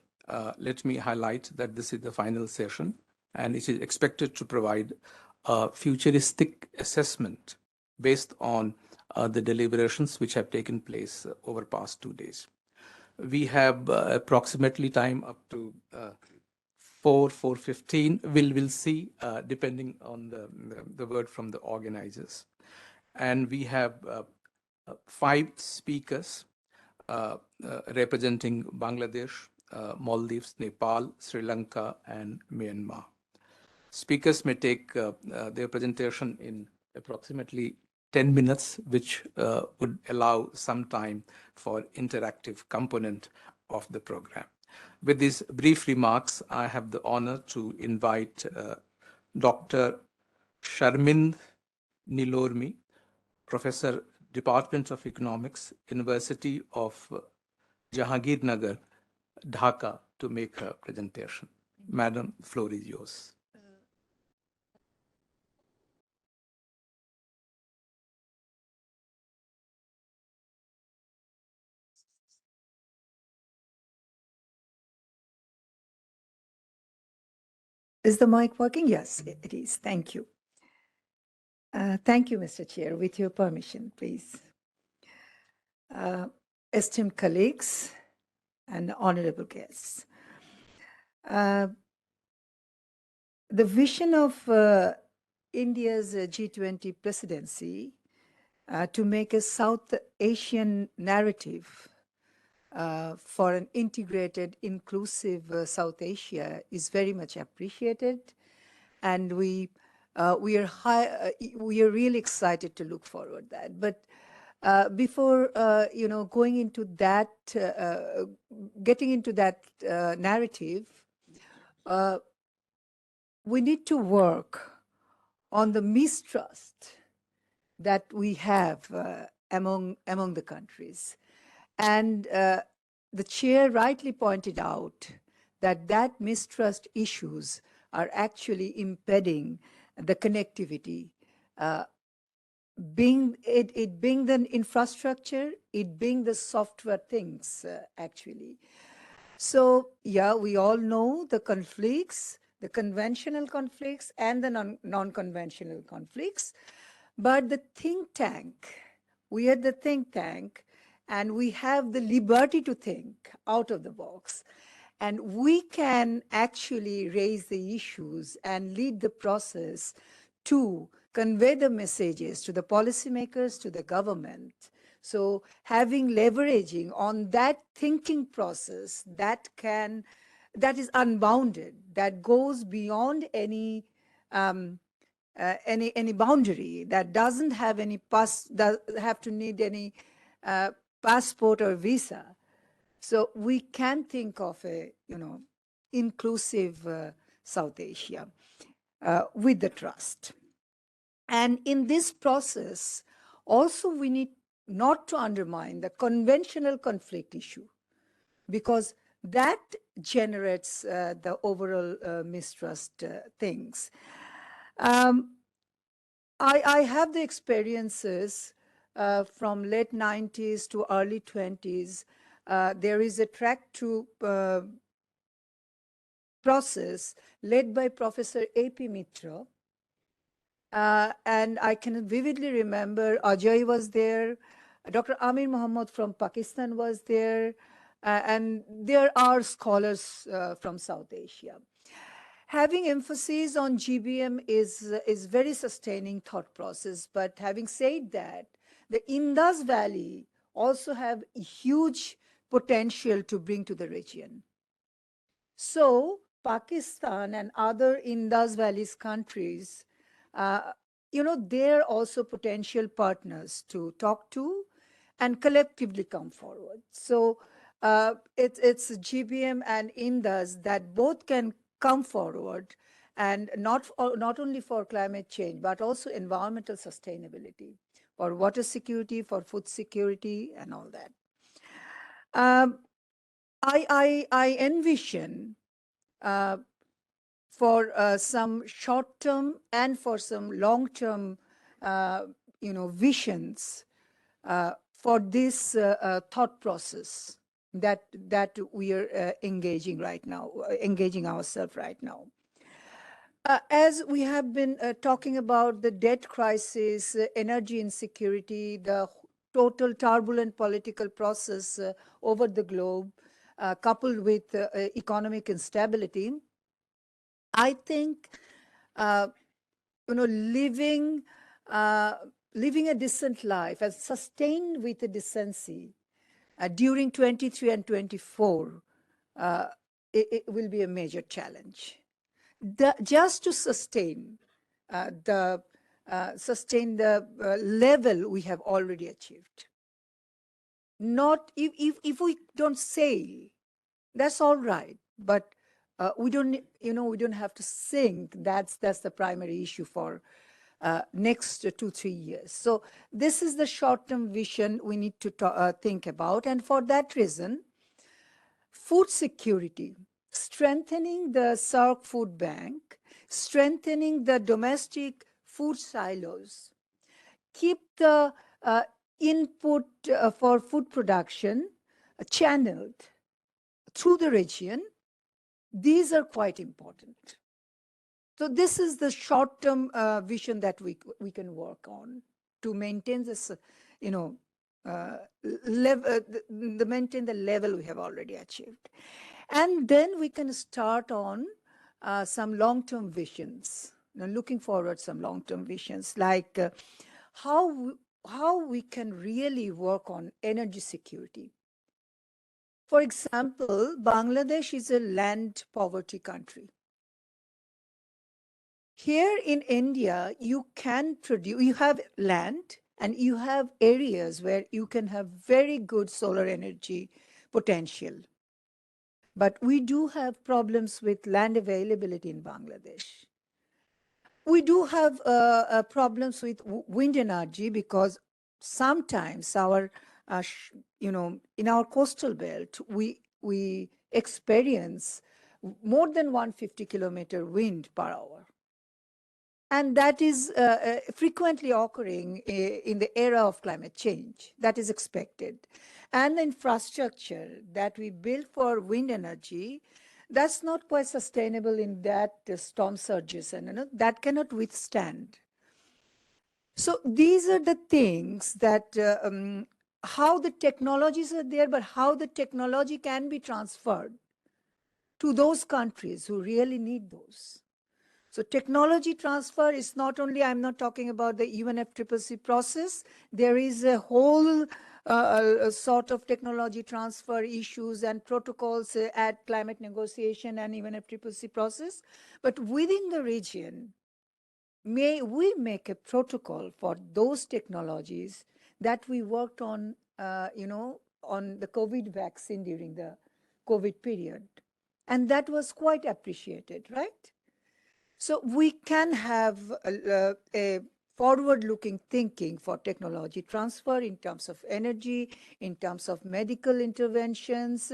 let me highlight that this is the final session, and it is expected to provide a futuristic assessment based on the deliberations which have taken place over past 2 days. We have approximately time up to 4:15. We'll see, depending on the word from the organizers. And we have 5 speakers representing Bangladesh, Maldives, Nepal, Sri Lanka, and Myanmar. Speakers may take their presentation in approximately 10 minutes, which would allow some time for interactive component of the program. With these brief remarks, I have the honor to invite Dr. Sharmind Nilormi, Professor, Department of Economics, University of Jahangirnagar, Dhaka, to make her presentation. Madam, the floor is yours. Is the mic working? Yes, it is. Thank you. Thank you, Mr. Chair. With your permission, please. Esteemed colleagues and honorable guests, the vision of India's G20 presidency to make a South Asian narrative for an integrated, inclusive South Asia is very much appreciated, and we are really excited to look forward that. But before going into that, getting into that narrative, we need to work on the mistrust that we have among the countries. And the chair rightly pointed out that mistrust issues are actually impeding the connectivity, being the infrastructure, it being the software things, actually. So, yeah, we all know the conflicts, the conventional conflicts and the non-conventional conflicts. But the think tank, we are the think tank, and we have the liberty to think out of the box. And we can actually raise the issues and lead the process to convey the messages to the policymakers, to the government. So having leveraging on that thinking process that is unbounded, that goes beyond any boundary, that doesn't have any need any passport or visa. So we can think of a inclusive South Asia with the trust. And in this process, also we need not to undermine the conventional conflict issue, because that generates the overall mistrust things. I have the experiences from late 90s to early 20s, there is a track to process led by Professor A.P. Mitra. And I can vividly remember Ajay was there, Dr. Amir Muhammad from Pakistan was there, and there are scholars from South Asia. Having emphasis on GBM is very sustaining thought process, but having said that, the Indus Valley also have huge potential to bring to the region. So Pakistan and other Indus Valley countries, they're also potential partners to talk to and collectively come forward. So it's GBM and Indus that both can come forward, and not only for climate change, but also environmental sustainability, for water security, for food security, and all that. I envision for some short-term and for some long-term, visions for this thought process that we are engaging right now, engaging ourselves right now. As we have been talking about the debt crisis, energy insecurity, the total turbulent political process over the globe, coupled with economic instability, I think, living a decent life and sustained with a decency during 23 and 24, it will be a major challenge. Just to sustain the level we have already achieved. Not if we don't sail, that's all right, but we don't have to sink. That's the primary issue for next 2-3 years. So this is the short-term vision we need to think about, and for that reason, food security, strengthening the SAARC food bank, strengthening the domestic food silos, keep the input for food production channeled through the region. These are quite important. So this is the short-term vision that we can work on to maintain this, maintain the level we have already achieved. And then we can start on some long-term visions, looking forward some long-term visions, like how we can really work on energy security. For example, Bangladesh is a land poverty country. Here in India, you have land and you have areas where you can have very good solar energy potential. But we do have problems with land availability in Bangladesh. We do have problems with wind energy because sometimes our, in our coastal belt, we experience more than 150-kilometer wind per hour. And that is frequently occurring in the era of climate change. That is expected. And the infrastructure that we build for wind energy, that's not quite sustainable in that storm surges, and that cannot withstand. So these are the things that how the technologies are there, but how the technology can be transferred to those countries who really need those. So technology transfer is not only, I'm not talking about the UNFCCC process, there is a whole sort of technology transfer issues and protocols at climate negotiation and UNFCCC process. But within the region, may we make a protocol for those technologies that we worked on, on the COVID vaccine during the COVID period. And that was quite appreciated, right? So we can have a forward-looking thinking for technology transfer in terms of energy, in terms of medical interventions,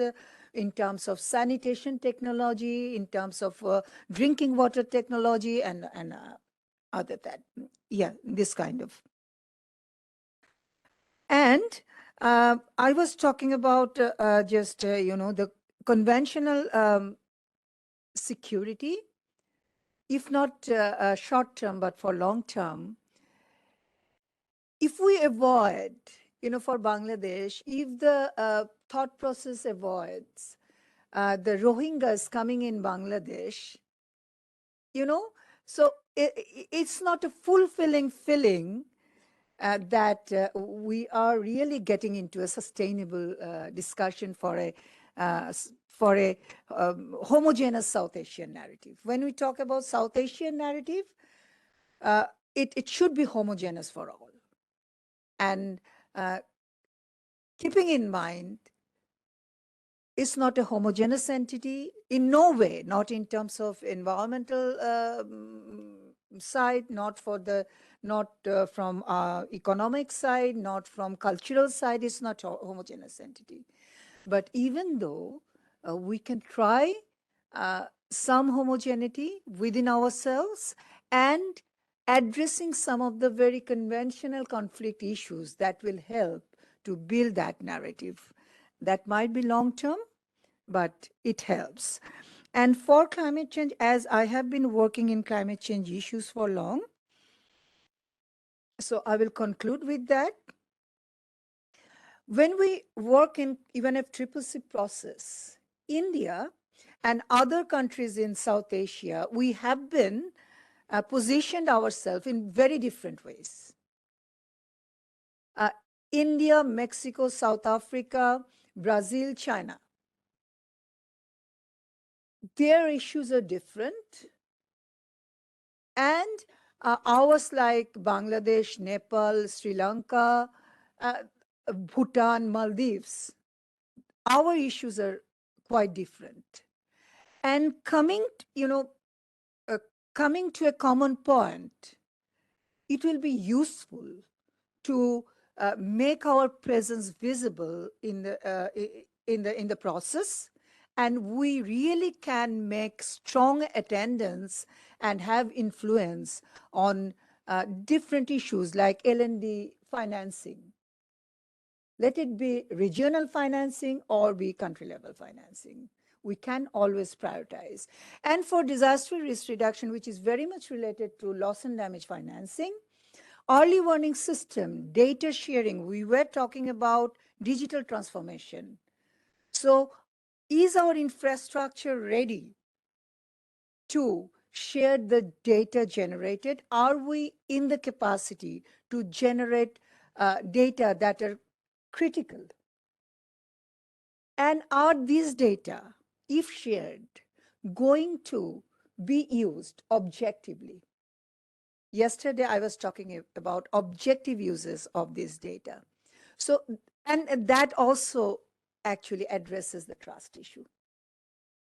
in terms of sanitation technology, in terms of drinking water technology, and other that, yeah, this kind of. And I was talking about the conventional security, if not short term, but for long term. If we avoid, for Bangladesh, if the thought process avoids the Rohingyas coming in Bangladesh, so it's not a fulfilling feeling that we are really getting into a sustainable discussion for a homogeneous South Asian narrative. When we talk about South Asian narrative, it should be homogeneous for all. And keeping in mind, it's not a homogeneous entity in no way, not in terms of environmental side, not from economic side, not from cultural side. It's not a homogeneous entity. But even though we can try some homogeneity within ourselves and addressing some of the very conventional conflict issues that will help to build that narrative. That might be long term, but it helps. And for climate change, as I have been working in climate change issues for long, so I will conclude with that. When we work in even a CCC process, India and other countries in South Asia, we have been positioned ourselves in very different ways. India, Mexico, South Africa, Brazil, China. Their issues are different. And ours, like Bangladesh, Nepal, Sri Lanka, Bhutan, Maldives, our issues are quite different. And coming to a common point, it will be useful to make our presence visible in the process, and we really can make strong attendance and have influence on different issues like L&D financing. Let it be regional financing or be country level financing. We can always prioritize. And for disaster risk reduction, which is very much related to loss and damage financing, early warning system, data sharing, we were talking about digital transformation. So is our infrastructure ready to share the data generated? Are we in the capacity to generate data that are critical? And are these data, if shared, going to be used objectively? Yesterday, I was talking about objective uses of this data. So, and that also actually addresses the trust issue.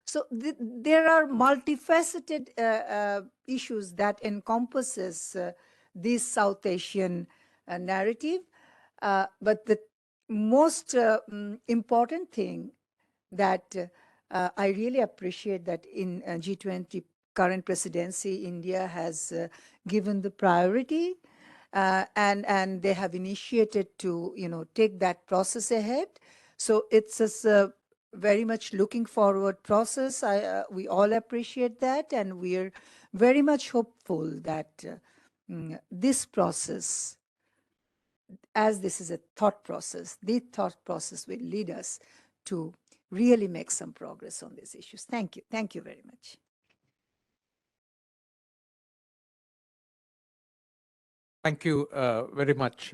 So there are multifaceted issues that encompasses this South Asian narrative. But the most important thing that I really appreciate that in G20 current presidency, India has given the priority and they have initiated to take that process ahead. So it's a very much looking forward process. We all appreciate that, and we are very much hopeful that this process, as this is a thought process, the thought process will lead us to really make some progress on these issues. Thank you. Thank you very much. Thank you very much,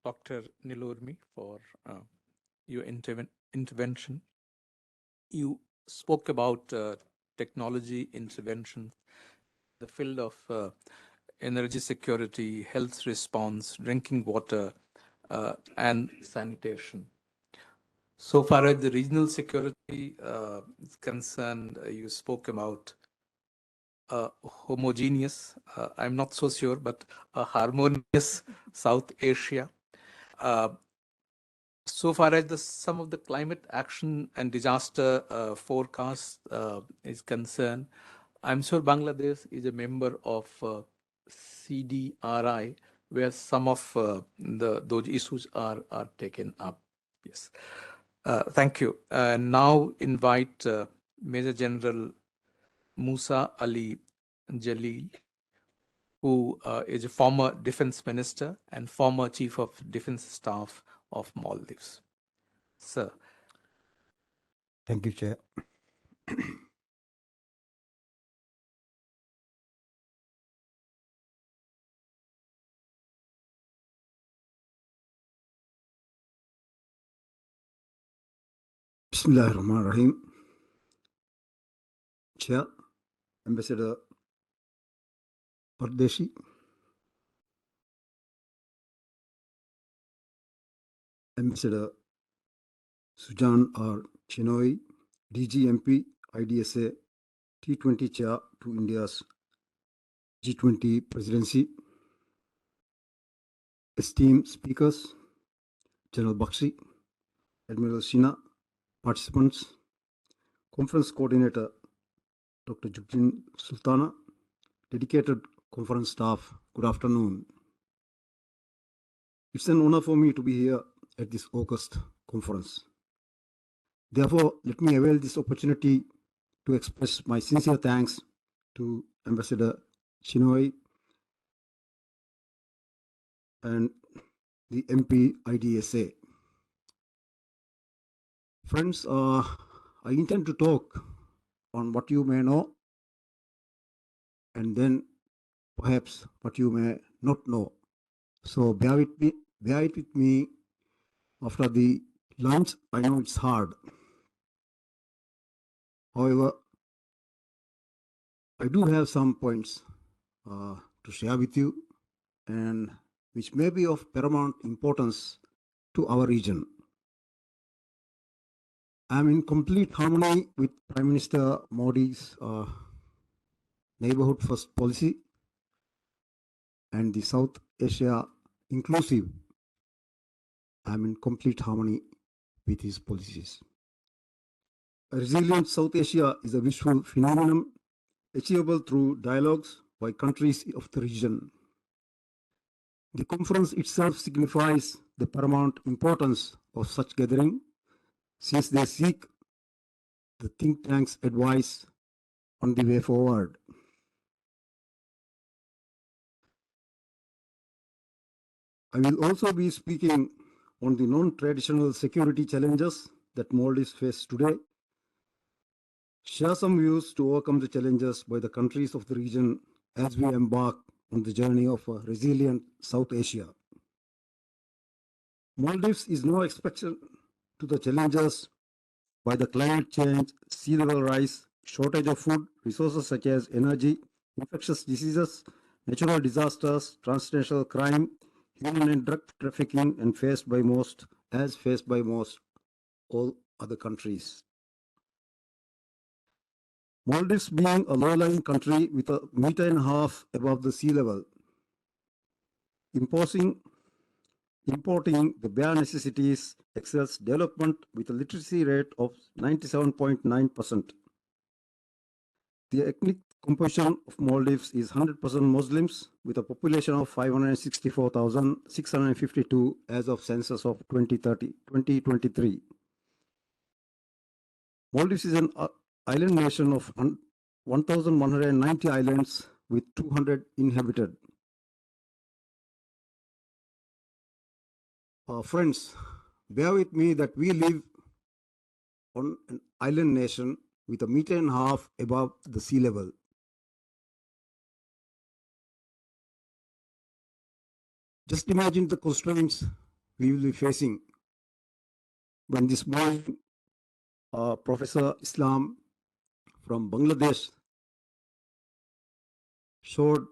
Dr. Nilurmi, for your intervention. You spoke about technology intervention, the field of energy security, health response, drinking water, and sanitation. So far as the regional security is concerned, you spoke about homogeneous, I'm not so sure, but a harmonious South Asia. So far as some of the climate action and disaster forecast is concerned, I'm sure Bangladesh is a member of CDRI, where some of those issues are taken up. Yes. Thank you. Now invite Major General Musa Ali Jalil, who is a former defense minister and former chief of defense staff of Maldives. Sir. Thank you, Chair. Bismillahirrahmanirrahim. Chair, Ambassador Pardeshi, Ambassador Sujan R. Chinoy, DG MP-IDSA T20 Chair to India's G20 presidency, esteemed speakers, General Bakshi, Admiral Sina, participants, conference coordinator Dr. Jubin Sultana, dedicated conference staff, good afternoon. It's an honor for me to be here at this August conference. Therefore, let me avail this opportunity to express my sincere thanks to Ambassador Chinoy and the MP-IDSA. Friends, I intend to talk on what you may know and then perhaps what you may not know. So bear it with me. After the lunch, I know it's hard. However, I do have some points to share with you and which may be of paramount importance to our region. I am in complete harmony with Prime Minister Modi's neighborhood first policy and the South Asia inclusive. I am in complete harmony with his policies. A resilient South Asia is a visual phenomenon achievable through dialogues by countries of the region. The conference itself signifies the paramount importance of such gathering, since they seek the think tank's advice on the way forward. I will also be speaking on the non-traditional security challenges that Maldives face today, share some views to overcome the challenges by the countries of the region as we embark on the journey of a resilient South Asia. Maldives is no exception to the challenges by the climate change, sea level rise, shortage of food, resources such as energy, infectious diseases, natural disasters, transnational crime, human and drug trafficking, and faced by most all other countries. Maldives being a low-lying country with 1.5 meters above the sea level, importing the bare necessities excels development with a literacy rate of 97.9%. The ethnic composition of Maldives is 100% Muslims with a population of 564,652 as of census of 2023. Maldives is an island nation of 1,190 islands with 200 inhabited. Friends, bear with me that we live on an island nation with 1.5 meters above the sea level. Just imagine the constraints we will be facing when this morning Professor Islam from Bangladesh showed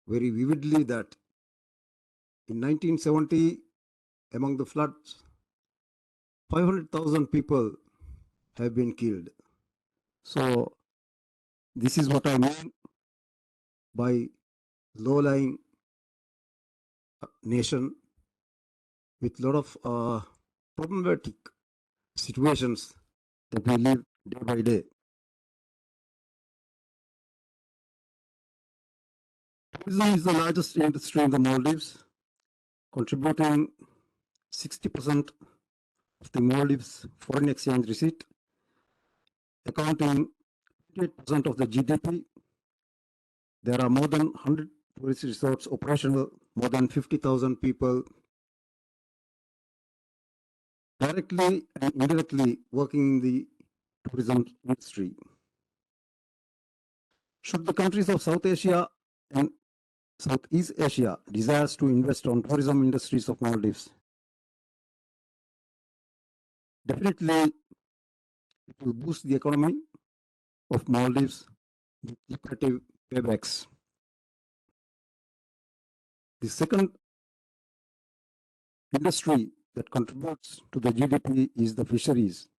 very vividly that in 1970, among the floods, 500,000 people have been killed. So this is what I mean by low-lying nation with a lot of problematic situations that we live day by day. Tourism is the largest industry in the Maldives, contributing 60% of the Maldives foreign exchange receipt, accounting 58% of the GDP. There are more than 100 tourist resorts operational, more than 50,000 people directly and indirectly working in the tourism industry. Should the countries of South Asia and Southeast Asia desires to invest on tourism industries of Maldives, definitely it will boost the economy of Maldives with lucrative paybacks. The second industry that contributes to the GDP is the fisheries.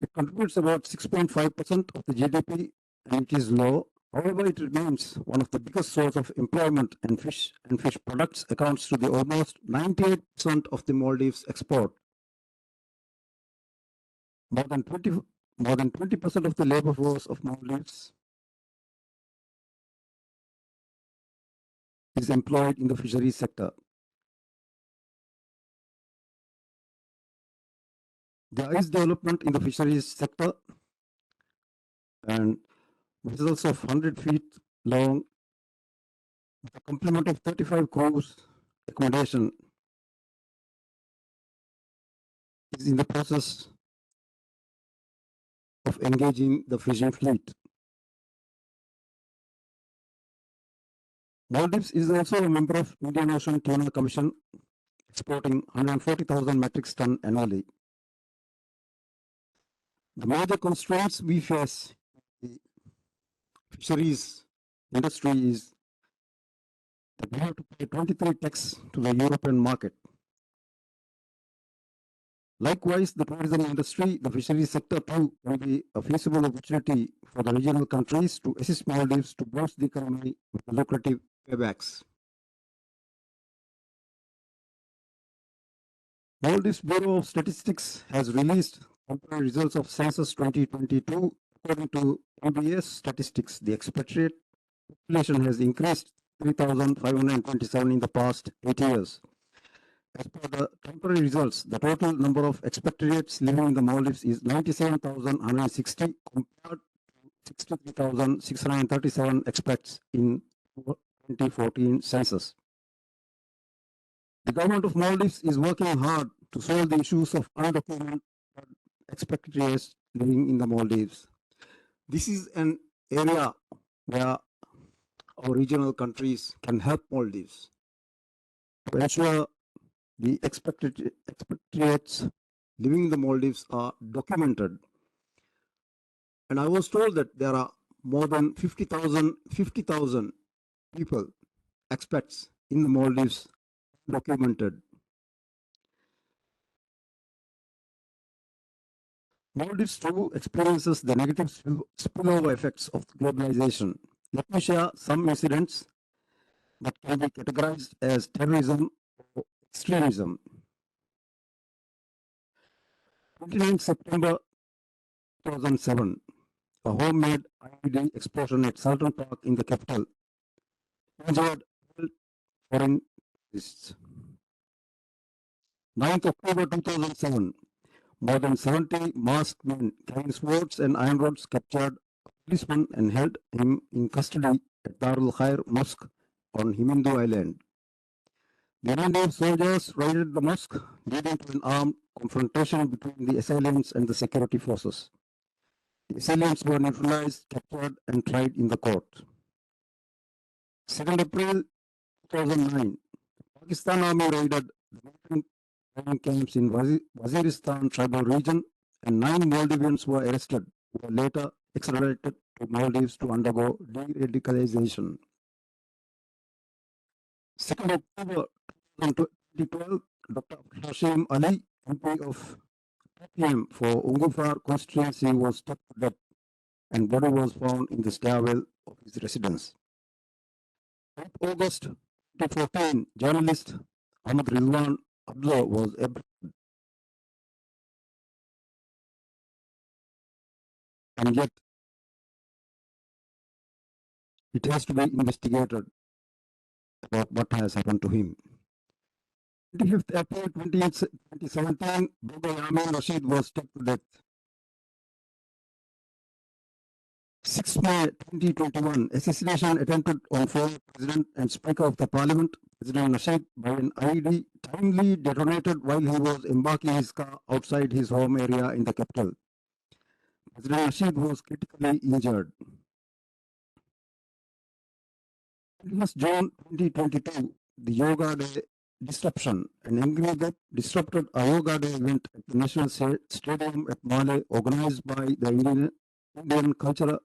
It contributes about 6.5% of the GDP and it is low. However, it remains one of the biggest source of employment, and fish products accounts to the almost 98% of the Maldives export. More than 20% of the labor force of Maldives is employed in the fisheries sector. There is development in the fisheries sector, and vessels of 100 feet long, with a complement of 35 crews accommodation, is in the process of engaging the fishing fleet. Maldives is also a member of Indian Ocean Tuna Commission, exporting 140,000 metric tons annually. The major constraints we face in the fisheries industry is that we have to pay 23 tax to the European market. Likewise, the tourism industry, the fisheries sector too, will be a feasible opportunity for the regional countries to assist Maldives to boost the economy with lucrative paybacks. Maldives Bureau of Statistics has released temporary results of census 2022. According to MBS statistics, the expatriate population has increased 3,527 in the past 8 years. As per the temporary results, the total number of expatriates living in the Maldives is 97,160 compared to 63,637 expats in 2014 census. The government of Maldives is working hard to solve the issues of undocumented expatriates living in the Maldives. This is an area where our regional countries can help Maldives to ensure the expatriates living in the Maldives are documented. And I was told that there are more than 50,000 people, expats in the Maldives, documented. Maldives too experiences the negative spillover effects of globalization. Let me share some incidents that can be categorized as terrorism or extremism. 29 September 2007, a homemade IED explosion at Sultan Park in the capital injured foreign tourists. 9th October 2007, more than 70 masked men carrying swords and iron rods captured a policeman and held him in custody at Darul Khair Mosque on Himindu Island. The Iranian soldiers raided the mosque, leading to an armed confrontation between the assailants and the security forces. The assailants were neutralized, captured, and tried in the court. 2nd April 2009, Pakistan Army raided the training camps in Waziristan tribal region, and 9 Maldivians were arrested, who were later extradited to Maldives to undergo de-radicalization. 2nd October 2012, Dr. Hashim Ali, MP of PM for Ungufar constituency, was struck to death and body was found in the stairwell of his residence. 8 August 2014, journalist Ahmad Rizwan Abdullah was abducted and yet It has to be investigated about what has happened to him. 25th April 2017, Bogo Yamin Rashid was struck to death. 6 May 2021, assassination attempted on former President and Speaker of the Parliament, President Rashid, by an IED timely detonated while he was embarking his car outside his home area in the capital. President Rashid was critically injured. 21st June 2022, the Yoga Day disruption. An angry group disrupted a Yoga Day event at the National Stadium at Male, organized by the Indian Culture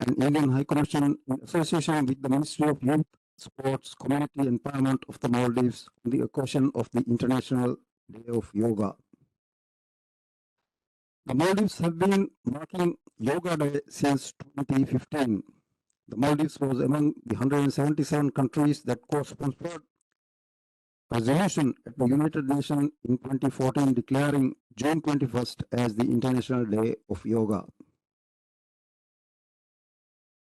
and Indian High Commission in association with the Ministry of Youth, Sports, Community Empowerment of the Maldives on the occasion of the International Day of Yoga. The Maldives have been marking Yoga Day since 2015. The Maldives was among the 177 countries that co-sponsored a resolution at the United Nations in 2014 declaring June 21st as the International Day of Yoga.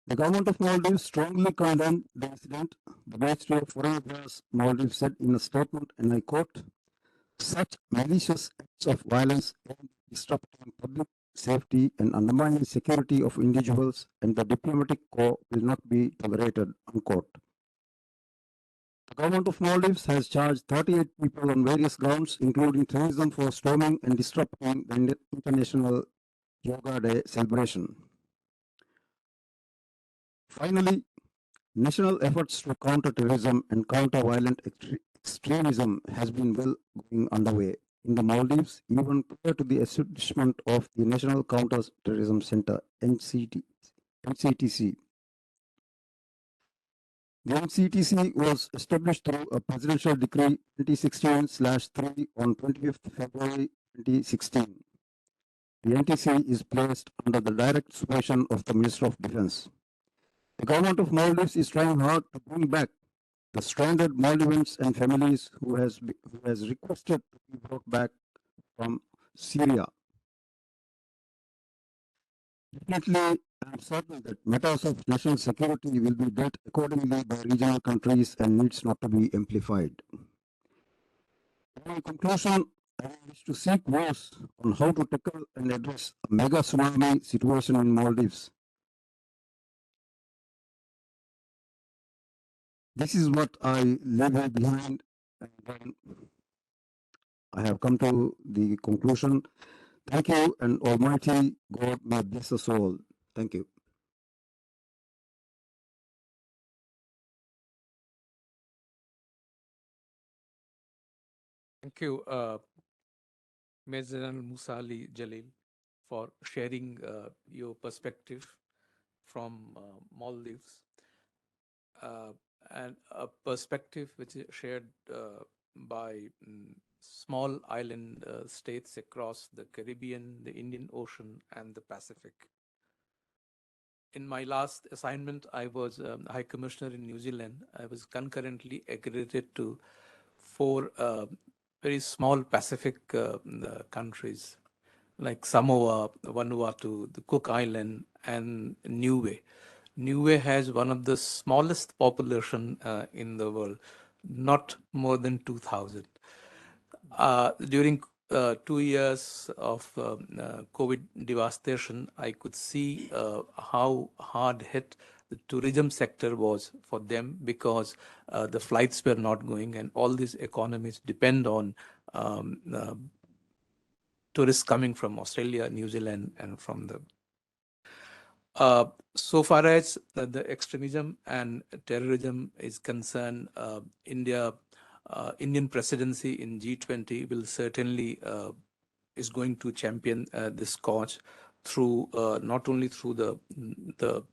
The government of Maldives strongly condemned the incident. The Ministry of Foreign Affairs Maldives said in a statement, and I quote, "Such malicious acts of violence aimed at disrupting public safety and undermining security of individuals and the diplomatic corps will not be tolerated," unquote. The government of Maldives has charged 38 people on various grounds, including terrorism, for storming and disrupting the International Yoga Day celebration. Finally, national efforts to counter terrorism and counter violent extremism has been well going underway in the Maldives, even prior to the establishment of the National Counter-Terrorism Center, NCTC. The NCTC was established through a presidential decree 2016/3 on 25th February 2016. The NTC is placed under the direct supervision of the Minister of Defence. The government of Maldives is trying hard to bring back the stranded Maldivians and families who has requested to be brought back from Syria. Definitely, I am certain that matters of national security will be dealt accordingly by regional countries and needs not to be amplified. In conclusion, I wish to seek views on how to tackle and address a mega tsunami situation in Maldives. This is what I leave behind, and then I have come to the conclusion. Thank you, and Almighty God may bless us all. Thank you. Thank you, Major General Musa Ali Jalil, for sharing your perspective from Maldives, and a perspective which is shared by small island states across the Caribbean, the Indian Ocean, and the Pacific. In my last assignment, I was High Commissioner in New Zealand. I was concurrently accredited to 4 very small Pacific countries like Samoa, Vanuatu, the Cook Island, and Niue. Niue has one of the smallest population in the world, not more than 2,000. During 2 years of COVID devastation, I could see how hard hit the tourism sector was for them, because the flights were not going, and all these economies depend on tourists coming from Australia, New Zealand, and from the so far as the extremism and terrorism is concerned, Indian presidency in G20 will certainly is going to champion this cause through not only through the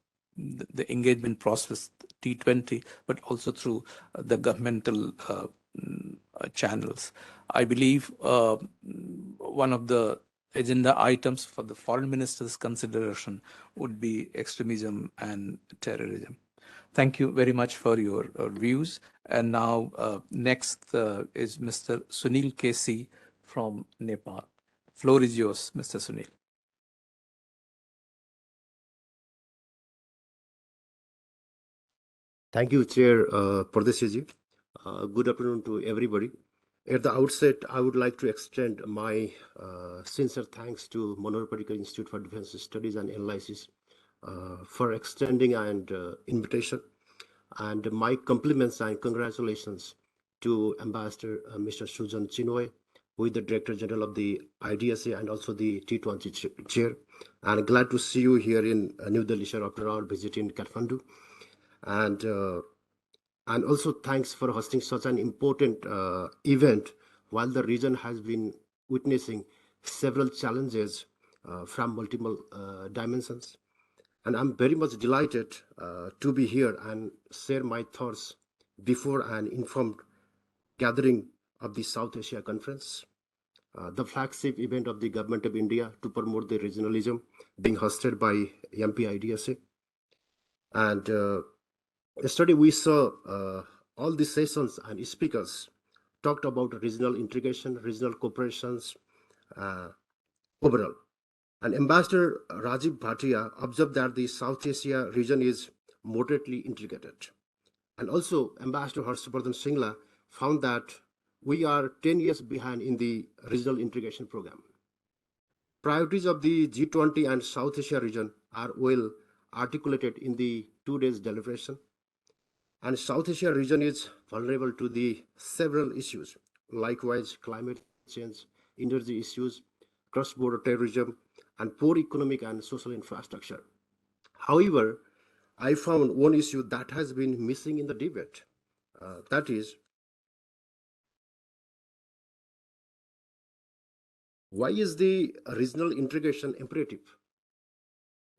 engagement process T20, but also through the governmental channels. I believe one of the agenda items for the foreign minister's consideration would be extremism and terrorism. Thank you very much for your views. And now next is Mr. Sunil Kesi from Nepal. Floor is yours, Mr. Sunil. Thank you, Chair Pardesiji. Good afternoon to everybody. At the outset, I would like to extend my sincere thanks to Manohar Parrikar Institute for Defence Studies and Analyses for extending an invitation, and my compliments and congratulations to Ambassador Mr. Sujan Chinoy, who is the Director General of the IDSA and also the T20 Chair. And glad to see you here in New Delhi, sir, after our visit in Kathmandu. And also thanks for hosting such an important event while the region has been witnessing several challenges from multiple dimensions. And I'm very much delighted to be here and share my thoughts before an informed gathering of the South Asia Conference, the flagship event of the Government of India to promote the regionalism, being hosted by MP-IDSA. And yesterday we saw all the sessions and speakers talked about regional integration, regional cooperations overall. And Ambassador Rajiv Bhatia observed that the South Asia region is moderately integrated. And also Ambassador Harshvardhan Shringla found that we are 10 years behind in the regional integration program. Priorities of the G20 and South Asia region are well articulated in the 2 days deliberation. And South Asia region is vulnerable to the several issues, likewise climate change, energy issues, cross-border terrorism, and poor economic and social infrastructure. However, I found one issue that has been missing in the debate. That is, why is the regional integration imperative?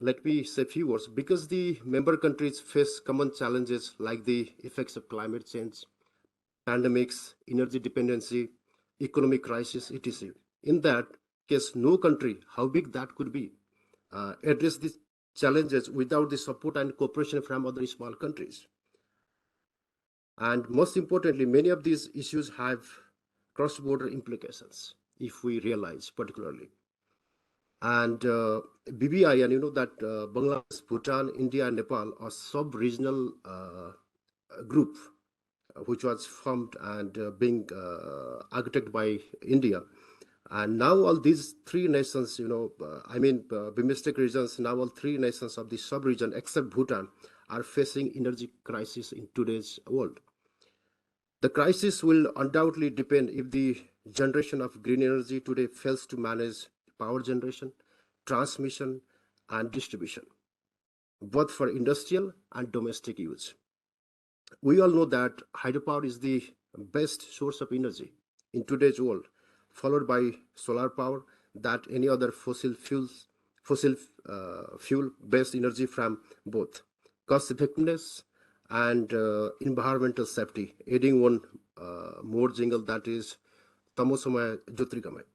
Let me say a few words. Because the member countries face common challenges like the effects of climate change, pandemics, energy dependency, economic crisis, etc. In that case, no country, how big that could be, address these challenges without the support and cooperation from other small countries. And most importantly, many of these issues have cross-border implications, if we realize particularly. And BBI, and you know that Bangladesh, Bhutan, India, and Nepal are sub-regional group which was formed and being architected by India. And now all these three nations, BIMSTEC regions, now all three nations of the sub-region except Bhutan are facing energy crisis in today's world. The crisis will undoubtedly depend if the generation of green energy today fails to manage power generation, transmission, and distribution, both for industrial and domestic use. We all know that hydropower is the best source of energy in today's world, followed by solar power, that any other fossil fuel-based energy from both cost effectiveness and environmental safety, adding one more jingle, that is Tamosomaya Jyotirgamaya.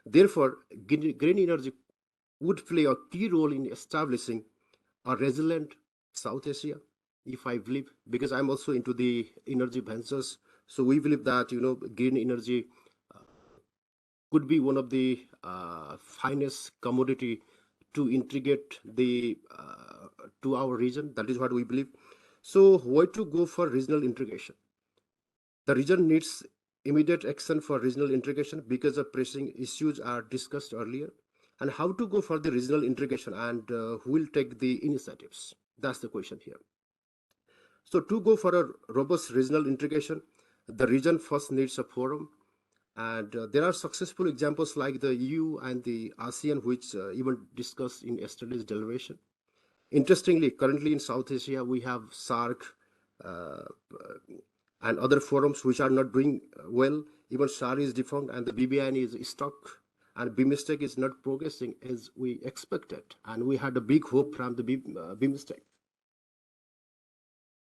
Therefore, green energy would play a key role in establishing a resilient South Asia, if I believe, because I'm also into the energy ventures. So we believe that, green energy could be one of the finest commodity to integrate to our region. That is what we believe. So why to go for regional integration? The region needs immediate action for regional integration because of pressing issues are discussed earlier. And how to go for the regional integration, and who will take the initiatives? That's the question here. So to go for a robust regional integration, the region first needs a forum. And there are successful examples like the EU and the ASEAN, which even discussed in yesterday's deliberation. Interestingly, currently in South Asia, we have SAARC and other forums which are not doing well. Even SAARC is defunct and the BBN is stuck, and BIMSTEC is not progressing as we expected. And we had a big hope from the BIMSTEC.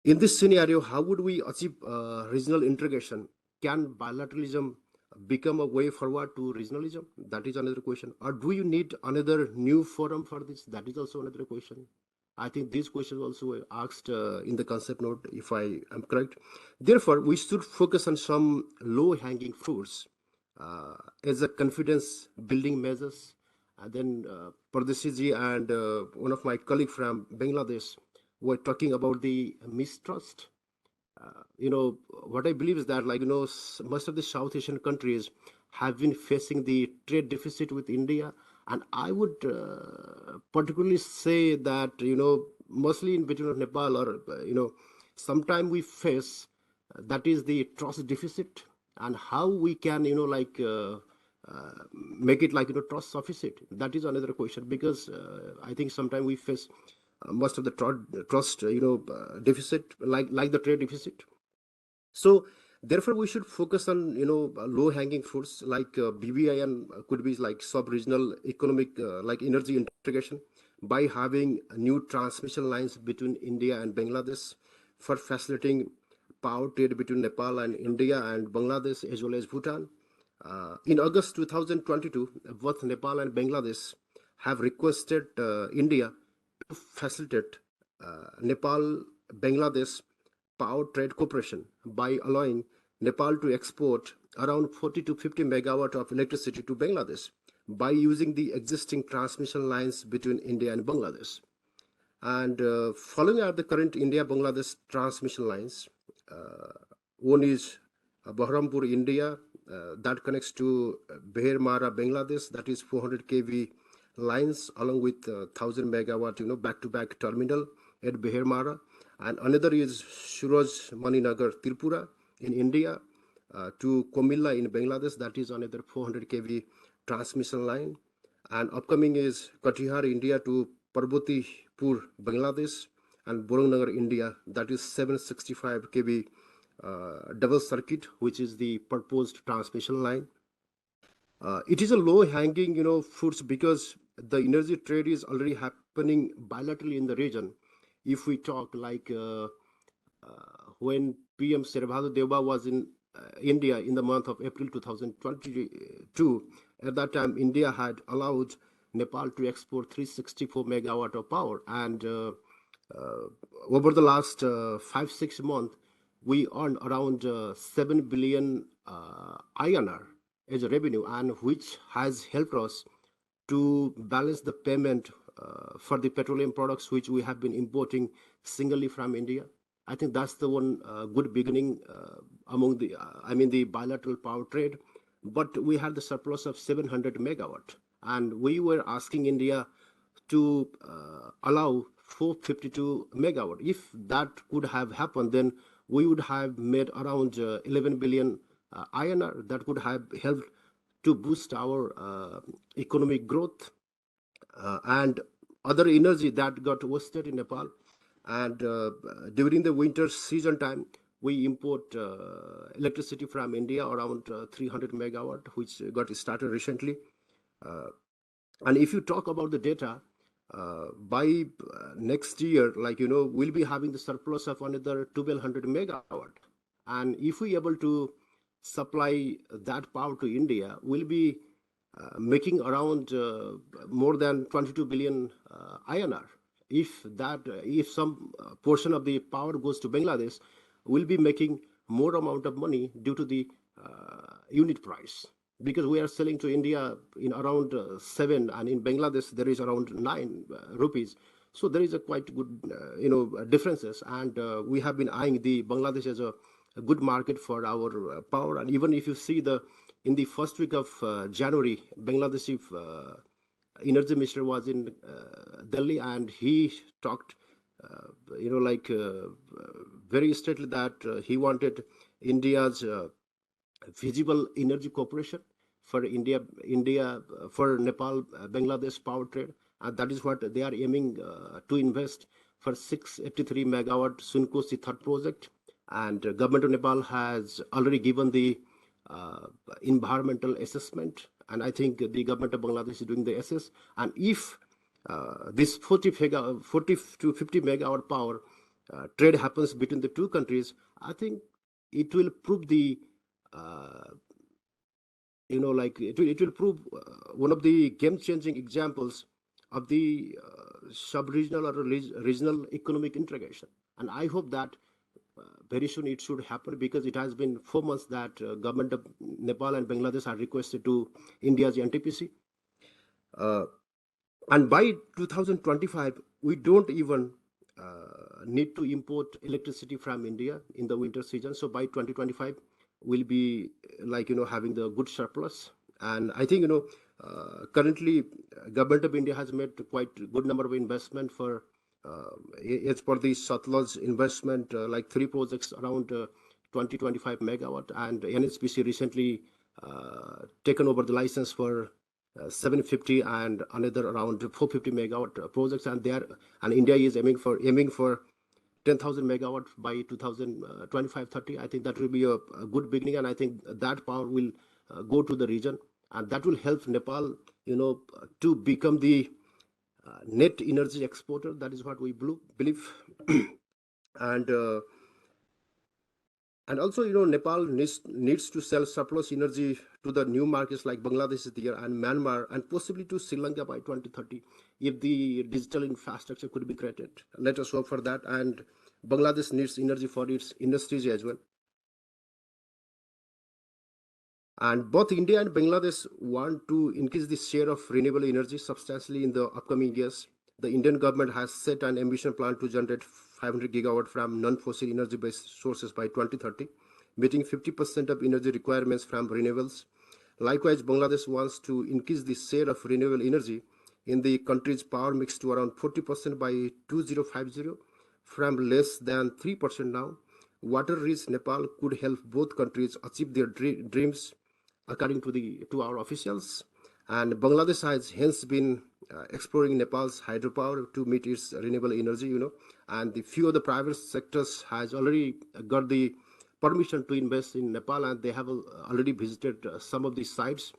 In this scenario, how would we achieve regional integration? Can bilateralism become a way forward to regionalism? That is another question. Or do you need another new forum for this? That is also another question. I think these questions also were asked in the concept note, if I am correct. Therefore, we should focus on some low-hanging fruits as a confidence-building measures. And then Pardesiji and one of my colleagues from Bangladesh were talking about the mistrust. what I believe is that, most of the South Asian countries have been facing the trade deficit with India. And I would particularly say that, mostly in between Nepal or, sometime we face that is the trust deficit, and how we can, make it trust sufficient. That is another question, because I think sometimes we face most of the trust, deficit, like the trade deficit. So therefore, we should focus on low-hanging fruits like BBI, and could be like sub-regional economic like energy integration, by having new transmission lines between India and Bangladesh, for facilitating power trade between Nepal and India and Bangladesh as well as Bhutan. In August 2022, both Nepal and Bangladesh have requested India to facilitate Nepal-Bangladesh power trade cooperation by allowing Nepal to export around 40 to 50 megawatt of electricity to Bangladesh by using the existing transmission lines between India and Bangladesh. And following are the current India-Bangladesh transmission lines. One is Bahrampur, India, that connects to Behermara, Bangladesh, that is 400 kV lines along with 1000 megawatt, back-to-back terminal at Behermara. And another is Suraj Maninagar, Tripura in India, to Komilla in Bangladesh, that is another 400 kV transmission line. And upcoming is Katihar, India to Parbatipur, Bangladesh, and Borongnagar, India, that is 765 kV double circuit, which is the proposed transmission line. It is a low-hanging, fruits, because the energy trade is already happening bilaterally in the region. If we talk when PM Sarvado Deva was in India in the month of April 2022, at that time India had allowed Nepal to export 364 megawatt of power, and over the last 5-6 months, we earned around 7 billion INR as a revenue, and which has helped us to balance the payment for the petroleum products which we have been importing singly from India. I think that's the one good beginning among the bilateral power trade. But we had the surplus of 700 megawatt, and we were asking India to allow 452 megawatt. If that could have happened, then we would have made around 11 billion INR. That could have helped to boost our economic growth and other energy that got wasted in Nepal. And during the winter season time, we import electricity from India around 300 megawatt, which got started recently. And if you talk about the data, by next year, we'll be having the surplus of another 1200 megawatt. And if we able to supply that power to India, we'll be making around more than 22 billion INR. If some portion of the power goes to Bangladesh, we'll be making more amount of money due to the unit price, because we are selling to India in around 7, and in Bangladesh there is around 9 rupees. So there is a quite good differences, and we have been eyeing the Bangladesh as a good market for our power. And even if you see in the first week of January, Bangladeshi energy minister was in Delhi, and he talked very straightly that he wanted India's feasible energy cooperation for for Nepal, Bangladesh power trade, and that is what they are aiming to invest for 683 megawatt Sunkosi third project. And government of Nepal has already given the environmental assessment, and I think the government of Bangladesh is doing the assess. And if this 40 to 50 megawatt power trade happens between the two countries, I think it will prove the it will prove one of the game-changing examples of the sub-regional or regional economic integration. And I hope that very soon it should happen, because it has been 4 months that government of Nepal and Bangladesh are requested to India's NTPC. And by 2025, we don't even need to import electricity from India in the winter season. So by 2025, we'll be having the good surplus. And I think, currently government of India has made quite a good number of investment for, as per the Satluj investment, like 3 projects around 25 megawatt, and NHPC recently taken over the license for 750 and another around 450 megawatt projects, and India is aiming for 10,000 megawatt by 2025-30. I think that will be a good beginning, and I think that power will go to the region, and that will help Nepal, to become the net energy exporter. That is what we believe. And also, Nepal needs to sell surplus energy to the new markets like Bangladesh is there, and Myanmar, and possibly to Sri Lanka by 2030, if the digital infrastructure could be created. Let us hope for that. And Bangladesh needs energy for its industries as well. And both India and Bangladesh want to increase the share of renewable energy substantially in the upcoming years. The Indian government has set an ambition plan to generate 500 gigawatt from non-fossil energy-based sources by 2030, meeting 50% of energy requirements from renewables. Likewise, Bangladesh wants to increase the share of renewable energy in the country's power mix to around 40% by 2050, from less than 3% now. Water-rich Nepal could help both countries achieve their dreams, according to our officials. And Bangladesh has hence been exploring Nepal's hydropower to meet its renewable energy, and the few of the private sectors has already got the permission to invest in Nepal, and they have already visited some of these sites.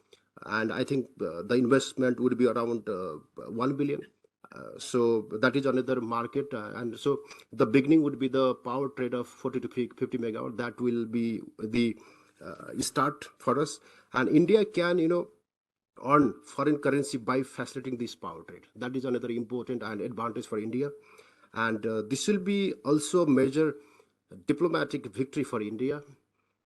And I think the investment would be around 1 billion. So that is another market. And so the beginning would be the power trade of 40 to 50 megawatt. That will be the start for us. And India can, earn foreign currency by facilitating this power trade. That is another important and advantage for India. And this will be also a major diplomatic victory for India.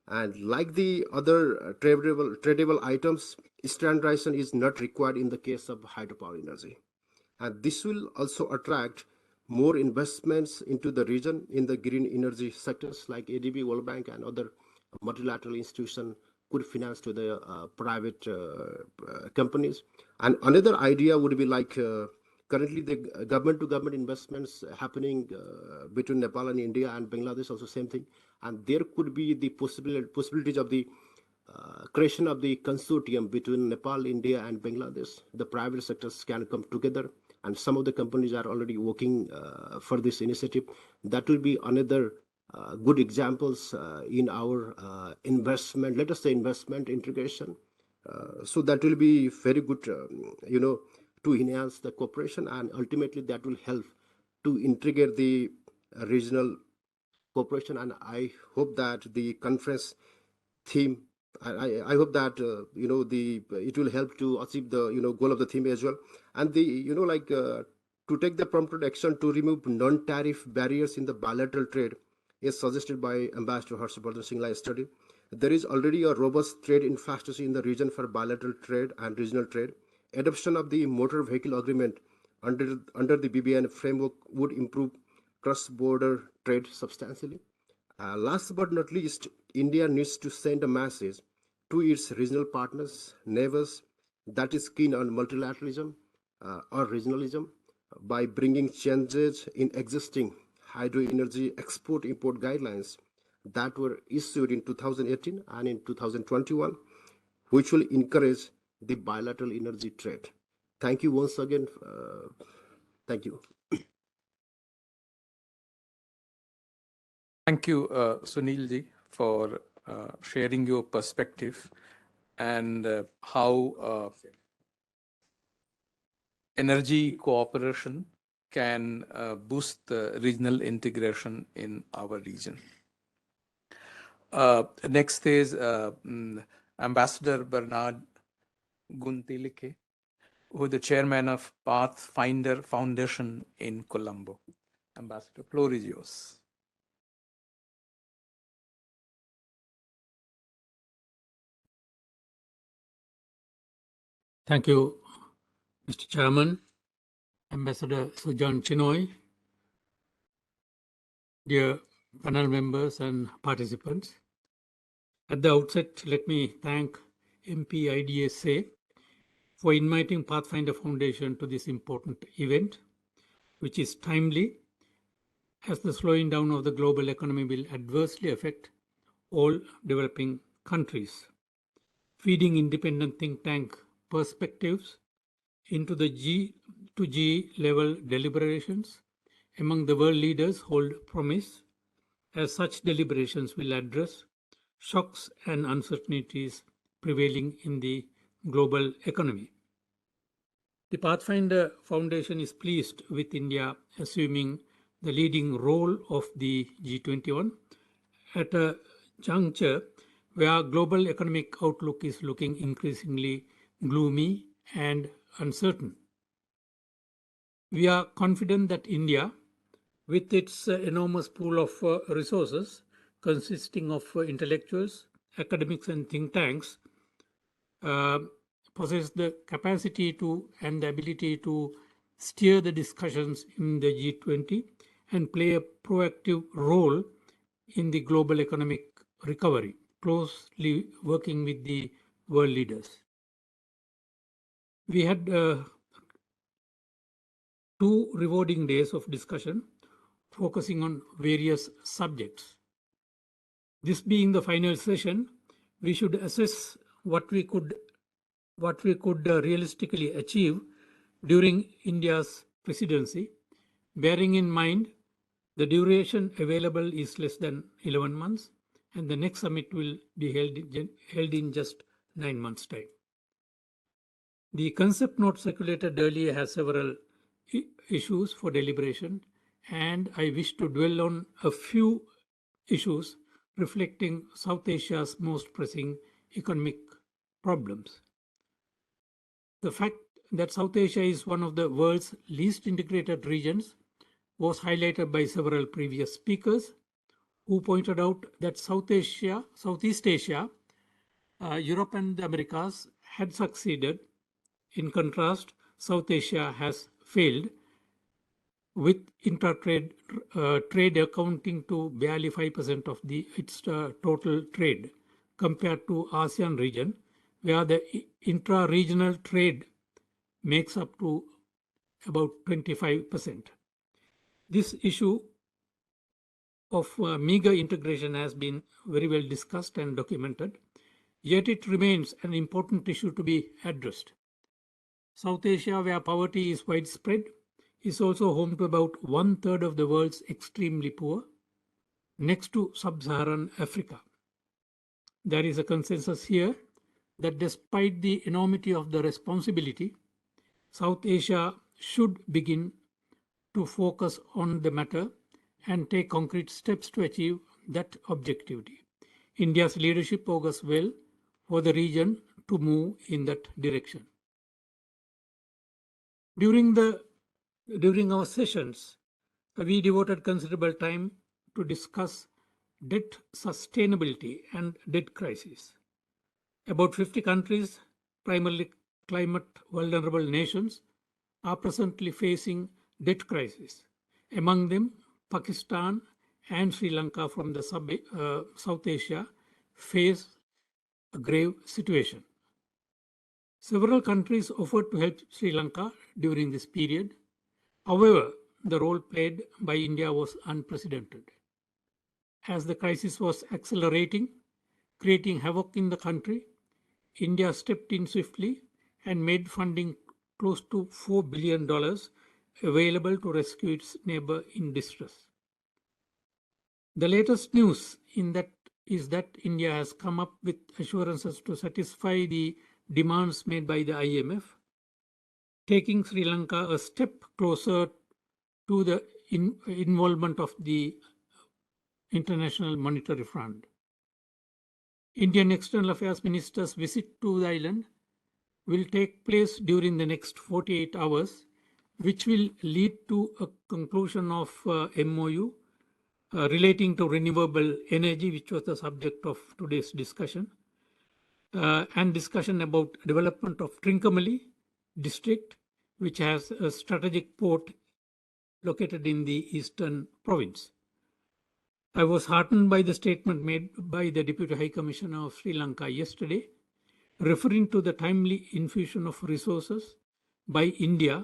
And like the other tradable items, standardization is not required in the case of hydropower energy. And this will also attract more investments into the region in the green energy sectors, like ADB, World Bank, and other multilateral institutions could finance to the private companies. And another idea would be like currently the government-to-government investments happening between Nepal and India and Bangladesh, also same thing. And there could be the possibilities of the creation of the consortium between Nepal, India, and Bangladesh. The private sectors can come together, and some of the companies are already working for this initiative. That will be another good examples in our investment, let us say investment integration. So that will be very good, to enhance the cooperation, and ultimately that will help to integrate the regional cooperation. And I hope that the conference theme, I hope that it will help to achieve the goal of the theme as well. And the to take the prompt action to remove non-tariff barriers in the bilateral trade, is suggested by Ambassador Harshvardhan Singla study. There is already a robust trade infrastructure in the region for bilateral trade and regional trade. Adoption of the motor vehicle agreement under the BBN framework would improve cross-border trade substantially. Last but not least, India needs to send a message to its regional partners, neighbors, that is keen on multilateralism or regionalism, by bringing changes in existing hydro energy export-import guidelines that were issued in 2018 and in 2021, which will encourage the bilateral energy trade. Thank you once again. Thank you. Thank you, Sunilji, for sharing your perspective and how energy cooperation can boost the regional integration in our region. Next is Ambassador Bernard Guntilike, who is the chairman of Pathfinder Foundation in Colombo. Ambassador, floor is yours. Thank you, Mr. Chairman, Ambassador Sujan Chinoy, dear panel members and participants. At the outset, let me thank MP-IDSA for inviting Pathfinder Foundation to this important event, which is timely as the slowing down of the global economy will adversely affect all developing countries. Feeding independent think tank perspectives into the G2G level deliberations among the world leaders hold promise, as such deliberations will address shocks and uncertainties prevailing in the global economy. The Pathfinder Foundation is pleased with India assuming the leading role of the G21 at a juncture where global economic outlook is looking increasingly gloomy and uncertain. We are confident that India, with its enormous pool of resources consisting of intellectuals, academics, and think tanks, possess the capacity to and the ability to steer the discussions in the G20 and play a proactive role in the global economic recovery, closely working with the world leaders. We had 2 rewarding days of discussion focusing on various subjects. This being the final session, we should assess what we could realistically achieve during India's presidency, bearing in mind the duration available is less than 11 months, and the next summit will be held in just 9 months' time. The concept note circulated earlier has several issues for deliberation, and I wish to dwell on a few issues reflecting South Asia's most pressing economic problems. The fact that South Asia is one of the world's least integrated regions was highlighted by several previous speakers who pointed out that Southeast Asia, Europe and the Americas had succeeded. In contrast, South Asia has failed, with intra-trade trade accounting to barely 5% of its total trade, compared to ASEAN region, where the intra-regional trade makes up to about 25%. This issue of meager integration has been very well discussed and documented, yet it remains an important issue to be addressed. South Asia, where poverty is widespread, is also home to about 1/3 of the world's extremely poor, next to sub-Saharan Africa. There is a consensus here that despite the enormity of the responsibility, South Asia should begin to focus on the matter and take concrete steps to achieve that objectivity. India's leadership augurs well for the region to move in that direction. During our sessions, we devoted considerable time to discuss debt sustainability and debt crisis. About 50 countries, primarily climate vulnerable nations, are presently facing debt crisis. Among them, Pakistan and Sri Lanka from the South Asia face a grave situation. Several countries offered to help Sri Lanka during this period. However, the role played by India was unprecedented. As the crisis was accelerating, creating havoc in the country, India stepped in swiftly and made funding close to $4 billion available to rescue its neighbor in distress. The latest news is that India has come up with assurances to satisfy the demands made by the IMF, taking Sri Lanka a step closer to the involvement of the International Monetary Fund. Indian External Affairs Minister's visit to the island will take place during the next 48 hours, which will lead to a conclusion of MOU relating to renewable energy, which was the subject of today's discussion, and discussion about development of Trincomalee district, which has a strategic port located in the eastern province. I was heartened by the statement made by the Deputy High Commissioner of Sri Lanka yesterday, referring to the timely infusion of resources by India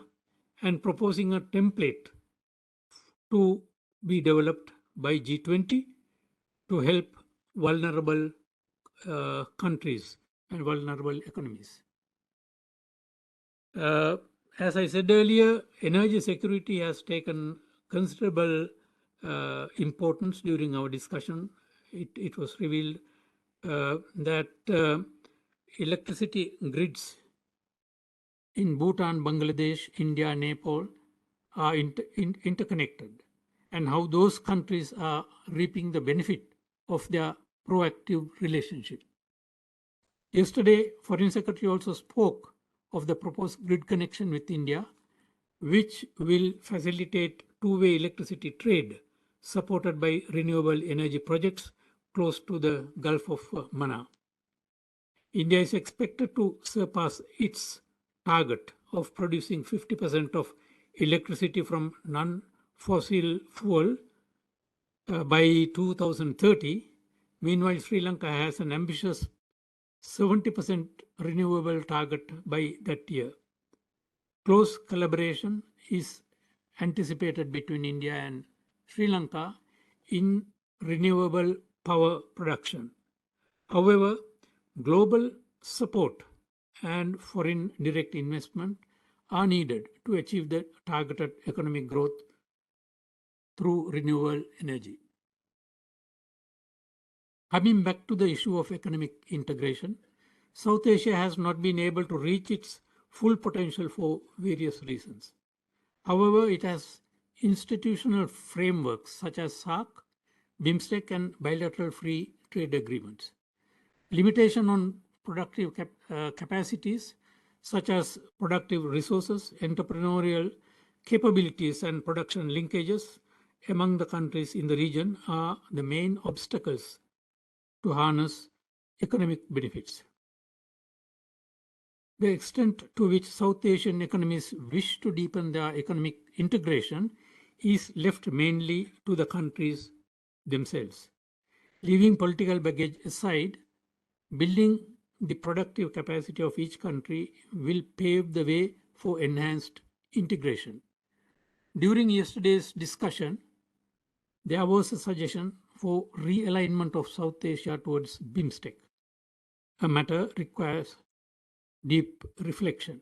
and proposing a template to be developed by G20 to help vulnerable countries and vulnerable economies. As I said earlier, energy security has taken considerable importance during our discussion. It was revealed that electricity grids in Bhutan, Bangladesh, India, Nepal are interconnected, and how those countries are reaping the benefit of their proactive relationship. Yesterday, Foreign Secretary also spoke of the proposed grid connection with India, which will facilitate two-way electricity trade supported by renewable energy projects close to the Gulf of Manohar. India is expected to surpass its target of producing 50% of electricity from non-fossil fuel by 2030. Meanwhile, Sri Lanka has an ambitious 70% renewable target by that year. Close collaboration is anticipated between India and Sri Lanka in renewable power production. However, global support and foreign direct investment are needed to achieve the targeted economic growth through renewable energy. Coming back to the issue of economic integration, South Asia has not been able to reach its full potential for various reasons. However, it has institutional frameworks such as SAARC, BIMSTEC, and bilateral free trade agreements. Limitation on productive capacities such as productive resources, entrepreneurial capabilities, and production linkages among the countries in the region are the main obstacles to harness economic benefits. The extent to which South Asian economies wish to deepen their economic integration is left mainly to the countries themselves. Leaving political baggage aside, building the productive capacity of each country will pave the way for enhanced integration. During yesterday's discussion, there was a suggestion for realignment of South Asia towards BIMSTEC. A matter requires deep reflection.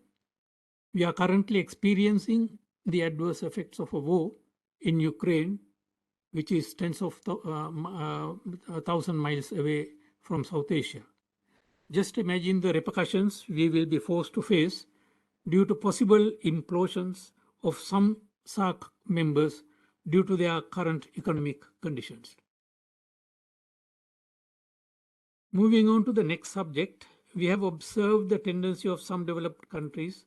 We are currently experiencing the adverse effects of a war in Ukraine, which is tens of 1,000 miles away from South Asia. Just imagine the repercussions we will be forced to face due to possible implosions of some SAARC members due to their current economic conditions. Moving on to the next subject, we have observed the tendency of some developed countries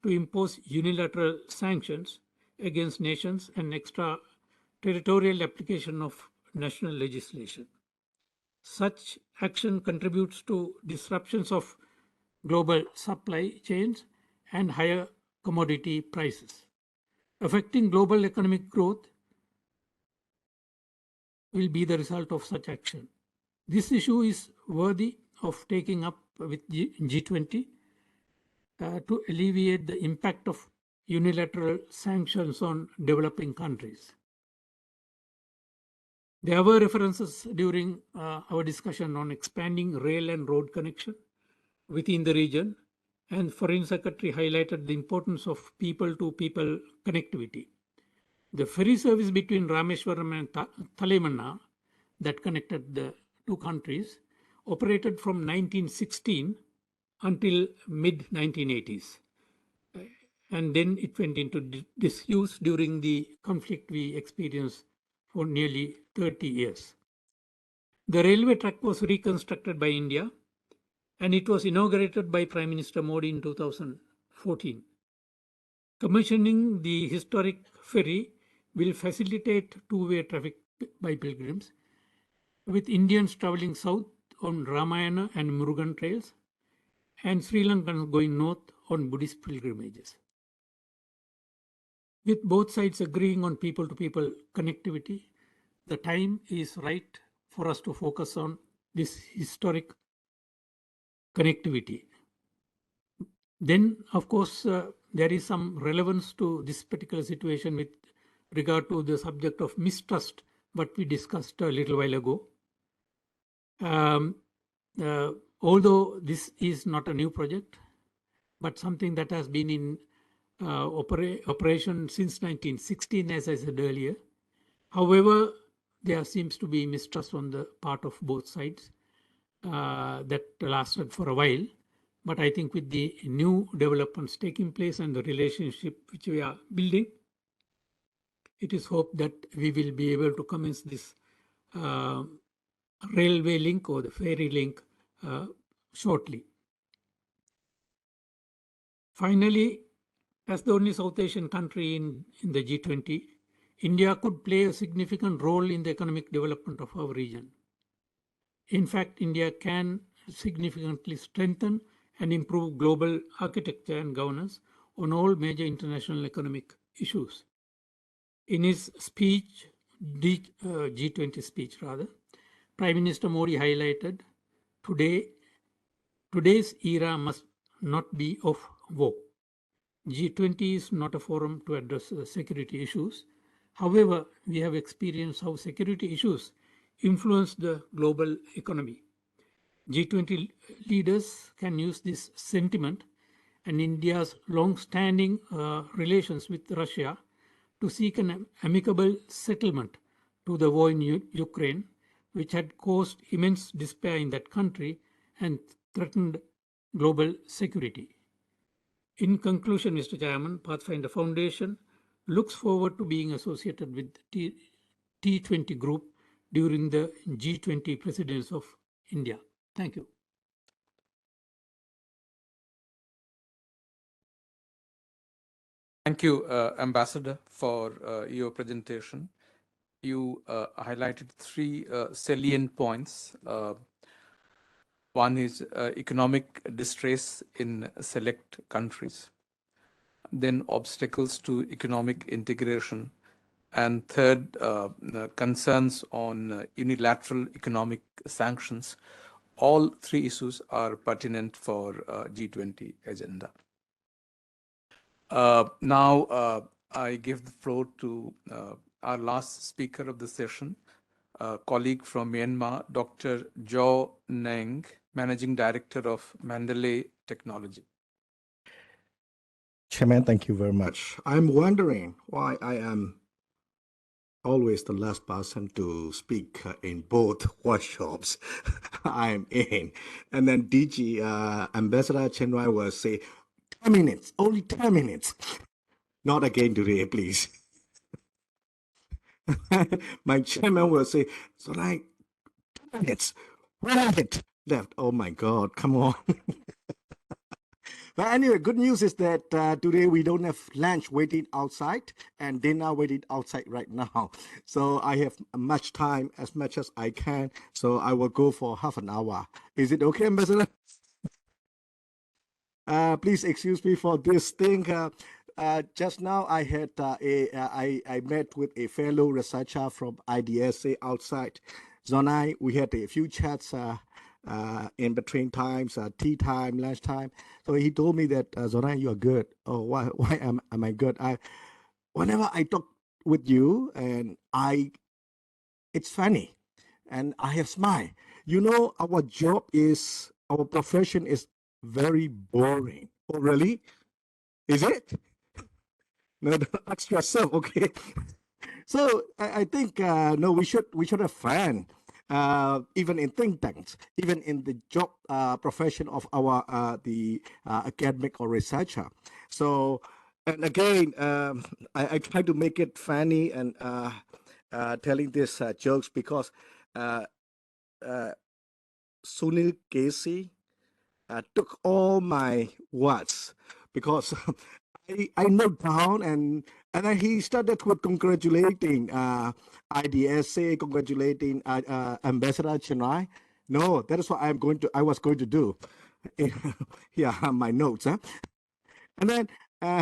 to impose unilateral sanctions against nations and extraterritorial application of national legislation. Such action contributes to disruptions of global supply chains and higher commodity prices. Affecting global economic growth will be the result of such action. This issue is worthy of taking up with G20 to alleviate the impact of unilateral sanctions on developing countries. There were references during our discussion on expanding rail and road connection within the region, and Foreign Secretary highlighted the importance of people-to-people connectivity. The ferry service between Rameshwaram and Talemanna that connected the two countries operated from 1916 until mid-1980s. And then it went into disuse during the conflict we experienced for nearly 30 years. The railway track was reconstructed by India, and it was inaugurated by Prime Minister Modi in 2014. Commissioning the historic ferry will facilitate two-way traffic by pilgrims, with Indians traveling south on Ramayana and Murugan trails, and Sri Lankans going north on Buddhist pilgrimages. With both sides agreeing on people-to-people connectivity, the time is right for us to focus on this historic connectivity. Then, of course, there is some relevance to this particular situation with regard to the subject of mistrust, what we discussed a little while ago. Although this is not a new project, but something that has been in operation since 1916, as I said earlier. However, there seems to be mistrust on the part of both sides that lasted for a while. But I think with the new developments taking place and the relationship which we are building, it is hoped that we will be able to commence this railway link or the ferry link shortly. Finally, as the only South Asian country in the G20, India could play a significant role in the economic development of our region. In fact, India can significantly strengthen and improve global architecture and governance on all major international economic issues. In his speech, G20 speech rather, Prime Minister Modi highlighted, today's era must not be of war. G20 is not a forum to address security issues. However, we have experienced how security issues influence the global economy. G20 leaders can use this sentiment and India's long-standing relations with Russia to seek an amicable settlement to the war in Ukraine, which had caused immense despair in that country and threatened global security. In conclusion, Mr. Chairman, Pathfinder Foundation looks forward to being associated with T20 group during the G20 Presidents of India. Thank you. Thank you, Ambassador, for your presentation. You highlighted three salient points. One is economic distress in select countries, then obstacles to economic integration, and third, concerns on unilateral economic sanctions. All three issues are pertinent for G20 agenda. Now, I give the floor to our last speaker of the session, a colleague from Myanmar, Dr. Jo Neng, Managing Director of Mandalay Technology. Chairman, thank you very much. I'm wondering why I am always the last person to speak in both workshops I'm in. And then DG, Ambassador Chenwai will say, 10 minutes, only 10 minutes. Not again today, please. My chairman will say, so like 10 minutes, what is it left? Oh my God, come on. But anyway, good news is that today we don't have lunch waiting outside and dinner waiting outside right now. So I have much time, as much as I can. So I will go for half an hour. Is it okay, Ambassador? Please excuse me for this thing. Just now I had I met with a fellow researcher from IDSA outside Zonai. We had a few chats in between times, tea time, lunch time. So he told me that Zonai, you are good. Oh, why am I good? Whenever I talk with you, and it's funny, and I have smile. You know, our job is, our profession is very boring. Oh, really? Is it? No, ask yourself, okay? So I think no, we should have fun, even in think tanks, even in the job profession of our the academic or researcher. So, and again, I try to make it funny and telling these jokes because Sunil Casey took all my words because I note down and then he started with congratulating IDSA, congratulating Ambassador Chennai. No, that is what I was going to do. Yeah, my notes. Huh? And then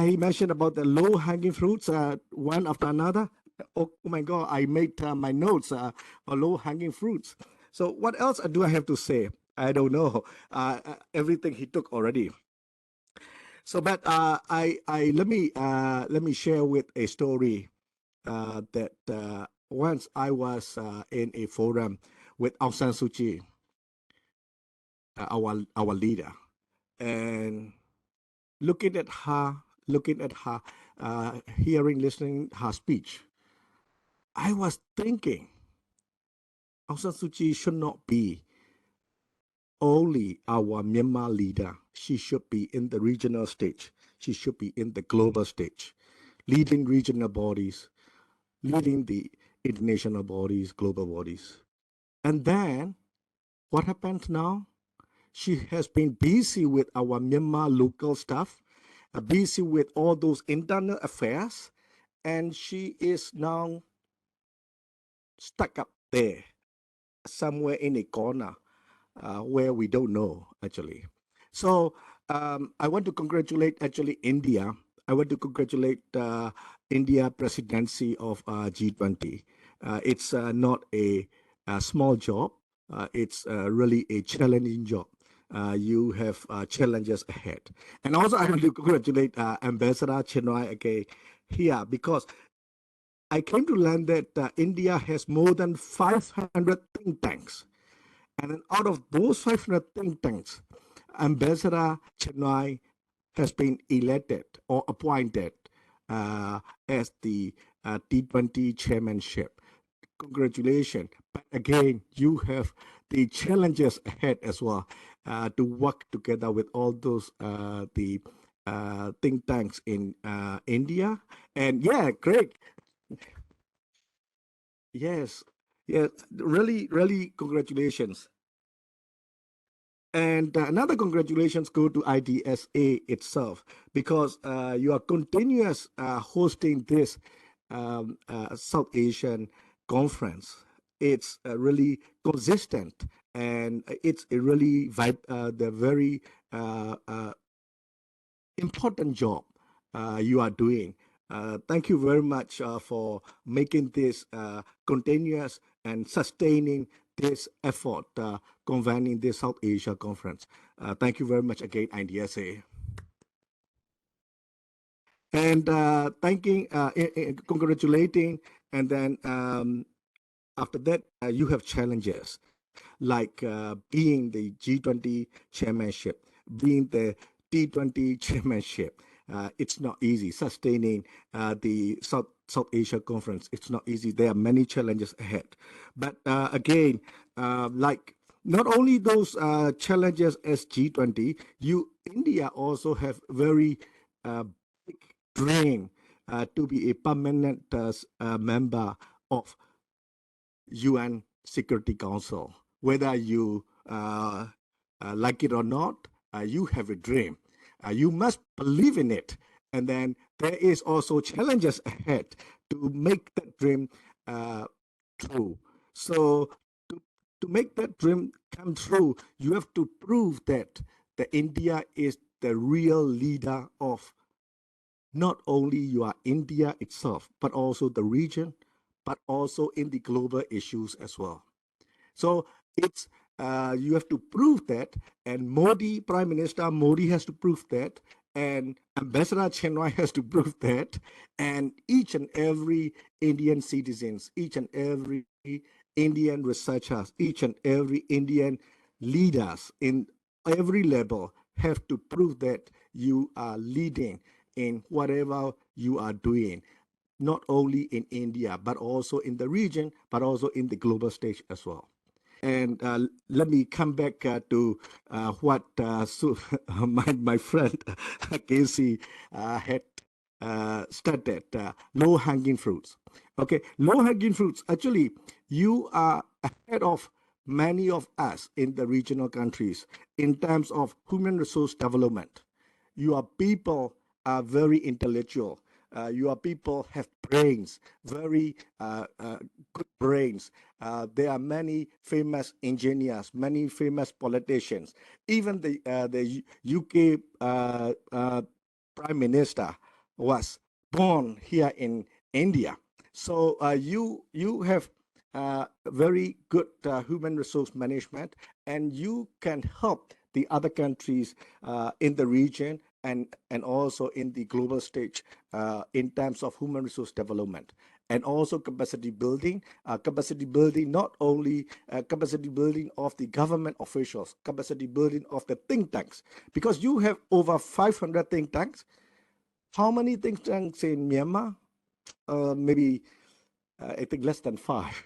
he mentioned about the low-hanging fruits, one after another. Oh my God, I made my notes for low-hanging fruits. So what else do I have to say? I don't know. Everything he took already. So, but let me share with a story that once I was in a forum with Aung San Suu Kyi, our leader, and looking at her, listening her speech, I was thinking Aung San Suu Kyi should not be only our Myanmar leader. She should be in the regional stage. She should be in the global stage, leading regional bodies, leading the international bodies, global bodies. And then what happens now? She has been busy with our Myanmar local stuff, busy with all those internal affairs, and she is now stuck up there, somewhere in a corner where we don't know actually. So I want to congratulate actually India. I want to congratulate India presidency of G20. It's not a small job. It's really a challenging job. You have challenges ahead. And also I want to congratulate Ambassador Chenoy again here because I came to learn that India has more than 500 think tanks. And then out of those 500 think tanks, Ambassador Chenoy has been elected or appointed as the T20 chairmanship. Congratulations. But again, you have the challenges ahead as well to work together with all those the think tanks in India. And yeah, great. Yes, yes, really, really congratulations. And another congratulations go to IDSA itself because you are continuous hosting this South Asian conference. It's really consistent and it's a really the very important job you are doing. Thank you very much for making this continuous and sustaining this effort, convening this South Asia conference. Thank you very much again, IDSA. And congratulating, and then after that, you have challenges like being the G20 chairmanship, being the T20 chairmanship. It's not easy. Sustaining the South Asia conference, it's not easy. There are many challenges ahead. But again, like not only those challenges as G20, India also have very big dream to be a permanent member of UN Security Council. Whether you like it or not, you have a dream. You must believe in it. And then there is also challenges ahead to make that dream true. So to make that dream come true, you have to prove that India is the real leader of not only India itself, but also the region, but also in the global issues as well. So it's you have to prove that, and Modi, Prime Minister Modi has to prove that, and Ambassador Chenoy has to prove that, and each and every Indian citizens, each and every Indian researchers, each and every Indian leaders in every level have to prove that you are leading in whatever you are doing, not only in India, but also in the region, but also in the global stage as well. And let me come back to what my friend Casey had started, low-hanging fruits. Okay, low-hanging fruits. Actually, you are ahead of many of us in the regional countries in terms of human resource development. Your people are very intellectual. Your people have brains, very good brains. There are many famous engineers, many famous politicians. Even the UK Prime Minister was born here in India. So you have very good human resource management, and you can help the other countries in the region and also in the global stage in terms of human resource development and also capacity building, not only capacity building of the government officials, capacity building of the think tanks, because you have over 500 think tanks. How many think tanks in Myanmar? Maybe I think less than 5.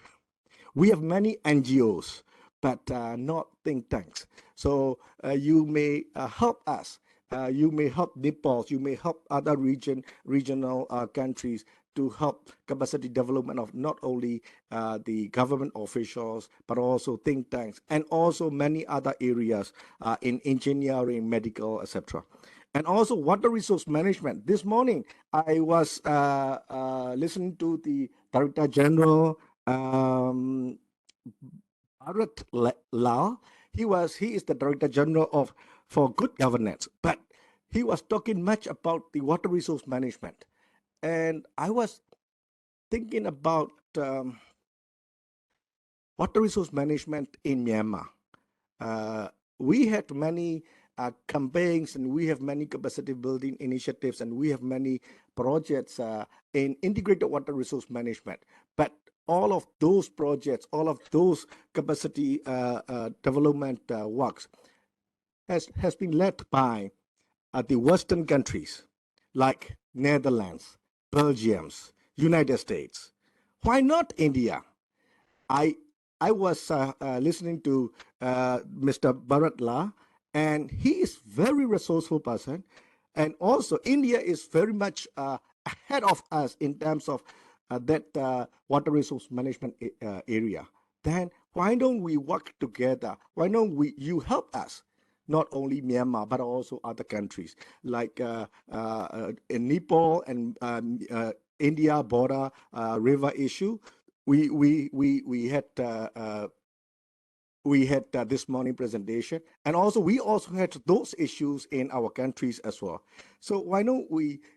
We have many NGOs, but not think tanks. So you may help us. You may help Nepal. You may help other regional countries to help capacity development of not only the government officials, but also think tanks, and also many other areas in engineering, medical, etc. And also water resource management. This morning, I was listening to the Director General Bharat Lal. He is the Director General of for Good Governance, but he was talking much about the water resource management, and I was thinking about water resource management in Myanmar. We had many campaigns, and we have many capacity building initiatives, and we have many projects in integrated water resource management. But all of those projects, all of those capacity development works has been led by the Western countries like Netherlands, Belgium, United States. Why not India? I was listening to Mr. Bharat Lal, and he is very resourceful person, and also India is very much ahead of us in terms of that water resource management area. Then why don't we work together? Why don't you help us? Not only Myanmar, but also other countries like in Nepal and India border river issue. We had this morning presentation, and also we also had those issues in our countries as well. So why don't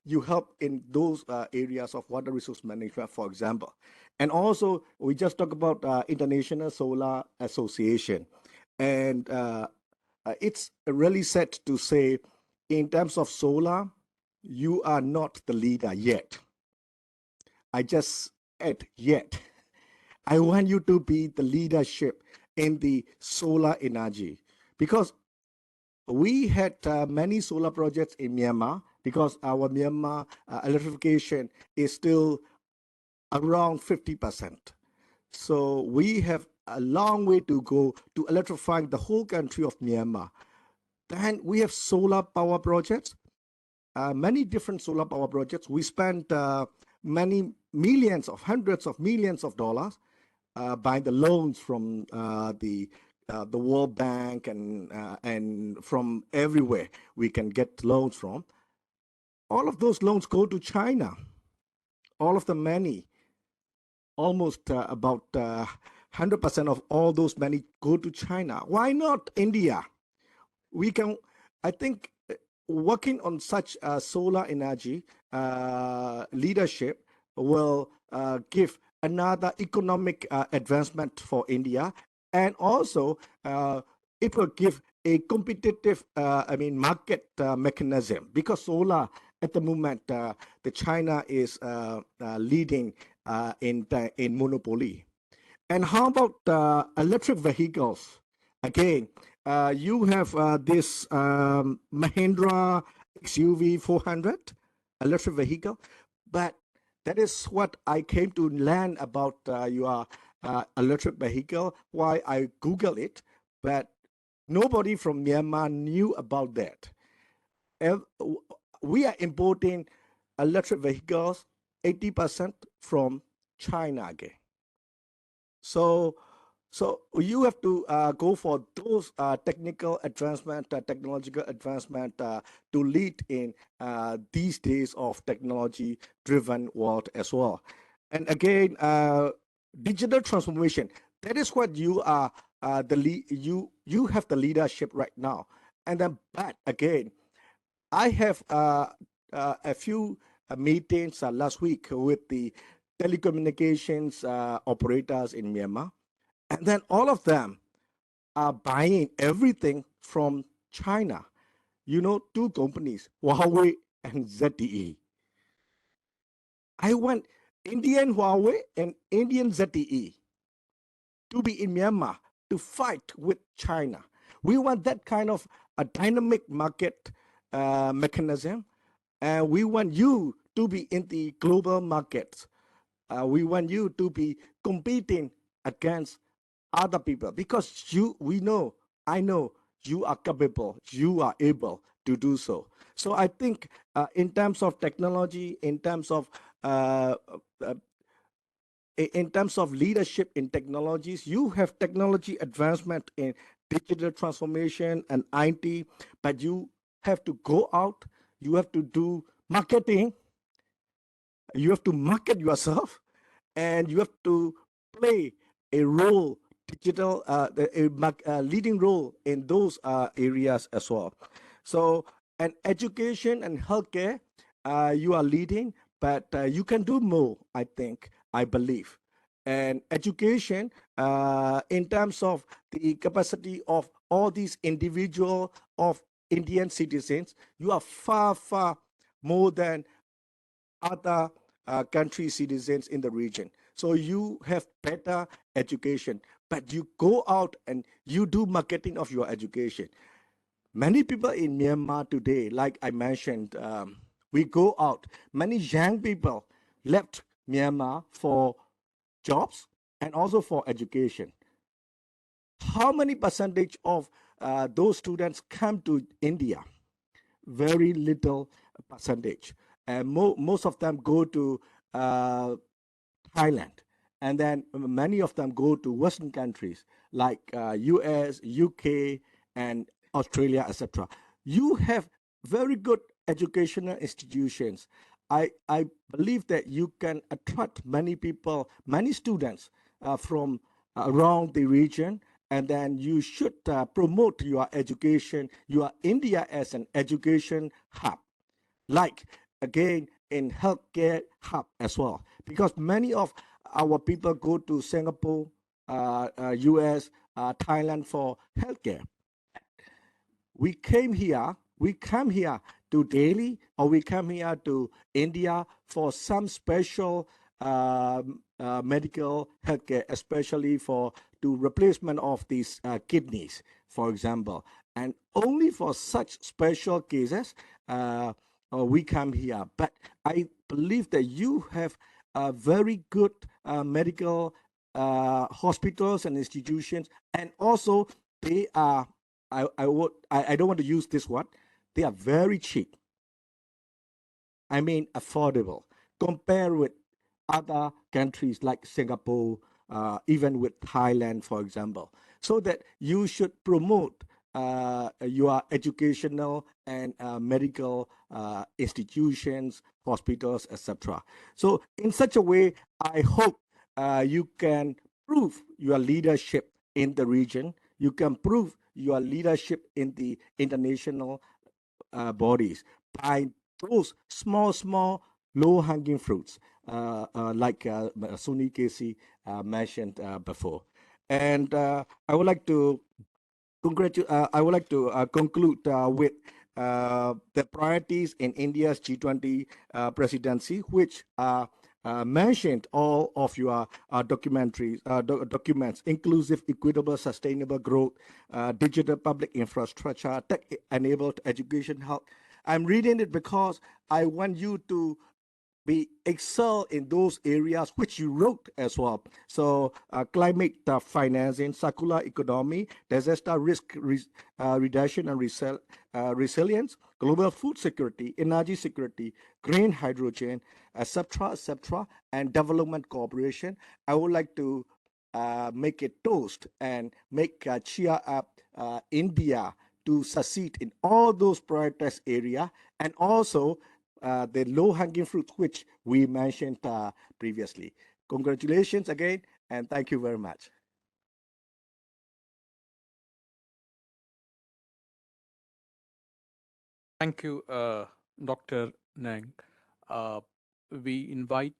you help in those areas of water resource management, for example? And also we just talked about International Solar Association, and it's really sad to say, in terms of solar, you are not the leader yet. I just add yet. I want you to be the leadership in the solar energy, because we had many solar projects in Myanmar, because our Myanmar electrification is still around 50%. So we have a long way to go to electrifying the whole country of Myanmar. Then we have solar power projects, many different solar power projects. We spent many millions of hundreds of millions of dollars buying the loans from the World Bank and from everywhere we can get loans from. All of those loans go to China. All of the money, almost about 100% of all those money go to China. Why not India? We can, I think, working on such solar energy leadership will give another economic advancement for India, and also it will give a competitive, market mechanism, because solar at the moment, the China is leading in monopoly. And how about electric vehicles? Again, you have this Mahindra XUV 400 electric vehicle, but that is what I came to learn about your electric vehicle. Why I Google it, but nobody from Myanmar knew about that. We are importing electric vehicles 80% from China again. So you have to go for those technical advancement, technological advancement to lead in these days of technology-driven world as well. And again, digital transformation. That is what you are you have the leadership right now. And then, but again, I have a few meetings last week with the telecommunications operators in Myanmar. And then all of them are buying everything from China. You know, two companies, Huawei and ZTE. I want Indian Huawei and Indian ZTE to be in Myanmar to fight with China. We want that kind of a dynamic market mechanism, and we want you to be in the global markets. We want you to be competing against other people because I know you are capable, you are able to do so. So I think in terms of technology, uh, uh, in terms of leadership in technologies, you have technology advancement in digital transformation and IT, but you have to go out, you have to do marketing, you have to market yourself, and you have to play a role, a leading role in those areas as well. So, and education and healthcare, you are leading, but you can do more, I believe. And education, in terms of the capacity of all these individual of Indian citizens, you are far, far more than other country citizens in the region. So you have better education, but you go out and you do marketing of your education. Many people in Myanmar today, like I mentioned, we go out. Many young people left Myanmar for jobs and also for education. How many percentage of those students come to India? Very little percentage. And most of them go to uh, Thailand. And then many of them go to Western countries like US, UK, and Australia, etc. You have very good educational institutions. I believe that you can attract many people, many students from around the region, and then you should promote your education, your India as an education hub, like again in healthcare hub as well, because many of our people go to Singapore, US, Thailand for healthcare. We come here to Delhi, or we come here to India for some special medical healthcare, especially for to replacement of these kidneys, for example. And only for such special cases, we come here. But I believe that you have very good medical hospitals and institutions, and also they are I don't want to use this word. They are very cheap. I mean, affordable compared with other countries like Singapore, even with Thailand, for example. So that you should promote your educational and medical institutions, hospitals, etc. So in such a way, I hope you can prove your leadership in the region. You can prove your leadership in the international bodies by those small, low-hanging fruits, like Suni Casey mentioned before. And I would like to conclude with the priorities in India's G20 presidency, which are mentioned all of your documents: inclusive, equitable, sustainable growth, digital public infrastructure, tech-enabled education, health. I'm reading it because I want you to we excel in those areas which you wrote as well. So climate financing, circular economy, disaster risk reduction and resilience, global food security, energy security, green hydrogen, etc., and development cooperation. I would like to make a toast and make cheer up India to succeed in all those prioritized area, and also the low-hanging fruit which we mentioned previously. Congratulations again, and thank you very much. Thank you, Dr. Nang. We invite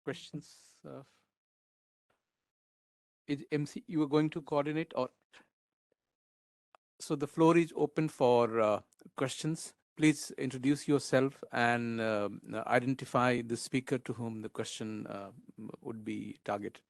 questions? Is MC, you are going to coordinate, or? So the floor is open for questions. Please introduce yourself and identify the speaker to whom the question would be targeted.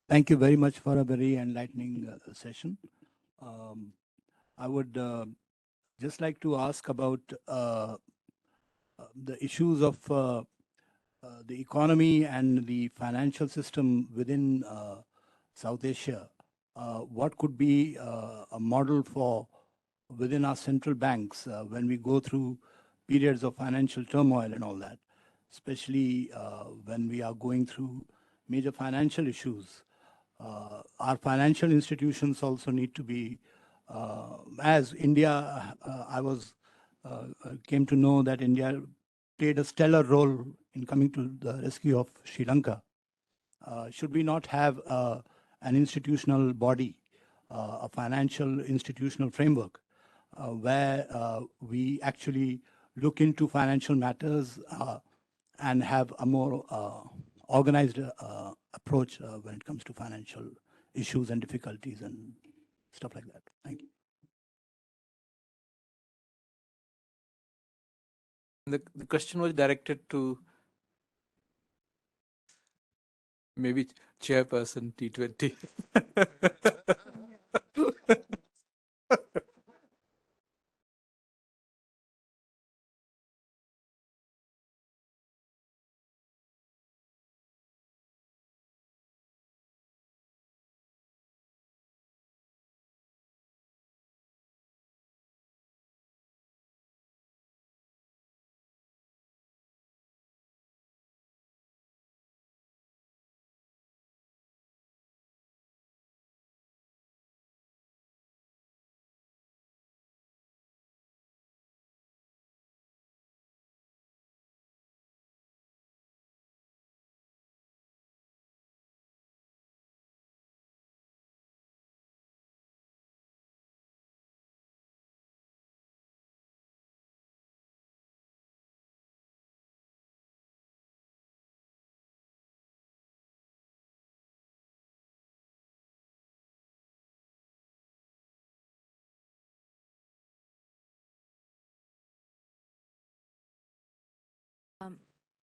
Thank you very much for a very enlightening session. I would just like to ask about the issues of the economy and the financial system within South Asia. What could be a model for within our central banks when we go through periods of financial turmoil and all that, especially when we are going through major financial issues? Our financial institutions also need to be, as India, came to know that India played a stellar role in coming to the rescue of Sri Lanka. Should we not have an institutional body, a financial institutional framework, where we actually look into financial matters and have a more organized approach when it comes to financial issues and difficulties and stuff like that? Thank you. The question was directed to maybe chairperson T20.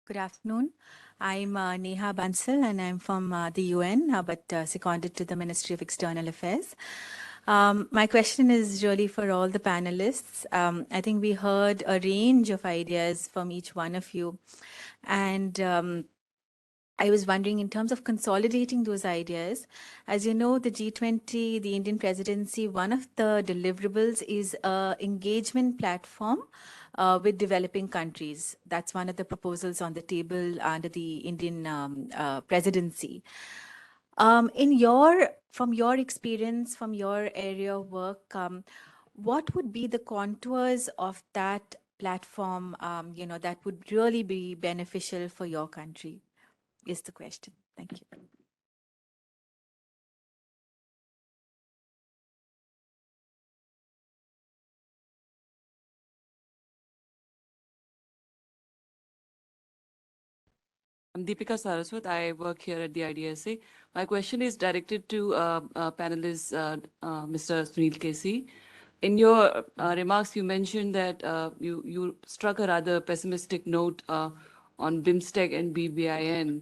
Good afternoon. I'm Neha Bansal and I'm from the UN, but seconded to the Ministry of External Affairs. My question is really for all the panelists. I think we heard a range of ideas from each one of you. And I was wondering, in terms of consolidating those ideas, as you know, the G20, the Indian presidency, one of the deliverables is an engagement platform with developing countries. That's one of the proposals on the table under the Indian presidency. From your experience, from your area of work, what would be the contours of that platform, that would really be beneficial for your country? Is the question. Thank you. I'm Deepika Saraswat. I work here at the IDSA. My question is directed to panelist Mr. Sunil Kesi. In your remarks, you mentioned that you struck a rather pessimistic note on BIMSTEC and BBIN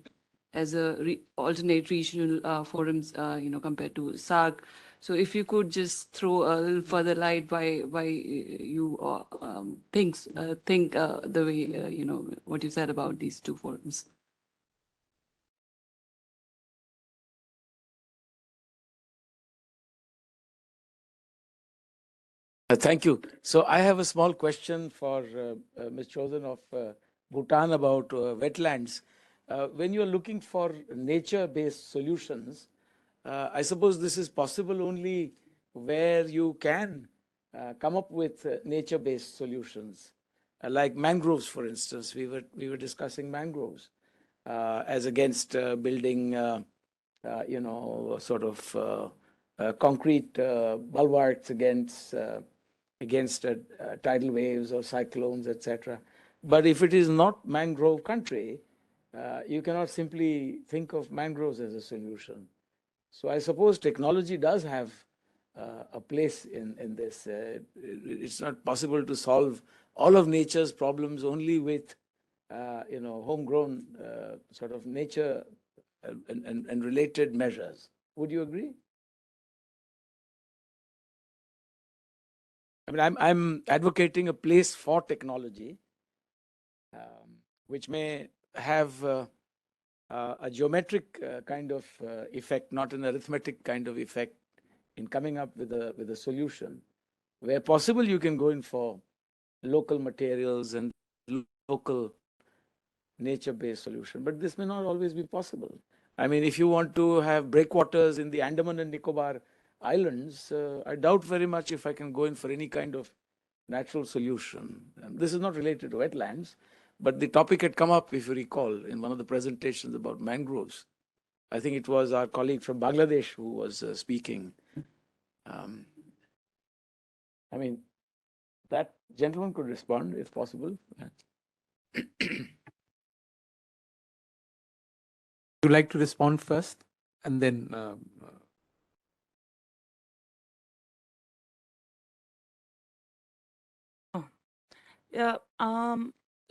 as a alternate regional forums, compared to SAARC. So if you could just throw a little further light why you think the way, what you said about these two forums. Thank you. So I have a small question for Ms. Choudhan of Bhutan about wetlands. When you're looking for nature-based solutions, I suppose this is possible only where you can come up with nature-based solutions, like mangroves, for instance. We were discussing mangroves as against building, sort of concrete bulwarks against tidal waves or cyclones, etc. But if it is not mangrove country, you cannot simply think of mangroves as a solution. So I suppose technology does have a place in this. It's not possible to solve all of nature's problems only with, homegrown sort of nature and related measures. Would you agree? I mean, I'm advocating a place for technology, which may have a geometric kind of effect, not an arithmetic kind of effect, in coming up with a solution. Where possible, you can go in for local materials and local nature-based solution, but this may not always be possible. I mean, if you want to have breakwaters in the Andaman and Nicobar Islands, I doubt very much if I can go in for any kind of natural solution. And this is not related to wetlands, but the topic had come up, if you recall, in one of the presentations about mangroves. I think it was our colleague from Bangladesh who was speaking. I mean, that gentleman could respond if possible. Would you like to respond first and then Yeah,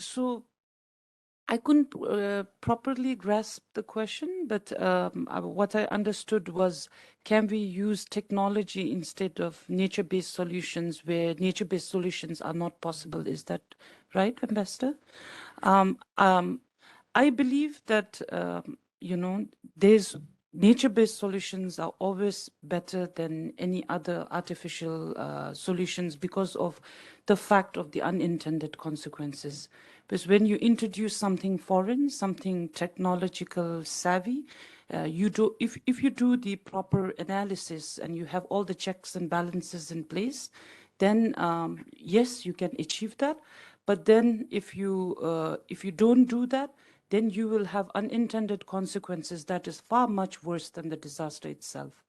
so I couldn't properly grasp the question, but what I understood was, can we use technology instead of nature-based solutions where nature-based solutions are not possible? Is that right, Ambassador? I believe that, there's nature-based solutions are always better than any other artificial solutions because of the fact of the unintended consequences. Because when you introduce something foreign, something technological savvy, if you do the proper analysis and you have all the checks and balances in place, then yes, you can achieve that. But then if you don't do that, then you will have unintended consequences that is far much worse than the disaster itself.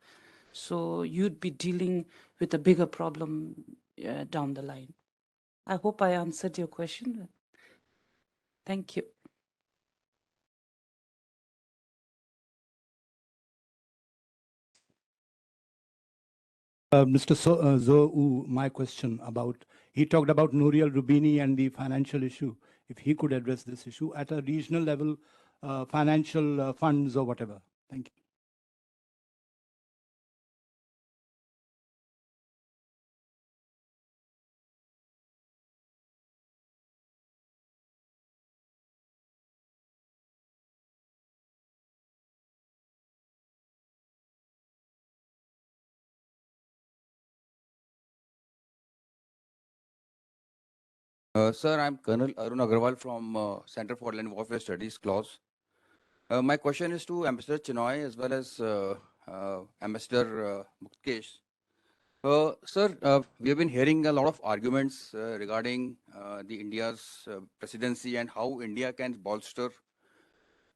So you'd be dealing with a bigger problem down the line. I hope I answered your question. Thank you. Mr. Zou, my question about, he talked about Nouriel Rubini and the financial issue. If he could address this issue at a regional level, financial funds or whatever. Thank you. Sir, I'm Colonel Arun Agarwal from Center for Land Warfare Studies, CLAWS. My question is to Ambassador Chinoy as well as Ambassador Mukkesh. Sir, we have been hearing a lot of arguments regarding the India's presidency and how India can bolster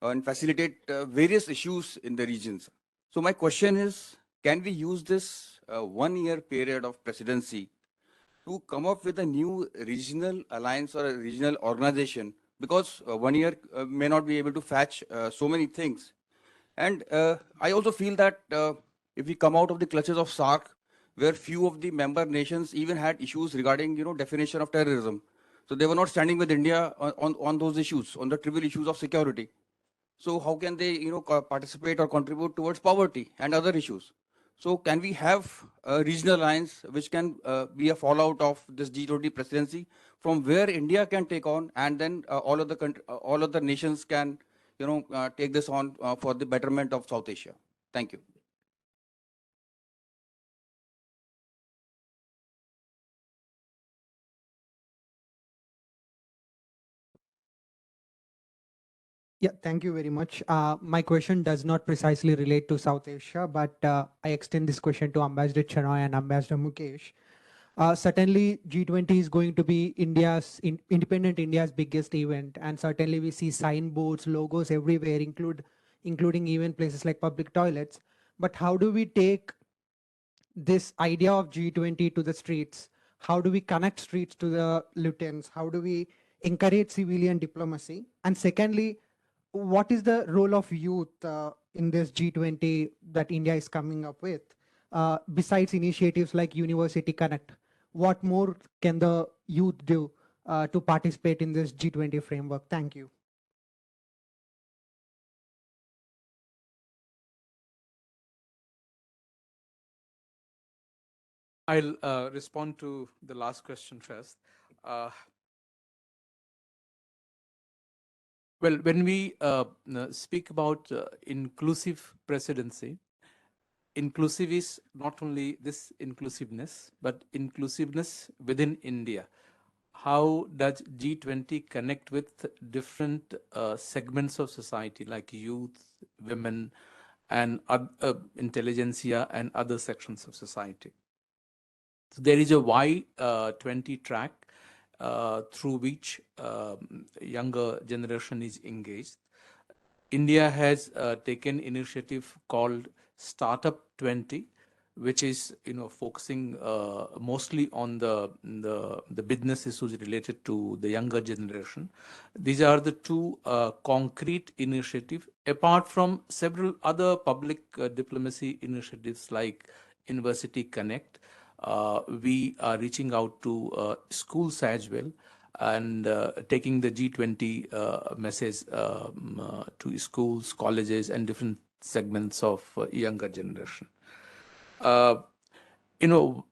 and facilitate various issues in the regions. So my question is, can we use this 1-year period of presidency to come up with a new regional alliance or a regional organization? Because 1 year may not be able to fetch so many things. And I also feel that if we come out of the clutches of SARC, where few of the member nations even had issues regarding, definition of terrorism. So they were not standing with India on those issues, on the trivial issues of security. So how can they, participate or contribute towards poverty and other issues? So can we have a regional alliance which can be a fallout of this G20 presidency, from where India can take on, and then all of the nations can, take this on for the betterment of South Asia? Thank you. Yeah, thank you very much. My question does not precisely relate to South Asia, but I extend this question to Ambassador Chanoy and Ambassador Mukesh. Certainly, G20 is going to be independent India's biggest event, and certainly we see signboards, logos everywhere, including even places like public toilets. But how do we take this idea of G20 to the streets? How do we connect streets to the lieutenants? How do we encourage civilian diplomacy? And secondly, what is the role of youth in this G20 that India is coming up with? Besides initiatives like University Connect, what more can the youth do to participate in this G20 framework? Thank you. I'll respond to the last question first. Well, when we speak about inclusive presidency, inclusive is not only this inclusiveness, but inclusiveness within India. How does G20 connect with different segments of society like youth, women, and intelligentsia and other sections of society? So there is a Y20 track through which younger generation is engaged. India has taken initiative called Startup 20, which is focusing mostly on the business issues related to the younger generation. These are the two concrete initiatives, apart from several other public diplomacy initiatives like University Connect. We are reaching out to schools as well and taking the G20 message to schools, colleges, and different segments of younger generation. G20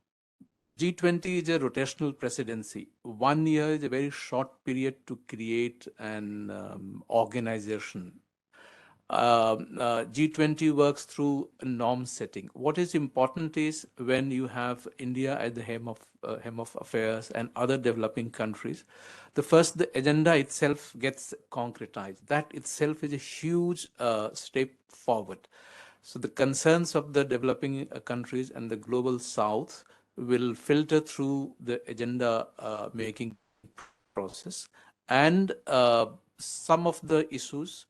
is a rotational presidency. 1 year is a very short period to create an organization. G20 works through norm setting. What is important is when you have India at the hem of affairs and other developing countries, the agenda itself gets concretized. That itself is a huge step forward. So the concerns of the developing countries and the global south will filter through the agenda making process, and some of the issues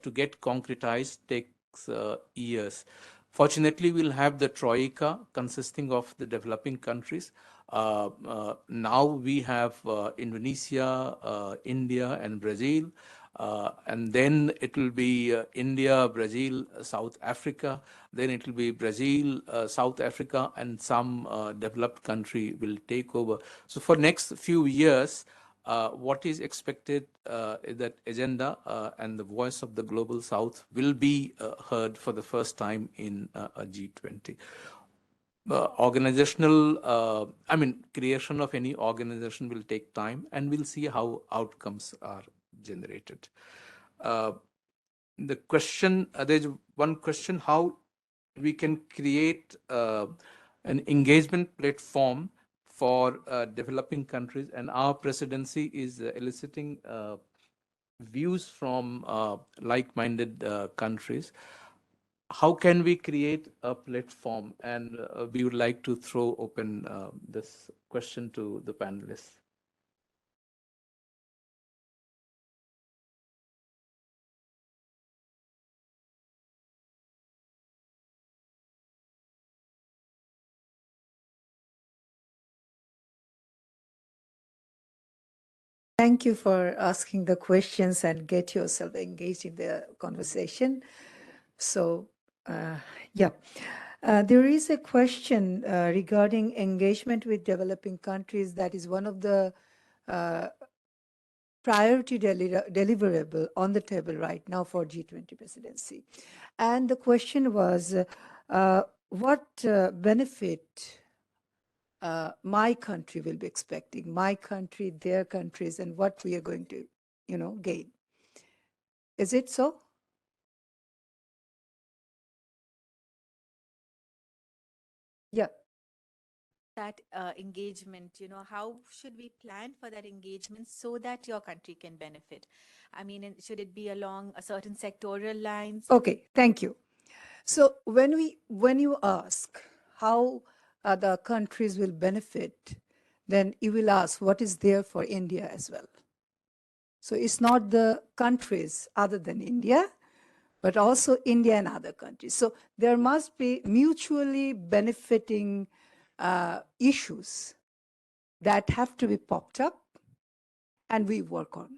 to get concretized takes years. Fortunately, we'll have the Troika consisting of the developing countries. Now we have Indonesia, India, and Brazil. And then it will be India, Brazil, South Africa. Then it will be Brazil, South Africa, and some developed country will take over. So for next few years, what is expected is that agenda and the voice of the global south will be heard for the first time in a G20. Creation of any organization will take time, and we'll see how outcomes are generated. The question, there's one question, how we can create an engagement platform for developing countries, and our presidency is eliciting views from like-minded countries. How can we create a platform? And we would like to throw open this question to the panelists. Thank you for asking the questions and get yourself engaged in the conversation. So, there is a question regarding engagement with developing countries. That is one of the priority deliverable on the table right now for G20 presidency. And the question was, what benefit my country will be expecting, my country, their countries, and what we are going to, gain. Is it so? Yeah. that engagement? How should we plan for that engagement so that your country can benefit? I mean, should it be along a certain sectoral lines? Okay, thank you. So when you ask how other countries will benefit, then you will ask what is there for India as well. So it's not the countries other than India, but also India and other countries. So there must be mutually benefiting issues that have to be popped up and we work on.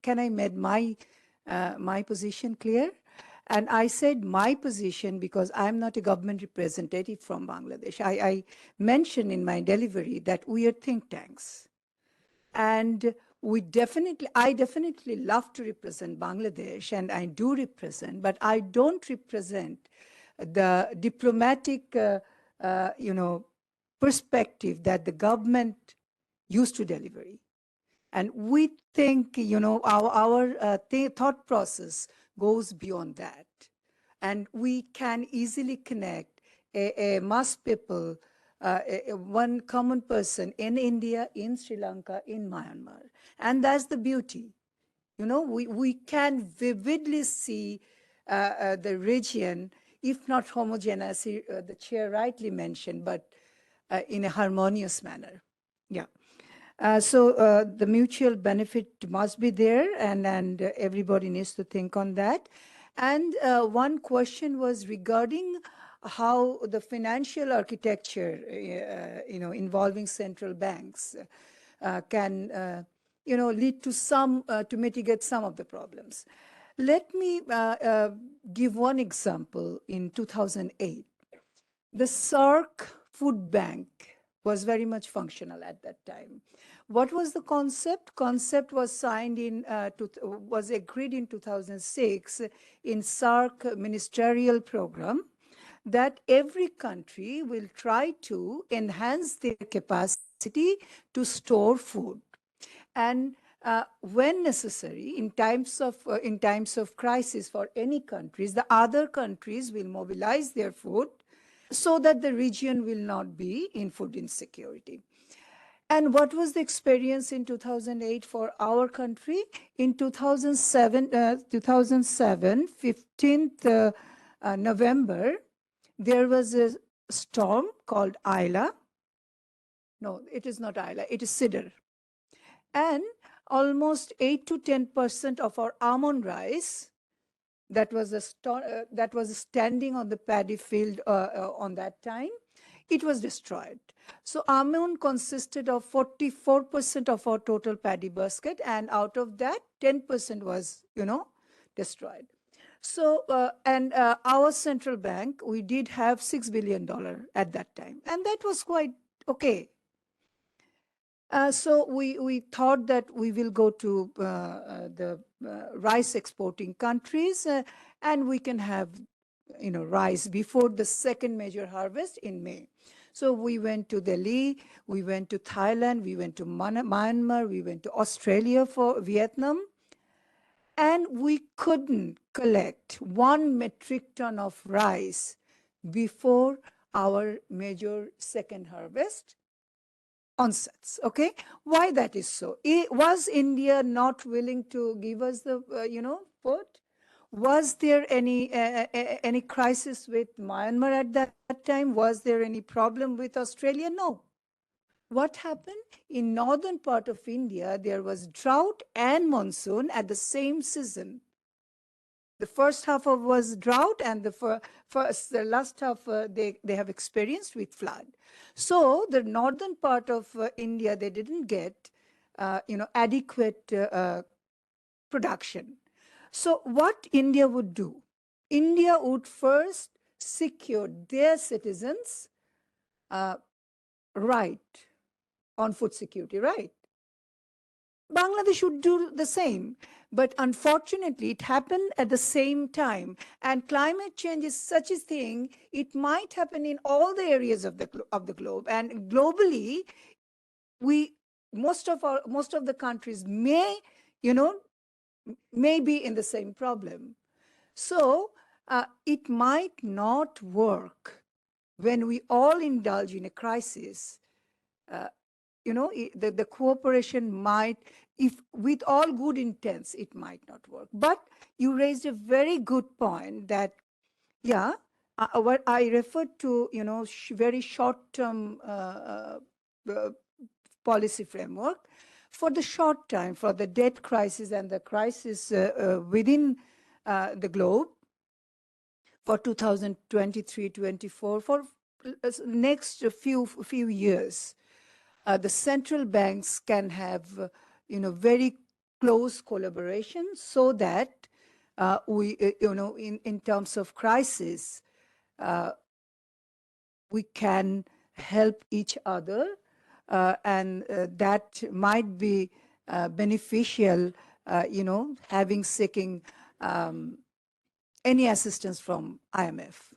Can I make my position clear? And I said my position because I'm not a government representative from Bangladesh. I mentioned in my delivery that we are think tanks. And I definitely love to represent Bangladesh, and I do represent, but I don't represent the diplomatic, perspective that the government used to deliver. And we think, our thought process goes beyond that. And we can easily connect a mass people, one common person in India, in Sri Lanka, in Myanmar. And that's the beauty. We can vividly see the region, if not homogeneous, the chair rightly mentioned, but in a harmonious manner. Yeah. So the mutual benefit must be there, and everybody needs to think on that. And one question was regarding how the financial architecture, involving central banks, can, lead to to mitigate some of the problems. Let me give one example. In 2008, the SAARC Food Bank was very much functional at that time. What was the concept? Concept was signed was agreed in 2006 in SAARC ministerial program that every country will try to enhance their capacity to store food. And when necessary, in times of crisis for any countries, the other countries will mobilize their food so that the region will not be in food insecurity. And what was the experience in 2008 for our country? In 2007, 15th November, there was a storm called Ayla. No, it is not Ayla, it is Sidr. And almost 8 to 10% of our almond rice that was standing on the paddy field on that time, it was destroyed. So almond consisted of 44% of our total paddy basket, and out of that, 10% was, destroyed. So, our central bank, we did have $6 billion at that time, and that was quite okay. So we thought that we will go to the rice exporting countries, and we can have, rice before the second major harvest in May. So we went to Delhi, we went to Thailand, we went to Myanmar, we went to Australia, for Vietnam, and we couldn't collect 1 metric ton of rice before our major second harvest onsets. Okay, why that is so? Was India not willing to give us the food? Was there any crisis with Myanmar at that time? Was there any problem with Australia? No. What happened? In northern part of India, there was drought and monsoon at the same season. The first half was drought, and the last half they have experienced with flood. So the northern part of India, they didn't get adequate production. So what India would do? India would first secure their citizens' right on food security, right? Bangladesh would do the same. But unfortunately, it happened at the same time. And climate change is such a thing, it might happen in all the areas of the globe. And globally, most of the countries may be in the same problem. So it might not work when we all indulge in a crisis, the cooperation might, if with all good intents, it might not work. But you raised a very good point that, yeah, what I referred to, very short-term policy framework for the short time, for the debt crisis and the crisis within the globe for 2023-24, for next few years. The central banks can have, very close collaboration so that we, in terms of crisis, we can help each other, and that might be beneficial, having seeking any assistance from IMF.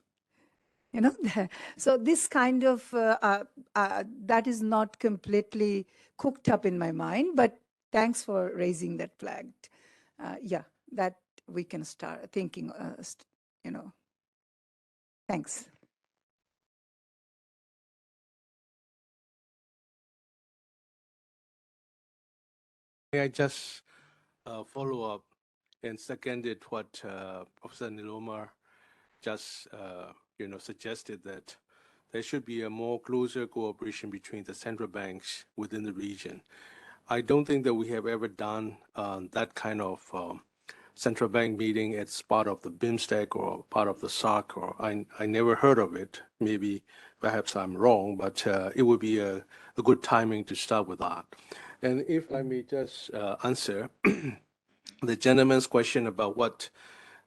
So this kind of, that is not completely cooked up in my mind, but thanks for raising that flag. Yeah, that we can start thinking, thanks. May I just follow up and seconded what Professor Nilomar just suggested, that there should be a more closer cooperation between the central banks within the region. I don't think that we have ever done that kind of central bank meeting as part of the BIMSTEC or part of the SARC, or I never heard of it. Maybe perhaps I'm wrong, but it would be a good timing to start with that. And if I may just answer the gentleman's question about what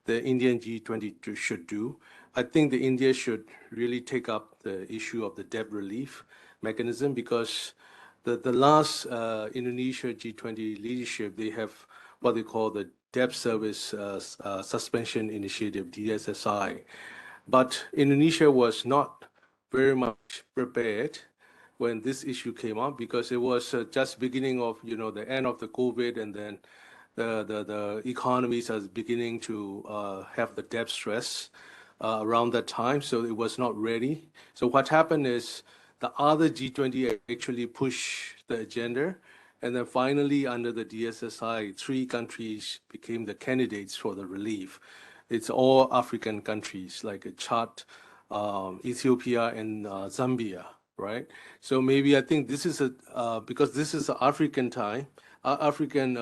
the Indian G20 should do, I think the India should really take up the issue of the debt relief mechanism, because the last Indonesia G20 leadership, they have what they call the Debt Service Suspension Initiative, DSSI. But Indonesia was not very much prepared when this issue came up, because it was just beginning of, the end of the COVID, and then the economies are beginning to have the debt stress around that time, so it was not ready. So what happened is the other G20 actually pushed the agenda, and then finally under the DSSI, 3 countries became the candidates for the relief. It's all African countries like Chad, Ethiopia, and Zambia, right? So maybe I think this is because this is an African time. African,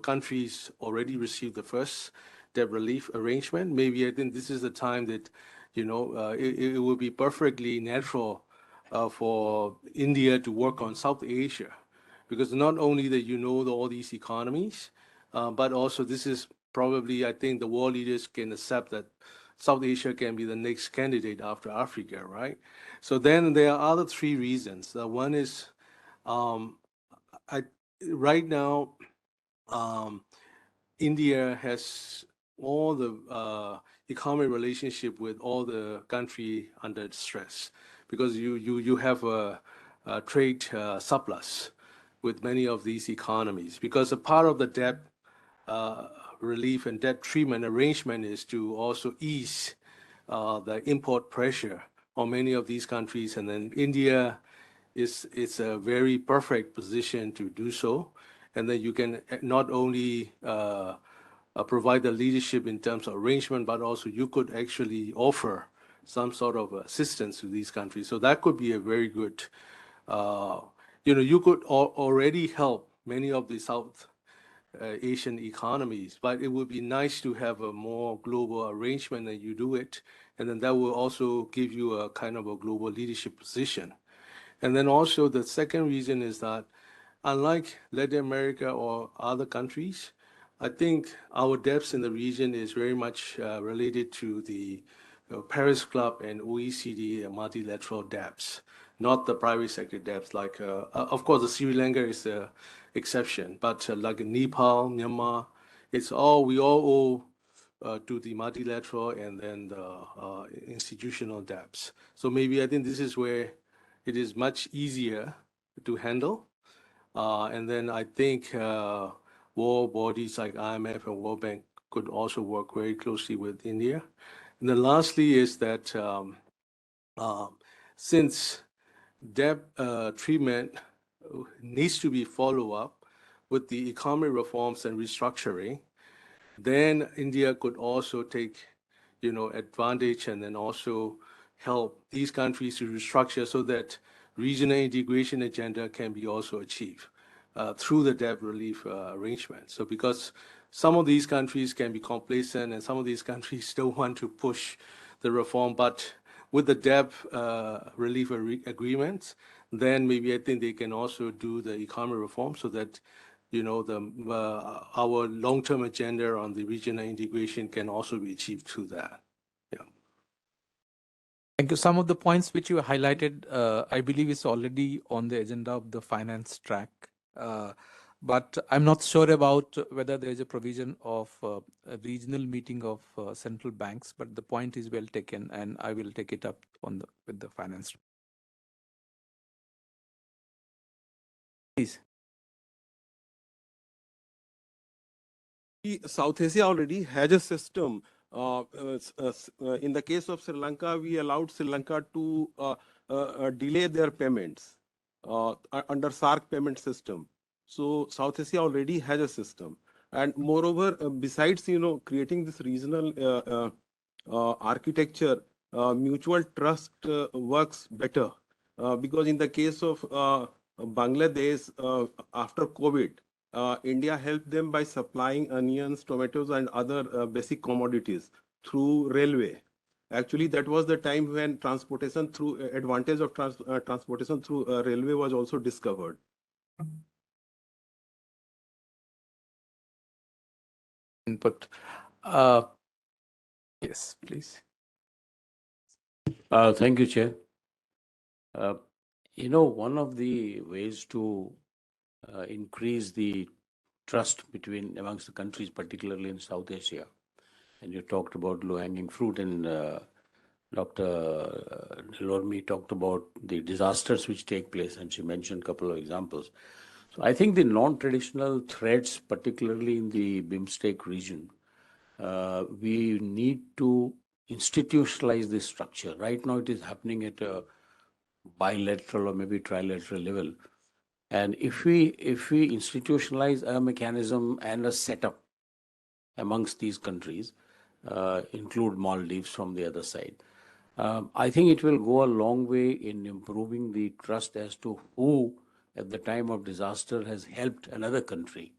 countries already received the first debt relief arrangement. Maybe I think this is the time that, it will be perfectly natural for India to work on South Asia, because not only that all these economies, but also this is probably, I think the world leaders can accept that South Asia can be the next candidate after Africa, right? So then there are other 3 reasons. One is, right now, India has all the economic relationship with all the country under stress, because you have a trade surplus with many of these economies, because a part of the debt relief and debt treatment arrangement is to also ease the import pressure on many of these countries, and then India is a very perfect position to do so. And then you can not only provide the leadership in terms of arrangement, but also you could actually offer some sort of assistance to these countries. So that could be a very good, you could already help many of the South Asian economies, but it would be nice to have a more global arrangement that you do it, and then that will also give you a kind of a global leadership position. And then also the second reason is that unlike Latin America or other countries, I think our debts in the region is very much related to the Paris Club and OECD multilateral debts, not the private sector debts. Like, of course, the Sri Lanka is the exception, but like Nepal, Myanmar, we all owe to the multilateral and then the institutional debts. So maybe I think this is where it is much easier to handle. And then I think world bodies like IMF and World Bank could also work very closely with India. And then lastly is that since debt treatment needs to be followed up with the economic reforms and restructuring, then India could also take, advantage and then also help these countries to restructure so that regional integration agenda can be also achieved through the debt relief arrangement. So because some of these countries can be complacent and some of these countries still want to push the reform, but with the debt relief agreements, then maybe I think they can also do the economic reform so that our long-term agenda on the regional integration can also be achieved through that. Yeah. Thank you. Some of the points which you highlighted, I believe is already on the agenda of the finance track. But I'm not sure about whether there is a provision of a regional meeting of central banks, but the point is well taken and I will take it up with the finance. Please. South Asia already has a system. In the case of Sri Lanka, we allowed Sri Lanka to delay their payments under SARC payment system. So South Asia already has a system. And moreover, besides creating this regional architecture, mutual trust works better because in the case of Bangladesh after COVID, India helped them by supplying onions, tomatoes, and other basic commodities through railway. Actually, that was the time when transportation through advantage of transportation through railway was also discovered. Input. Yes, please. Thank you, Chair. One of the ways to increase the trust amongst the countries, particularly in South Asia, and you talked about low-hanging fruit, and Dr. Nilormi talked about the disasters which take place, and she mentioned a couple of examples. So I think the non-traditional threats, particularly in the BIMSTEC region, we need to institutionalize this structure. Right now, it is happening at a bilateral or maybe trilateral level. And if we institutionalize a mechanism and a setup amongst these countries, include Maldives from the other side, I think it will go a long way in improving the trust as to who, at the time of disaster, has helped another country,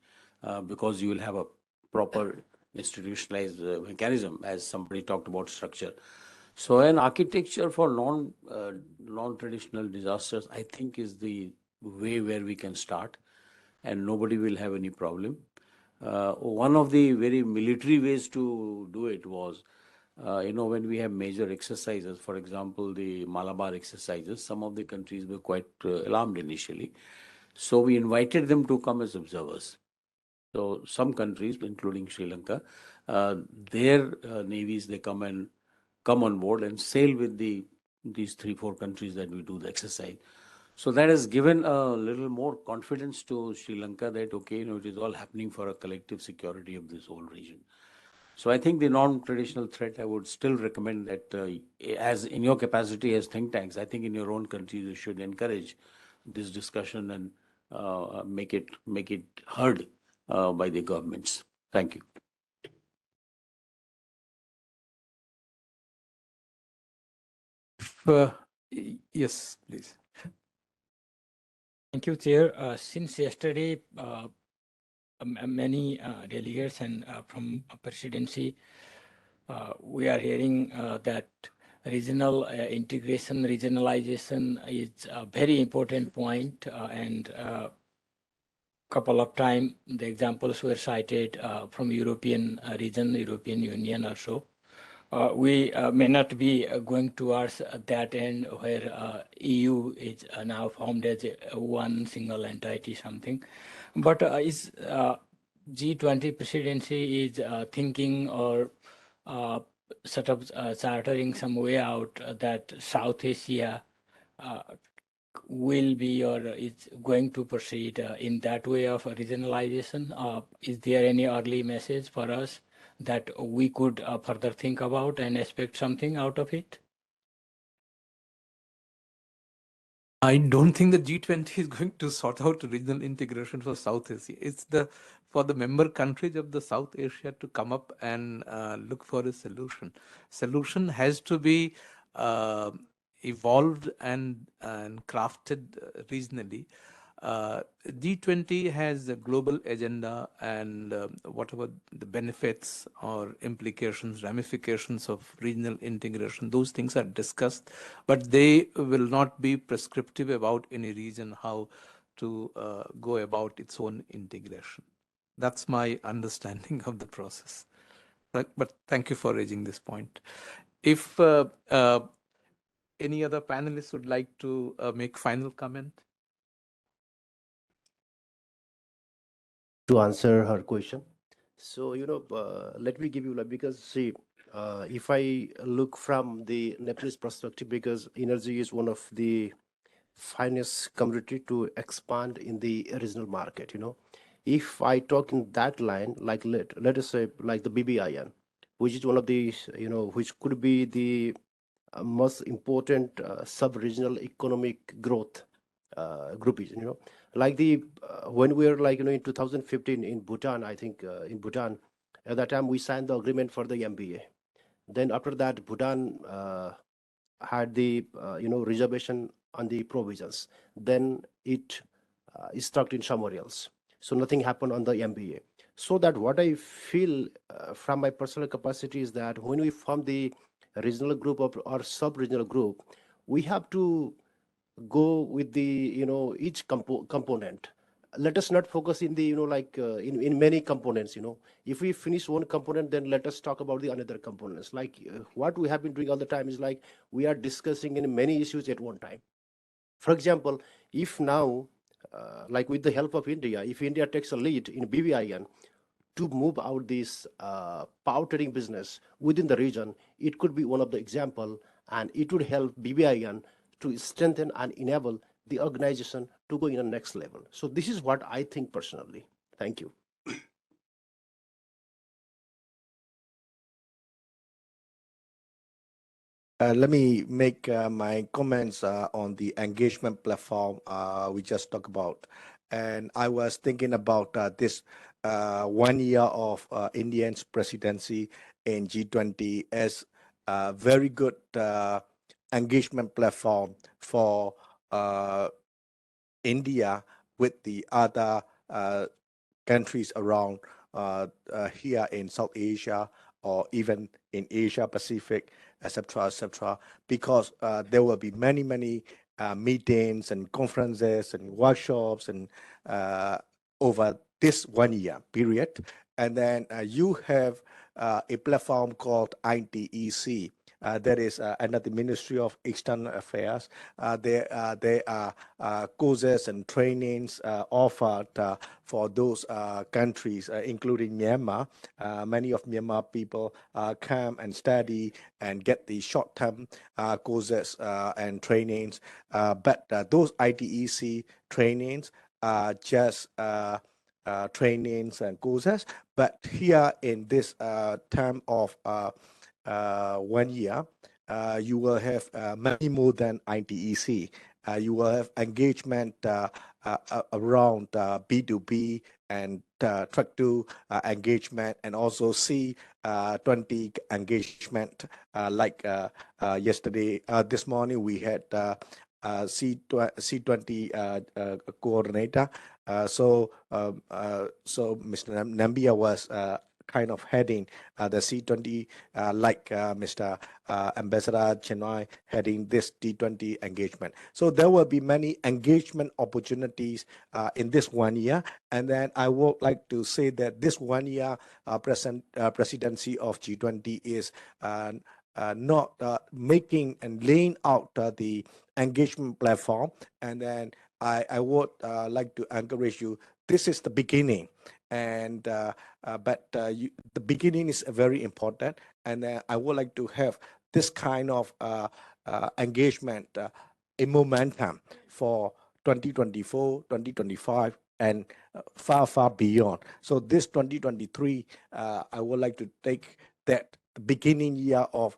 because you will have a proper institutionalized mechanism, as somebody talked about structure. So an architecture for non-traditional disasters, I think, is the way where we can start, and nobody will have any problem. One of the very military ways to do it was, when we have major exercises, for example, the Malabar exercises, some of the countries were quite alarmed initially. So we invited them to come as observers. So some countries, including Sri Lanka, their navies, they come on board and sail with these 3-4 countries that we do the exercise. So that has given a little more confidence to Sri Lanka that, okay, it is all happening for a collective security of this whole region. So I think the non-traditional threat, I would still recommend that as in your capacity as think tanks, I think in your own country, you should encourage this discussion and make it heard by the governments. Thank you. Yes, please. Thank you, Chair. Since yesterday, many delegates and from presidency, we are hearing that regional integration, regionalization is a very important point, and couple of times the examples were cited from European region, European Union or so. We may not be going towards that end where EU is now formed as one single entity something. But is G20 presidency is thinking or sort of chartering some way out that South Asia will be or is going to proceed in that way of regionalization? Is there any early message for us that we could further think about and expect something out of it? I don't think the G20 is going to sort out regional integration for South Asia. It's for the member countries of the South Asia to come up and look for a solution. Solution has to be evolved and crafted regionally. G20 has a global agenda, and whatever the benefits or implications, ramifications of regional integration, those things are discussed, but they will not be prescriptive about any region how to go about its own integration. That's my understanding of the process. But thank you for raising this point. If any other panelists would like to make final comment. To answer her question. So, let me give you, because see, if I look from the Nepalese perspective, because energy is one of the finest commodity to expand in the regional market, If I talk in that line, like let us say like the BBIN, which is one of the, which could be the most important sub-regional economic growth group, like the when we were like in 2015 in Bhutan, I think in Bhutan at that time we signed the agreement for the MBA. Then after that, Bhutan had the reservation on the provisions. Then it is stuck in somewhere else. So nothing happened on the MBA. So that what I feel from my personal capacity is that when we form the regional group or sub-regional group, we have to go with the each component. Let us not focus in the in many components. If we finish one component, then let us talk about the another components. Like what we have been doing all the time is like we are discussing in many issues at one time. For example, if now like with the help of India, if India takes a lead in BBIN to move out this power trading business within the region, it could be one of the example, and it would help BBIN to strengthen and enable the organization to go in the next level. So this is what I think personally. Thank you. Let me make my comments on the engagement platform we just talked about. And I was thinking about this 1 year of Indian's presidency in G20 as a very good engagement platform for India with the other countries around here in South Asia or even in Asia Pacific, etc., because there will be many meetings and conferences and workshops and over this 1 year period. And then you have a platform called IDSA. That is under the Ministry of External Affairs. There are courses and trainings offered for those countries, including Myanmar. Many of Myanmar people come and study and get the short-term courses and trainings. But those IDSA trainings are just trainings and courses. But here in this term of 1 year, you will have many more than IDSA. You will have engagement around B2B and track 2 engagement, and also C20 engagement. Like yesterday, this morning we had C20 coordinator. So Mr. Nambia was kind of heading the C20, like Mr. Ambassador Chenoy heading this G20 engagement. So there will be many engagement opportunities in this 1 year. And then I would like to say that this 1 year presidency of G20 is not making and laying out the engagement platform. And then I would like to encourage you, this is the beginning. And but the beginning is very important, and I would like to have this kind of engagement, a momentum for 2024, 2025, and far beyond. So this 2023, I would like to take that beginning year of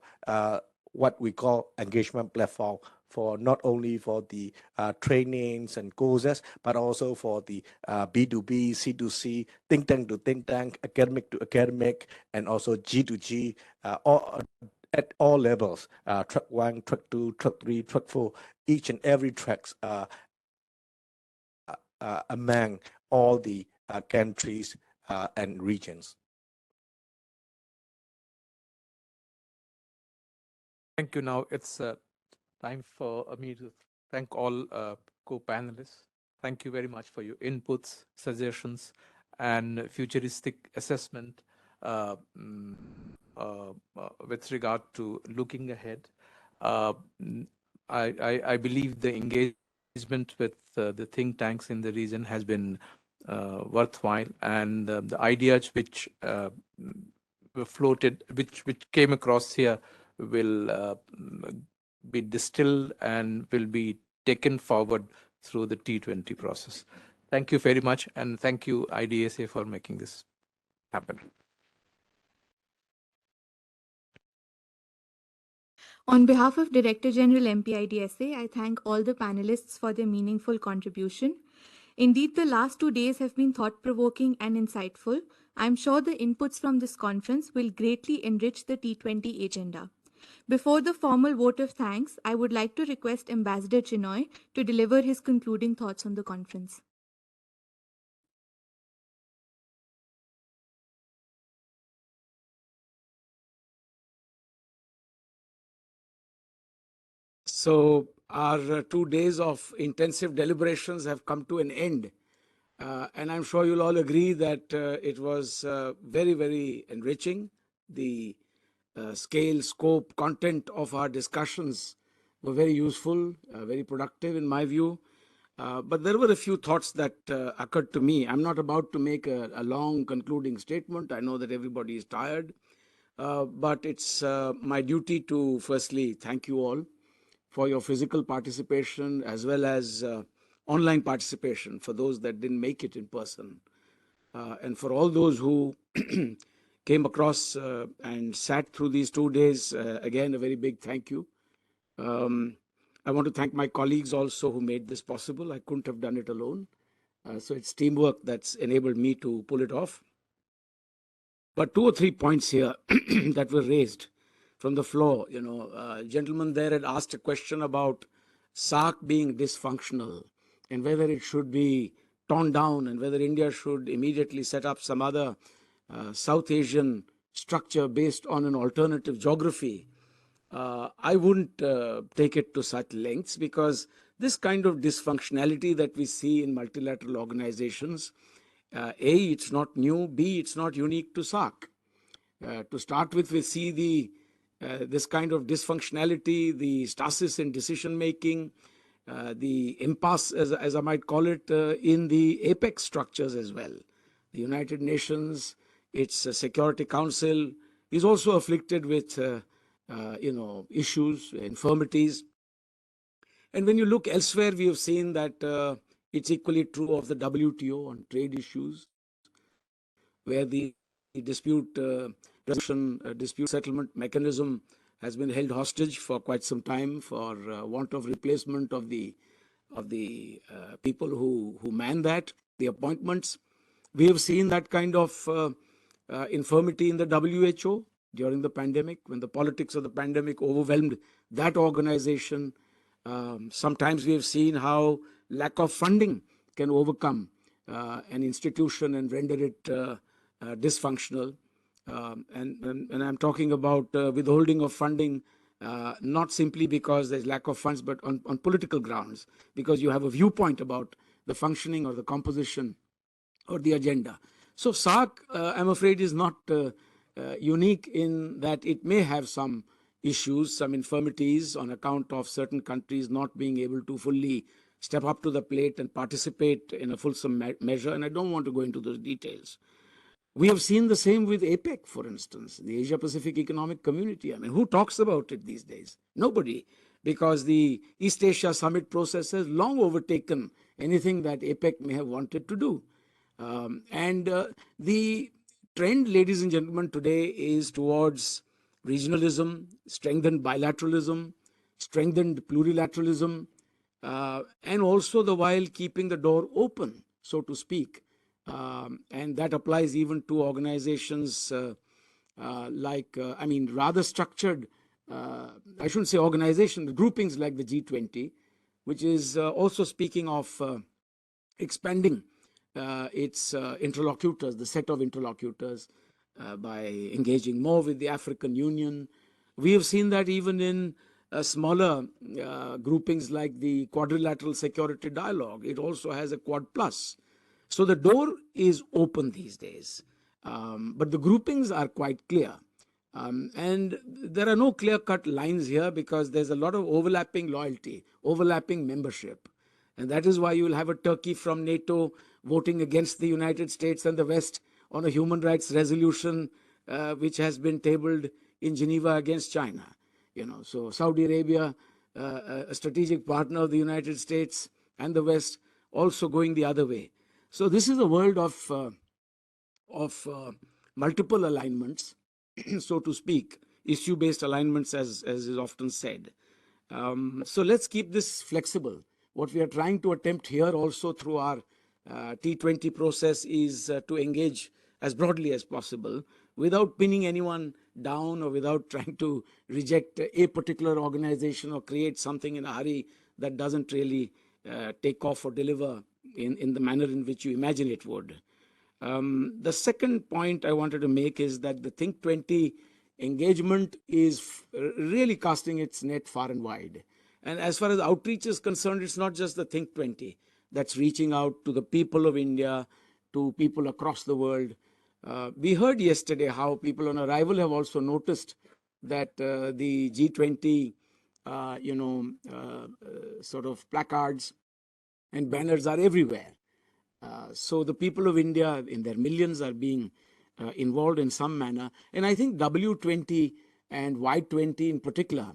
what we call engagement platform for not only for the trainings and courses, but also for the B2B, C2C, think tank to think tank, academic to academic, and also G2G, all, at all levels, track 1, track 2, track 3, track 4, each and every tracks among all the countries and regions. Thank you. Now it's time for me to thank all co-panelists. Thank you very much for your inputs, suggestions, and futuristic assessment with regard to looking ahead. I believe the engagement with the think tanks in the region has been worthwhile, and the ideas which were floated, which came across here, will be distilled and will be taken forward through the T20 process. Thank you very much, and thank you IDSA for making this happen. On behalf of Director General MP-IDSA, I thank all the panelists for their meaningful contribution. Indeed, the last 2 days have been thought-provoking and insightful. I'm sure the inputs from this conference will greatly enrich the T20 agenda. Before the formal vote of thanks, I would like to request Ambassador Chinoy to deliver his concluding thoughts on the conference. So our 2 days of intensive deliberations have come to an end. And I'm sure you'll all agree that it was very, very enriching. The scale, scope, content of our discussions were very useful, very productive in my view. But there were a few thoughts that occurred to me. I'm not about to make a long concluding statement. I know that everybody is tired. But it's my duty to firstly thank you all for your physical participation as well as online participation for those that didn't make it in person. And for all those who came across and sat through these 2 days, again, a very big thank you. I want to thank my colleagues also who made this possible. I couldn't have done it alone. So it's teamwork that's enabled me to pull it off. But 2 or 3 points here that were raised from the floor. A gentleman there had asked a question about SARC being dysfunctional and whether it should be torn down and whether India should immediately set up some other South Asian structure based on an alternative geography. I wouldn't take it to such lengths, because this kind of dysfunctionality that we see in multilateral organizations, A, it's not new, B, it's not unique to SARC. To start with, we see this kind of dysfunctionality, the stasis in decision-making, the impasse, as I might call it, in the apex structures as well. The United Nations, its Security Council, is also afflicted with issues, infirmities. And when you look elsewhere, we have seen that it's equally true of the WTO on trade issues, where the dispute resolution, dispute settlement mechanism has been held hostage for quite some time for want of replacement of the people who man that, the appointments. We have seen that kind of infirmity in the WHO during the pandemic, when the politics of the pandemic overwhelmed that organization. Sometimes we have seen how lack of funding can overcome an institution and render it dysfunctional. And I'm talking about withholding of funding, not simply because there's lack of funds, but on political grounds, because you have a viewpoint about the functioning or the composition or the agenda. So SARC, I'm afraid, is not unique in that it may have some issues, some infirmities on account of certain countries not being able to fully step up to the plate and participate in a fulsome measure. And I don't want to go into those details. We have seen the same with APEC, for instance, the Asia Pacific Economic Community. I mean, who talks about it these days? Nobody, because the East Asia Summit process has long overtaken anything that APEC may have wanted to do. The trend, ladies and gentlemen, today is towards regionalism, strengthened bilateralism, strengthened plurilateralism, and also the while keeping the door open, so to speak. And that applies even to organizations rather structured, I shouldn't say organizations, groupings like the G20, which is also speaking of expanding its interlocutors, the set of interlocutors, by engaging more with the African Union. We have seen that even in smaller groupings like the Quadrilateral Security Dialogue. It also has a Quad Plus. So the door is open these days. But the groupings are quite clear. And there are no clear-cut lines here because there's a lot of overlapping loyalty, overlapping membership. And that is why you will have a Turkey from NATO voting against the United States and the West on a human rights resolution which has been tabled in Geneva against China. So Saudi Arabia, a strategic partner of the United States and the West, also going the other way. So this is a world of multiple alignments, so to speak, issue-based alignments, as is often said. So let's keep this flexible. What we are trying to attempt here also through our T20 process is to engage as broadly as possible without pinning anyone down or without trying to reject a particular organization or create something in a hurry that doesn't really take off or deliver in the manner in which you imagine it would. The second point I wanted to make is that the Think20 engagement is really casting its net far and wide. And as far as outreach is concerned, it's not just the Think20 that's reaching out to the people of India, to people across the world. We heard yesterday how people on arrival have also noticed that the G20, sort of placards and banners are everywhere. So the people of India, in their millions, are being involved in some manner. And I think W20 and Y20 in particular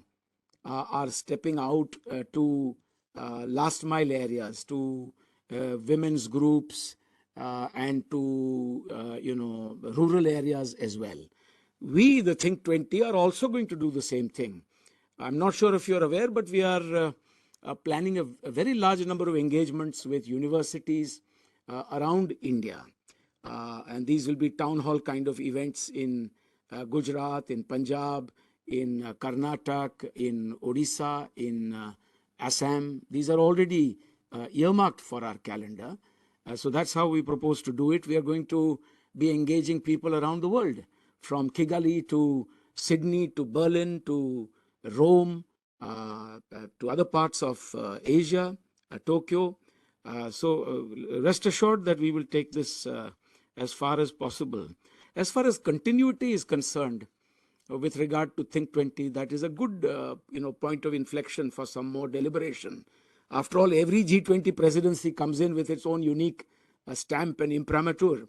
are stepping out to last mile areas, to women's groups, and to rural areas as well. We, the Think20, are also going to do the same thing. I'm not sure if you're aware, but we are planning a very large number of engagements with universities around India. And these will be town hall kind of events in Gujarat, in Punjab, in Karnataka, in Odisha, in Assam. These are already earmarked for our calendar. So that's how we propose to do it. We are going to be engaging people around the world, from Kigali to Sydney to Berlin to Rome, to other parts of Asia, Tokyo. So rest assured that we will take this as far as possible. As far as continuity is concerned, with regard to Think20, that is a good point of inflection for some more deliberation. After all, every G20 presidency comes in with its own unique stamp and imprimatur.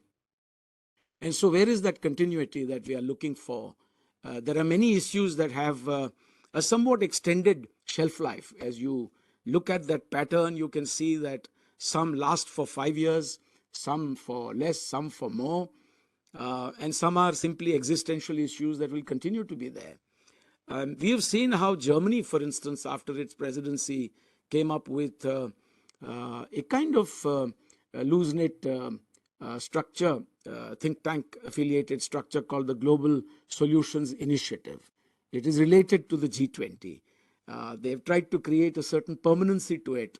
And so where is that continuity that we are looking for? There are many issues that have a somewhat extended shelf life. As you look at that pattern, you can see that some last for 5 years, some for less, some for more. And some are simply existential issues that will continue to be there. We have seen how Germany, for instance, after its presidency, came up with a kind of loose-knit structure, think tank affiliated structure called the Global Solutions Initiative. It is related to the G20. They have tried to create a certain permanency to it,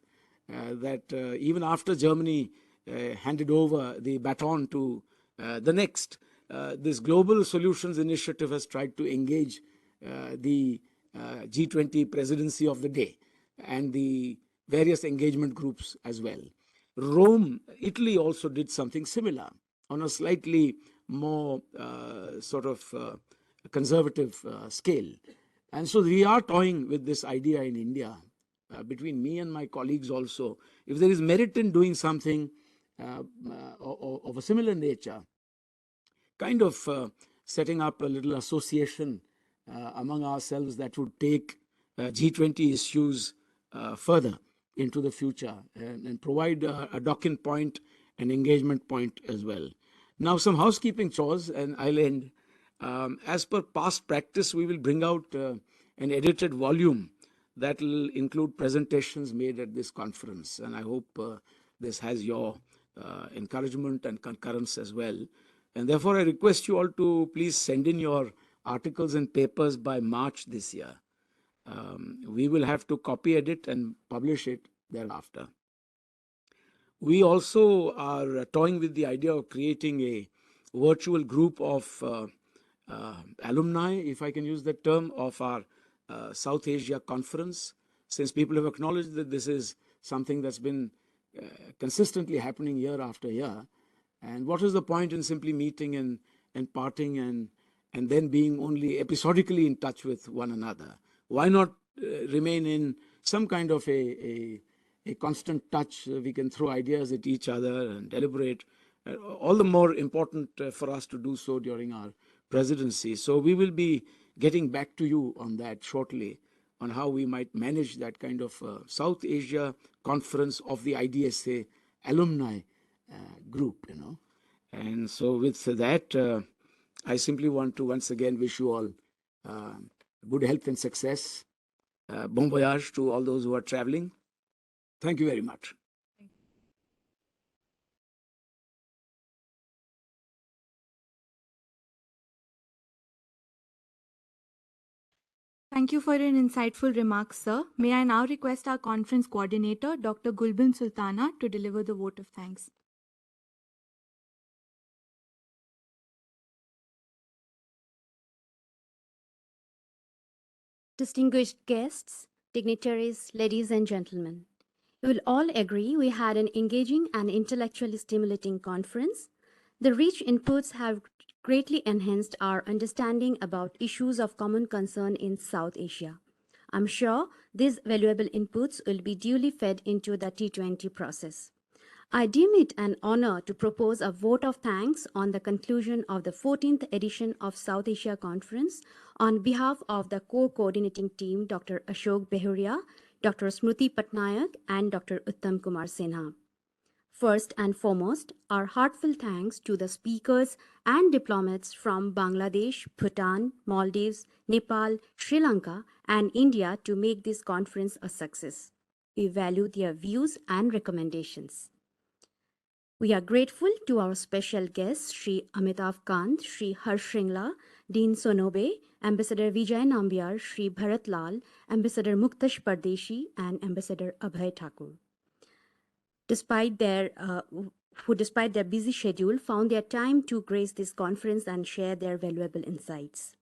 that even after Germany handed over the baton to the next, this Global Solutions Initiative has tried to engage the G20 presidency of the day and the various engagement groups as well. Rome, Italy also did something similar on a slightly more conservative scale. And so we are toying with this idea in India, between me and my colleagues also. If there is merit in doing something of a similar nature, kind of setting up a little association among ourselves that would take G20 issues further into the future and provide a docking point, an engagement point as well. Now, some housekeeping chores, and I'll end. As per past practice, we will bring out an edited volume that will include presentations made at this conference. And I hope this has your encouragement and concurrence as well. And therefore, I request you all to please send in your articles and papers by March this year. We will have to copy edit and publish it thereafter. We also are toying with the idea of creating a virtual group of alumni, if I can use that term, of our South Asia conference, since people have acknowledged that this is something that's been consistently happening year after year. And what is the point in simply meeting and parting and then being only episodically in touch with one another? Why not remain in some kind of a constant touch? We can throw ideas at each other and deliberate. All the more important for us to do so during our presidency. So we will be getting back to you on that shortly, on how we might manage that kind of South Asia conference of the IDSA alumni group, you know. And so with that, I simply want to once again wish you all good health and success. Bon voyage to all those who are traveling. Thank you very much. Thank you for your insightful remarks, sir. May I now request our conference coordinator, Dr. Gulbin Sultana, to deliver the vote of thanks. Distinguished guests, dignitaries, ladies and gentlemen, you will all agree we had an engaging and intellectually stimulating conference. The rich inputs have greatly enhanced our understanding about issues of common concern in South Asia. I'm sure these valuable inputs will be duly fed into the T20 process. I deem it an honor to propose a vote of thanks on the conclusion of the 14th edition of South Asia Conference on behalf of the co-coordinating team, Dr. Ashok Behuria, Dr. Smruti Patnaik, and Dr. Uttam Kumar Sinha. First and foremost, our heartfelt thanks to the speakers and diplomats from Bangladesh, Bhutan, Maldives, Nepal, Sri Lanka, and India to make this conference a success. We value their views and recommendations. We are grateful to our special guests, Sri Amitav Kant, Sri Harsh Shringla, Dean Sonobe, Ambassador Vijay Nambiar, Sri Bharat Lal, Ambassador Muktash Pardeshi, and Ambassador Abhay Thakur. Despite their busy schedule, found their time to grace this conference and share their valuable insights.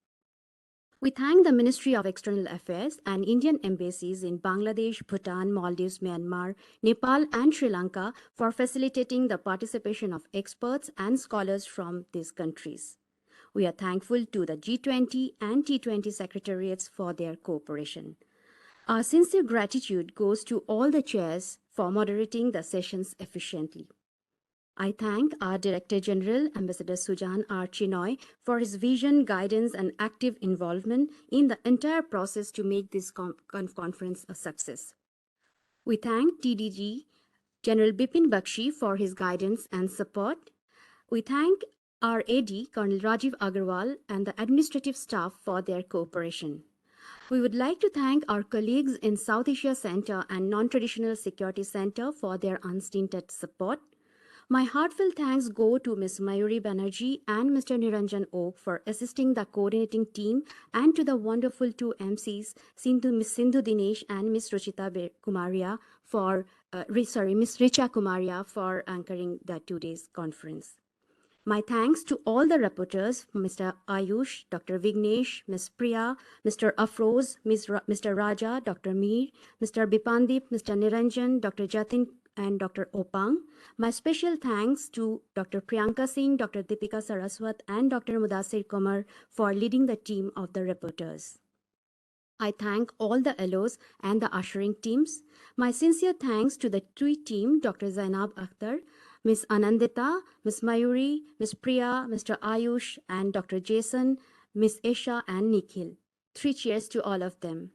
We thank the Ministry of External Affairs and Indian embassies in Bangladesh, Bhutan, Maldives, Myanmar, Nepal, and Sri Lanka for facilitating the participation of experts and scholars from these countries. We are thankful to the G20 and T20 secretariats for their cooperation. Our sincere gratitude goes to all the chairs for moderating the sessions efficiently. I thank our Director General, Ambassador Sujan R. Chinoy, for his vision, guidance, and active involvement in the entire process to make this conference a success. We thank TDG General Bipin Bakshi for his guidance and support. We thank our AD, Colonel Rajiv Agarwal, and the administrative staff for their cooperation. We would like to thank our colleagues in South Asia Center and Non-Traditional Security Center for their unstinted support. My heartfelt thanks go to Ms. Mayuri Banerjee and Mr. Niranjan Oak for assisting the coordinating team, and to the wonderful two MCs, Ms. Sindhu Dinesh and Ms. Ruchita Kumaria for, Ms. Richa Kumaria for anchoring the 2 days conference. My thanks to all the rapporteurs, Mr. Ayush, Dr. Vignesh, Ms. Priya, Mr. Afroz, Mr. Raja, Dr. Mir, Mr. Bipandip, Mr. Niranjan, Dr. Jatin, and Dr. Opang. My special thanks to Dr. Priyanka Singh, Dr. Deepika Saraswat, and Dr. Mudassir Kumar for leading the team of the reporters. I thank all the LOs and the ushering teams. My sincere thanks to the tweet team, Dr. Zainab Akhtar, Ms. Anandita, Ms. Mayuri, Ms. Priya, Mr. Ayush, and Dr. Jason, Ms. Esha, and Nikhil. 3 cheers to all of them.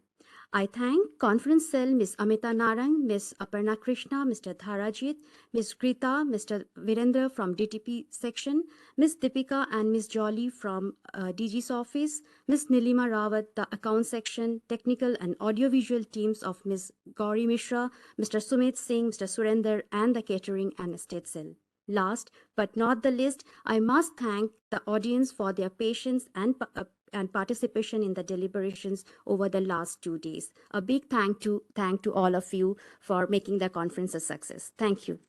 I thank Conference Cell Ms. Amita Narang, Ms. Aparna Krishna, Mr. Dharajit, Ms. Grita, Mr. Virendra from DTP section, Ms. Deepika and Ms. Jolly from DG's office, Ms. Nilima Rawat, the account section, technical and audiovisual teams of Ms. Gauri Mishra, Mr. Sumit Singh, Mr. Surinder, and the catering and estate cell. Last but not the least, I must thank the audience for their patience and participation in the deliberations over the last 2 days. A big thank to all of you for making the conference a success. Thank you.